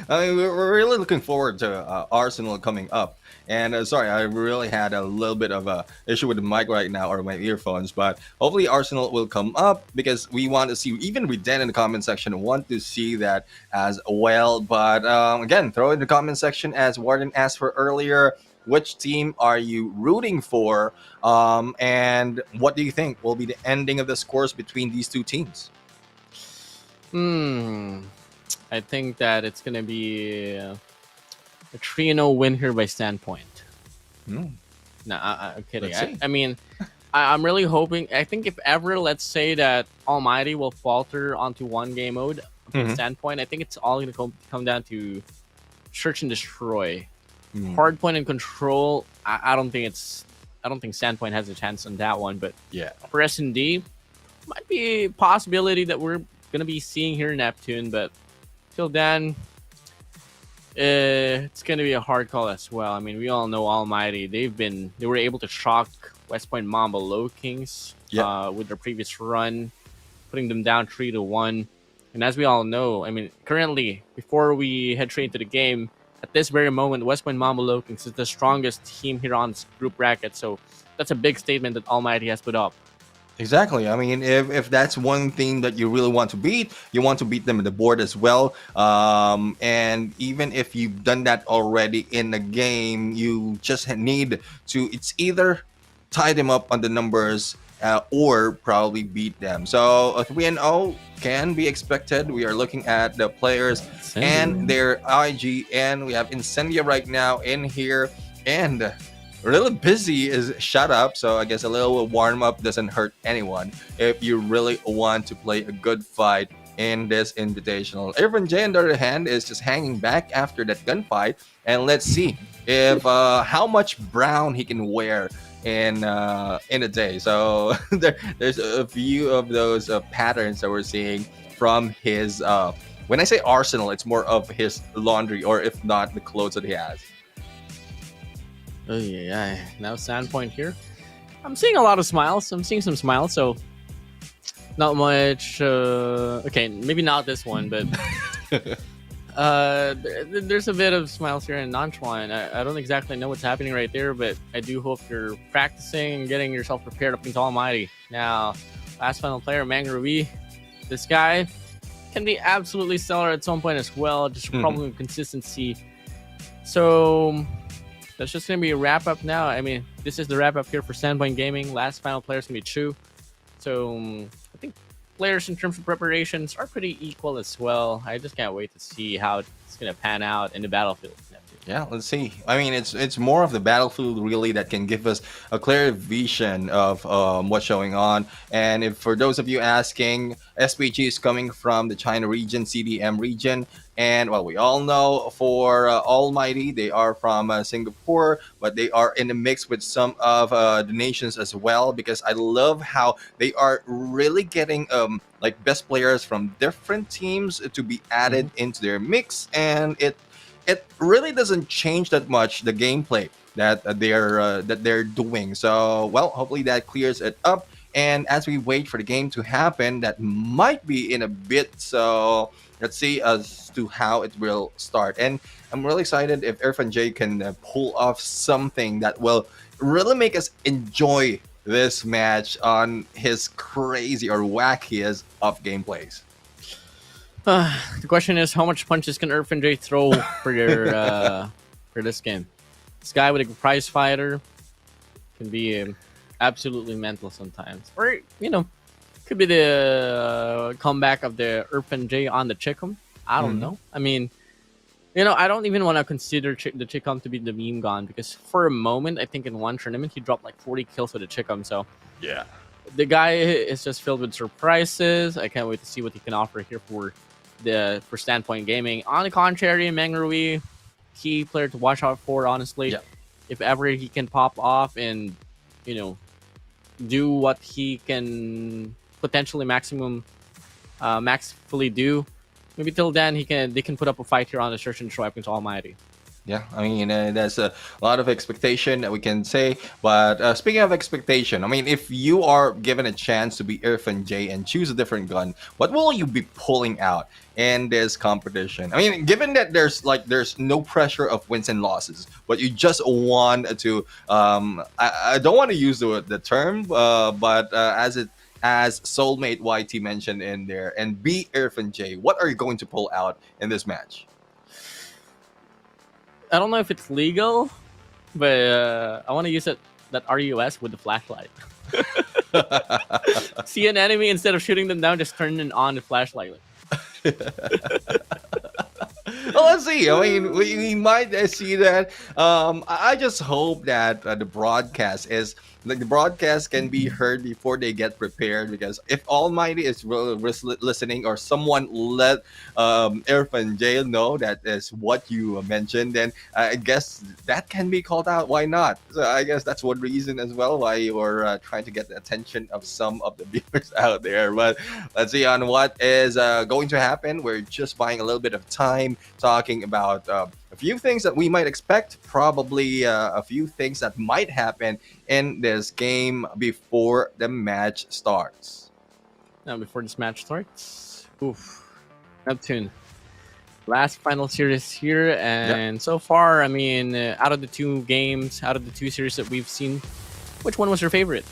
I mean, we're really looking forward to Arsenal coming up. And sorry, I really had a little bit of a issue with the mic right now, or my earphones. But hopefully Arsenal will come up, because we want to see, even with Dan in the comment section, want to see that as well. But again, throw in the comment section, as WardeN asked for earlier, which team are you rooting for? And what do you think will be the ending of the scores between these two teams? I think that it's going to be a 3-0 win here by Standpoint. No, I'm kidding. I mean, I'm really hoping. I think if ever, let's say that Almighty will falter onto one game mode from Standpoint, I think it's all going to come down to search and destroy. Hardpoint and control. I don't think Standpoint has a chance on that one. But for S&D, might be a possibility that we're gonna be seeing here in Neptune. But till then, it's gonna be a hard call as well. I mean, we all know Almighty. They were able to shock West Point Mamba Low Kings with their previous run, putting them down 3-1. And as we all know, I mean, currently, before we head straight into the game, at this very moment, West Point Mamba Low Kings is the strongest team here on this group bracket. So that's a big statement that Almighty has put up. Exactly. I mean, if that's one thing that you really want to beat, you want to beat them at the board as well. And even if you've done that already in the game, you just need to, it's either tie them up on the numbers or probably beat them. So a 3-0 can be expected. We are looking at the players and their IG, and we have Incendia right now in here, and really busy is shut up. So I guess a little warm up doesn't hurt anyone if you really want to play a good fight in this invitational. Irvin J, on the other hand, is just hanging back after that gunfight, and let's see if how much brown he can wear in a day. So there's a few of those patterns that we're seeing from his when I say arsenal, it's more of his laundry, or if not, the clothes that he has. Oh yeah, now Sandpoint here. I'm seeing a lot of smiles. I'm seeing some smiles, so not much. Okay, maybe not this one, but there's a bit of smiles here in Nanchuan. I don't exactly know what's happening right there, but I do hope you're practicing and getting yourself prepared up into Almighty. Now, last final player, Mangarui. This guy can be absolutely stellar at some point as well, just a problem with consistency. So that's just going to be a wrap-up now. I mean, this is the wrap-up here for Sandpoint Gaming. Last final player is going to be Chu. So I think players in terms of preparations are pretty equal as well. I just can't wait to see how it's going to pan out in the battlefield. Yeah, let's see. I mean, it's more of the battlefield really that can give us a clear vision of what's going on. And if for those of you asking, SPG is coming from the China region, CDM region. And well, we all know for Almighty, they are from Singapore, but they are in the mix with some of the nations as well, because I love how they are really getting like best players from different teams to be added into their mix. And it really doesn't change that much the gameplay that they're doing. So well, hopefully that clears it up. And as we wait for the game to happen, that might be in a bit. So let's see as to how it will start. And I'm really excited if Irfan J can pull off something that will really make us enjoy this match on his crazy or wackiest of gameplays. The question is, how much punches can Irfan J throw for your for this game? This guy with a prize fighter can be absolutely mental sometimes, or could be the comeback of the Irfan J on the Chickum. I don't know. I mean, I don't even want to consider the Chickum to be the meme gun, because for a moment, I think in one tournament he dropped like 40 kills with the Chickum. So yeah, the guy is just filled with surprises. I can't wait to see what he can offer here for Standpoint Gaming. On the contrary, Mangarui, key player to watch out for, honestly. If ever he can pop off and do what he can potentially maxfully do. Maybe till then they can put up a fight here on the search and destroy against Almighty. Yeah, I mean, there's a lot of expectation that we can say. But speaking of expectation, I mean, if you are given a chance to be Irfan J and choose a different gun, what will you be pulling out in this competition? I mean, given that there's no pressure of wins and losses, but you just want to, I don't want to use the term, but as Soulmate YT mentioned in there, and be Irfan J, what are you going to pull out in this match? I don't know if it's legal, but I want to use that RUS with the flashlight. See an enemy, instead of shooting them down, just turn on the flashlight. Well, let's see. I mean, we might see that. I just hope that the broadcast can be heard before they get prepared. Because if Almighty is listening, or someone let Irfan J know that is what you mentioned, then I guess that can be called out. Why not? So I guess that's one reason as well why you're trying to get the attention of some of the viewers out there. But let's see on what is going to happen. We're just buying a little bit of time, talking about a few things that we might expect, probably a few things that might happen in this game before the match starts. Now, before this match starts, Neptune, last final series here, and so far, I mean, out of the two series that we've seen, which one was your favorite?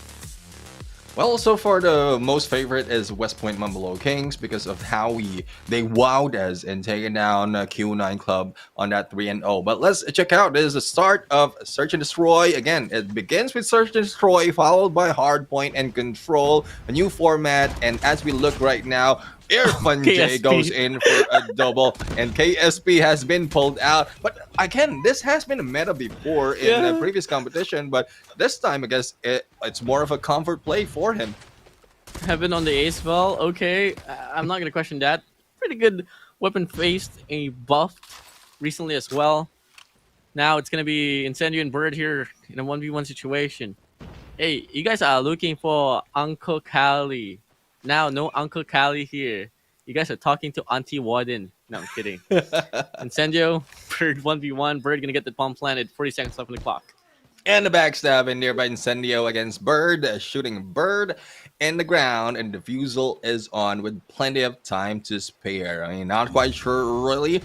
Well, so far the most favorite is West Point Mambulo Kings because of how they wowed us in taking down Q9 Club on that 3-0. But let's check out. This is the start of Search and Destroy. Again, it begins with Search and Destroy, followed by Hardpoint and Control, a new format. And as we look right now, Irfan J goes in for a double, and KSP has been pulled out. But again, this has been a meta before in the previous competition, but this time I guess it's more of a comfort play for him. Heaven on the Ace Val, okay. I'm not gonna question that. Pretty good weapon, faced a buff recently as well. Now it's gonna be Incendio and Bird here in a 1v1 situation. Hey, you guys are looking for Uncle Cali. Now, no Uncle Cali here. You guys are talking to Auntie WardeN. No, I'm kidding. Incendio, Bird 1v1. Bird gonna get the bomb planted. 40 seconds left on the clock. And the backstab in there by Incendio against Bird, shooting Bird in the ground, and defusal is on with plenty of time to spare. I mean, not quite sure really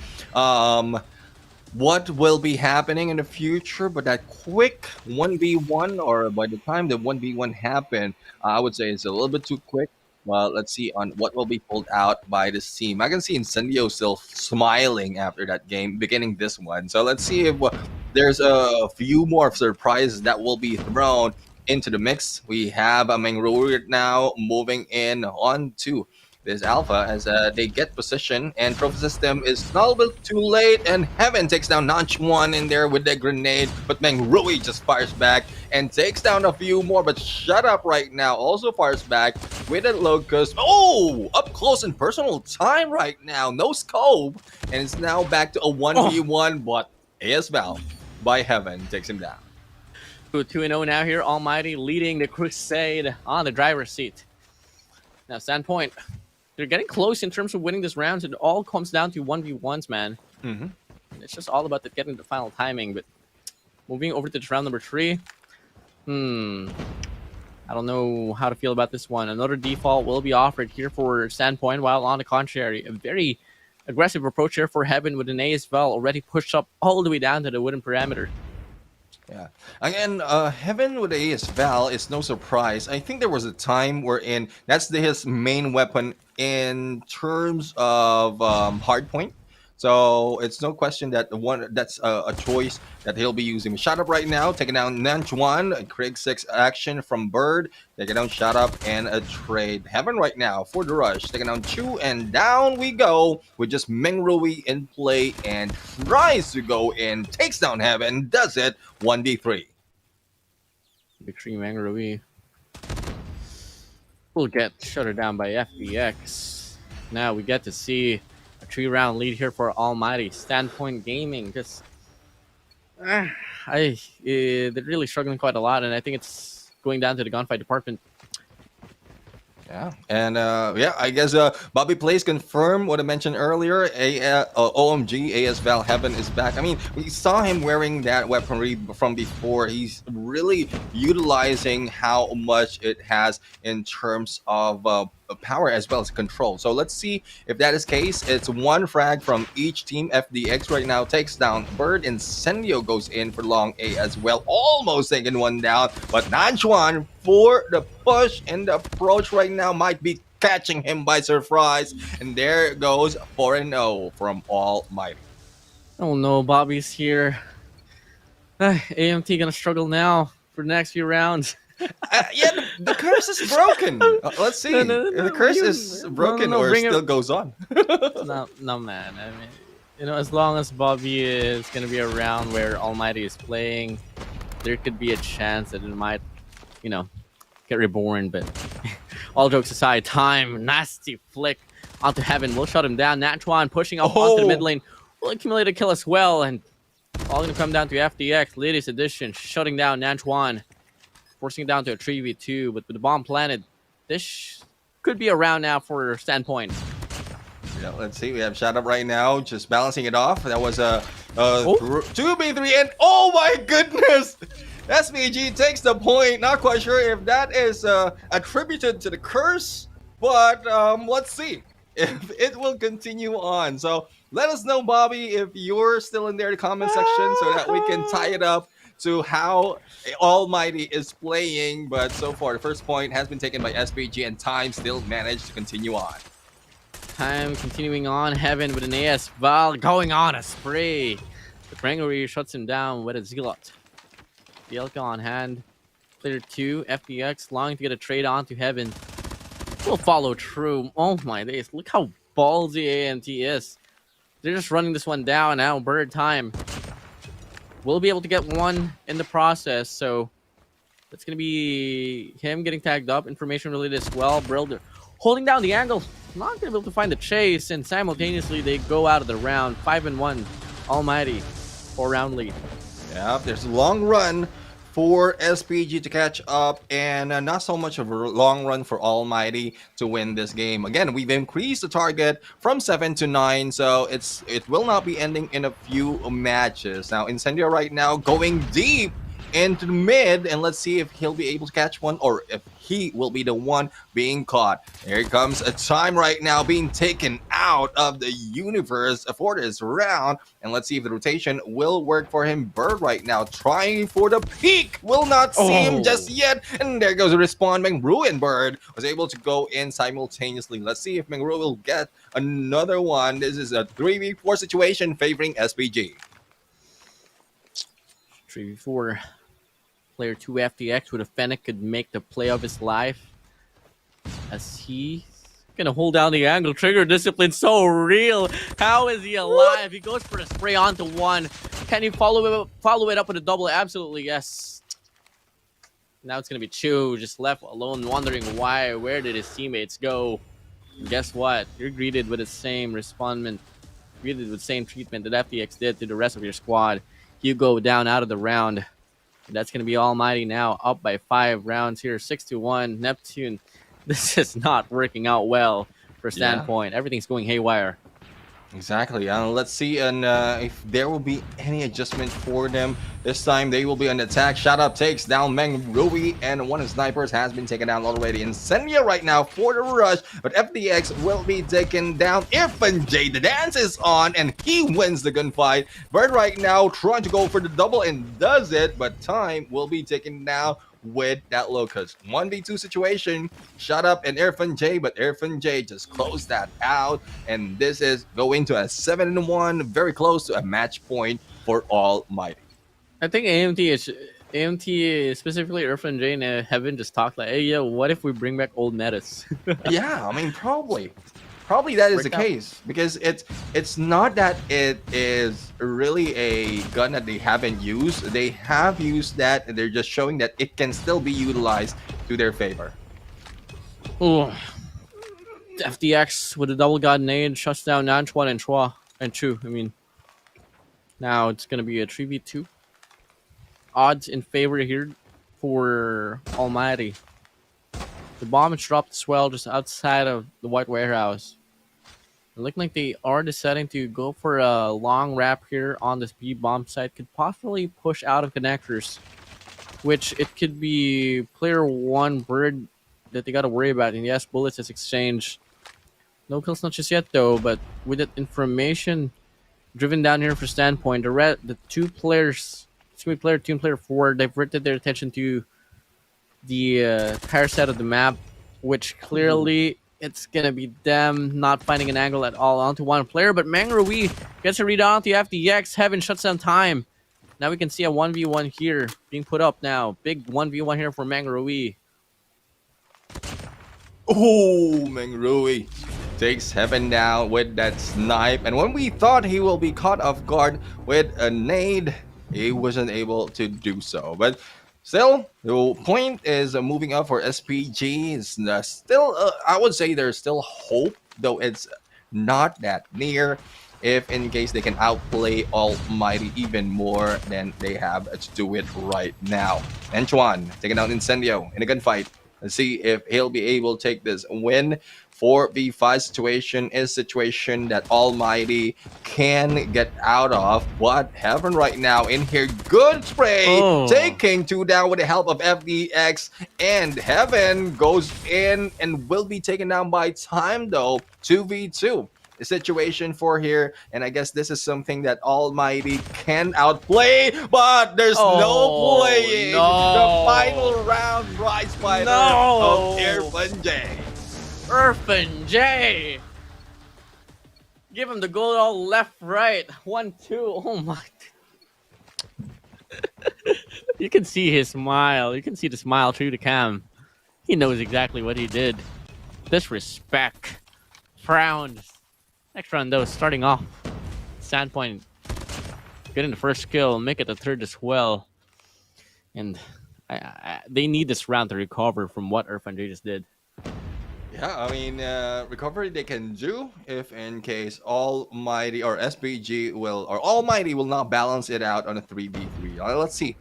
what will be happening in the future, but that quick 1v1, or by the time the 1v1 happened, I would say it's a little bit too quick. Well, let's see on what will be pulled out by this team. I can see Incendio still smiling after that game, beginning this one. So let's see if there's a few more surprises that will be thrown into the mix. We have a Mengruri now moving in on to this alpha as they get position, and trophy system is not a little bit too late, and Heaven takes down Notch 1 in there with the grenade, but Mengrui just fires back and takes down a few more, but Shut Up right now also fires back with a Locust. Oh, up close and personal time right now, no scope, and it's now back to a 1v1, but AS Val by Heaven takes him down. 2-0 now here, Almighty leading the Crusade on the driver's seat. Now, Standpoint, they're getting close in terms of winning this round. It all comes down to 1v1s, man. It's just all about getting the final timing. But moving over to round number 3, I don't know how to feel about this one. Another default will be offered here for Standpoint, while on the contrary, a very aggressive approach here for Heaven with an AS Val already pushed up all the way down to the wooden parameter. Yeah. Again, Heaven with AS Val is no surprise. I think there was a time wherein that's his main weapon in terms of Hardpoint. So it's no question that that's a choice that he'll be using. Shut Up right now, taking down Nanch 1, Krieg 6 action from Bird, taking down Shut Up and a trade. Heaven right now for the rush, taking down Chu, and down we go with just Mengrui in play and tries to go in, takes down Heaven, does it 1v3. Victory Mengrui will get shuttered down by FBX. Now we get to see a 3-round lead here for Almighty. Standpoint Gaming just they're really struggling quite a lot, and I think it's going down to the gunfight department. Yeah, and yeah, I guess Bobby Plays confirmed what I mentioned earlier. OMG, AS Val Heaven is back. I mean, we saw him wearing that weaponry from before. He's really utilizing how much it has in terms of power as well as control. So let's see if that is the case. It's one frag from each team. FDX right now takes down Bird. Incendio goes in for long A as well, almost taking one down. But Nanchuan for the push and the approach right now might be catching him by surprise. And there goes 4-0 from Almighty. Oh no, Bobby's here. AMT gonna struggle now for the next few rounds. Yeah, the curse is broken. Let's see. If the curse is broken or still goes on. No, man. I mean, you know, as long as Bobby is gonna be around where Almighty is playing, there could be a chance that it might, you know, get reborn. But all jokes aside, time, nasty flick onto Heaven will shut him down. Natchuan pushing up onto the mid lane will accumulate a kill as well, and all gonna come down to FDX, latest edition, shutting down Natchuan, forcing it down to a 3v2. But with the bomb planted, this could be a round now for Standpoint. Yeah, let's see. We have Shut Up right now, just balancing it off. That was a 2v3, and oh my goodness! SVG takes the point. Not quite sure if that is attributed to the curse, but let's see if it will continue on. So let us know, Bobby, if you're still in there in the comment section so that we can tie it up to how Almighty is playing. But so far, the first point has been taken by SPG, and Time still managed to continue on. Time continuing on. Heaven with an AS Val going on a spree. The Gregory shuts him down with a Zealot. BLCK on hand. Player 2, FDX, longing to get a trade onto Heaven. Will follow through. Oh my days. Look how ballsy AMT is. They're just running this one down now. Bird Time will be able to get one in the process. So that's going to be him getting tagged up. Information related as well. Brilder holding down the angle. Not going to be able to find the chase. And simultaneously, they go out of the round. 5-1. Almighty. 4-round lead. Yeah, there's a long run for SPG to catch up, and not so much of a long run for Almighty to win this game. Again, we've increased the target from 7 to 9, so it will not be ending in a few matches. Now, Incendio right now going deep into the mid, and let's see if he'll be able to catch one or if he will be the one being caught. Here comes a Time right now being taken out of the universe for this round, and let's see if the rotation will work for him. Bird right now trying for the peak, will not see him just yet, and there goes the respawn. Mengru and Bird was able to go in simultaneously. Let's see if Mengru will get another one. This is a 3v4 situation favoring SPG. 3v4. Player 2 FDX with a Fennec could make the play of his life, as he's gonna hold down the angle. Trigger discipline so real. How is he alive? He goes for the spray onto one. Can he follow it up with a double? Absolutely yes. Now it's gonna be Chu just left alone, wondering where did his teammates go. And guess what? You're greeted with the same respondment, greeted with the same treatment that FDX did to the rest of your squad. You go down out of the round. That's going to be Almighty now, up by 5 rounds here, 6-1. Neptune, this is not working out well for Standpoint. Yeah. Everything's going haywire. Exactly. Let's see if there will be any adjustment for them. This time they will be on attack. Shut Up takes down Meng Rui, and one of the snipers has been taken down already. Incendia right now for the rush, but FDX will be taken down. J, the dance is on, and he wins the gunfight. Bird right now trying to go for the double and does it, but Time will be taken down with that Locust. 1v2 situation. Shut Up and J, but J just closed that out, and this is going to a 7-1, very close to a match point for Almighty. I think AMT specifically J and Heaven just talked like, hey yo, what if we bring back old metas? Yeah, I mean probably that is the case, because it's not that it is really a gun that they haven't used. They have used that, and they're just showing that it can still be utilized to their favor. Ooh. FDX with a double god nade shuts down Nanchuan and Chu. I mean, now it's gonna be a 3v2. Odds in favor here for Almighty. The bomb is dropped as well just outside of the white warehouse. It looked like they are deciding to go for a long wrap here on this B bomb site. Could possibly push out of connectors, which it could be player 1 Bird that they got to worry about. And yes, bullets is exchanged. No kills not just yet though, but with that information driven down here for Standpoint, the two players, player 2 and player 4, diverted their attention to the entire side of the map, which clearly it's gonna be them not finding an angle at all onto one player. But Mangrui gets a read onto FDX. Heaven shuts down time. Now we can see a 1v1 here being put up now. Big 1v1 here for Mangrui. Oh, Mangrui takes Heaven down with that snipe. And when we thought he will be caught off guard with a nade, he wasn't able to do so. But still, the point is moving up for SPG. It's still, I would say there's still hope, though it's not that near. If in case they can outplay Almighty even more than they have to do it right now. Antoine taking out Incendio in a gunfight. Let's see if he'll be able to take this win. 4v5 situation is situation that Almighty can get out of. What Heaven right now in here, good spray, taking 2 down with the help of FDX, and Heaven goes in and will be taken down by time though. 2v2 the situation for here, and I guess this is something that Almighty can outplay, but there's no playing. The final round prize fighter of Irfan J. Irfan J. Give him the goal all left, right. 1-2. Oh my. You can see his smile. You can see the smile through the cam. He knows exactly what he did. Disrespect. Frowns. Next round though, starting off. Standpoint getting the first kill, make it the third as well. And they need this round to recover from what Irfan J just did. Yeah, I mean, recovery they can do if in case Almighty or SPG will, or Almighty will not balance it out on a 3v3. Let's see.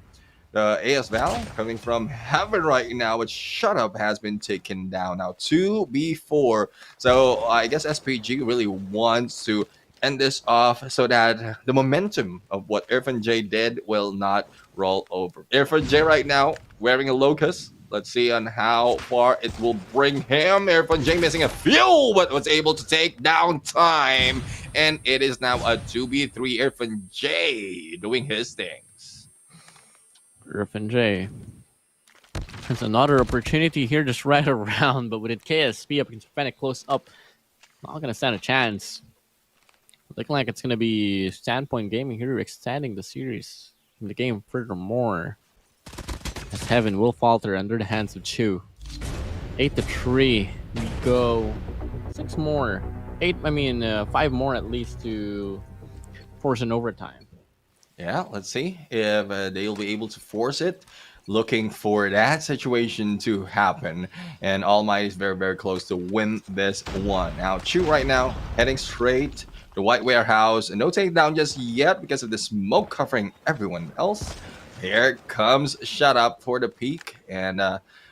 The AS Val coming from Heaven right now, which Shut Up has been taken down now 2v4. So I guess SPG really wants to end this off so that the momentum of what Irfan J did will not roll over. Irfan J right now wearing a Locust. Let's see on how far it will bring him. Irfan J missing a few, but was able to take down time. And it is now a 2v3. Irfan J doing his things. Irfan J. There's another opportunity here just right around, but with it KSP up against Fennec close up, not going to stand a chance. Looking like it's going to be Standpoint Gaming here extending the series in the game furthermore. As Heaven will falter under the hands of Chu. 8-3. We go 6 more. 5 more at least to force an overtime. Yeah, let's see if they'll be able to force it. Looking for that situation to happen. And Almighty is very, very close to win this one. Now, Chu right now heading straight to White Warehouse. And no takedown just yet because of the smoke covering everyone else. Here comes Shut Up for the peak. And,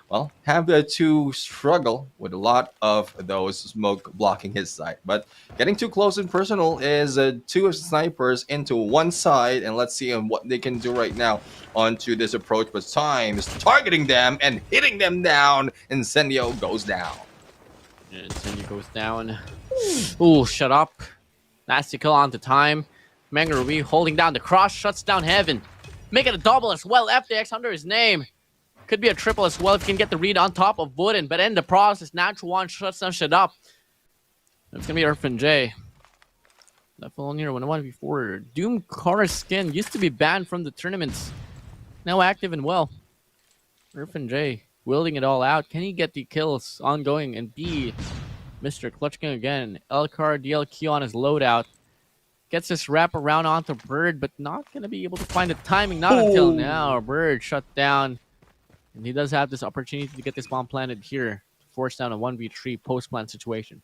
well, have to struggle with a lot of those smoke blocking his side. But getting too close and personal is 2 snipers into one side. And let's see what they can do right now onto this approach. But Time is targeting them and hitting them down. Incendio goes down. Incendio goes down. Ooh, Shut Up. Nasty kill onto Time. Mangarui holding down the cross, shuts down Heaven. Make it a double as well. FDX under his name. Could be a triple as well if he can get the read on top of WardeN. But in the process, Natural One shuts down Shut Up. It's going to be Irfan J. Left alone here 1-1v4. Doom Car skin used to be banned from the tournaments. Now active and well. Irfan J wielding it all out. Can he get the kills ongoing and be Mr. Clutch King again? Elcar DLQ on his loadout. Gets this wrap around onto Bird, but not going to be able to find the timing. Not until now. Bird shut down. And he does have this opportunity to get this bomb planted here to force down a 1v3 post-plant situation.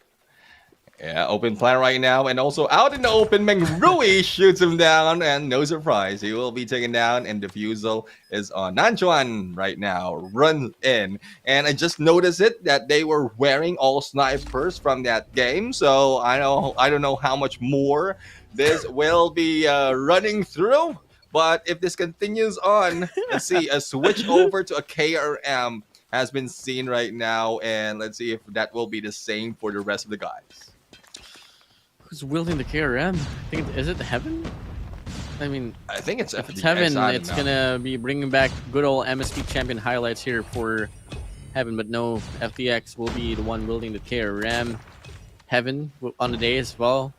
Yeah, open plan right now, and also out in the open, Meng Rui shoots him down, and no surprise, he will be taken down, and defusal is on. Nanchuan right now, run in, and I just noticed it that they were wearing all snipers from that game, so I don't know how much more this will be running through, but if this continues on, let's see, a switch over to a KRM has been seen right now, and let's see if that will be the same for the rest of the guys. Who's wielding the KRM? I think is it Heaven? I mean, I think it's if it's Heaven, it's gonna be bringing back good old MSP champion highlights here for Heaven, but no, FDX will be the one wielding the KRM. Heaven on the day as well,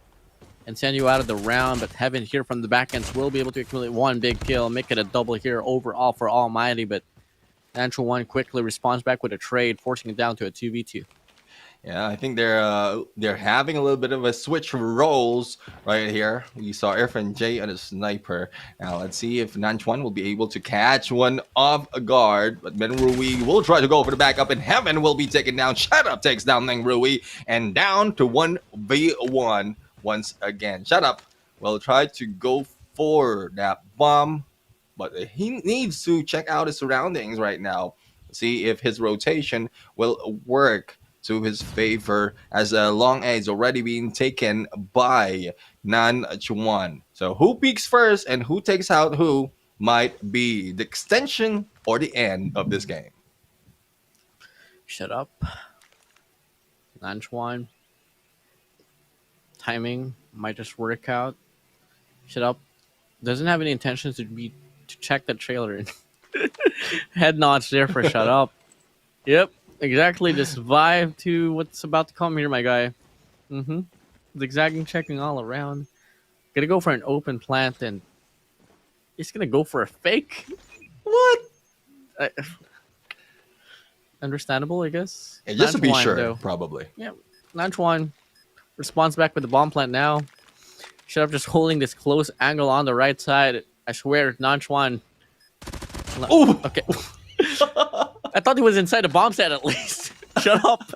and send you out of the round, but Heaven here from the back ends will be able to accumulate one big kill, make it a double here overall for Almighty, but Natural One quickly responds back with a trade, forcing it down to a 2v2. Yeah, I think they're having a little bit of a switch roles right here. We saw Irfan J on a sniper. Now let's see if Nanchuan will be able to catch one off a guard. But Meng Rui will try to go for the backup, and Heaven will be taken down. Shut Up takes down Meng Rui, and down to 1v1 once again. Shut Up will try to go for that bomb, but he needs to check out his surroundings right now. See if his rotation will work to his favor, as long as already being taken by Nanchuan. So who peaks first and who takes out who might be the extension or the end of this game. Shut Up. Nanchuan. Timing might just work out. Shut Up doesn't have any intentions to check the trailer. Head nods there for Shut Up. Yep. Exactly, this vibe to what's about to come here, my guy. Zigzagging, checking all around. Gonna go for an open plant, and he's gonna go for a fake. What? Understandable, I guess. And just to be sure, though. probably. Yeah, Nanchuan responds back with the bomb plant now. Shut Up just holding this close angle on the right side. I swear, Nanchuan. Oh, okay. I thought he was inside the bomb set at least. Shut Up.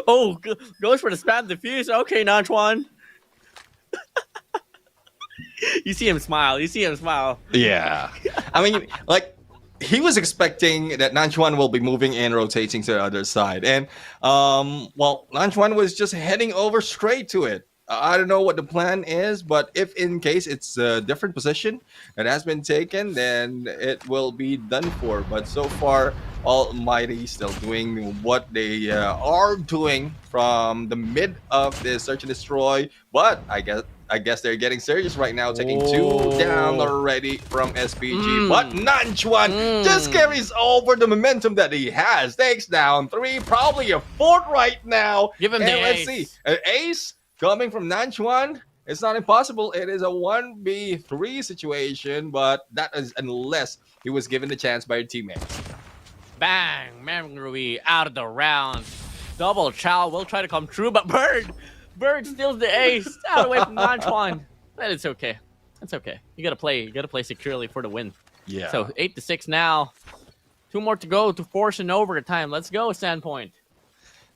Oh, goes for the spam defuse. Okay, Nanchuan. You see him smile. You see him smile. Yeah. I mean, like, he was expecting that Nanchuan will be moving in, rotating to the other side. And, well, Nanchuan was just heading over straight to it. I don't know what the plan is, but if in case it's a different position that has been taken, then it will be done for. But so far, Almighty still doing what they are doing from the mid of this search and destroy. But I guess they're getting serious right now, taking two down already from SPG. But Nanchuan just carries over the momentum that he has. Takes down 3, probably a 4th right now. Give him the ace. Let's see, an ace coming from Nanchuan. It's not impossible. It is a 1v3 situation, but that is unless he was given the chance by your teammates. Bang! Meng Rui out of the round. Double Chow will try to come true, but Bird steals the ace. Out away from Nanchuan. But it's okay. It's okay. You gotta play securely for the win. Yeah. So 8-6 now. 2 more to go to force an overtime. Let's go, Standpoint.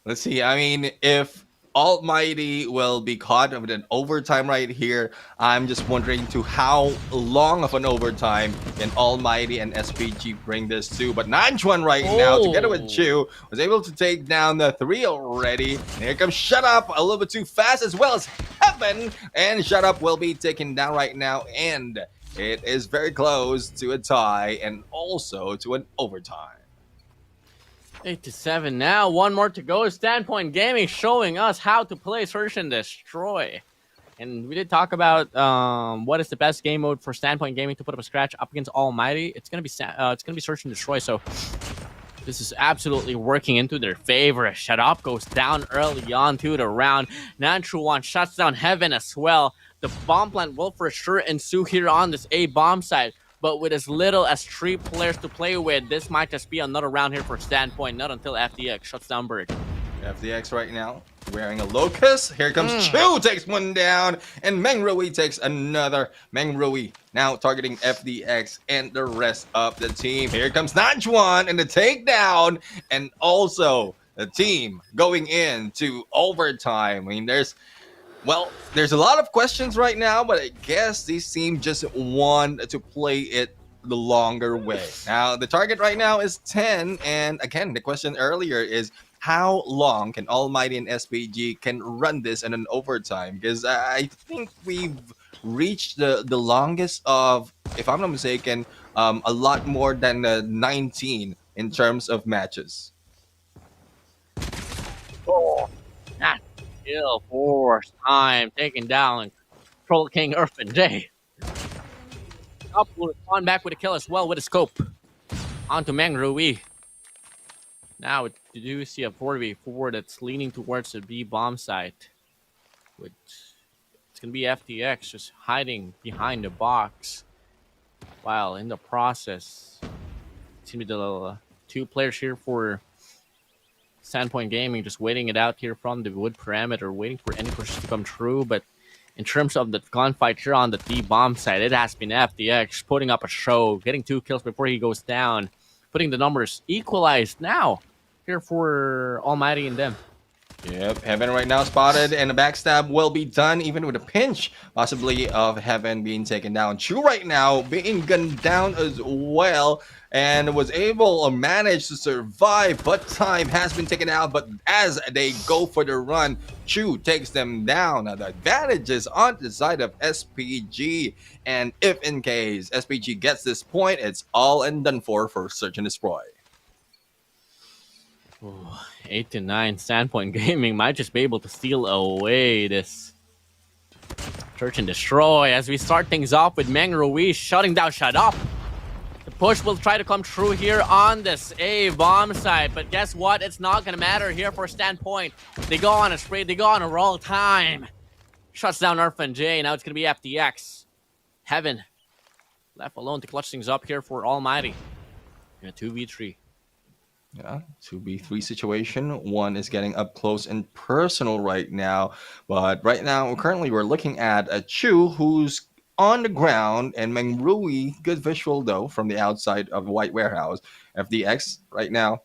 Let's see. I mean, if Almighty will be caught with an overtime right here, I'm just wondering to how long of an overtime can Almighty and SPG bring this to. But Nanchuan right now, together with Chu, was able to take down the 3 already. And here comes Shut Up, a little bit too fast, as well as Heaven. And Shut Up will be taken down right now. And it is very close to a tie and also to an overtime. 8-7 now. 1 more to go. Standpoint Gaming showing us how to play Search and Destroy. And we did talk about what is the best game mode for Standpoint Gaming to put up a scratch up against Almighty. It's gonna be Search and Destroy. So this is absolutely working into their favor. Shut Up goes down early on to the round. Nanchuan shuts down Heaven as well. The bomb plant will for sure ensue here on this A bomb side. But with as little as 3 players to play with, this might just be another round here for Standpoint. Not until FDX shuts down Bird. FDX right now wearing a Locust. Here comes Chu, takes 1 down, and Meng Rui takes another. Meng Rui now targeting FDX and the rest of the team. Here comes Nanchuan and the takedown, and also the team going into overtime. I mean, there's Well, there's a lot of questions right now, but I guess these teams just want to play it the longer way. Now, the target right now is 10, and again, the question earlier is how long can Almighty and SPG can run this in an overtime? Because I think we've reached the longest of, if I'm not mistaken, a lot more than 19 in terms of matches. Oh, that kill force time taking down Troll King Earth J. Up on back with a kill as well with a scope. On to Meng Rui. Now we do see a 4v4 that's leaning towards the B bomb site. Which it's gonna be FTX just hiding behind the box. While in the process, it's gonna be the two players here for Sandpoint Gaming just waiting it out here from the wood parameter, waiting for any pushes to come true. But in terms of the gunfight here on the D bomb side, it has been FTX putting up a show, getting 2 kills before he goes down, putting the numbers equalized now here for Almighty and them. Yep, Heaven right now spotted, and a backstab will be done, even with a pinch, possibly of Heaven being taken down. Chu right now being gunned down as well, and was able or managed to survive, but time has been taken out. But as they go for the run, Chu takes them down. Now the advantage is on the side of SPG, and if in case SPG gets this point, it's all and done for Search and Destroy. Ooh, 8-9 Sandpoint Gaming might just be able to steal away this Search and Destroy as we start things off with Meng Rui shutting down Shut Up. The push will try to come true here on this A bomb side, but guess what? It's not going to matter here for Standpoint. They go on a spree, they go on a roll time. Shuts down Earth and J. Now it's going to be FTX. Heaven left alone to clutch things up here for Almighty in a 2v3. Yeah, 2v3 situation. One is getting up close and personal right now. But right now, currently, we're looking at a Chu who's on the ground, and Meng Rui, good visual though, from the outside of White Warehouse. FDX right now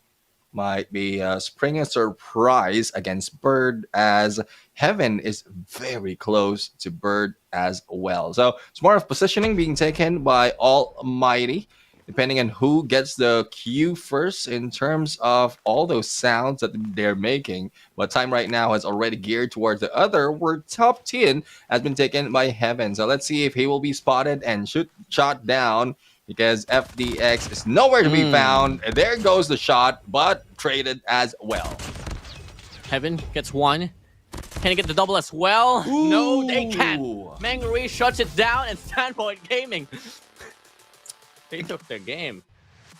might be springing a surprise against Bird, as Heaven is very close to Bird as well. So it's more of positioning being taken by Almighty, depending on who gets the cue first in terms of all those sounds that they're making. But time right now has already geared towards the other, where top 10 has been taken by Heaven. So let's see if he will be spotted and shot down, because FDX is nowhere to be found. There goes the shot, but traded as well. Heaven gets one. Can he get the double as well? Ooh. No, they can't. Meng Rui shuts it down, and Standpoint Gaming, they took their game.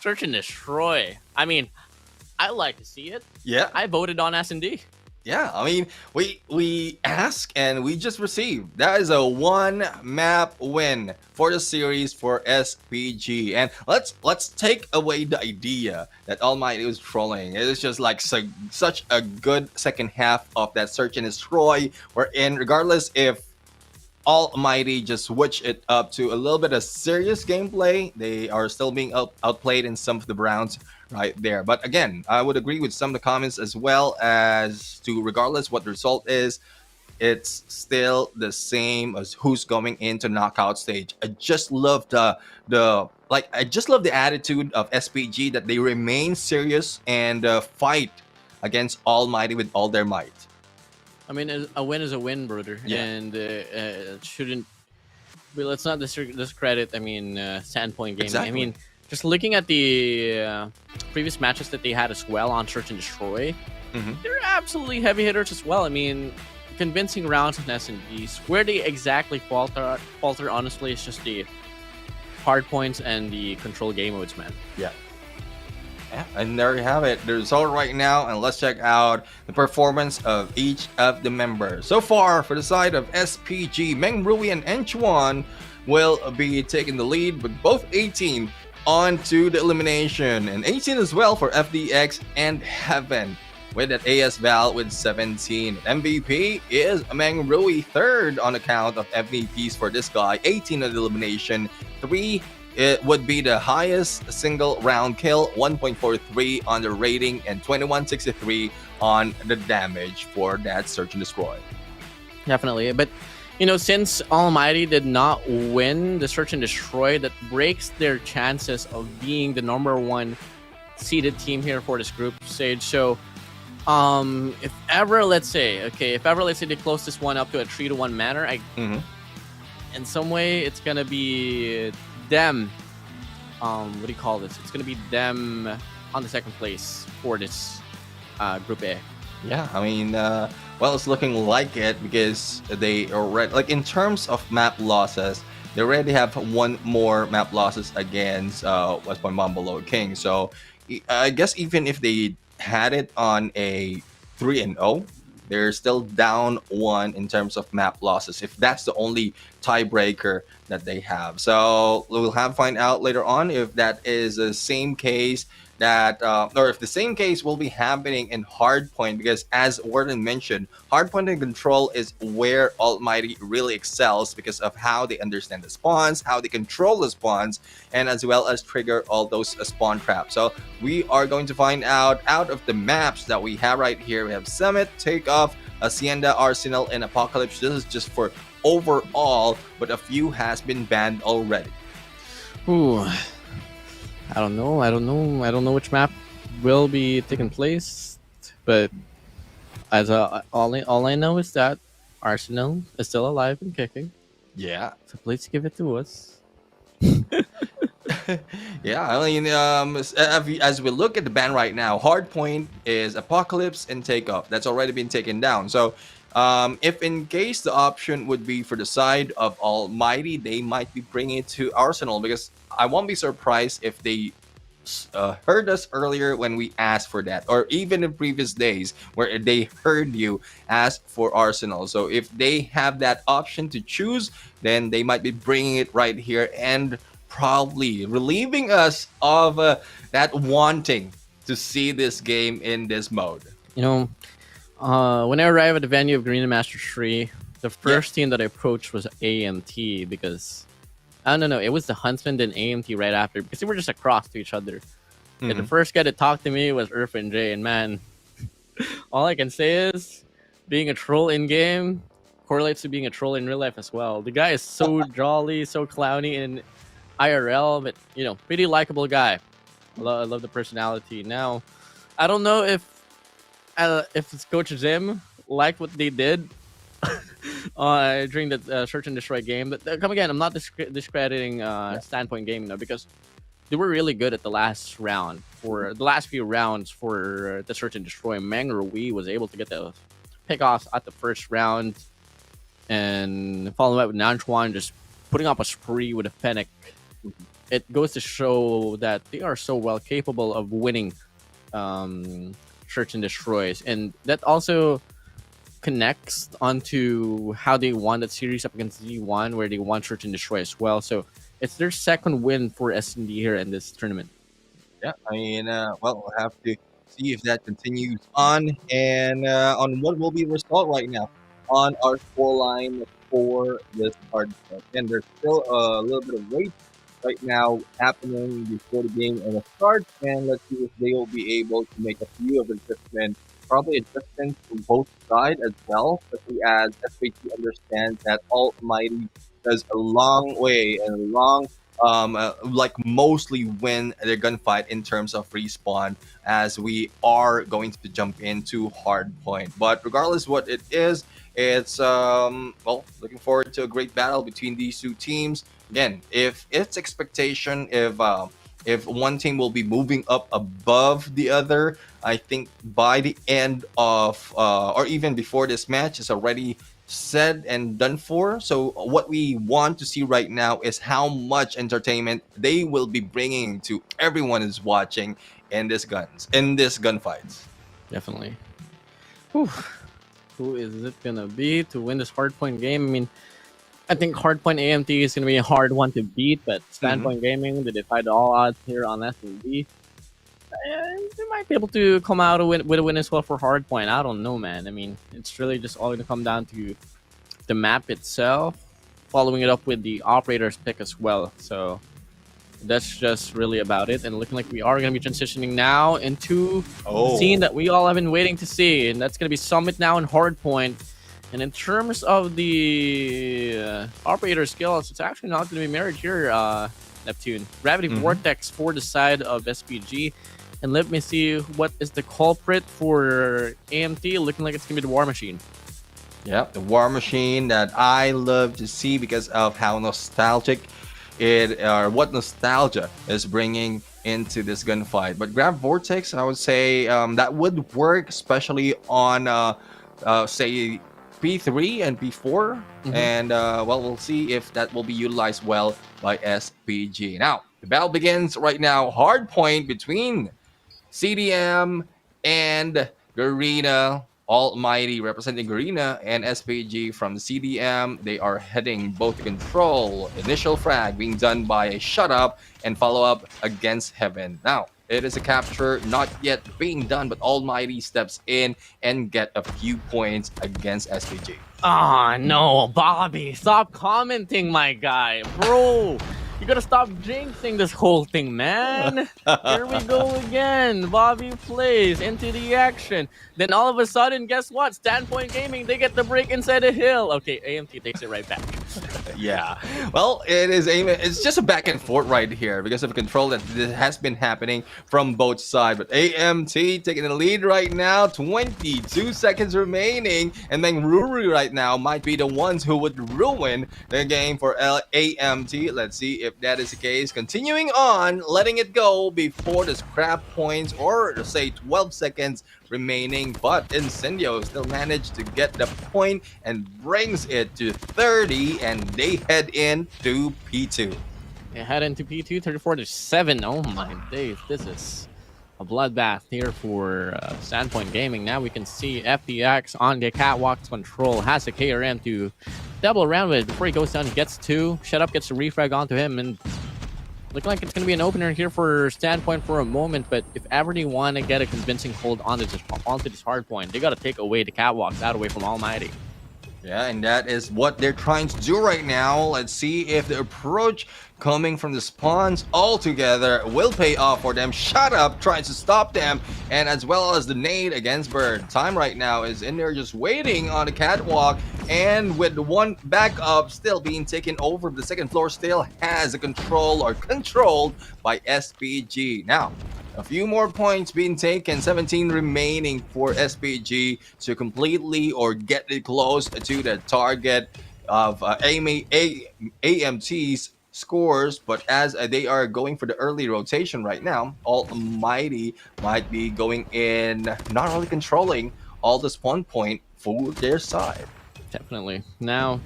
Search and Destroy. I mean, I like to see it. Yeah. I voted on S&D. Yeah, I mean, we ask and we just received. That is a 1-map win for the series for SPG. And let's take away the idea that Almighty was trolling. It is just like such a good second half of that Search and Destroy, wherein regardless if Almighty just switch it up to a little bit of serious gameplay, they are still being outplayed in some of the rounds right there. But again, I would agree with some of the comments as well, as to regardless what the result is, it's still the same as who's going into knockout stage. I just love the attitude of SPG, that they remain serious and fight against Almighty with all their might. I mean, a win is a win, brother. Yeah. And it shouldn't... But let's not discredit, Sandpoint Gaming. Exactly. I mean, just looking at the previous matches that they had as well on Search and Destroy, they're absolutely heavy hitters as well. I mean, convincing rounds on S&Ds. Where they exactly falter, honestly, is just the hard points and the control game modes, man. Yeah. Yeah, and there you have it, the result right now, and let's check out the performance of each of the members. So far, for the side of SPG, Meng Rui and Enchuan will be taking the lead, with both 18 on to the elimination, and 18 as well for FDX and Heaven, with that AS Val with 17. MVP is Meng Rui, third on account of MVPs for this guy, 18 on the elimination, 3. It would be the highest single round kill, 1.43 on the rating, and 2163 on the damage for that Search and Destroy. Definitely. But, since Almighty did not win the Search and Destroy, that breaks their chances of being the #1 seeded team here for this group stage. So, if ever, let's say they close this one up to a 3-1 manner, in some way, it's gonna be them. What do you call this? It's gonna be them on the second place for this Group A. Yeah, I mean, well, it's looking like it because they already, like, in terms of map losses, they already have one more map losses against West Point Mambolo King. So I guess even if they had it on a 3-0, they're still down 1 in terms of map losses, if that's the only tiebreaker that they have. So we'll have to find out later on if that is the same case that, or if the same case will be happening in Hardpoint, because as WardeN mentioned, Hardpoint and Control is where Almighty really excels because of how they understand the spawns, how they control the spawns, and as well as trigger all those spawn traps. So we are going to find out of the maps that we have right here. We have Summit, Takeoff, Hacienda, Arsenal, and Apocalypse. This is just for overall, but a few has been banned already. Ooh. I don't know which map will be taking place, but as all I know is that Arsenal is still alive and kicking. Yeah. So please give it to us. Yeah, I mean, as we look at the ban right now, Hardpoint is Apocalypse and Takeoff. That's already been taken down. So if in case the option would be for the side of Almighty, they might be bringing it to Arsenal, because I won't be surprised if they heard us earlier when we asked for that, or even in previous days where they heard you ask for Arsenal. So if they have that option to choose, then they might be bringing it right here and probably relieving us of that wanting to see this game in this mode. When I arrived at the venue of Garena Masters 3, the first team that I approached was AMT, because I don't know, it was the Huntsman then AMT right after, because they were just across to each other. And the first guy to talk to me was Urf and Jay, and man, all I can say is being a troll in game correlates to being a troll in real life as well. The guy is so jolly, so clowny in IRL, but pretty likable guy. I love the personality. Now, I don't know if it's Coach Zim liked what they did during the Search and Destroy game. But come again, I'm not discrediting Standpoint Gaming though, because they were really good at the last round. For the last few rounds for the Search and Destroy, Mang Rui was able to get the pickoffs at the first round, and following up with Nanchuan just putting up a spree with a Fennec. It goes to show that they are so well capable of winning Search and Destroys, and that also connects onto how they won that series up against Z1, where they won Search and Destroy as well. So it's their second win for S&D here in this tournament. Yeah, I mean, well, we'll have to see if that continues on, and on what will be the result right now on our scoreline for this card. And there's still a little bit of wait right now happening before the game and start, and let's see if they will be able to make a few of adjustments, probably adjustments from both sides as well, especially as SPT understands that Almighty does a long way and a long like mostly win their gunfight in terms of respawn, as we are going to jump into Hardpoint. But regardless what it is, it's well, looking forward to a great battle between these two teams. Again, if it's expectation, if one team will be moving up above the other, I think by the end of or even before this match is already said and done for. So what we want to see right now is how much entertainment they will be bringing to everyone who's watching in this gunfights. Definitely. Whew. Who is it gonna be to win this Hardpoint game? I mean, I think Hardpoint AMT is gonna be a hard one to beat, but Standpoint Gaming, they defied all odds here on S&D. They might be able to come out with a win as well for Hardpoint. I don't know, man. I mean, it's really just all going to come down to the map itself, following it up with the operator's pick as well. So that's just really about it. And looking like we are going to be transitioning now into the scene that we all have been waiting to see. And that's going to be Summit now in Hardpoint. And in terms of the operator skills, it's actually not going to be married here, Neptune. Gravity Vortex for the side of SPG. And let me see what is the culprit for AMT. Looking like it's going to be the War Machine. Yeah, the War Machine that I love to see because of how nostalgic it, or what nostalgia is bringing into this gunfight. But Grav Vortex, I would say that would work, especially on, say, P3 and P4. And, well, we'll see if that will be utilized well by SPG. Now, the battle begins right now. Hardpoint between CDM and Garena Almighty, representing Garena and SPG from the CDM. They are heading both to control. Initial frag being done by a shut up and follow up against Heaven. Now, it is a capture not yet being done, but Almighty steps in and get a few points against SPG. Ah, no, Bobby, stop commenting, my guy. Bro, you gotta stop jinxing this whole thing, man. Here we go again. Bobby plays into the action. Then all of a sudden, guess what? Standpoint Gaming, they get the break inside the hill. Okay, AMT takes it right back. Yeah, well, it's just a back and forth right here because of control that has been happening from both sides. But AMT taking the lead right now, 22 seconds remaining, and then Ruru right now might be the ones who would ruin the game for AMT. Let's see if that is the case. Continuing on, letting it go before the scrap points, or say 12 seconds remaining, but Incendio still managed to get the point and brings it to 30, and they head into P2. They head into P2, 34-7. Oh my days, this is a bloodbath here for Standpoint Gaming. Now we can see FTX on the catwalk's control, has the KRM to double around with before he goes down. He gets 2. Shut up, gets the refrag onto him, and looking like it's going to be an opener here for Standpoint for a moment, but if ever they want to get a convincing hold onto this Hardpoint, they got to take away the catwalks out away from Almighty. Yeah, and that is what they're trying to do right now. Let's see if the approach coming from the spawns all together will pay off for them. Shut up, tries to stop them, and as well as the nade against Bird. Time right now is in there just waiting on the catwalk, and with the one backup still being taken over, the second floor still has a control or controlled by SPG. Now, a few more points being taken, 17 remaining for SPG to completely or get it close to the target of AMT's scores. But as they are going for the early rotation right now, Almighty might be going in, not really controlling all the spawn point for their side. Definitely. Now,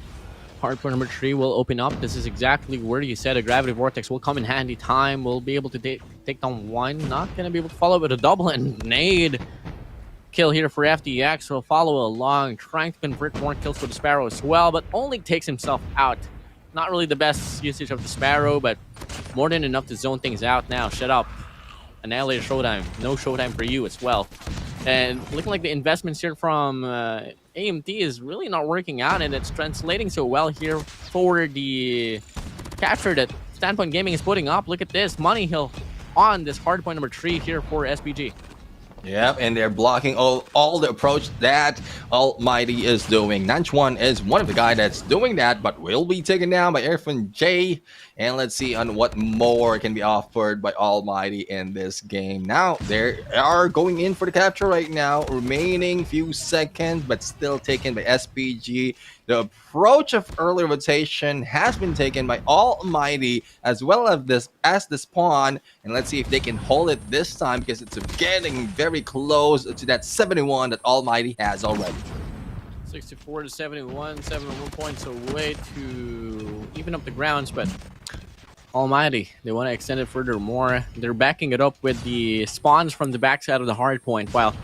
Hardpoint number 3 will open up. This is exactly where you said a Gravity Vortex will come in handy. Time will be able to take down one. Not going to be able to follow with a double and nade kill here for FTX. Will follow along, trying to convert more kills for the Sparrow as well, but only takes himself out. Not really the best usage of the Sparrow, but more than enough to zone things out now. Shut up. Annihilator Showtime. No Showtime for you as well. And looking like the investments here from AMT is really not working out, and it's translating so well here for the capture that Standpoint Gaming is putting up. Look at this. Money Hill on this Hardpoint number 3 here for SPG. Yeah, and they're blocking all the approach that Almighty is doing. Nanchuan is one of the guys that's doing that, but will be taken down by Airfin J. And let's see on what more can be offered by Almighty in this game. Now, they are going in for the capture right now. Remaining few seconds, but still taken by SPG. The approach of early rotation has been taken by Almighty, as well as the spawn. And let's see if they can hold it this time, because it's getting very close to that 71 that Almighty has already. 64-71, 71 points away to even up the grounds, but Almighty, they want to extend it furthermore. They're backing it up with the spawns from the backside of the Hardpoint, while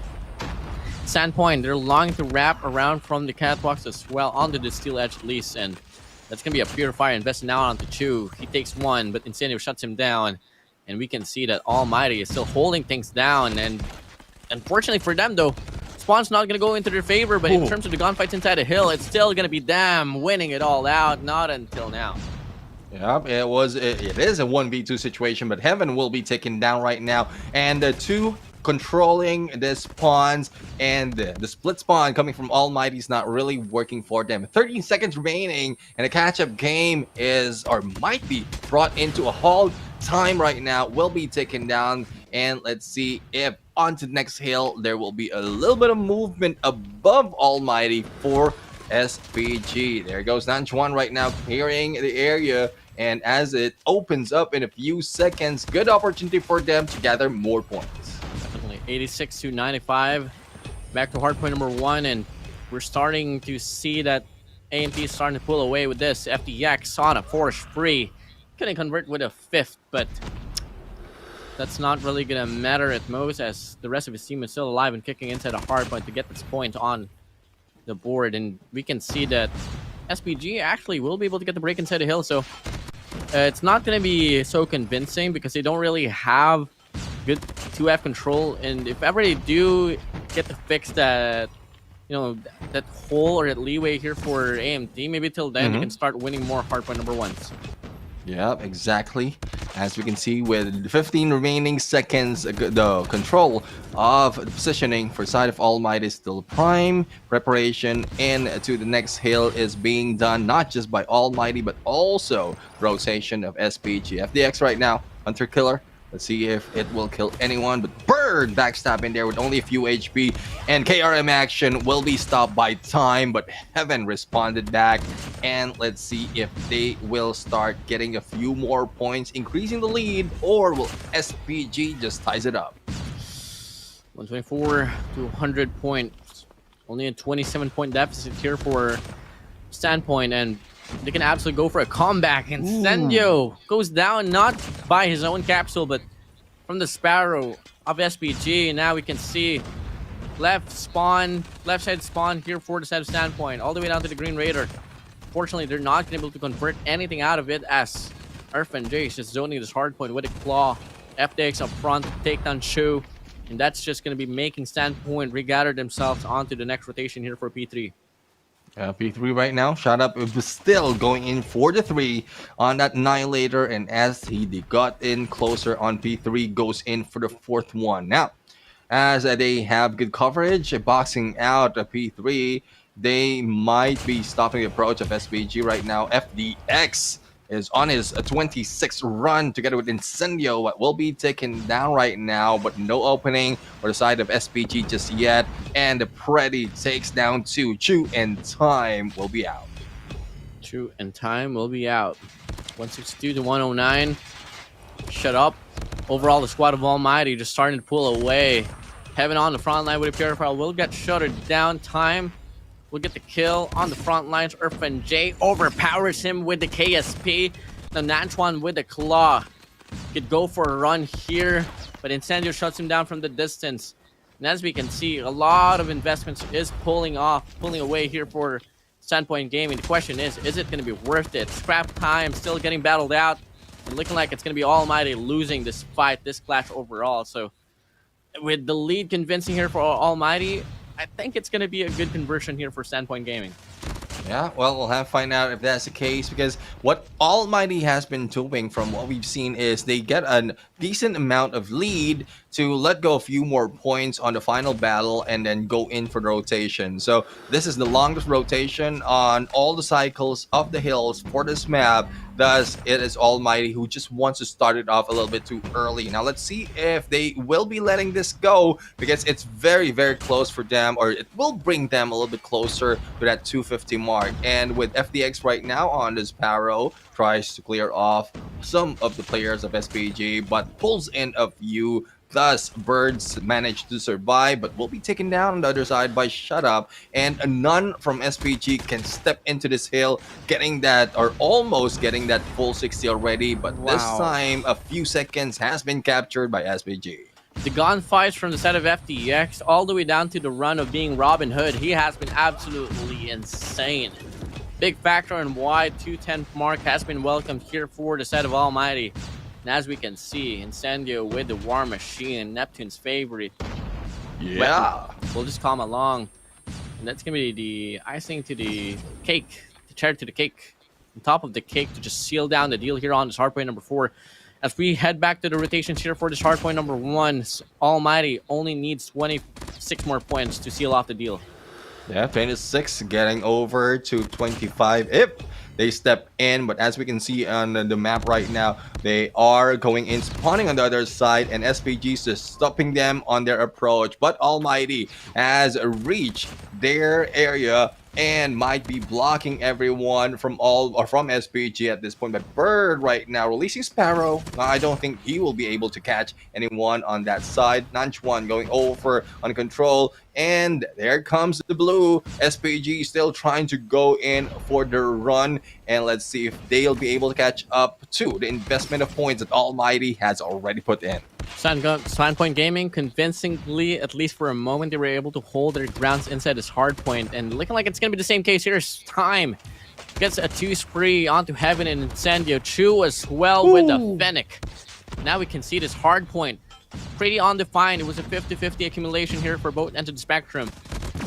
Standpoint, they're longing to wrap around from the catwalks as well onto the steel edge at least, and that's going to be a Purifier invested now onto 2. He takes 1, but Incendio shuts him down, and we can see that Almighty is still holding things down, and unfortunately for them though, Spawn's not going to go into their favor, but in terms of the gunfights inside the hill, it's still going to be them winning it all out, not until now. Yep, it is a 1v2 situation, but Heaven will be taken down right now, and the 2 controlling the spawns, and the split spawn coming from Almighty is not really working for them. 13 seconds remaining, and a catch-up game is or might be brought into a halt. Time right now will be taken down, and let's see if onto the next hill there will be a little bit of movement above Almighty for SPG. There goes Nanchuan right now clearing the area, and as it opens up in a few seconds, good opportunity for them to gather more points. Definitely 86 to 95. Back to hardpoint number 1, and we're starting to see that AMP is starting to pull away with this. FDX on a force free. Couldn't convert with a 5th, but that's not really gonna matter at most, as the rest of his team is still alive and kicking inside a hardpoint to get this point on the board. And we can see that SPG actually will be able to get the break inside the hill, so it's not gonna be so convincing because they don't really have good 2F control. And if ever they do get to fix that, you know, that hole or that leeway here for AMD, maybe till then you can start winning more hardpoint number 1s. Yeah, exactly. As we can see, with 15 remaining seconds, the control of the positioning for side of Almighty is still prime. Preparation into the next hill is being done not just by Almighty, but also rotation of SPG. FDX right now, Hunter Killer. Let's see if it will kill anyone, but Bird backstab in there with only a few HP, and KRM action will be stopped by time, but Heaven responded back, and let's see if they will start getting a few more points, increasing the lead, or will SPG just ties it up? 124 to 100 points. Only a 27-point deficit here for Standpoint, and they can absolutely go for a comeback. And Sendio goes down not by his own capsule, but from the Sparrow of SPG. Now we can see left side spawn here for the side of Standpoint, all the way down to the Green Raider. Fortunately, they're not going to be able to convert anything out of it, as J is just zoning this hardpoint with a claw. FDX up front, takedown show, and that's just going to be making Standpoint regather themselves onto the next rotation here for P3. P3 right now, shot up, it was still going in for the 3 on that Annihilator, and as he got in closer on P3, goes in for the 4th one. Now, as they have good coverage, boxing out a P3, they might be stopping the approach of SPG right now. FDX is on his 26th run together with Incendio, but will be taken down right now, but no opening for the side of SPG just yet, and the Preddy takes down 2. Chu and Time will be out. Chu and Time will be out. 162 to 109. Shut up. Overall, the squad of Almighty just starting to pull away. Heaven on the front line with a Purifier will get shuttered down. Time will get the kill on the front lines. J overpowers him with the KSP. The Nanchuan with the claw. Could go for a run here, but Incendio shuts him down from the distance. And as we can see, a lot of investments is pulling away here for Standpoint Gaming. The question is it going to be worth it? Scrap time still getting battled out, and looking like it's going to be Almighty losing this fight, this clash overall. So with the lead convincing here for Almighty, I think it's going to be a good conversion here for Standpoint Gaming. Yeah, well, we'll have to find out if that's the case, because what Almighty has been doing from what we've seen is they get a decent amount of lead to let go a few more points on the final battle and then go in for the rotation. So this is the longest rotation on all the cycles of the hills for this map. Thus, it is Almighty who just wants to start it off a little bit too early. Now, let's see if they will be letting this go, because it's very, very close for them, or it will bring them a little bit closer to that 250 mark. And with FDX right now on this Sparrow, tries to clear off some of the players of SPG, but pulls in a few. Thus, Birds managed to survive, but will be taken down on the other side by Shut Up, and none from SPG can step into this hill, getting that, or almost getting that full 60 already, but this time, a few seconds has been captured by SPG. The gunfights from the side of FDX, all the way down to the run of being Robin Hood, he has been absolutely insane. Big factor in why 210 mark has been welcomed here for the side of Almighty. And as we can see, Incendio with the War Machine, Neptune's favorite. Yeah. We'll just calm along. And that's going to be the icing to the cake, the cherry to the cake. On top of the cake to just seal down the deal here on this hardpoint number 4. As we head back to the rotations here for this hardpoint number 1, Almighty only needs 26 more points to seal off the deal. Yeah, 26 getting over to 25 if they step in. But as we can see on the map right now, they are going in, spawning on the other side, and SPG's just stopping them on their approach. But Almighty has reached their area and might be blocking everyone from SPG at this point. But Bird right now releasing Sparrow. I don't think he will be able to catch anyone on that side. Nanchuan going over on control, and there comes the blue. SPG still trying to go in for the run, and let's see if they'll be able to catch up to the investment of points that Almighty has already put in. Standpoint Gaming convincingly, at least for a moment, they were able to hold their grounds inside this hardpoint, and looking like it's going to be the same case here. Time gets a 2 spree onto Heaven and Incendio. Chu as well with the Fennec. Now we can see this hardpoint pretty undefined. It was a 50-50 accumulation here for both ends of the spectrum.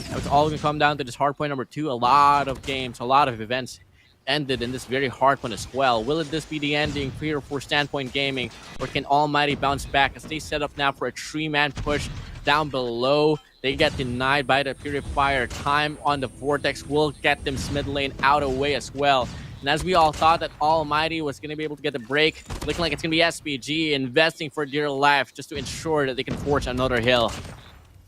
Now it's all going to come down to this hardpoint number 2. A lot of games, a lot of events ended in this very hard one as well. Will this be the ending here for Standpoint Gaming, or can Almighty bounce back as they set up now for a 3-man push down below? They get denied by the Purifier. Time on the Vortex will get them mid lane out of the way as well. And as we all thought that Almighty was going to be able to get the break, looking like it's going to be SPG investing for dear life just to ensure that they can force another hill.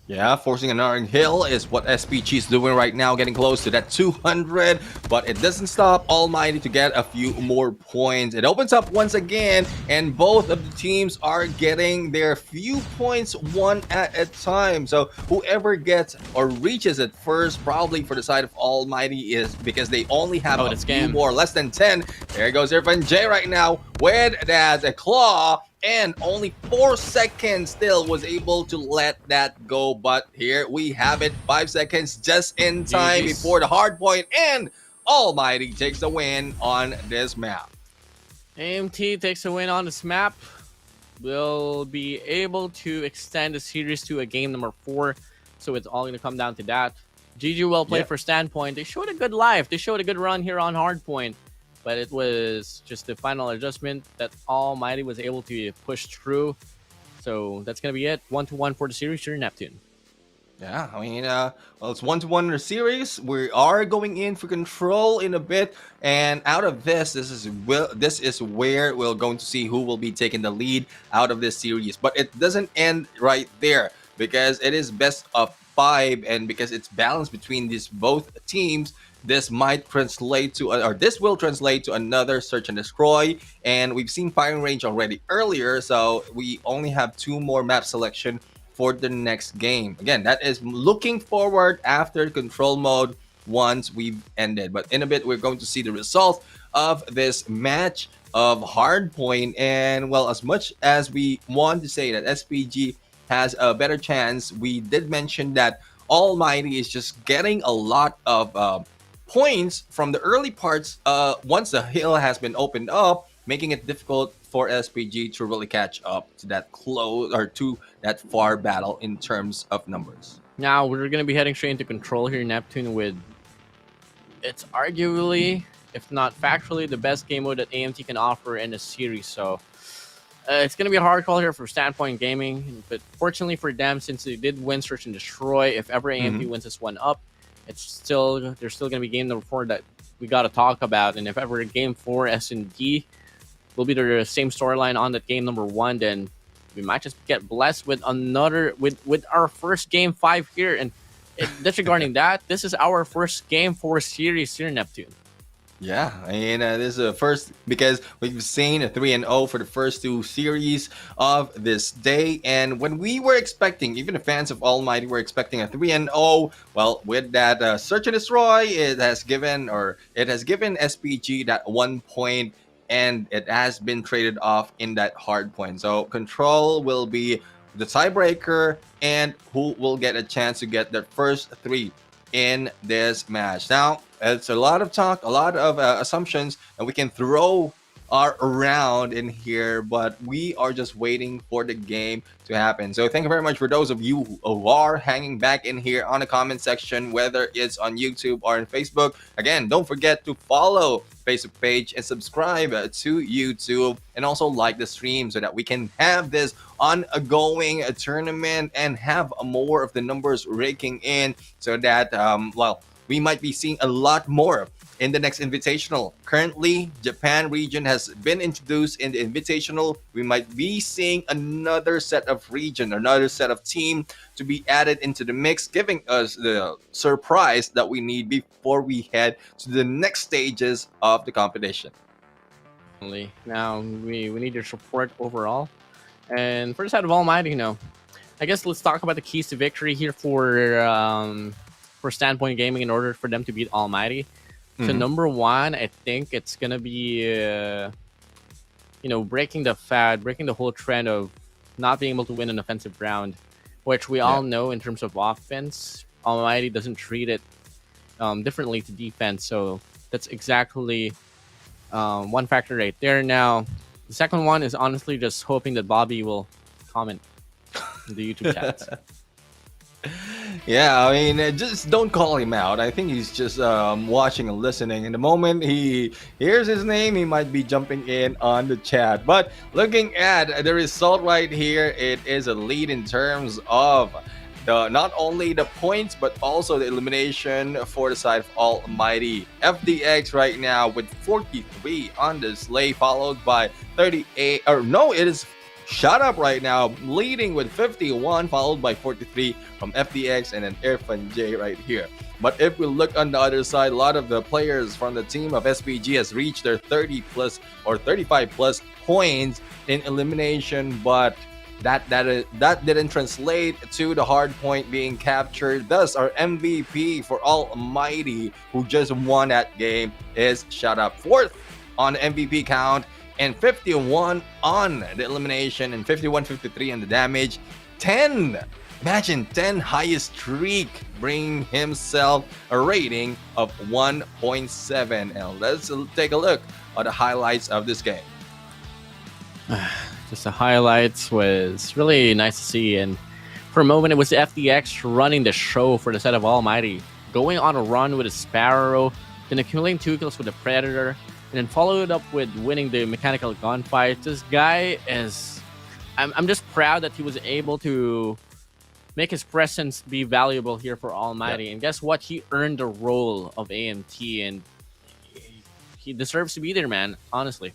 Yeah, forcing another hill is what SPG is doing right now, getting close to that 200, but it doesn't stop Almighty to get a few more points. It opens up once again, and both of the teams are getting their few points one at a time. So whoever gets or reaches it first, probably for the side of Almighty, is because they only have a few more, less than 10. There goes Irfan J right now with that claw. And only 4 seconds still was able to let that go. But here we have it. 5 seconds just in time before the hard point. And Almighty takes the win on this map. AMT takes a win on this map. Will be able to extend the series to a game number 4. So it's all going to come down to that. GG well played for Standpoint. They showed a good life. They showed a good run here on Hardpoint. But it was just the final adjustment that Almighty was able to push through. So that's going to be it. 1-1 for the series here in Neptune. Yeah, I mean, well, it's 1-1 in the series. We are going in for control in a bit. And out of this is where we're going to see who will be taking the lead out of this series. But it doesn't end right there, because it is best of 5. And because it's balanced between these both teams, this might translate to, or this will translate to another search and destroy. And we've seen firing range already earlier, so we only have 2 more map selection for the next game. Again, that is looking forward after control mode once we've ended. But in a bit, we're going to see the result of this match of Hardpoint. And well, as much as we want to say that SPG has a better chance, we did mention that Almighty is just getting a lot of points from the early parts once the hill has been opened up, making it difficult for SPG to really catch up to that close or to that far battle in terms of numbers. Now we're going to be heading straight into control here in Neptune with, it's arguably, if not factually, the best game mode that AMT can offer in the series. So it's going to be a hard call here for Standpoint Gaming, but fortunately for them, since they did win Search and Destroy, if ever AMT wins this one up, there's still going to be game number 4 that we got to talk about. And if ever game 4 S&D will be the same storyline on that game number 1, then we might just get blessed with another with our first game 5 here. And disregarding that, this is our first game 4 series here in Neptune. Yeah, I mean, this is the first, because we've seen a 3-0 for the first 2 series of this day. And when we were expecting, even the fans of Almighty were expecting a 3-0, well, with that Search and Destroy, it has given SPG that 1 point, and it has been traded off in that hard point. So control will be the tiebreaker, and who will get a chance to get their first 3 in this match. Now, it's a lot of talk, a lot of assumptions, and we can throw are around in here, but we are just waiting for the game to happen. So thank you very much for those of you who are hanging back in here on the comment section, whether it's on YouTube or on Facebook. Again, don't forget to follow Facebook page and subscribe to YouTube, and also like the stream so that we can have this ongoing tournament and have more of the numbers raking in, so that well, we might be seeing a lot more in the next Invitational. Currently, Japan region has been introduced in the Invitational. We might be seeing another set of region, another set of team to be added into the mix, giving us the surprise that we need before we head to the next stages of the competition. Now, we need your support overall. And for the side of Almighty, I guess let's talk about the keys to victory here for Standpoint Gaming in order for them to beat Almighty. So number one, I think it's gonna be breaking the whole trend of not being able to win an offensive round, which we all know in terms of offense, Almighty doesn't treat it differently to defense. So that's exactly one factor right there. Now, the second one is honestly just hoping that Bobby will comment in the YouTube chats. Yeah, I mean, just don't call him out. I think he's just watching and listening. In the moment he hears his name, he might be jumping in on the chat. But looking at the result right here, it is a lead in terms of not only the points, but also the elimination for the side of Almighty. FDX right now with 43 on the sleigh, followed by 38. Or no, it is Shut Up right now, leading with 51, followed by 43 from FDX and then Irfan J right here. But if we look on the other side, a lot of the players from the team of SPG has reached their 30 plus or 35 plus points in elimination, but that didn't translate to the Hardpoint being captured. Thus, our MVP for Almighty, who just won that game, is Shut Up. Fourth on the MVP count, and 51 on the elimination, and 51-53 on the damage. 10, imagine 10 highest streak, bringing himself a rating of 1.7. And let's take a look at the highlights of this game. Just the highlights was really nice to see, and for a moment it was FDX running the show for the set of Almighty, going on a run with a Sparrow, then accumulating 2 kills with the Predator, and then followed up with winning the mechanical gunfight. This guy is... I'm just proud that he was able to make his presence be valuable here for Almighty. Yep. And guess what? He earned the role of AMT, and he deserves to be there, man, honestly.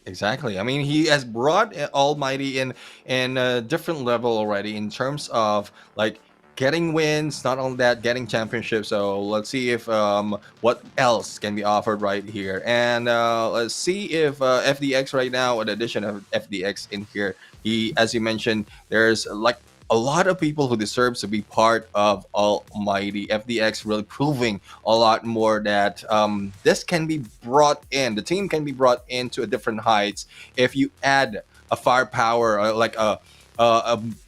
Exactly. I mean, he has brought Almighty in a different level already in terms of like getting wins, not only that, getting championships. So let's see if what else can be offered right here. And let's see if FDX right now, with the addition of FDX in here, he, as you mentioned, there's like a lot of people who deserves to be part of Almighty. FDX really proving a lot more that this can be brought in, the team can be brought into a different heights if you add a firepower, like a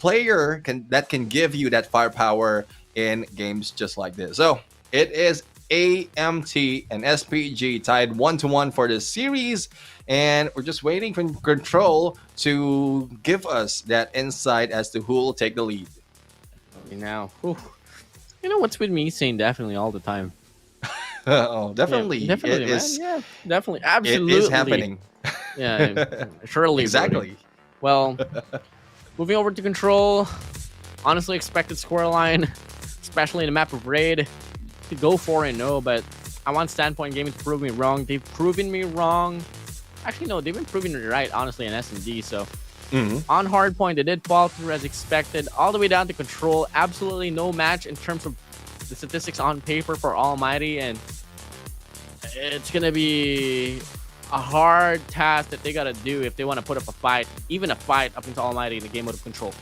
player that can give you that firepower in games just like this. So it is AMT and SPG tied 1-1 for this series, and we're just waiting for Control to give us that insight as to who will take the lead. Now, you know what's with me saying definitely all the time. Oh, definitely. Yeah, definitely, it man. is. Yeah, definitely. Absolutely. It is happening. Yeah, surely. Exactly. Brody. Well, moving over to Control, honestly expected scoreline, especially in the map of Raid, to go 4-0, but I want Standpoint Gaming to prove me wrong. They've proven me wrong. Actually, no, they've been proving me right, honestly, in S&D. So on Hardpoint, they did fall through as expected, all the way down to Control. Absolutely no match in terms of the statistics on paper for Almighty, and it's going to be a hard task that they got to do if they want to put up a fight, even a fight up into Almighty in the game mode of Control.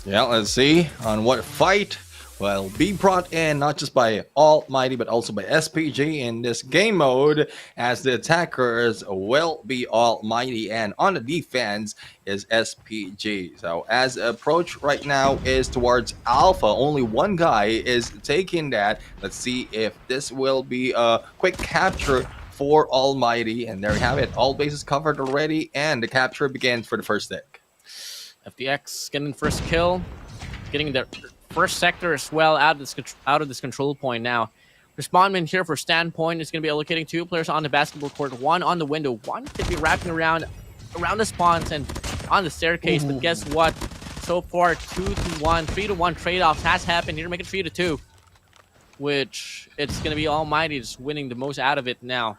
Yeah, let's see on what fight will be brought in, not just by Almighty, but also by SPG in this game mode, as the attackers will be Almighty, and on the defense is SPG. So as the approach right now is towards Alpha, only one guy is taking that. Let's see if this will be a quick capture for Almighty. And there you have it. All bases covered already, and the capture begins for the first stick. FDX getting the first kill, getting the first sector as well out of this control point now. Respawnman here for Standpoint is going to be allocating 2 players on the basketball court, 1 on the window, 1 could be wrapping around the spawns and on the staircase. But guess what? So far, 2-1, 3-1 trade-offs has happened here, make it 3-2, which it's going to be Almighty just winning the most out of it now.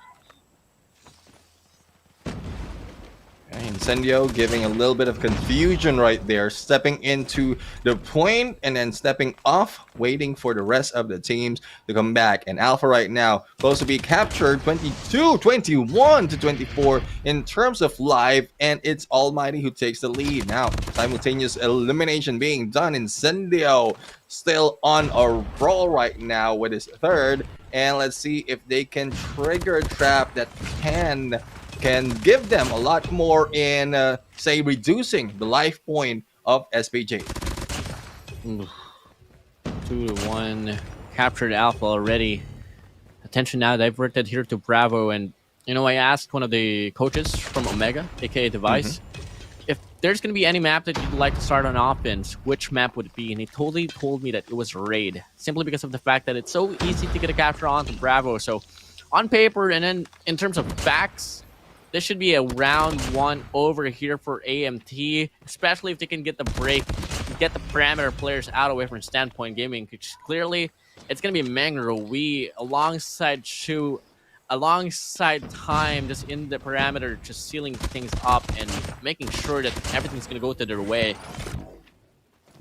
Incendio giving a little bit of confusion right there, stepping into the point and then stepping off, waiting for the rest of the teams to come back. And Alpha right now supposed to be captured 21-24 in terms of life, and it's Almighty who takes the lead. Now, simultaneous elimination being done. Incendio still on a roll right now with his third, and let's see if they can trigger a trap that can give them a lot more in, say, reducing the life point of SPG. 2-1, captured Alpha already. Attention now diverted here to Bravo, and you know, I asked one of the coaches from Omega, aka Device, if there's going to be any map that you'd like to start on offense, which map would it be? And he totally told me that it was Raid, simply because of the fact that it's so easy to get a capture onto Bravo. So on paper, and then in terms of facts, this should be a round 1 over here for AMT, especially if they can get the break, get the parameter players out away from Standpoint Gaming, which clearly it's going to be Mangro, we alongside Shu, alongside Time, just in the parameter, just sealing things up and making sure that everything's going to go to their way.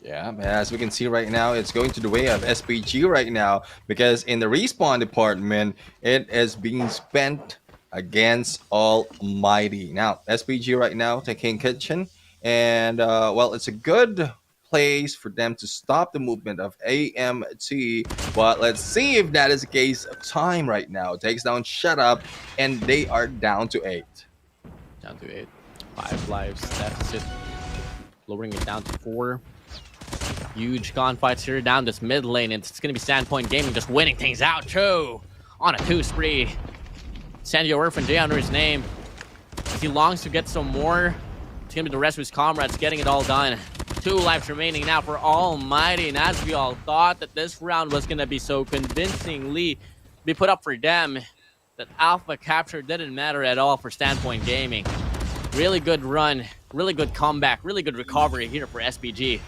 Yeah, as we can see right now, it's going to the way of SPG right now, because in the respawn department, it is being spent against Almighty. Now, SPG right now taking kitchen, and well, it's a good place for them to stop the movement of AMT, but let's see if that is the case. Time right now takes down Shut Up, and they are down to 8. Down to 8. 5 lives deficit, lowering it down to 4. Huge gunfights here down this mid lane, and it's going to be Standpoint Gaming just winning things out, too, on a 2 spree. Sandio Earth and J under his name. If he longs to get some more, it's going to be the rest of his comrades getting it all done. 2 lives remaining now for Almighty, and as we all thought that this round was going to be so convincingly be put up for them, that Alpha capture didn't matter at all for Standpoint Gaming. Really good run, really good comeback, really good recovery here for SPG.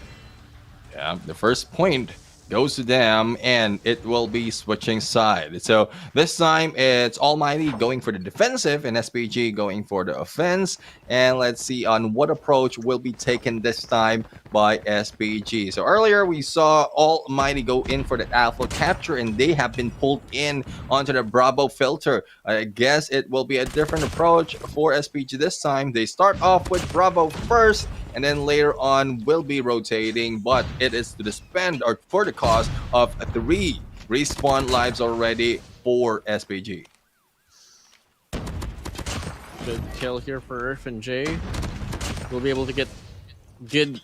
Yeah, the first point goes to them, and it will be switching side. So this time it's Almighty going for the defensive and SPG going for the offense. And let's see on what approach will be taken this time by SPG. So earlier we saw Almighty go in for the Alpha capture, and they have been pulled in onto the Bravo filter. I guess it will be a different approach for SPG this time. They start off with Bravo first, and then later on will be rotating, but it is to the spend or for the cost of 3 respawn lives already for SPG. Good kill here for Earth and J. We'll be able to get good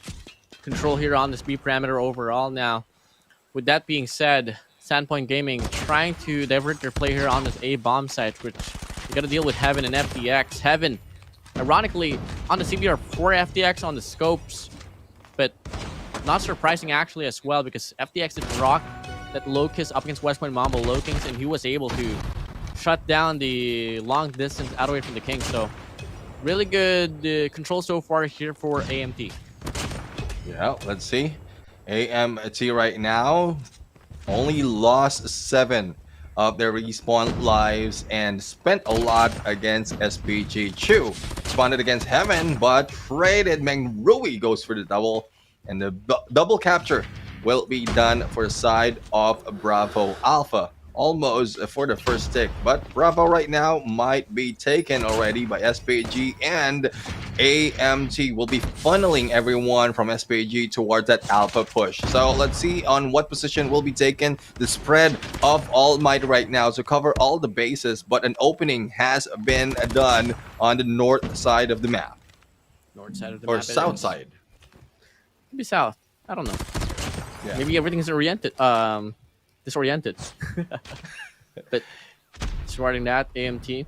control here on this B parameter overall. Now, with that being said, Standpoint Gaming trying to divert their play here on this A bomb site, which you got to deal with Heaven and FDX. Heaven, ironically, on the CBR 4 FDX on the scopes, but not surprising actually as well, because FDX did rock that Locust up against West Point Mambo Lokings, and he was able to shut down the long distance out away from the King. So really good control so far here for AMT. Yeah, let's see. AMT right now only lost 7 of their respawn lives and spent a lot against SPG. Chu responded against Heaven, but traded. Meng Rui goes for the double, and the double capture will be done for the side of Bravo. Alpha almost for the first tick, but Bravo right now might be taken already by SPG, and AMT will be funneling everyone from SPG towards that Alpha push. So let's see on what position will be taken. The spread of Almighty right now to cover all the bases, but an opening has been done on the north side of the map. North side of the or map. south side. Could be south. I don't know. Yeah. Maybe everything's oriented. Disoriented. But disregarding that, AMT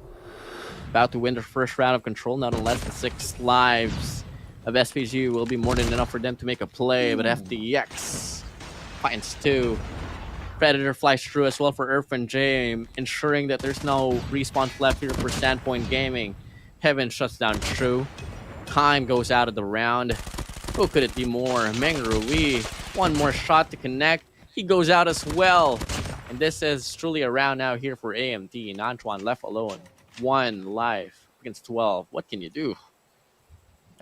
about to win their first round of control. Nonetheless, the 6 lives of SPG will be more than enough for them to make a play, but FDX finds 2. Predator flies through as well for Earth and J, ensuring that there's no respawn left here for Standpoint Gaming. Heaven shuts down True. Time goes out of the round. Who could it be more? Meng Rui. One more shot to connect. He goes out as well. And this is truly a round now here for AMT. Nanchuan left alone. 1 life against 12. What can you do?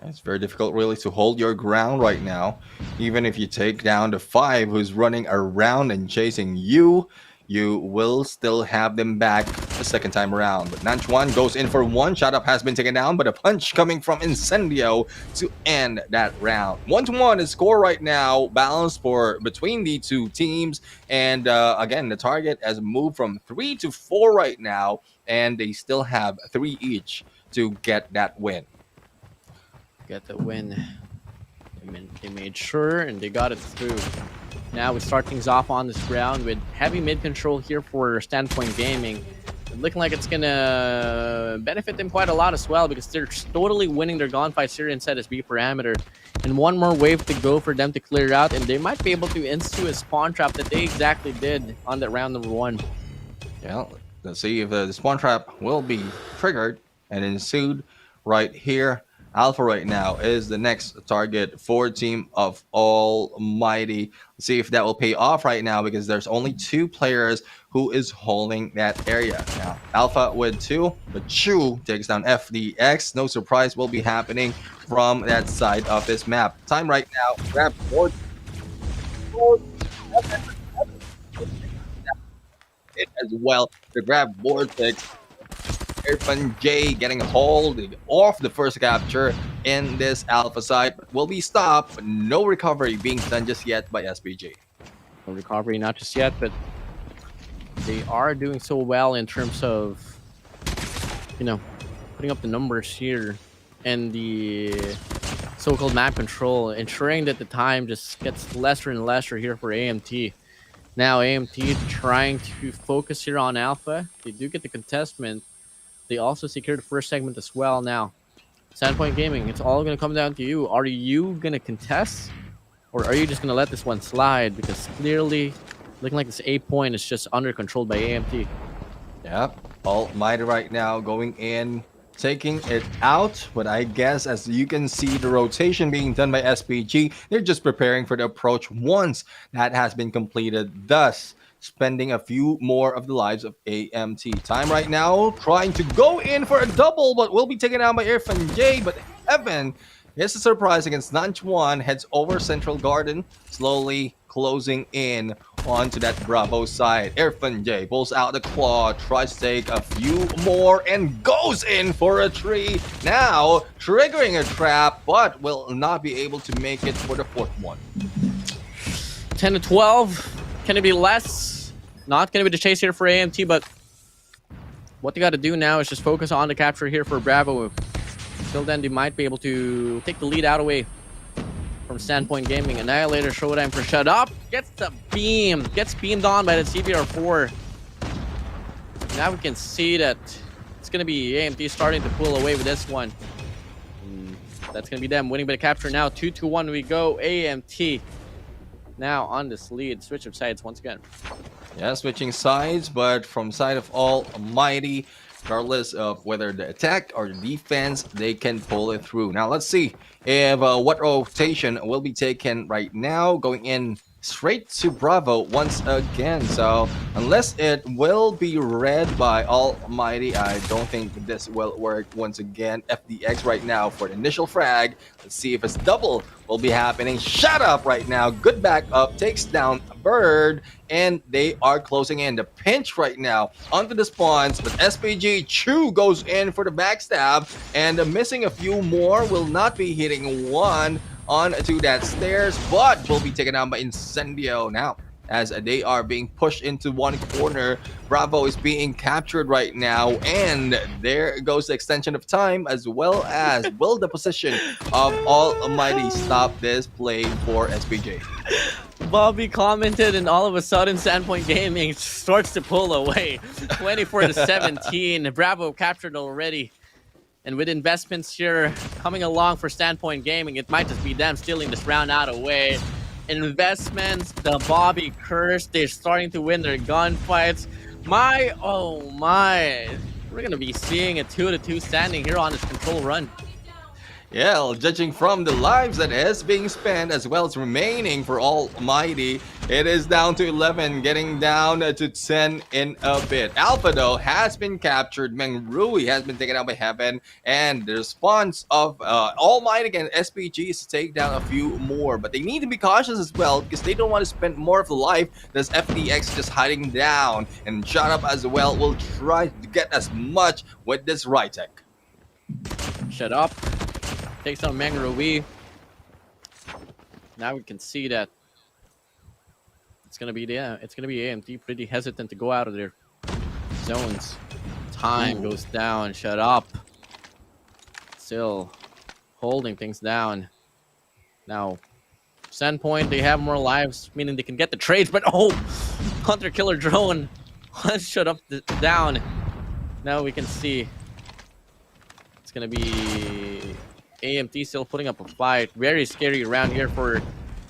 It's very difficult really to hold your ground right now. Even if you take down the 5 who's running around and chasing you, you will still have them back the second time around. But Nanchuan goes in for 1. Shot up has been taken down, but a punch coming from Incendio to end that round. 1-1 is score right now, balanced for between the 2 teams. And again, the target has moved from 3 to 4 right now, and they still have 3 each to get that win. Get the win. They made sure, and they got it through. Now we start things off on this round with heavy mid control here for Standpoint Gaming. Looking like it's gonna benefit them quite a lot as well, because they're totally winning their gunfights here inside this B parameter. And one more wave to go for them to clear out, and they might be able to institute a spawn trap that they exactly did on that round number 1. Yeah, let's see if the spawn trap will be triggered and ensued right here. Alpha right now is the next target for Team of Almighty. Let's see if that will pay off right now, because there's only 2 players who is holding that area. Now, Alpha with 2, but Chu takes down FDX. No surprise will be happening from that side of this map. Time right now, grab board. It as well to grab Vortex. Irfan J getting hold off the first capture in this Alpha side, but will be stopped, but no recovery being done just yet by SPG. No recovery, not just yet, but they are doing so well in terms of, you know, putting up the numbers here and the so-called map control, ensuring that the time just gets lesser and lesser here for AMT. Now AMT trying to focus here on Alpha. They do get the contestment. They also secured the first segment as well. Now, Standpoint Gaming, it's all going to come down to you. Are you going to contest, or are you just going to let this one slide? Because clearly, looking like this A point is just under controlled by AMT. Yep, Almighty right now going in, taking it out. But I guess as you can see the rotation being done by SPG, they're just preparing for the approach once that has been completed. Thus, spending a few more of the lives of AMT. Time right now, trying to go in for a double, but will be taken out by Irfan J. But Heaven is a surprise against Nanchuan, heads over Central Garden, slowly closing in onto that Bravo side. Irfan J pulls out the claw, tries to take a few more, and goes in for a 3. Now, triggering a trap, but will not be able to make it for the 4th one. 10 to 12. Can it be less? Not going to be the chase here for AMT, but what they got to do now is just focus on the capture here for Bravo. Till then, they might be able to take the lead out away from Standpoint Gaming. Annihilator showtime for Shut Up. Gets the beam. Gets beamed on by the CBR4. Now we can see that it's going to be AMT starting to pull away with this one. That's going to be them winning by the capture now. 2-1 we go. AMT now on this lead. Switch of sides once again. Yeah, switching sides, but from side of Almighty, regardless of whether the attack or the defense, they can pull it through. Now let's see if what rotation will be taken right now, going in straight to Bravo once again. So unless it will be read by Almighty, I don't think this will work once again. FDX right now for the initial frag. Let's see if it's double will be happening. Shut up right now. Good backup, takes down Bird, and they are closing in the pinch right now onto the spawns. But SPG Chu goes in for the backstab, and missing a few more, will not be hitting one onto that stairs, but will be taken out by Incendio now. As they are being pushed into one corner, Bravo is being captured right now, and there goes the extension of time, as well as will the position of Almighty stop this play for SPJ. Bobby commented, and all of a sudden Standpoint Gaming starts to pull away. 24-17. Bravo captured already. And with investments here coming along for Standpoint Gaming, it might just be them stealing this round out away. Investments, the Bobby curse, they're starting to win their gunfights. Oh my. We're going to be seeing a 2-2 standing here on this control run. Yeah, well, judging from the lives that is being spent as well as remaining for Almighty, it is down to 11, getting down to 10 in a bit. Alpha, though, has been captured. Meng Rui has been taken out by Heaven, and the response of Almighty and SPG is to take down a few more. But they need to be cautious as well, because they don't want to spend more of the life. There's FDX just hiding down, and Shut Up as well will try to get as much with this Rytek. Shut Up. Takes on Meng Rui. Now we can see that it's gonna be AMT pretty hesitant to go out of their zones. Time goes down. Shut Up. Still holding things down. Now, Standpoint, they have more lives, meaning they can get the trades. But Hunter Killer Drone. Shut Up down. Now we can see it's gonna be AMT still putting up a fight. Very scary round here for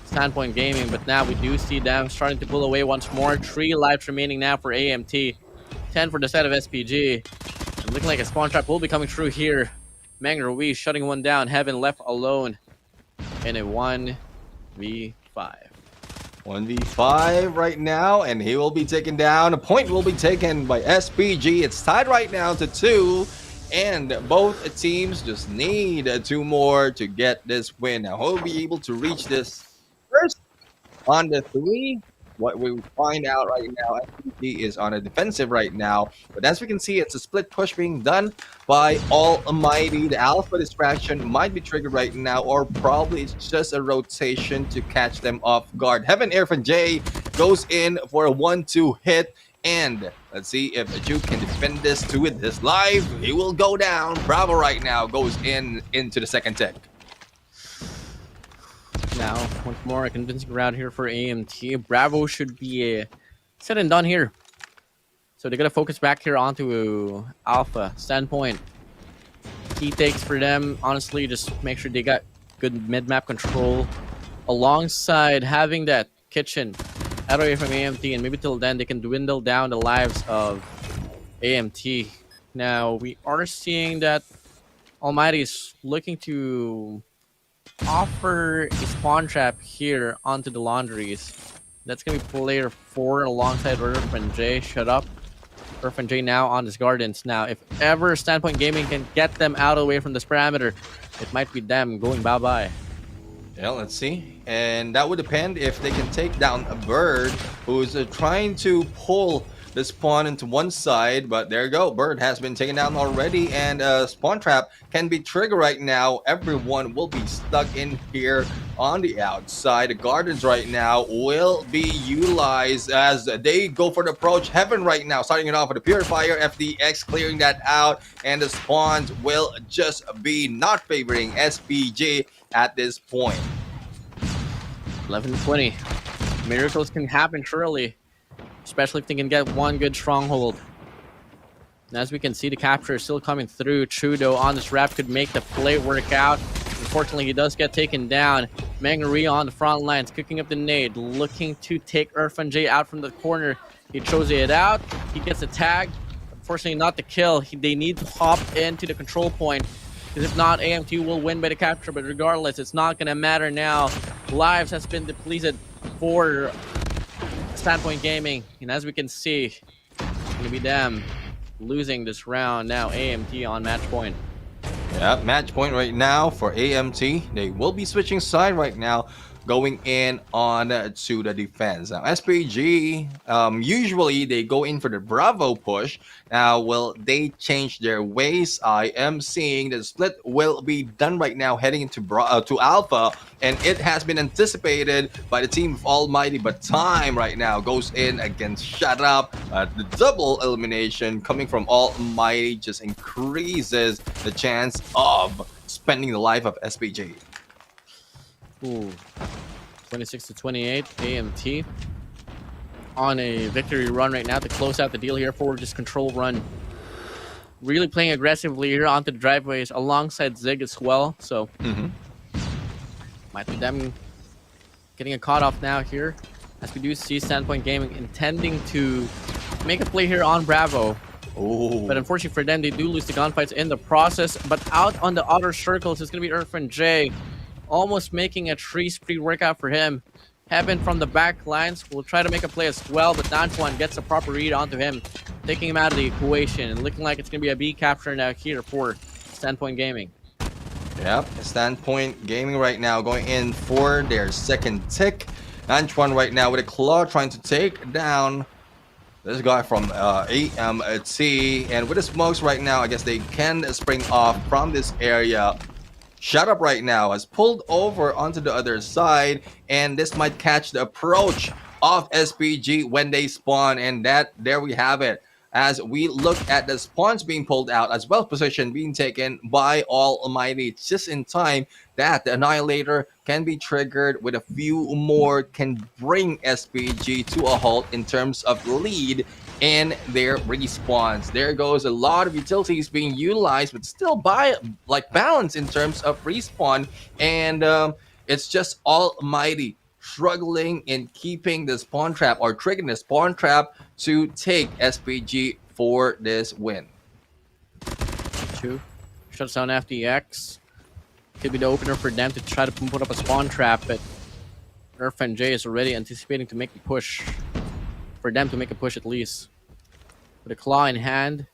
Standpoint Gaming, but now we do see them starting to pull away once more. 3 lives remaining now for AMT. 10 for the side of SPG. And looking like a spawn trap will be coming through here. Meng Rui shutting one down. Heaven left alone in a 1v5. 1v5 right now, and he will be taken down. A point will be taken by SPG. It's tied right now to 2. And both teams just need 2 more to get this win. Now, who will be able to reach this first on the 3? What we find out right now, SPG is on a defensive right now. But as we can see, it's a split push being done by Almighty. The Alpha distraction might be triggered right now, or probably it's just a rotation to catch them off guard. Heaven Irfan J goes in for a 1-2 hit. And let's see if Juke can defend this to it this live. He will go down. Bravo right now goes into the second tech. Now, once more, a convincing round here for AMT. Bravo should be said and done here. So they're going to focus back here onto Alpha. Standpoint. Key takes for them, honestly, just make sure they got good mid-map control. Alongside having that kitchen out away from AMT, and maybe till then they can dwindle down the lives of AMT. Now, we are seeing that Almighty is looking to offer a spawn trap here onto the laundries. That's going to be player 4 alongside Irfan J. Shut Up. Irfan J now on his gardens. Now, if ever Standpoint Gaming can get them out away from this parameter, it might be them going bye-bye. Yeah, let's see. And that would depend if they can take down a Bird who's trying to pull the spawn into one side. But there you go. Bird has been taken down already. And spawn trap can be triggered right now. Everyone will be stuck in here on the outside. The gardens right now will be utilized as they go for the approach. Heaven right now starting it off with the Purifier. FDX clearing that out. And the spawns will just be not favoring SPG at this point. 11-20. Miracles can happen surely, especially if they can get one good stronghold. And as we can see, the capture is still coming through. Trudeau on this wrap could make the play work out. Unfortunately, he does get taken down. Meng Rui on the front lines, cooking up the nade, looking to take Irfan J out from the corner. He throws it out. He gets a tag. Unfortunately, not the kill. They need to hop into the control point, because if not, AMT will win by the capture. But regardless, it's not going to matter now. Lives has been depleted for Standpoint Gaming. And as we can see, it's going to be them losing this round. Now AMT on match point. Yeah, match point right now for AMT. They will be switching side right now, going in on to the defense. Now SPG, usually they go in for the Bravo push. Now, will they change their ways? I am seeing the split will be done right now, heading into to Alpha, and it has been anticipated by the team of Almighty. But time right now goes in against Shut Up. The double elimination coming from Almighty just increases the chance of spending the life of SPG. Ooh, 26-28, AMT on a victory run right now to close out the deal here for this control run. really playing aggressively here onto the driveways alongside Zig as well. So might be them getting a cut off now here, as we do see Standpoint Gaming intending to make a play here on Bravo. But unfortunately for them, they do lose the gunfights in the process. But out on the outer circles, it's going to be Irfan J, almost making a 3 spree workout for him. Heaven from the back lines will try to make a play as well, but Nanchuan gets a proper read onto him, taking him out of the equation. And looking like it's going to be a B capture now here for Standpoint Gaming. Yep, Standpoint Gaming right now going in for their second tick. Nanchuan right now with a claw trying to take down this guy from AMT, and with the smokes right now, I guess they can spring off from this area. Shut Up right now has pulled over onto the other side, and this might catch the approach of SPG when they spawn, and there we have it. As we look at the spawns being pulled out, as well as position being taken by Almighty, it's just in time that the Annihilator can be triggered with a few more, can bring SPG to a halt in terms of lead in their respawns. There goes a lot of utilities being utilized, but still by balance in terms of respawn, and it's just Almighty struggling in keeping the spawn trap or triggering the spawn trap to take SPG for this win. 2 shuts down FDX. Could be the opener for them to try to put up a spawn trap, but Irfan J is already anticipating to make the push. For them to make a push at least. With a claw in hand,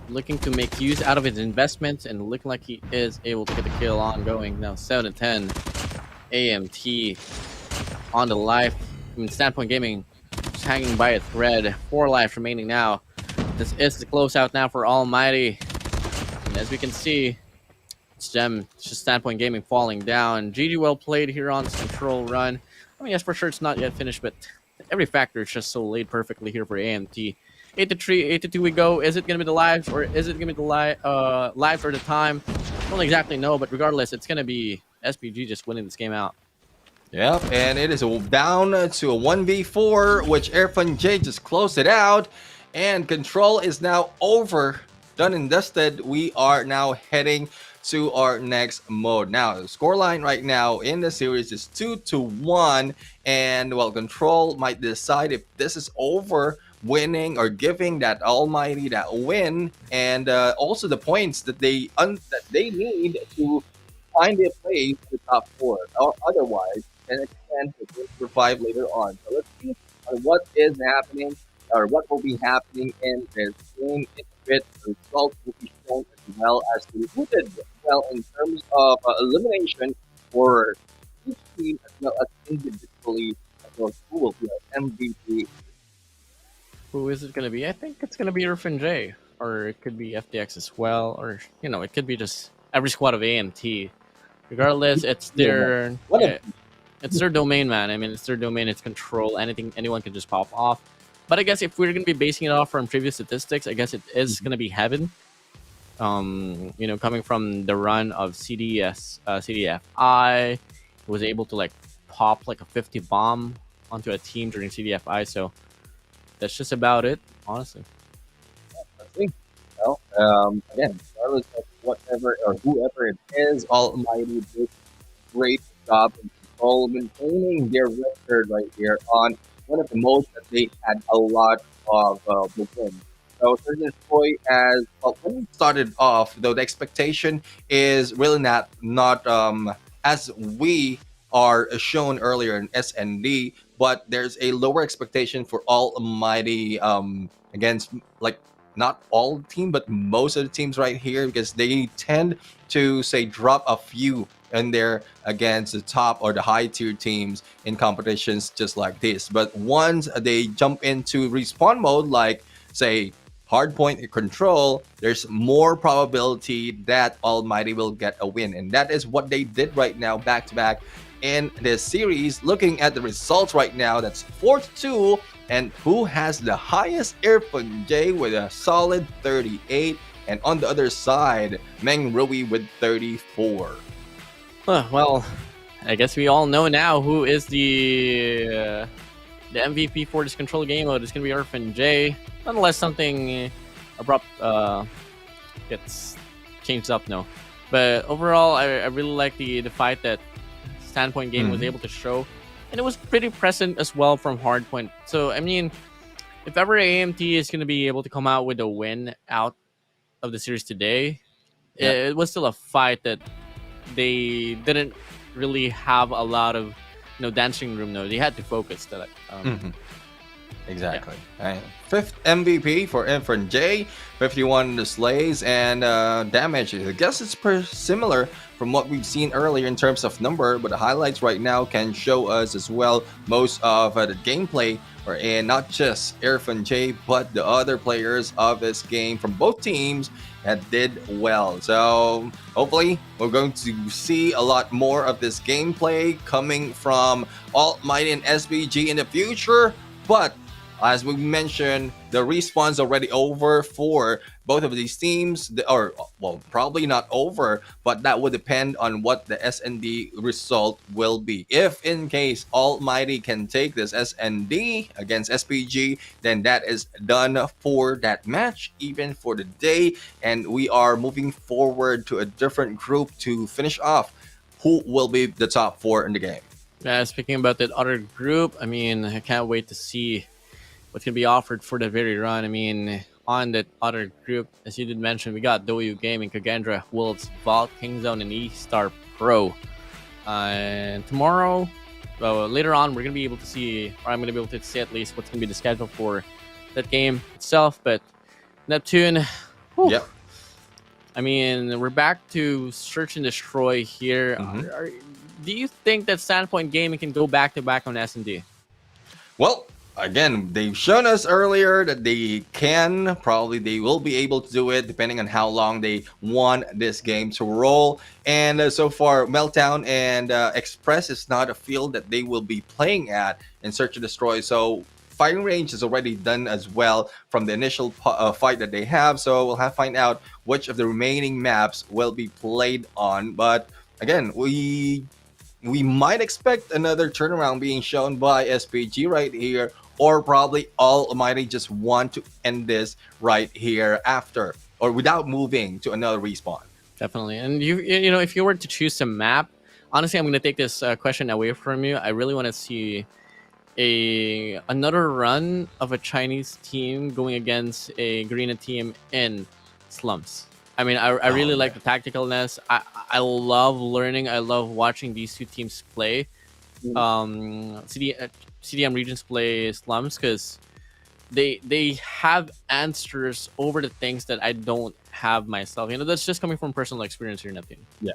looking to make use out of his investments, and looking like he is able to get the kill ongoing. Now 7-10. AMT on the life. Standpoint Gaming just hanging by a thread. 4 lives remaining now. This is the closeout now for Almighty. And as we can see, it's them, it's just Standpoint Gaming falling down. GG well played here on this control run. I mean, yes, for sure it's not yet finished, but every factor is just so laid perfectly here for AMT. 8-3, 8-2 we go. Is it going to be the lives, or is it going to be the lives or the time? I don't exactly know, but regardless, it's going to be SPG just winning this game out. Yep, and it is down to a 1v4, which Irfan J just closed it out, and control is now over. Done and dusted. We are now heading to our next mode. Now, the scoreline right now in the series is 2-1, and well, control might decide if this is over, winning or giving that Almighty that win, and also the points that they need to find their place in the top 4, or otherwise can extend to survive later on. So let's see what is happening, or what will be happening in this game. The results will be shown as well as who did well in terms of elimination for each team, as well as individually, as well as who will be our MVP. Who is it going to be? I think it's going to be Irfan J, or it could be FDX as well, or it could be just every squad of AMT. Regardless, it's their it's their domain, man. I mean, it's their domain. It's control. Anyone can just pop off. But I guess if we're going to be basing it off from previous statistics, I guess it is going to be Heaven. Coming from the run of CDFI, was able to pop a 50 bomb onto a team during CDFI. So that's just about it, honestly. Well, again, regardless of whatever or whoever it is, Almighty did a great job in control, maintaining their record right here on one of the most that they had a lot of wins. So Surgeon Troy, as well, when we started off, though, the expectation is really not as we are shown earlier in SND, but there's a lower expectation for Almighty against not all team, but most of the teams right here, because they tend to drop a few in there against the top or the high tier teams in competitions just like this. But once they jump into respawn mode, like say Hardpoint Control, there's more probability that Almighty will get a win, and that is what they did right now, back to back in this series. Looking at the results right now, that's 4-2, and who has the highest? Irfan J with a solid 38, and on the other side, Meng Rui with 34. Well, I guess we all know now who is the MVP for this control game mode. It's going to be Irfan J. Nonetheless, something abrupt gets changed up now. But overall, I really like the fight that Standpoint Game was able to show, and it was pretty present as well from Hardpoint. So I mean, if ever AMT is going to be able to come out with a win out of the series today, it was still a fight that they didn't really have a lot of dancing room. No, they had to focus. Exactly. And 5th MVP for Infant J, 51 the slays, and damage. I guess it's similar from what we've seen earlier in terms of number, but the highlights right now can show us as well most of the gameplay, and not just Irfan J, but the other players of this game from both teams that did well. So hopefully we're going to see a lot more of this gameplay coming from Almighty and SBG in the future. But as we mentioned, the respawn's already over for both of these teams, or well, probably not over, but that would depend on what the SND result will be. If in case Almighty can take this SND against SPG, then that is done for that match, even for the day, and we are moving forward to a different group to finish off who will be the top 4 in the game. Speaking about that other group, I mean, I can't wait to see what's going to be offered for the very run. I mean, on that other group, as you did mention, we got W Gaming, Kagendra, Wolves, Vault, Kingzone, and E-Star Pro. And tomorrow, later on, we're going to be able to see, or I'm going to be able to see at least what's going to be the schedule for that game itself. But Neptune, whew, yep. I mean, we're back to search and destroy here. Do you think that Standpoint Gaming can go back-to-back on S&D? Well, again, they've shown us earlier that they can. Probably they will be able to do it depending on how long they want this game to roll. And so far, Meltdown and Express is not a field that they will be playing at in Search and Destroy. So firing range is already done as well from the initial fight that they have. So we'll have to find out which of the remaining maps will be played on. But again, we might expect another turnaround being shown by SPG right here, or probably Almighty just want to end this right here after, or without moving to another respawn. Definitely. And you know, if you were to choose a map, honestly, I'm going to take this question away from you. I really want to see another run of a Chinese team going against a Garena team in slums. I mean, I really like the tacticalness. I love learning. I love watching these two teams play. CDM regions play slums because they have answers over the things that I don't have myself. You know, that's just coming from personal experience here, Neptune. Yeah,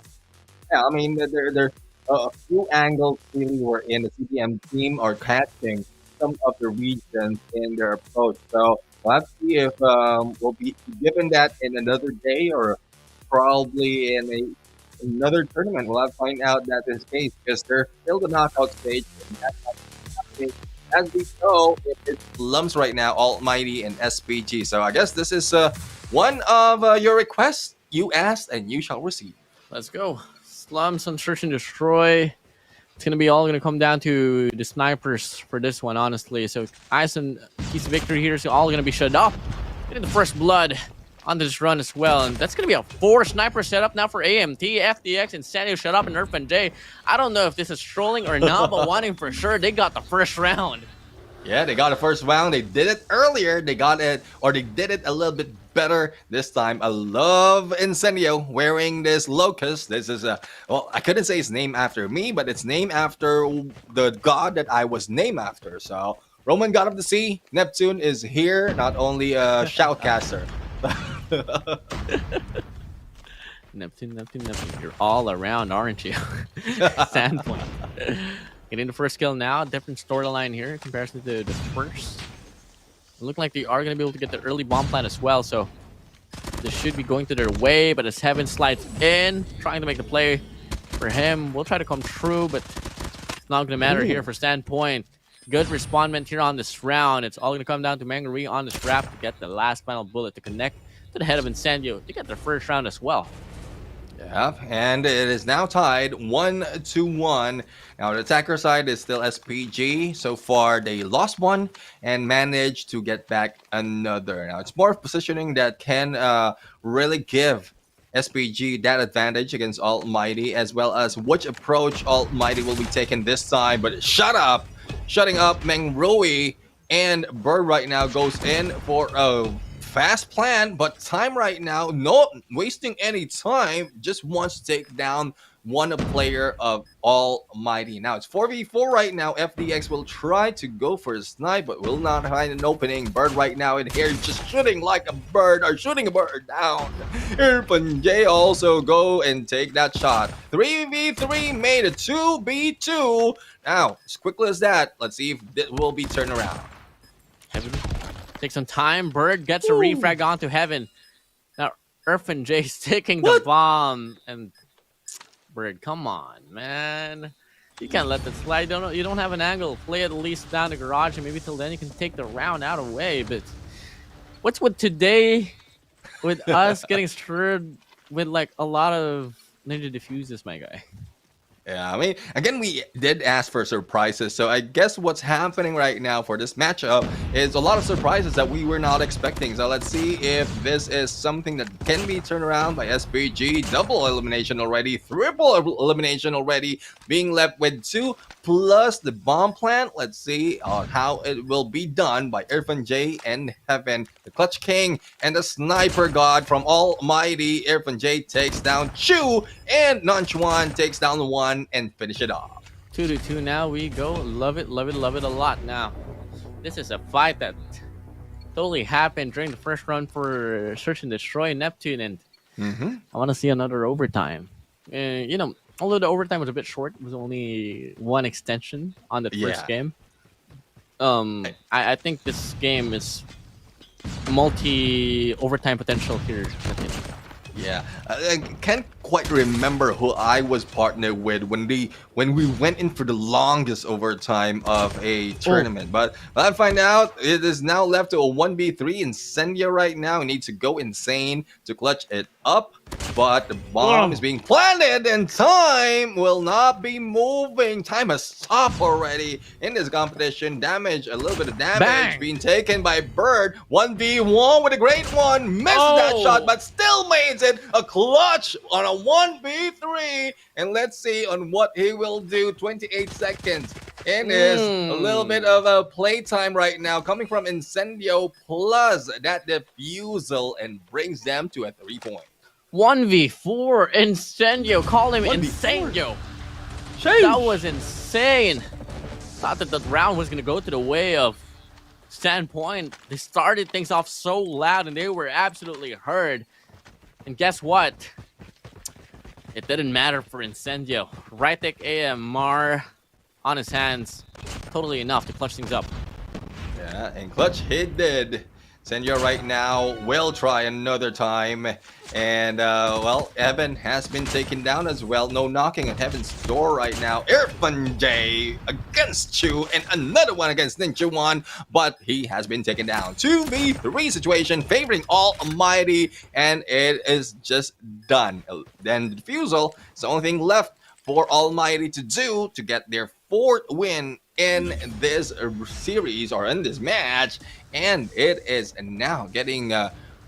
I mean, there's a few angles really were in the CDM team are catching some of the regions in their approach. So we'll have to see if we'll be given that in another day or probably in another tournament. We'll have to find out that in case because they're still the knockout stage. And that's not happening. As we know, it's slums right now, Almighty and SPG. So I guess this is one of your requests you asked and you shall receive. Let's go. Slums on Search and Destroy. It's going to be all going to come down to the snipers for this one, honestly. So Ice and Keys of Victory here is all going to be shut off. Getting the first blood on this run as well. And that's going to be a 4 sniper setup now for AMT, FDX, and Sandy shut up, and Nerf and J. I don't know if this is trolling or not, but one thing for sure, they got the first round. Yeah, they got the first round. They did it earlier. They got it, or they did it a little bit better this time. I love Incendio wearing this Locust. This is well, I couldn't say his name after me, but it's named after the god that I was named after. So, Roman God of the Sea, Neptune is here, not only a shoutcaster. Neptune, you're all around, aren't you? Standpoint. Getting the first kill now. Different storyline here in comparison to the first. Looking like they are going to be able to get the early bomb plant as well, so this should be going to their way. But as Heaven slides in, trying to make the play for him, will try to come true, but it's not going to matter here for Standpoint. Good respondment here on this round. It's all going to come down to Mangari on this wrap to get the last final bullet to connect to the head of Incendio to get their first round as well. Yeah, and it is now tied 1-1. Now the attacker side is still SPG. So far, they lost one and managed to get back another. Now it's more positioning that can really give SPG that advantage against Almighty, as well as which approach Almighty will be taking this time. But shutting up Meng Rui, and Bird right now goes in for a fast plan, but time right now, not wasting any time, just wants to take down one player of Almighty. Now it's 4v4 right now. FDX will try to go for a snipe, but will not find an opening. Bird right now in here just shooting like a bird, or shooting a bird down. Irfan J also go and take that shot. 3v3 made a 2v2. Now, as quickly as that, let's see if it will be turned around. Heaven. Take some time. Bird gets a refrag onto Heaven. Now, Irfan J's taking the bomb. And Bird, come on, man. You can't let that slide. You don't have an angle. Play at least down the garage, and maybe till then you can take the round out of the way. But what's with today with us getting stirred with like a lot of ninja diffuses, my guy? Yeah, I mean, again, we did ask for surprises, so I guess what's happening right now for this matchup is a lot of surprises that we were not expecting. So let's see if this is something that can be turned around by SPG. Double elimination already, triple elimination already, being left with 2 plus the bomb plant. Let's see how it will be done by Irfan J and Heaven, the Clutch King, and the Sniper God from Almighty. Irfan J takes down Chu, and Nanchuan takes down 1 and finish it off. 2-2 now we go. Love it a lot. Now this is a fight that totally happened during the first run for Search and Destroy Neptune, and I want to see another overtime. You know, although the overtime was a bit short, it was only 1 extension on the first game. I think this game is multi overtime potential here. Yeah, I can't quite remember who I was partnered with when we went in for the longest overtime of a tournament. But I find out it is now left to a 1v3. Incendia right now needs to go insane to clutch it up. But the bomb is being planted, and time will not be moving. Time has stopped already in this competition. Damage, a little bit of damage being taken by Bird. 1v1 with a great one. Missed that shot, but still makes it a clutch on a 1v3. And let's see on what he will do. 28 seconds. It is a little bit of a playtime right now coming from Incendio, plus that defusal, and brings them to a 3-point. 1v4 Incendio. Call him Incendio. That was insane. Thought that the round was going to go to the way of Standpoint. They started things off so loud, and they were absolutely heard. And guess what? It didn't matter for Incendio. Rytek AMR on his hands. Totally enough to clutch things up. Yeah, and clutch he did. Incendio right now will try another time. And, well, Evan has been taken down as well. No knocking at Heaven's door right now. Irfan J against Chu, and another one against Ninja1, but he has been taken down. 2v3 situation favoring Almighty, and it is just done. Then the defusal is the only thing left for Almighty to do to get their 4th win in this series, or in this match. And it is now getting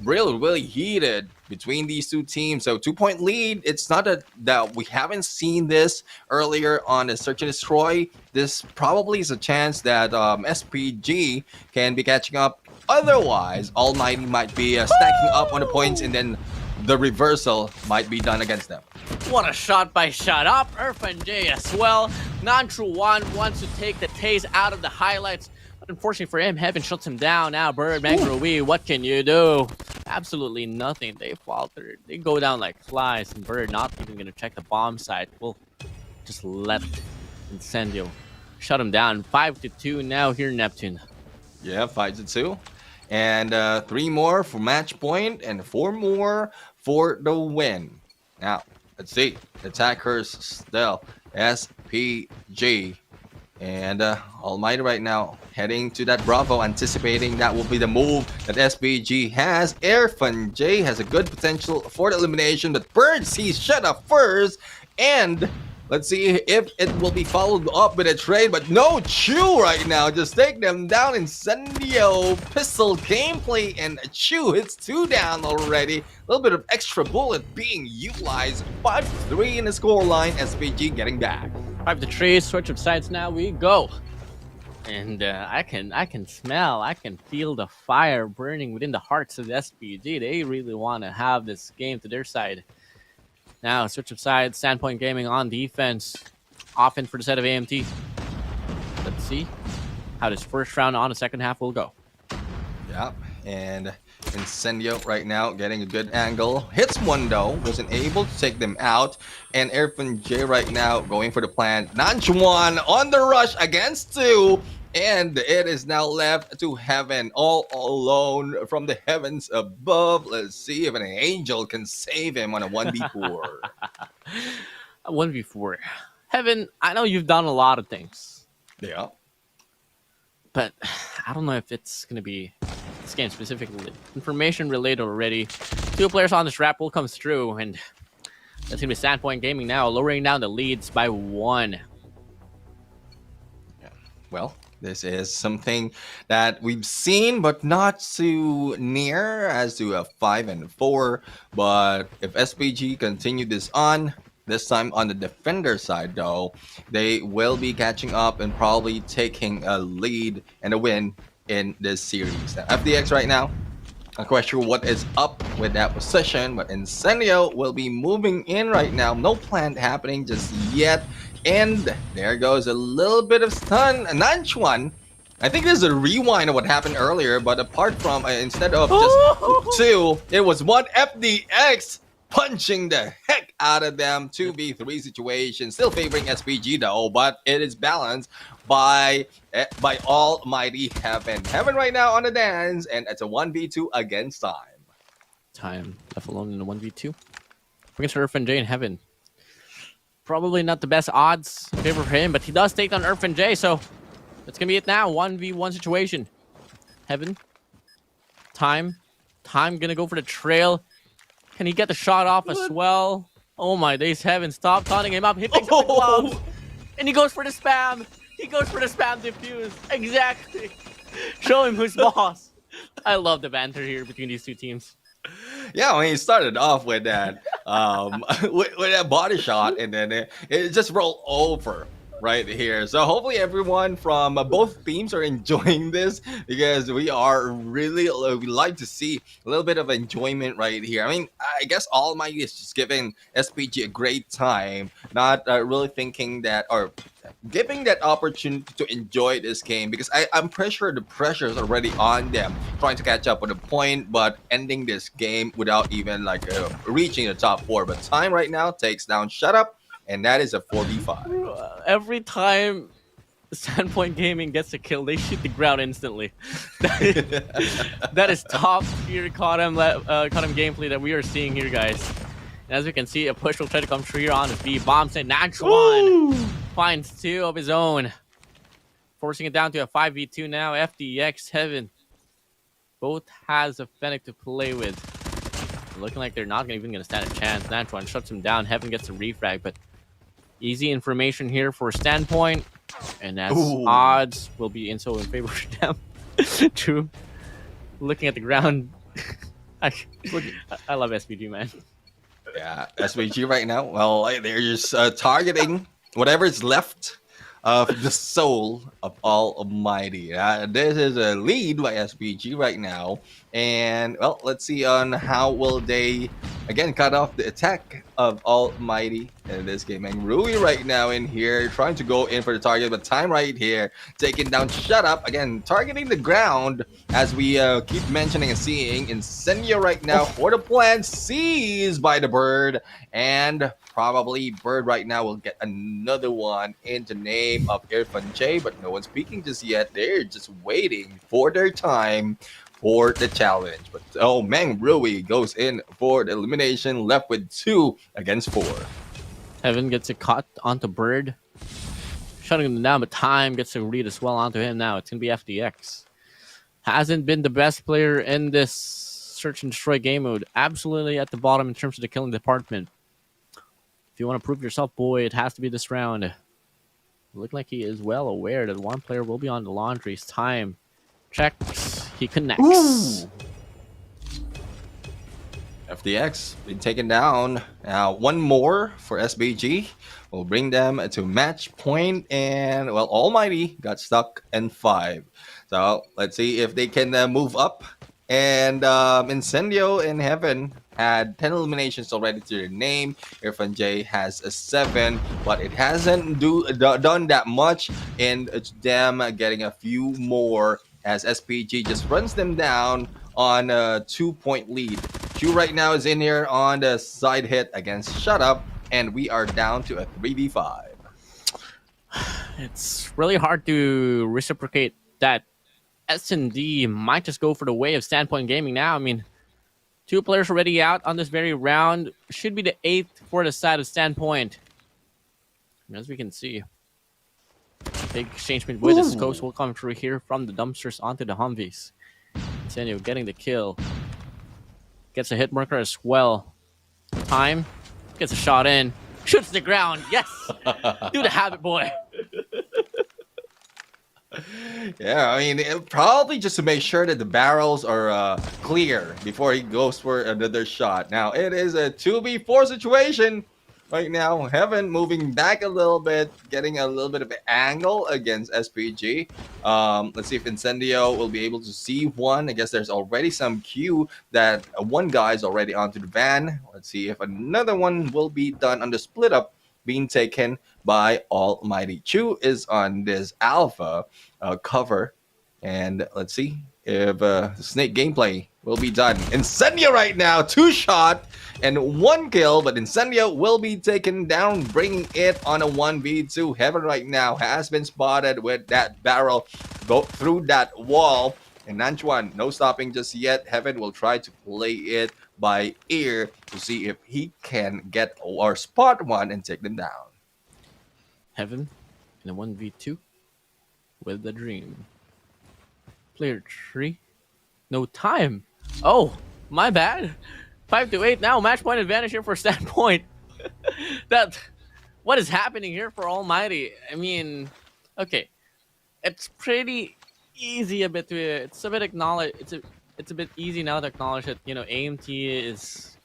really heated between these two teams. So 2-point lead. It's not that we haven't seen this earlier on the Search and Destroy. This probably is a chance that SPG can be catching up. Otherwise, Almighty might be stacking up on the points, and then the reversal might be done against them. What a shot by shot up. Irfan J as well. Nanchuan wants to take the taste out of the highlights. But unfortunately for him, Heaven shuts him down. Now Bird, Mangrove, what can you do? Absolutely nothing. They faltered. They go down like flies. And Bird not even going to check the bomb site. We'll just let Incendio shut him down. 5-2 now here in Neptune. Yeah, 5-2. And 3 more for match point, and 4 more for the win. Now, let's see. Attackers still SPG. And Almighty right now heading to that Bravo, anticipating that will be the move that SPG has. Irfan J has a good potential for the elimination, but Bird sees shut up first. And let's see if it will be followed up with a trade, but no Chew right now. Just take them down. Incendio pistol gameplay, and Chew hits 2 down already. A little bit of extra bullet being utilized. 5-3 in the scoreline. SPG getting back. 5-3, switch of sides. Now we go. And I can smell, I can feel the fire burning within the hearts of the SPG. They really want to have this game to their side. Now, switch of sides, Standpoint Gaming on defense. Offense for the set of AMT. Let's see how this first round on the second half will go. Yeah, and Incendio right now getting a good angle. Hits one though, wasn't able to take them out. And Irfan J right now going for the plant. Nanchuan on the rush against 2. And it is now left to Heaven all alone from the heavens above. Let's see if an angel can save him on a 1v4. A 1v4. Heaven, I know you've done a lot of things. Yeah. But I don't know if it's going to be this game specifically. Information relayed already. 2 players on this rap will come through, and that's going to be Standpoint Gaming now, lowering down the leads by 1. Yeah. Well, this is something that we've seen, but not too near as to a 5-4. But if SPG continue this on, this time on the defender side though, they will be catching up and probably taking a lead and a win in this series. Now, FDX right now, not quite sure what is up with that position, but Incendio will be moving in right now. No plan happening just yet. And there goes a little bit of stun. Nanchuan, I think there's a rewind of what happened earlier, but apart from, instead of just 2, it was 1 FDX punching the heck out of them. 2v3 situation, still favoring SPG though, but it is balanced by Almighty Heaven. Heaven right now on the dance, and it's a 1v2 against Time left alone in a 1v2 against Irfan J and Heaven. Probably not the best odds in favor of him, but he does take on Irfan J, so that's gonna be it now. 1v1 situation. Heaven. Time gonna go for the trail. Can he get the shot off as well? Oh my days, Heaven, stop taunting him up. He picks up the gloves, and he goes for the spam. He goes for the spam defuse. Exactly. Show him who's boss. I love the banter here between these 2 teams. Yeah, I mean, he started off with that with that body shot, and then it just rolled over right here. So hopefully everyone from both teams are enjoying this, because we are really, we like to see a little bit of enjoyment right here. I mean, I guess Almighty is just giving SPG a great time, not really thinking that, or giving that opportunity to enjoy this game, because I'm pretty sure the pressure is already on them, trying to catch up with a point, but ending this game without even like reaching the top 4. But Time right now takes down Shut Up, and that is a 4v5. Every time Standpoint Gaming gets a kill, they shoot the ground instantly. That is top tier COD gameplay that we are seeing here, guys. And as we can see, a push will try to come through here on the B. Bombs in. Nanchuan finds 2 of his own, forcing it down to a 5v2 now. FDX, Heaven, both has a Fennec to play with. Looking like they're not even going to stand a chance. Nanchuan shuts him down. Heaven gets a refrag, but easy information here for Standpoint. And as odds will be in favor of them. True. Looking at the ground. I love SPG, man. Yeah, SPG right now, well, they're just targeting whatever is left of the soul of Almighty. This is a lead by SPG right now. And, well, let's see on how will they, again, cut off the attack of Almighty in this game. And Rui right now in here, trying to go in for the target, but Time right here, taking down Shut Up. Again, targeting the ground, as we keep mentioning and seeing. Incendio right now for the plant, seized by the Bird. And probably Bird right now will get another one in the name of Irfan J, but no one's speaking just yet. They're just waiting for their time for the challenge. But oh man, Rui goes in for the elimination, left with 2 against 4. Heaven gets a cut onto Bird. shutting them down, but Time gets a read as well onto him now. It's going to be FDX. Hasn't been the best player in this search and destroy game mode. Absolutely at the bottom in terms of the killing department. If you want to prove yourself, boy, it has to be this round. Look like he is well aware that one player will be on the laundries. Time checks. He connects. Ooh. FDX been taken down. Now one more for SBG will bring them to match point, and well, Almighty got stuck in 5. So let's see if they can move up. And Incendio in Heaven had 10 eliminations already to their name. Irfan J has a 7, but it hasn't done that much in them getting a few more as SPG just runs them down on a 2-point lead. Q right now is in here on the side hit against Shut Up, and we are down to a 3v5. It's really hard to reciprocate that. S&D might just go for the way of Standpoint Gaming now. I mean, 2 players already out on this very round. Should be the 8th for the side of Standpoint. As we can see, big exchange with the scopes will come through here from the dumpsters onto the Humvees. Senio getting the kill. Gets a hit marker as well. Time gets a shot in. Shoots the ground. Yes! Do the Havoc, boy. Yeah, I mean, probably just to make sure that the barrels are clear before he goes for another shot. Now, it is a 2v4 situation right now. Heaven moving back a little bit, getting a little bit of an angle against SPG. Let's see if Incendio will be able to see one. I guess there's already some queue that one guy is already onto the van. Let's see if another one will be done on the split up, being taken by Almighty. Chu is on this alpha cover, and let's see if snake gameplay will be done. Incendio right now, 2 shot and 1 kill, but Incendio will be taken down, bringing it on a 1v2. Heaven right now has been spotted with that barrel go through that wall, and Nanchuan no stopping just yet. Heaven will try to play it by ear to see if he can get or spot one and take them down. Heaven in a 1v2 with the dream. Player 3. No time. Oh, my bad. 5-8 now. Match point advantage here for Standpoint. What is happening here for Almighty? I mean, okay, it's pretty easy a bit to. It's a bit acknowledge. It's a bit easy now to acknowledge that AMT is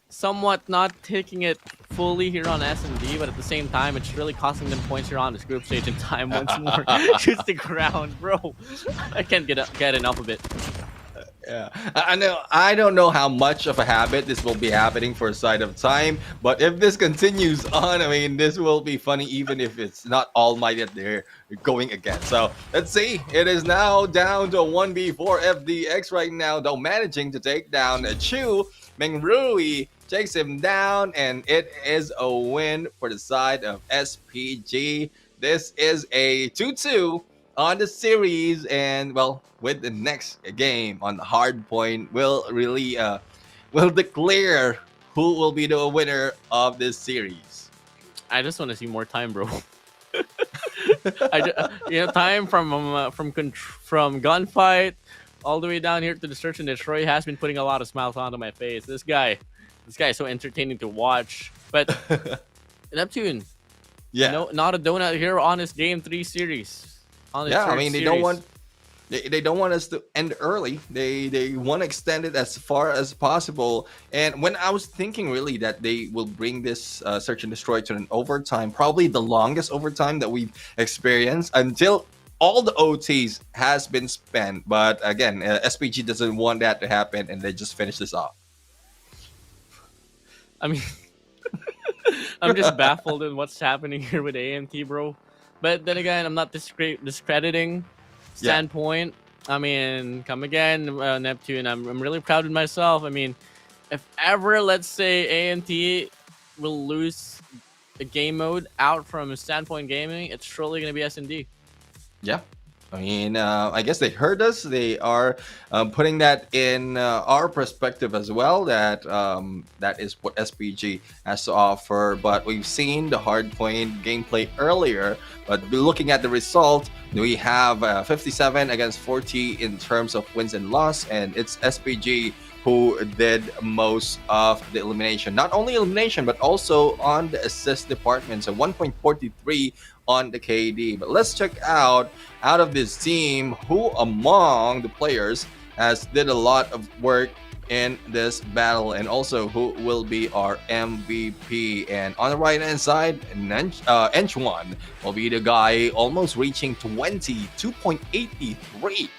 somewhat not taking it fully here on S&D, but at the same time, it's really costing them points here on this group stage. And Time once more shoots the ground, bro. I can't get enough of it. Yeah, I know. I don't know how much of a habit this will be happening for a side of Time, but if this continues on, I mean, this will be funny even if it's not Almighty that they're going against. So let's see. It is now down to a 1v4 FDX right now, though managing to take down Chu. Meng Rui takes him down, and it is a win for the side of SPG. This is a 2-2 on the series, and well, with the next game on the Hardpoint, will really will declare who will be the winner of this series. I just want to see more Time, bro. Time from gunfight all the way down here to the search and destroy has been putting a lot of smiles onto my face. This guy is so entertaining to watch. But Neptune, yeah, not a donut here on this Game 3 series. Yeah, I mean, they don't want us to end early. They want to extend it as far as possible. And when I was thinking really that they will bring this search and destroy to an overtime, probably the longest overtime that we've experienced until all the OTs has been spent. But again, SPG doesn't want that to happen, and they just finish this off. I mean, I'm just baffled in what's happening here with AMT, bro. But then again, I'm not discrediting Standpoint. Yeah. I mean, come again, Neptune. I'm really proud of myself. I mean, if ever, let's say, AMT will lose the game mode out from Standpoint Gaming, it's surely going to be S&D. Yeah. I mean, I guess they heard us. They are putting that in our perspective as well. That is what SPG has to offer. But we've seen the Hardpoint gameplay earlier. But looking at the result, we have 57 against 40 in terms of wins and loss, and it's SPG who did most of the elimination. Not only elimination, but also on the assist department. So 1.43 on the KD. But let's check out of this team, who among the players has did a lot of work in this battle, and also who will be our MVP. And on the right hand side, Ench1 will be the guy almost reaching 22.83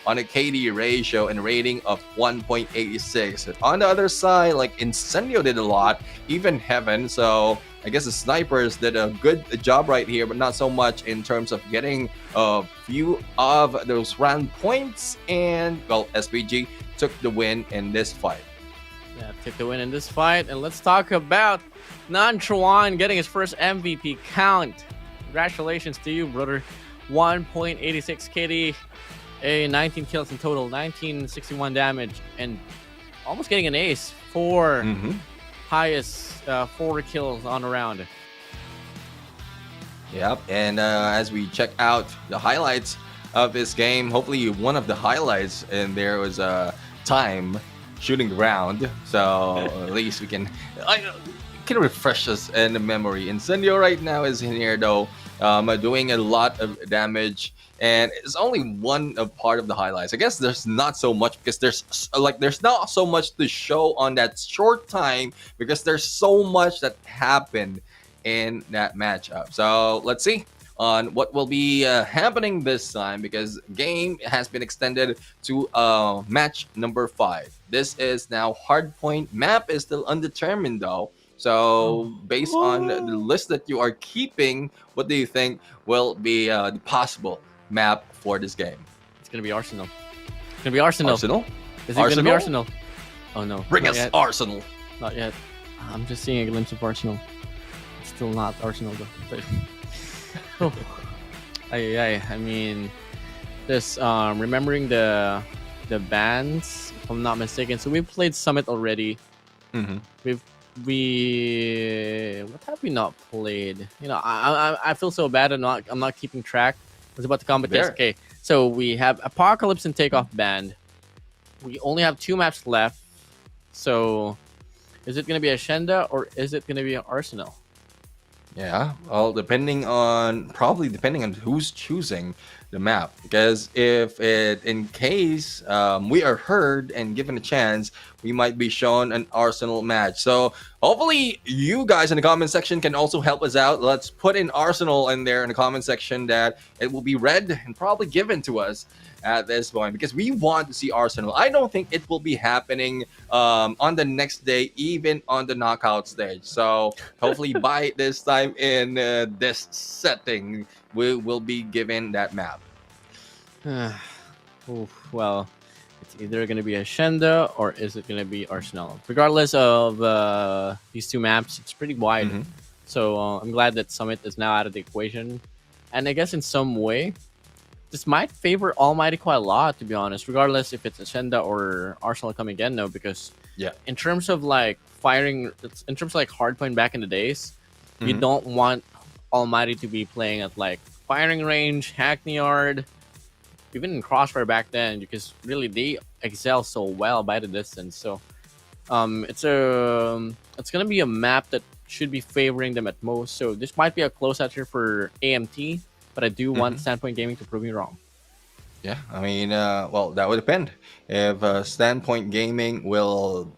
on a KD ratio and rating of 1.86. On the other side, like Incendio did a lot, even Heaven. So I guess the snipers did a good job right here, but not so much in terms of getting a few of those round points. And well, SPG took the win in this fight. Yeah, took the win in this fight. And let's talk about Nanchuan getting his first MVP count. Congratulations to you, brother. 1.86 KD. 19 kills in total, 1961 damage, and almost getting an ace for highest 4 kills on a round. Yep, and as we check out the highlights of this game, hopefully one of the highlights in there was time shooting the round, so at least we can refresh us in the memory. Incendio right now is in here though, doing a lot of damage. And it's only one part of the highlights. I guess there's not so much because there's not so much to show on that short time because there's so much that happened in that matchup. So let's see on what will be happening this time, because game has been extended to match number 5. This is now Hardpoint. Map is still undetermined though. So based on the list that you are keeping, what do you think will be the possible map for this game? It's gonna be Arsenal. It's gonna be Arsenal. Arsenal? Is it gonna be Arsenal? Oh no. Bring not us yet. Arsenal. Not yet. I'm just seeing a glimpse of Arsenal. It's still not Arsenal though. Oh. I mean, this remembering the bands, if I'm not mistaken. So we've played Summit already. What have we not played? You know, I feel so bad. I'm not keeping track. I was about to comment this. Okay, so we have Apocalypse and Takeoff banned. We only have 2 maps left. So is it gonna be a Shenda or is it gonna be an Arsenal? Yeah, well, depending on who's choosing the map, because if in case we are heard and given a chance, we might be shown an Arsenal match. So hopefully you guys in the comment section can also help us out. Let's put in Arsenal in there in the comment section, that it will be read and probably given to us at this point, because we want to see Arsenal. I don't think it will be happening on the next day, even on the knockout stage. So hopefully by this time in this setting, we will be given that map. Well, it's either going to be a Shenda or is it going to be Arsenal. Regardless of these 2 maps, it's pretty wide. So I'm glad that Summit is now out of the equation. And I guess in some way, this might favor Almighty quite a lot, to be honest, regardless if it's a Shenda or Arsenal coming again, no, because in terms of like firing, in terms of like Hardpoint back in the days, you don't want Almighty to be playing at like firing range, Hackney Yard, even in Crossfire back then, because really they excel so well by the distance. So it's gonna be a map that should be favoring them at most. So this might be a close out here for AMT, but I do want Standpoint Gaming to prove me wrong. Yeah, I mean, well, that would depend. If Standpoint Gaming will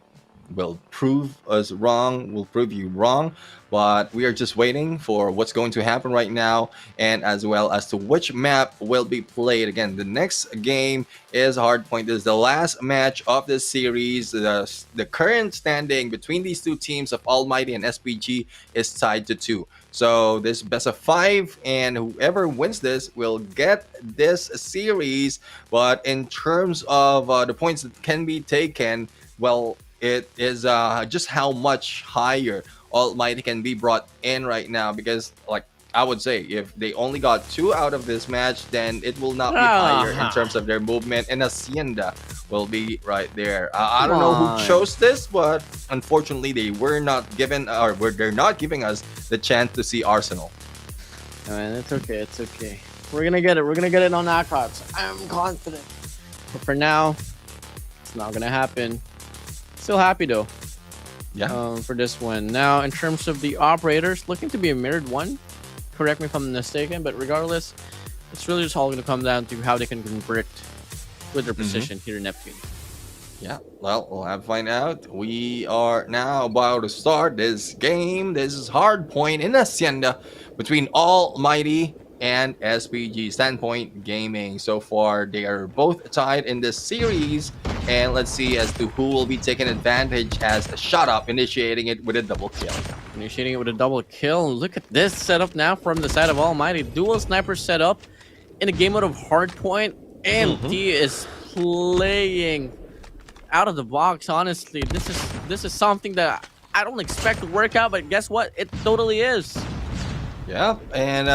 prove us wrong, will prove you wrong, but we are just waiting for what's going to happen right now, and as well as to which map will be played. Again, the next game is Hardpoint. This is the last match of this series. The current standing between these 2 teams of Almighty and SPG is tied to 2. So this best of 5, and whoever wins this will get this series. But in terms of the points that can be taken, well, it is just how much higher Almighty can be brought in right now, because like I would say if they only got 2 out of this match, then it will not be higher in terms of their movement, and Hacienda will be right there. I don't know who chose this, but unfortunately they were not given, or they're not giving us the chance to see Arsenal. Man, it's okay. It's okay. We're gonna get it. We're gonna get it on knockouts. I'm confident. But for now, it's not gonna happen. Still happy though. Yeah. For this one. Now, in terms of the operators, looking to be a mirrored one. Correct me if I'm mistaken, but regardless, it's really just all going to come down to how they can convert with their position here in Neptune. Yeah, well, we'll have to find out. We are now about to start this game. This is Hardpoint in Hacienda between Almighty and SPG Standpoint Gaming. So far, they are both tied in this series. And let's see as to who will be taking advantage as Shut Up initiating it with a double kill. Initiating it with a double kill. Look at this setup now from the side of Almighty. Dual sniper setup in a game mode of Hardpoint. AMT is playing out of the box. Honestly, this is something that I don't expect to work out, but guess what? It totally is. Yeah, and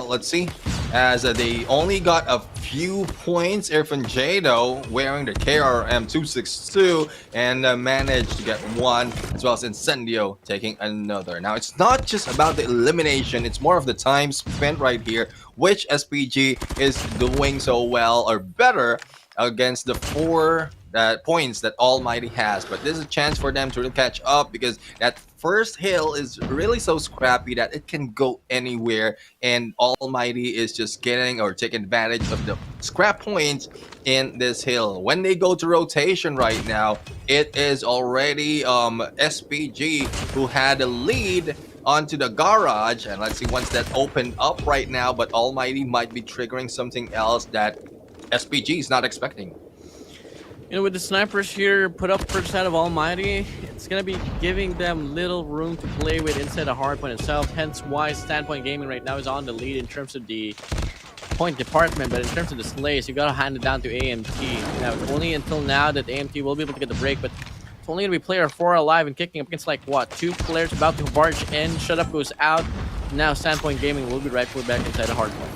let's see. As they only got a few points, Irfan Jado wearing the KRM 262 and managed to get 1, as well as Incendio taking another. Now, it's not just about the elimination, it's more of the time spent right here, which SPG is doing so well or better against the 4 points that Almighty has. But this is a chance for them to really catch up, because that first hill is really so scrappy that it can go anywhere, and Almighty is just getting or taking advantage of the scrap points in this hill. When they go to rotation right now, it is already SPG who had a lead onto the garage, and let's see once that opened up right now, but Almighty might be triggering something else that SPG is not expecting. You know, with the snipers here put up for the side of Almighty, it's going to be giving them little room to play with inside the Hardpoint itself. Hence why Standpoint Gaming right now is on the lead in terms of the point department. But in terms of the slays, you got to hand it down to AMT. Now, it's only until now that AMT will be able to get the break, but it's only going to be player 4 alive and kicking up against, like, what, 2 players about to barge in. Shut Up goes out. Now Standpoint Gaming will be rightfully back inside the Hardpoint.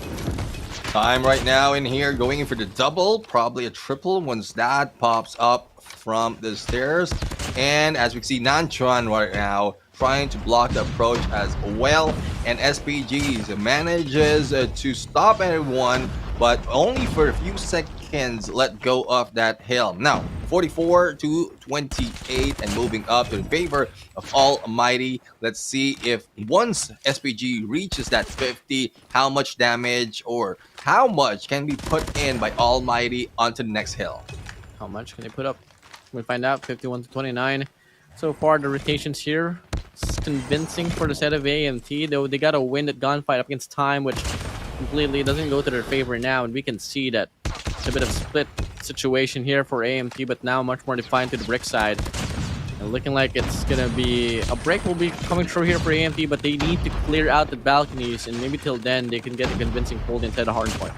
Time right now in here, going in for the double, probably a triple once that pops up from the stairs. And as we see, Nanchuan right now trying to block the approach as well. And SPGs manages to stop everyone, but only for a few seconds let go of that hill. Now, 44 to 28 and moving up in favor of Almighty. Let's see if once SPG reaches that 50, how much damage or how much can be put in by Almighty onto the next hill. How much can they put up? We'll find out. 51 to 29. So far, the rotations here is convincing for the set of AMT, though they got to win that gunfight up against time, which completely doesn't go to their favor now, and we can see that it's a bit of a split situation here for AMT, but now much more defined to the brick side. And looking like it's gonna be a break will be coming through here for AMT, but they need to clear out the balconies, and maybe till then they can get a convincing hold inside the Hardpoint.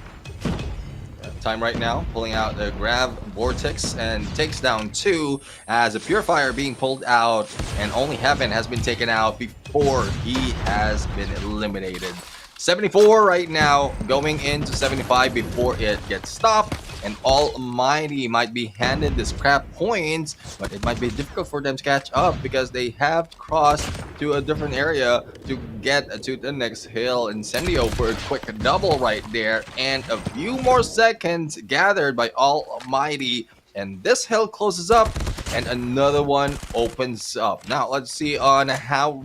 Time right now, pulling out the grab Vortex and takes down 2 as a Purifier being pulled out, and only Heaven has been taken out before he has been eliminated. 74 right now, going into 75 before it gets stopped, and Almighty might be handed the scrap points, but it might be difficult for them to catch up because they have to cross to a different area to get to the next hill. Incendio for a quick double right there, and a few more seconds gathered by Almighty, and this hill closes up and another one opens up. Now let's see on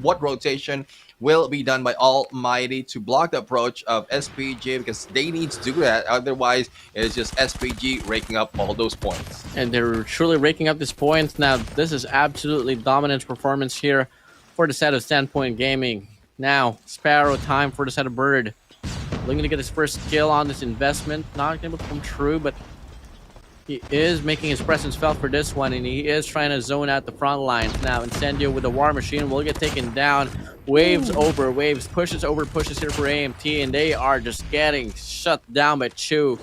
what rotation will be done by Almighty to block the approach of SPG, because they need to do that. Otherwise, it's just SPG raking up all those points. And they're truly raking up these points. Now, this is absolutely dominant performance here for the set of Standpoint Gaming. Now, Sparrow time for the set of Bird. Looking to get his first kill on this investment. Not able to come true, but he is making his presence felt for this one, and he is trying to zone out the front lines. Now, Incendio with the War Machine will get taken down. Waves over waves, pushes over pushes here for AMT, and they are just getting shut down by Chu.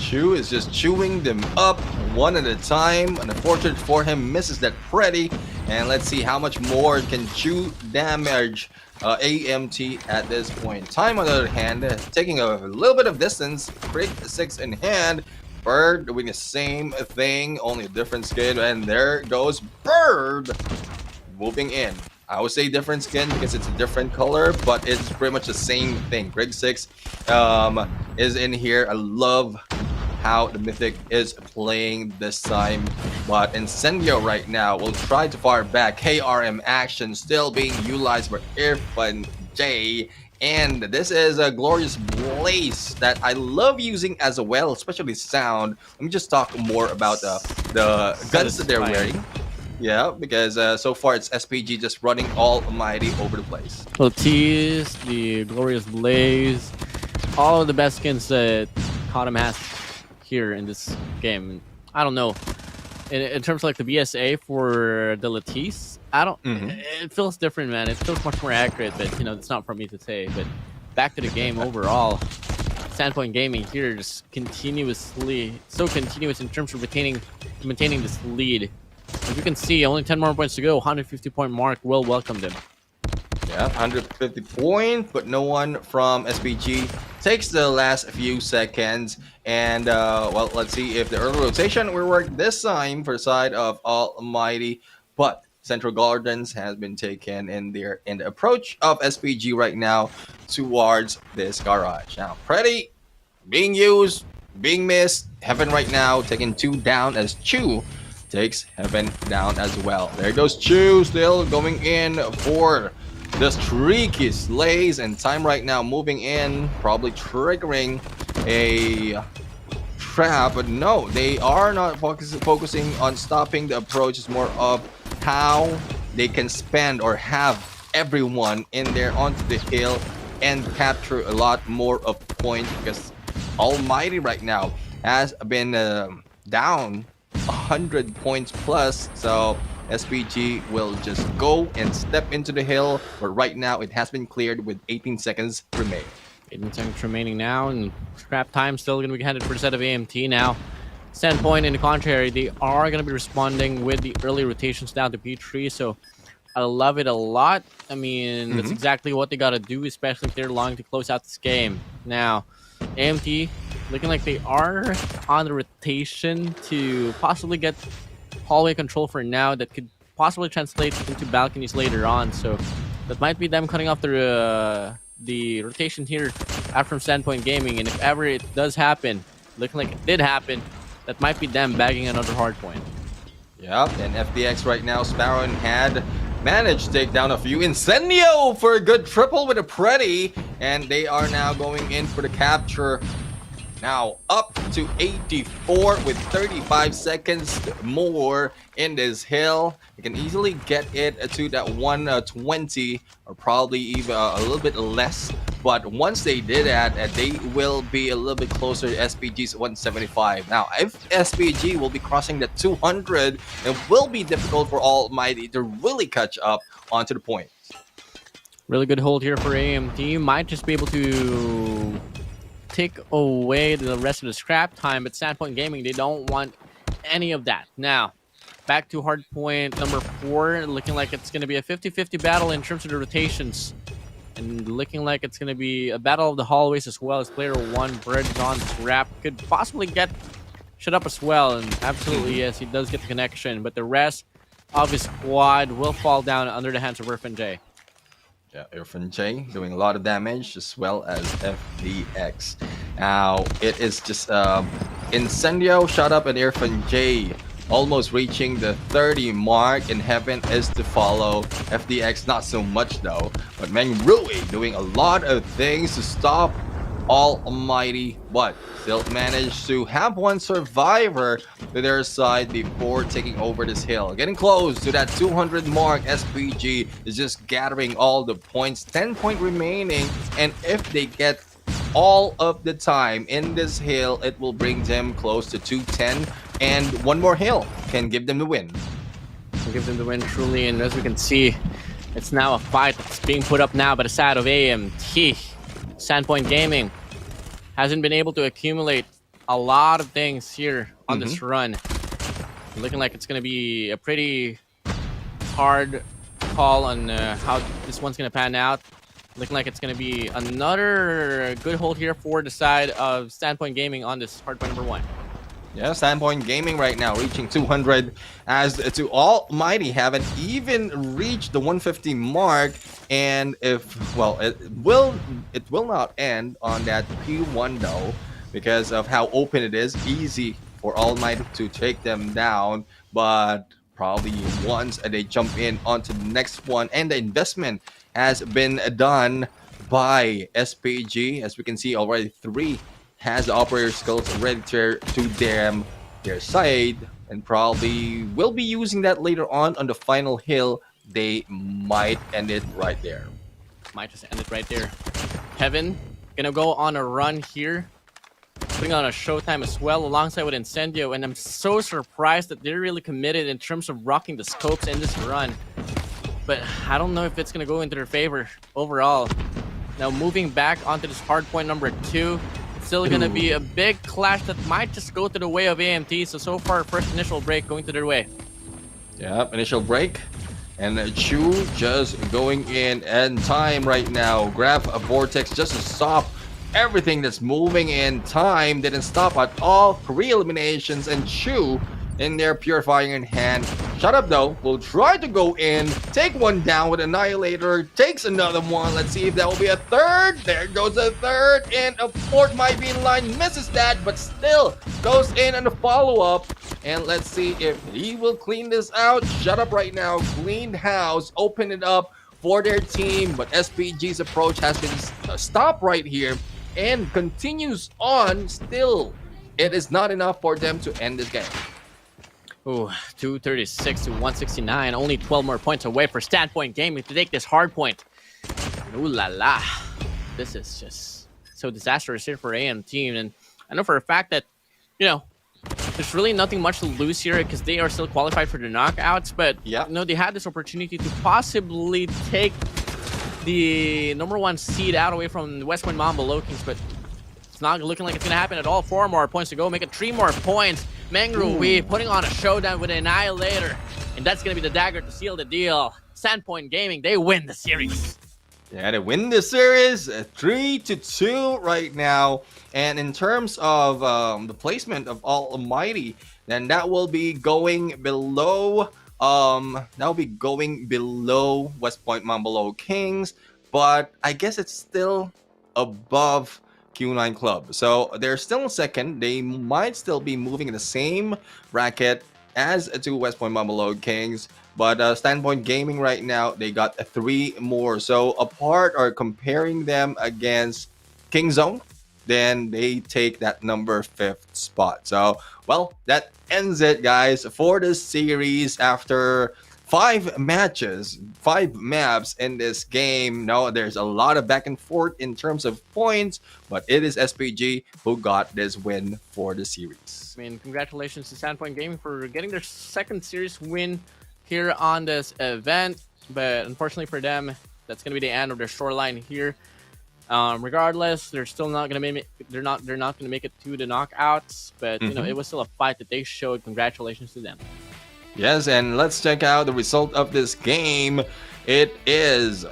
Chu is just chewing them up one at a time. Unfortunate for him, misses that pretty. And let's see how much more can Chu damage AMT at this point in time. On the other hand, taking a little bit of distance, Craig 6 in hand. Bird doing the same thing, only a different skin, and there goes Bird moving in. I would say different skin because it's a different color, but it's pretty much the same thing. Greg 6 is in here. I love how the Mythic is playing this time, but Incendio right now will try to fire back. KRM action still being utilized by Irfan J, and this is a glorious blaze that I love using as well, especially sound. Let me just talk more about the guns that they're wearing. Yeah, because so far it's SPG just running almighty over the place. Well, Tease, the glorious blaze, all of the best skins that COD has here in this game. I don't know, in terms of like the BSA for the Latisse, I don't. It feels different, man. It feels much more accurate, but you know, it's not for me to say. But back to the game overall, Standpoint Gaming here just continuously, so continuous in terms of maintaining this lead. As you can see, only 10 more points to go. 150-point mark will welcome them. Yeah, 150 points, but no one from SPG takes the last few seconds. And, well, let's see if the early rotation will work this time for the side of Almighty. But Central Gardens has been taken in there in the approach of SPG right now towards this garage. Now, Pretty being used, being missed. Heaven right now taking 2 down as Chu takes Heaven down as well. There goes Chu, still going in for the streaky slays, and time right now moving in, probably triggering a trap, but no, they are not focusing on stopping the approach. It's more of how they can spend or have everyone in there onto the hill and capture a lot more of points, because Almighty right now has been down 100 points plus, so SPG will just go and step into the hill, but right now it has been cleared with 18 seconds remaining. 18 seconds remaining now, and scrap time still going to be headed for the set of AMT now. Standpoint, in the contrary, they are going to be responding with the early rotations down to P3, so I love it a lot. I mean, that's exactly what they got to do, especially if they're longing to close out this game. Now, AMT looking like they are on the rotation to possibly get hallway control for now. That could possibly translate into balconies later on, so that might be them cutting off the rotation here out from Standpoint Gaming. And if ever it does happen, looking like it did happen, that might be them bagging another hardpoint. Yep, and FDX right now, Sparrow in hand, managed to take down a few. Incendio for a good triple with a Pretty, and they are now going in for the capture. Now up to 84 with 35 seconds more in this hill. You can easily get it to that 120 or probably even a little bit less. But once they did that, they will be a little bit closer to SPG's 175. Now, if SPG will be crossing the 200, it will be difficult for Almighty to really catch up onto the point. Really good hold here for AMT. Might just be able to take away the rest of the scrap time, but Standpoint Gaming, they don't want any of that. Now, back to hardpoint number 4, looking like it's going to be a 50-50 battle in terms of the rotations, and looking like it's going to be a battle of the hallways as well, as player 1, Bird on scrap, could possibly get shut up as well, and absolutely yes, he does get the connection, but the rest of his squad will fall down under the hands of Irfan J. Yeah, Irfan J doing a lot of damage, as well as FDX. Now, it is just Incendio shot up, and Irfan J almost reaching the 30 mark, and Heaven is to follow. FDX not so much though, but Rui doing a lot of things to stop Almighty, but still managed to have one survivor to their side before taking over this hill. Getting close to that 200 mark, SPG is just gathering all the points. 10 points remaining, and if they get all of the time in this hill, it will bring them close to 210, and one more hill can give them the win. Give them the win truly, and as we can see, it's now a fight that's being put up now by the side of AMT. Standpoint Gaming hasn't been able to accumulate a lot of things here on this run. Looking like it's going to be a pretty hard call on how this one's going to pan out. Looking like it's going to be another good hold here for the side of Standpoint Gaming on this hardpoint number 1. Yeah, Standpoint Gaming right now reaching 200, as to Almighty haven't even reached the 150 mark. And if, well, it will not end on that P1 though, because of how open it is. Easy for Almighty to take them down, but probably once they jump in onto the next one, and the investment has been done by SPG. As we can see already, 3 has the operator skills ready to their side, and probably will be using that later on the final hill. They might end it right there. Might just end it right there. Heaven gonna go on a run here, putting on a showtime as well alongside with Incendio, and I'm so surprised that they're really committed in terms of rocking the scopes in this run. But I don't know if it's gonna go into their favor overall. Now moving back onto this hardpoint number 2, it's still gonna be a big clash that might just go to the way of AMT. So far, first initial break going to their way. Yep, initial break. And Chu just going in and time right now. Grab a vortex just to stop everything that's moving in. Time didn't stop at all. 3 eliminations, and Chu in their purifying in hand. Shut up though, will try to go in, take one down with Annihilator, takes another one. Let's see if that will be a third. There goes a third, and a fourth might be in line. Misses that, but still goes in on the follow-up. And let's see if he will clean this out. Shut up right now, cleaned house, open it up for their team, but SPG's approach has been stopped right here and continues on. Still, it is not enough for them to end this game. Ooh, 236 to 169. Only 12 more points away for Standpoint Gaming to take this hard point. Ooh la la. This is just so disastrous here for AM Team. And I know for a fact that, you know, there's really nothing much to lose here because they are still qualified for the knockouts. But, you know, they had this opportunity to possibly take the number 1 seed out away from the West Point Mamba Lokings. But it's not looking like it's going to happen at all. 4 more points to go. Make it 3 more points. Mangru putting on a showdown with an Annihilator, and that's going to be the dagger to seal the deal. Standpoint Gaming, they win the series. Yeah, they win the series 3-2 right now. And in terms of the placement of Almighty, then that will be going below West Point Mambolo Kings, but I guess it's still above Q9 Club. So they're still second. They might still be moving in the same bracket as to West Point Mambolo Kings, but Standpoint Gaming right now, they got 3 more. So apart or comparing them against King Zone, then they take that number 5th spot. So, well, that ends it, guys, for this series after 5 matches, 5 maps in this game. Now, there's a lot of back and forth in terms of points, but it is SPG who got this win for the series. I mean, congratulations to Standpoint Gaming for getting their 2nd series win here on this event. But unfortunately for them, that's going to be the end of their shoreline here. Regardless, they're still not going to make they're not going to make it to the knockouts. But you know, it was still a fight that they showed. Congratulations to them. Yes, and let's check out the result of this game. It is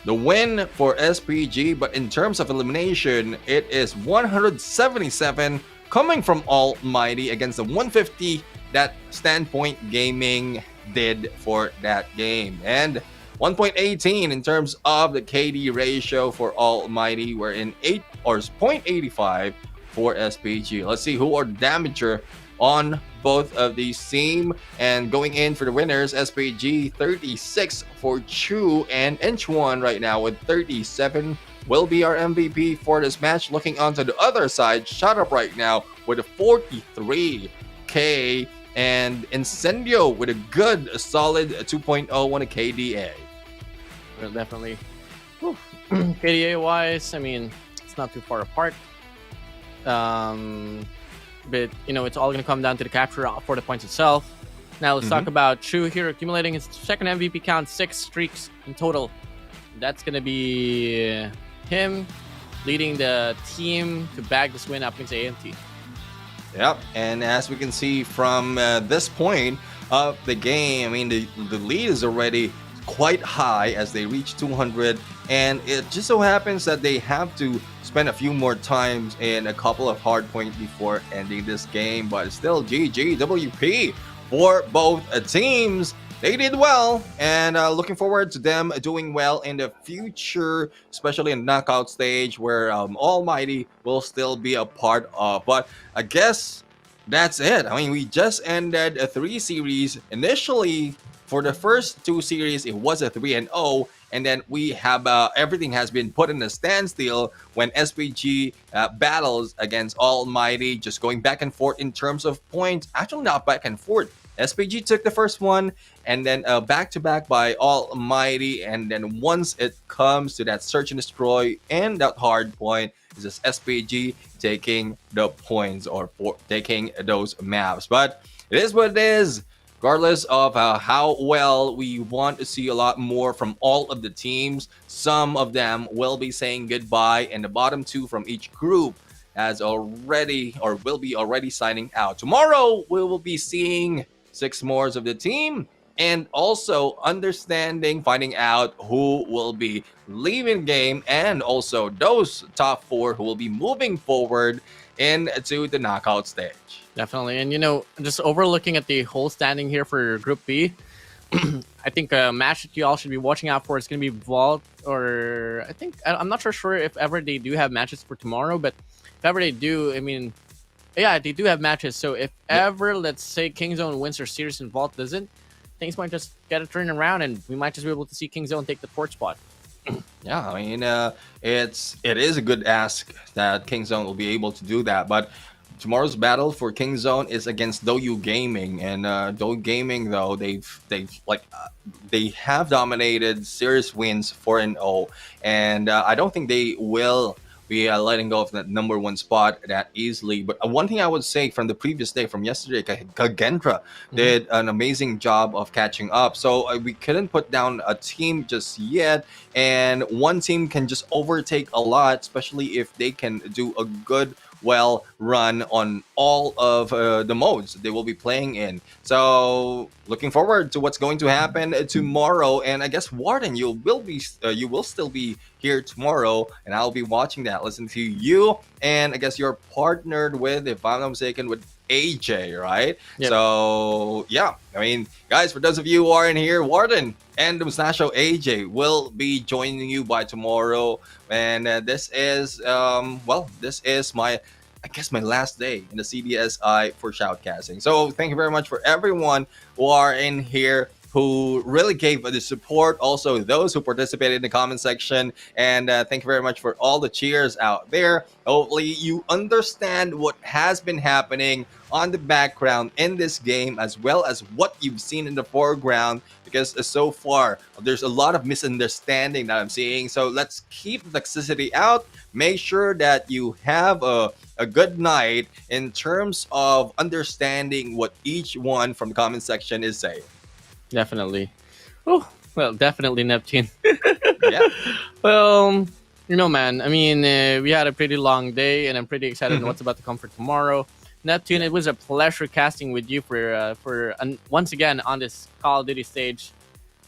the win for SPG, but in terms of elimination, it is 177 coming from Almighty against the 150 that Standpoint Gaming did for that game. And 1.18 in terms of the KD ratio for Almighty, we're in 0.85 for SPG. Let's see who are damager on both of these teams. And going in for the winners, SPG 36 for Chu, and Inch1 right now with 37 will be our MVP for this match. Looking onto the other side, Shut Up right now with a 43k, and Incendio with a good solid 2.0 on a KDA. Well, definitely. KDA wise, I mean, it's not too far apart. But, you know, it's all going to come down to the capture for the points itself. Now, let's talk about Chu here, accumulating his 2nd MVP count, 6 streaks in total. That's going to be him leading the team to bag this win up against AMT. Yep, and as we can see from this point of the game, I mean, the lead is already quite high as they reach 200, and it just so happens that they have to spend a few more times in a couple of hardpoint before ending this game. But still, GG WP for both teams. They did well, and looking forward to them doing well in the future, especially in the knockout stage where Almighty will still be a part of. But I guess that's it. I mean, we just ended a 3 series. Initially, for the first 2 series, it was a 3-0, and then we have everything has been put in a standstill when SPG battles against Almighty, just going back and forth in terms of points. Actually, not back and forth. SPG took the first one, and then back-to-back by Almighty, and then once it comes to that search and destroy and that hard point, it's just SPG taking the points or for taking those maps. But it is what it is. Regardless of how well we want to see a lot more from all of the teams, some of them will be saying goodbye, and the bottom 2 from each group has already or will be already signing out. Tomorrow, we will be seeing 6 more of the team, and also finding out who will be leaving game, and also those top 4 who will be moving forward into the knockout stage. Definitely. And, just overlooking at the whole standing here for Group B, I think a match that you all should be watching out for is going to be Vault, or I'm not sure if ever they do have matches for tomorrow, but if ever they do, I mean, yeah, they do have matches. So if ever, let's say, Kingzone wins their series and Vault doesn't, things might just get a turn around, and we might just be able to see Kingzone take the 4th spot. Yeah, I mean, it is a good ask that Kingzone will be able to do that, but tomorrow's battle for Kingzone is against Doyu Gaming, and Doyu Gaming, though, they have dominated series wins 4-0, and I don't think they will be letting go of that number 1 spot that easily. But one thing I would say from the previous day, from yesterday, Kagendra did an amazing job of catching up. So we couldn't put down a team just yet, and one team can just overtake a lot, especially if they can do a good run on all of the modes they will be playing in. So looking forward to what's going to happen tomorrow. And I guess WardeN, you will still be here tomorrow, and I'll be watching that, listen to you. And I guess you're partnered with, if I'm not mistaken, with AJ, right? Yep. So yeah, I mean, guys, for those of you who are in here, WardeN and the Mustacho AJ will be joining you by tomorrow. And this is this is my last day in the CDSI for shoutcasting. So thank you very much for everyone who are in here, who really gave the support, also those who participated in the comment section, and thank you very much for all the cheers out there. Hopefully you understand what has been happening on the background in this game, as well as what you've seen in the foreground, because so far there's a lot of misunderstanding that I'm seeing. So let's keep the toxicity out. Make sure that you have a good night in terms of understanding what each one from the comment section is saying. Definitely. Oh, well, definitely Neptune. Yeah. Well, man, I mean, we had a pretty long day, and I'm pretty excited on what's about to come for tomorrow. Neptune, it was a pleasure casting with you for once again on this Call of Duty stage.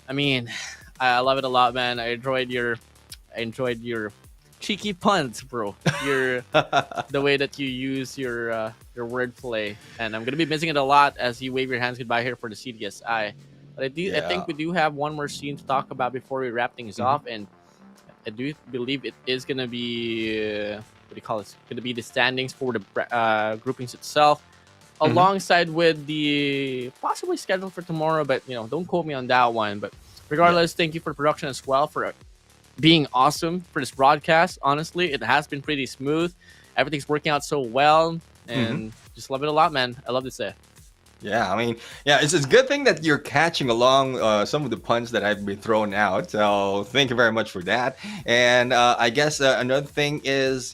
I mean, I love it a lot, man. I enjoyed your cheeky puns, bro. The way that you use your wordplay, and I'm gonna be missing it a lot as you wave your hands goodbye here for the CDSI. But I think we do have one more scene to talk about before we wrap things off, and I do believe it is gonna be gonna be the standings for the groupings itself, alongside with the possibly scheduled for tomorrow. But don't quote me on that one. But regardless, thank you for production as well for being awesome for this broadcast. Honestly, it has been pretty smooth. Everything's working out so well, and just love it a lot, man. I love to say. Yeah, I mean, it's a good thing that you're catching along some of the puns that I've been throwing out. So thank you very much for that. And I guess another thing is,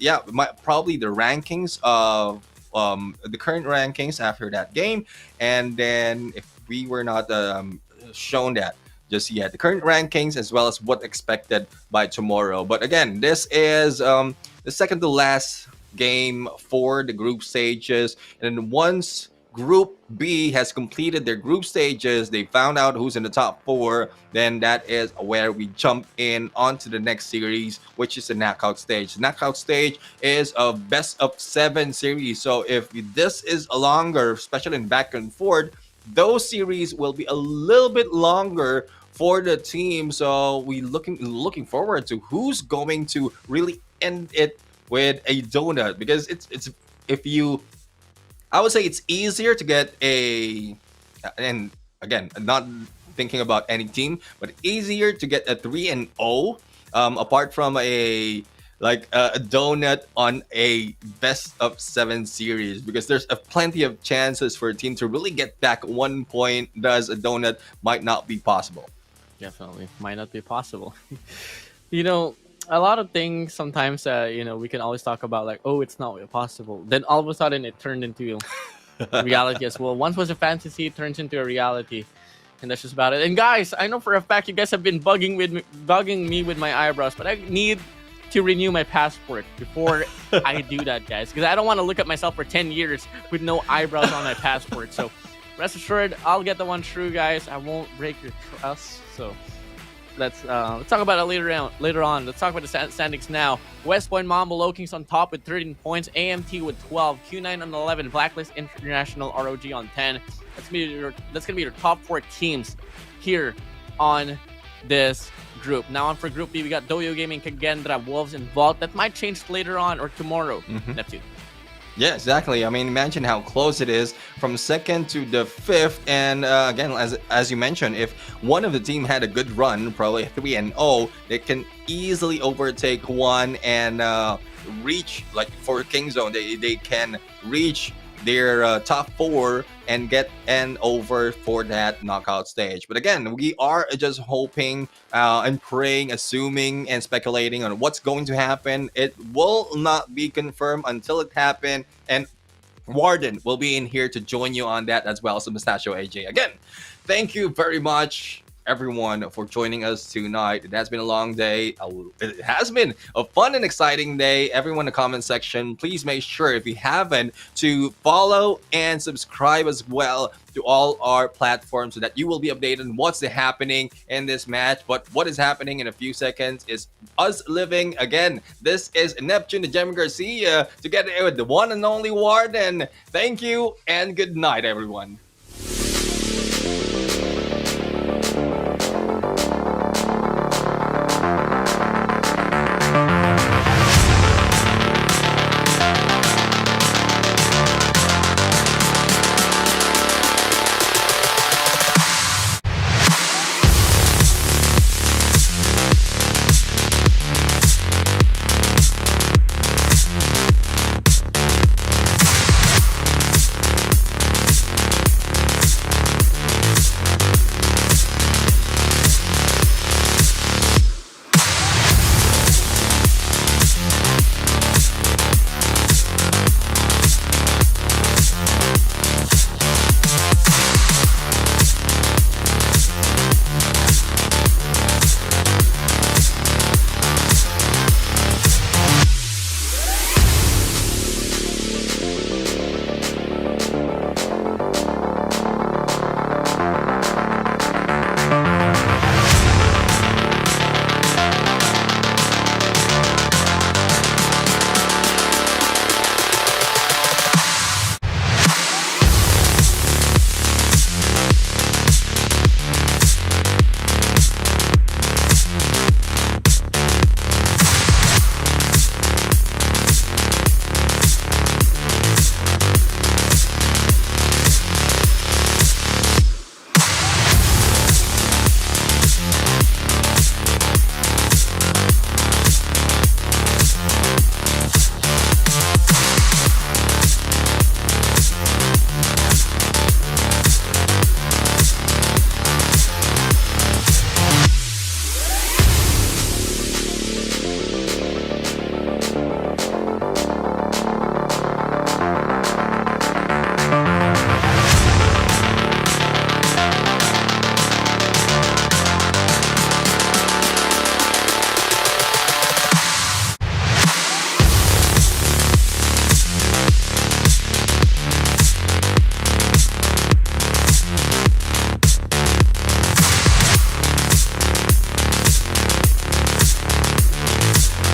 probably the rankings of the current rankings after that game. And then if we were not shown that just yet, the current rankings as well as what expected by tomorrow. But again, this is the second to last game for the group stages. And once Group B has completed their group stages, they found out who's in the top 4, then that is where we jump in onto the next series, which is the knockout stage. The knockout stage is a best of 7 series. So if this is a longer, especially in back and forth, those series will be a little bit longer for the team. So we looking forward to who's going to really end it with a donut, because it's if you, I would say it's easier to get a, and again, not thinking about any team, but easier to get a 3-0 apart from a donut on a best of 7 series, because there's plenty of chances for a team to really get back 1 point. Thus, a donut might not be possible. Definitely might not be possible. You know, a lot of things sometimes you know, we can always talk about like, oh, it's not possible, then all of a sudden it turned into reality as well. Once was a fantasy, it turns into a reality, and that's just about it. And guys, I know for a fact you guys have been bugging me with my eyebrows, but I need to renew my passport before I do that, guys, because I don't want to look at myself for 10 years with no eyebrows on my passport. So rest assured, I'll get the one true, guys. I won't break your trust. So let's talk about it later on. Let's talk about the standings now. West Point Mambo Low Kings on top with 13 points, AMT with 12, Q9 on 11, Blacklist, International, ROG on 10. That's gonna be your top 4 teams here on this group. Now on for Group B, we got Doyo Gaming, Kagendra, Wolves, and Vault. That might change later on or tomorrow. Neptune. Yeah, exactly. I mean, imagine how close it is from 2nd to the 5th. And again, as you mentioned, if one of the team had a good run, probably 3-0, they can easily overtake one and reach, like for Kingzone, they can reach their top 4 and get an over for that knockout stage. But again, we are just hoping and praying, assuming and speculating on what's going to happen. It will not be confirmed until it happens, and WardeN will be in here to join you on that as well. So Mustachio AJ, again, thank you very much everyone for joining us tonight. It has been a long day. It has been a fun and exciting day. Everyone in the comment section, please make sure, if you haven't, to follow and subscribe as well to all our platforms so that you will be updated on what's happening in this match. But what is happening in a few seconds is us living again. This is Neptune and Gem Garcia together with the one and only WardeN. Thank you and good night, everyone.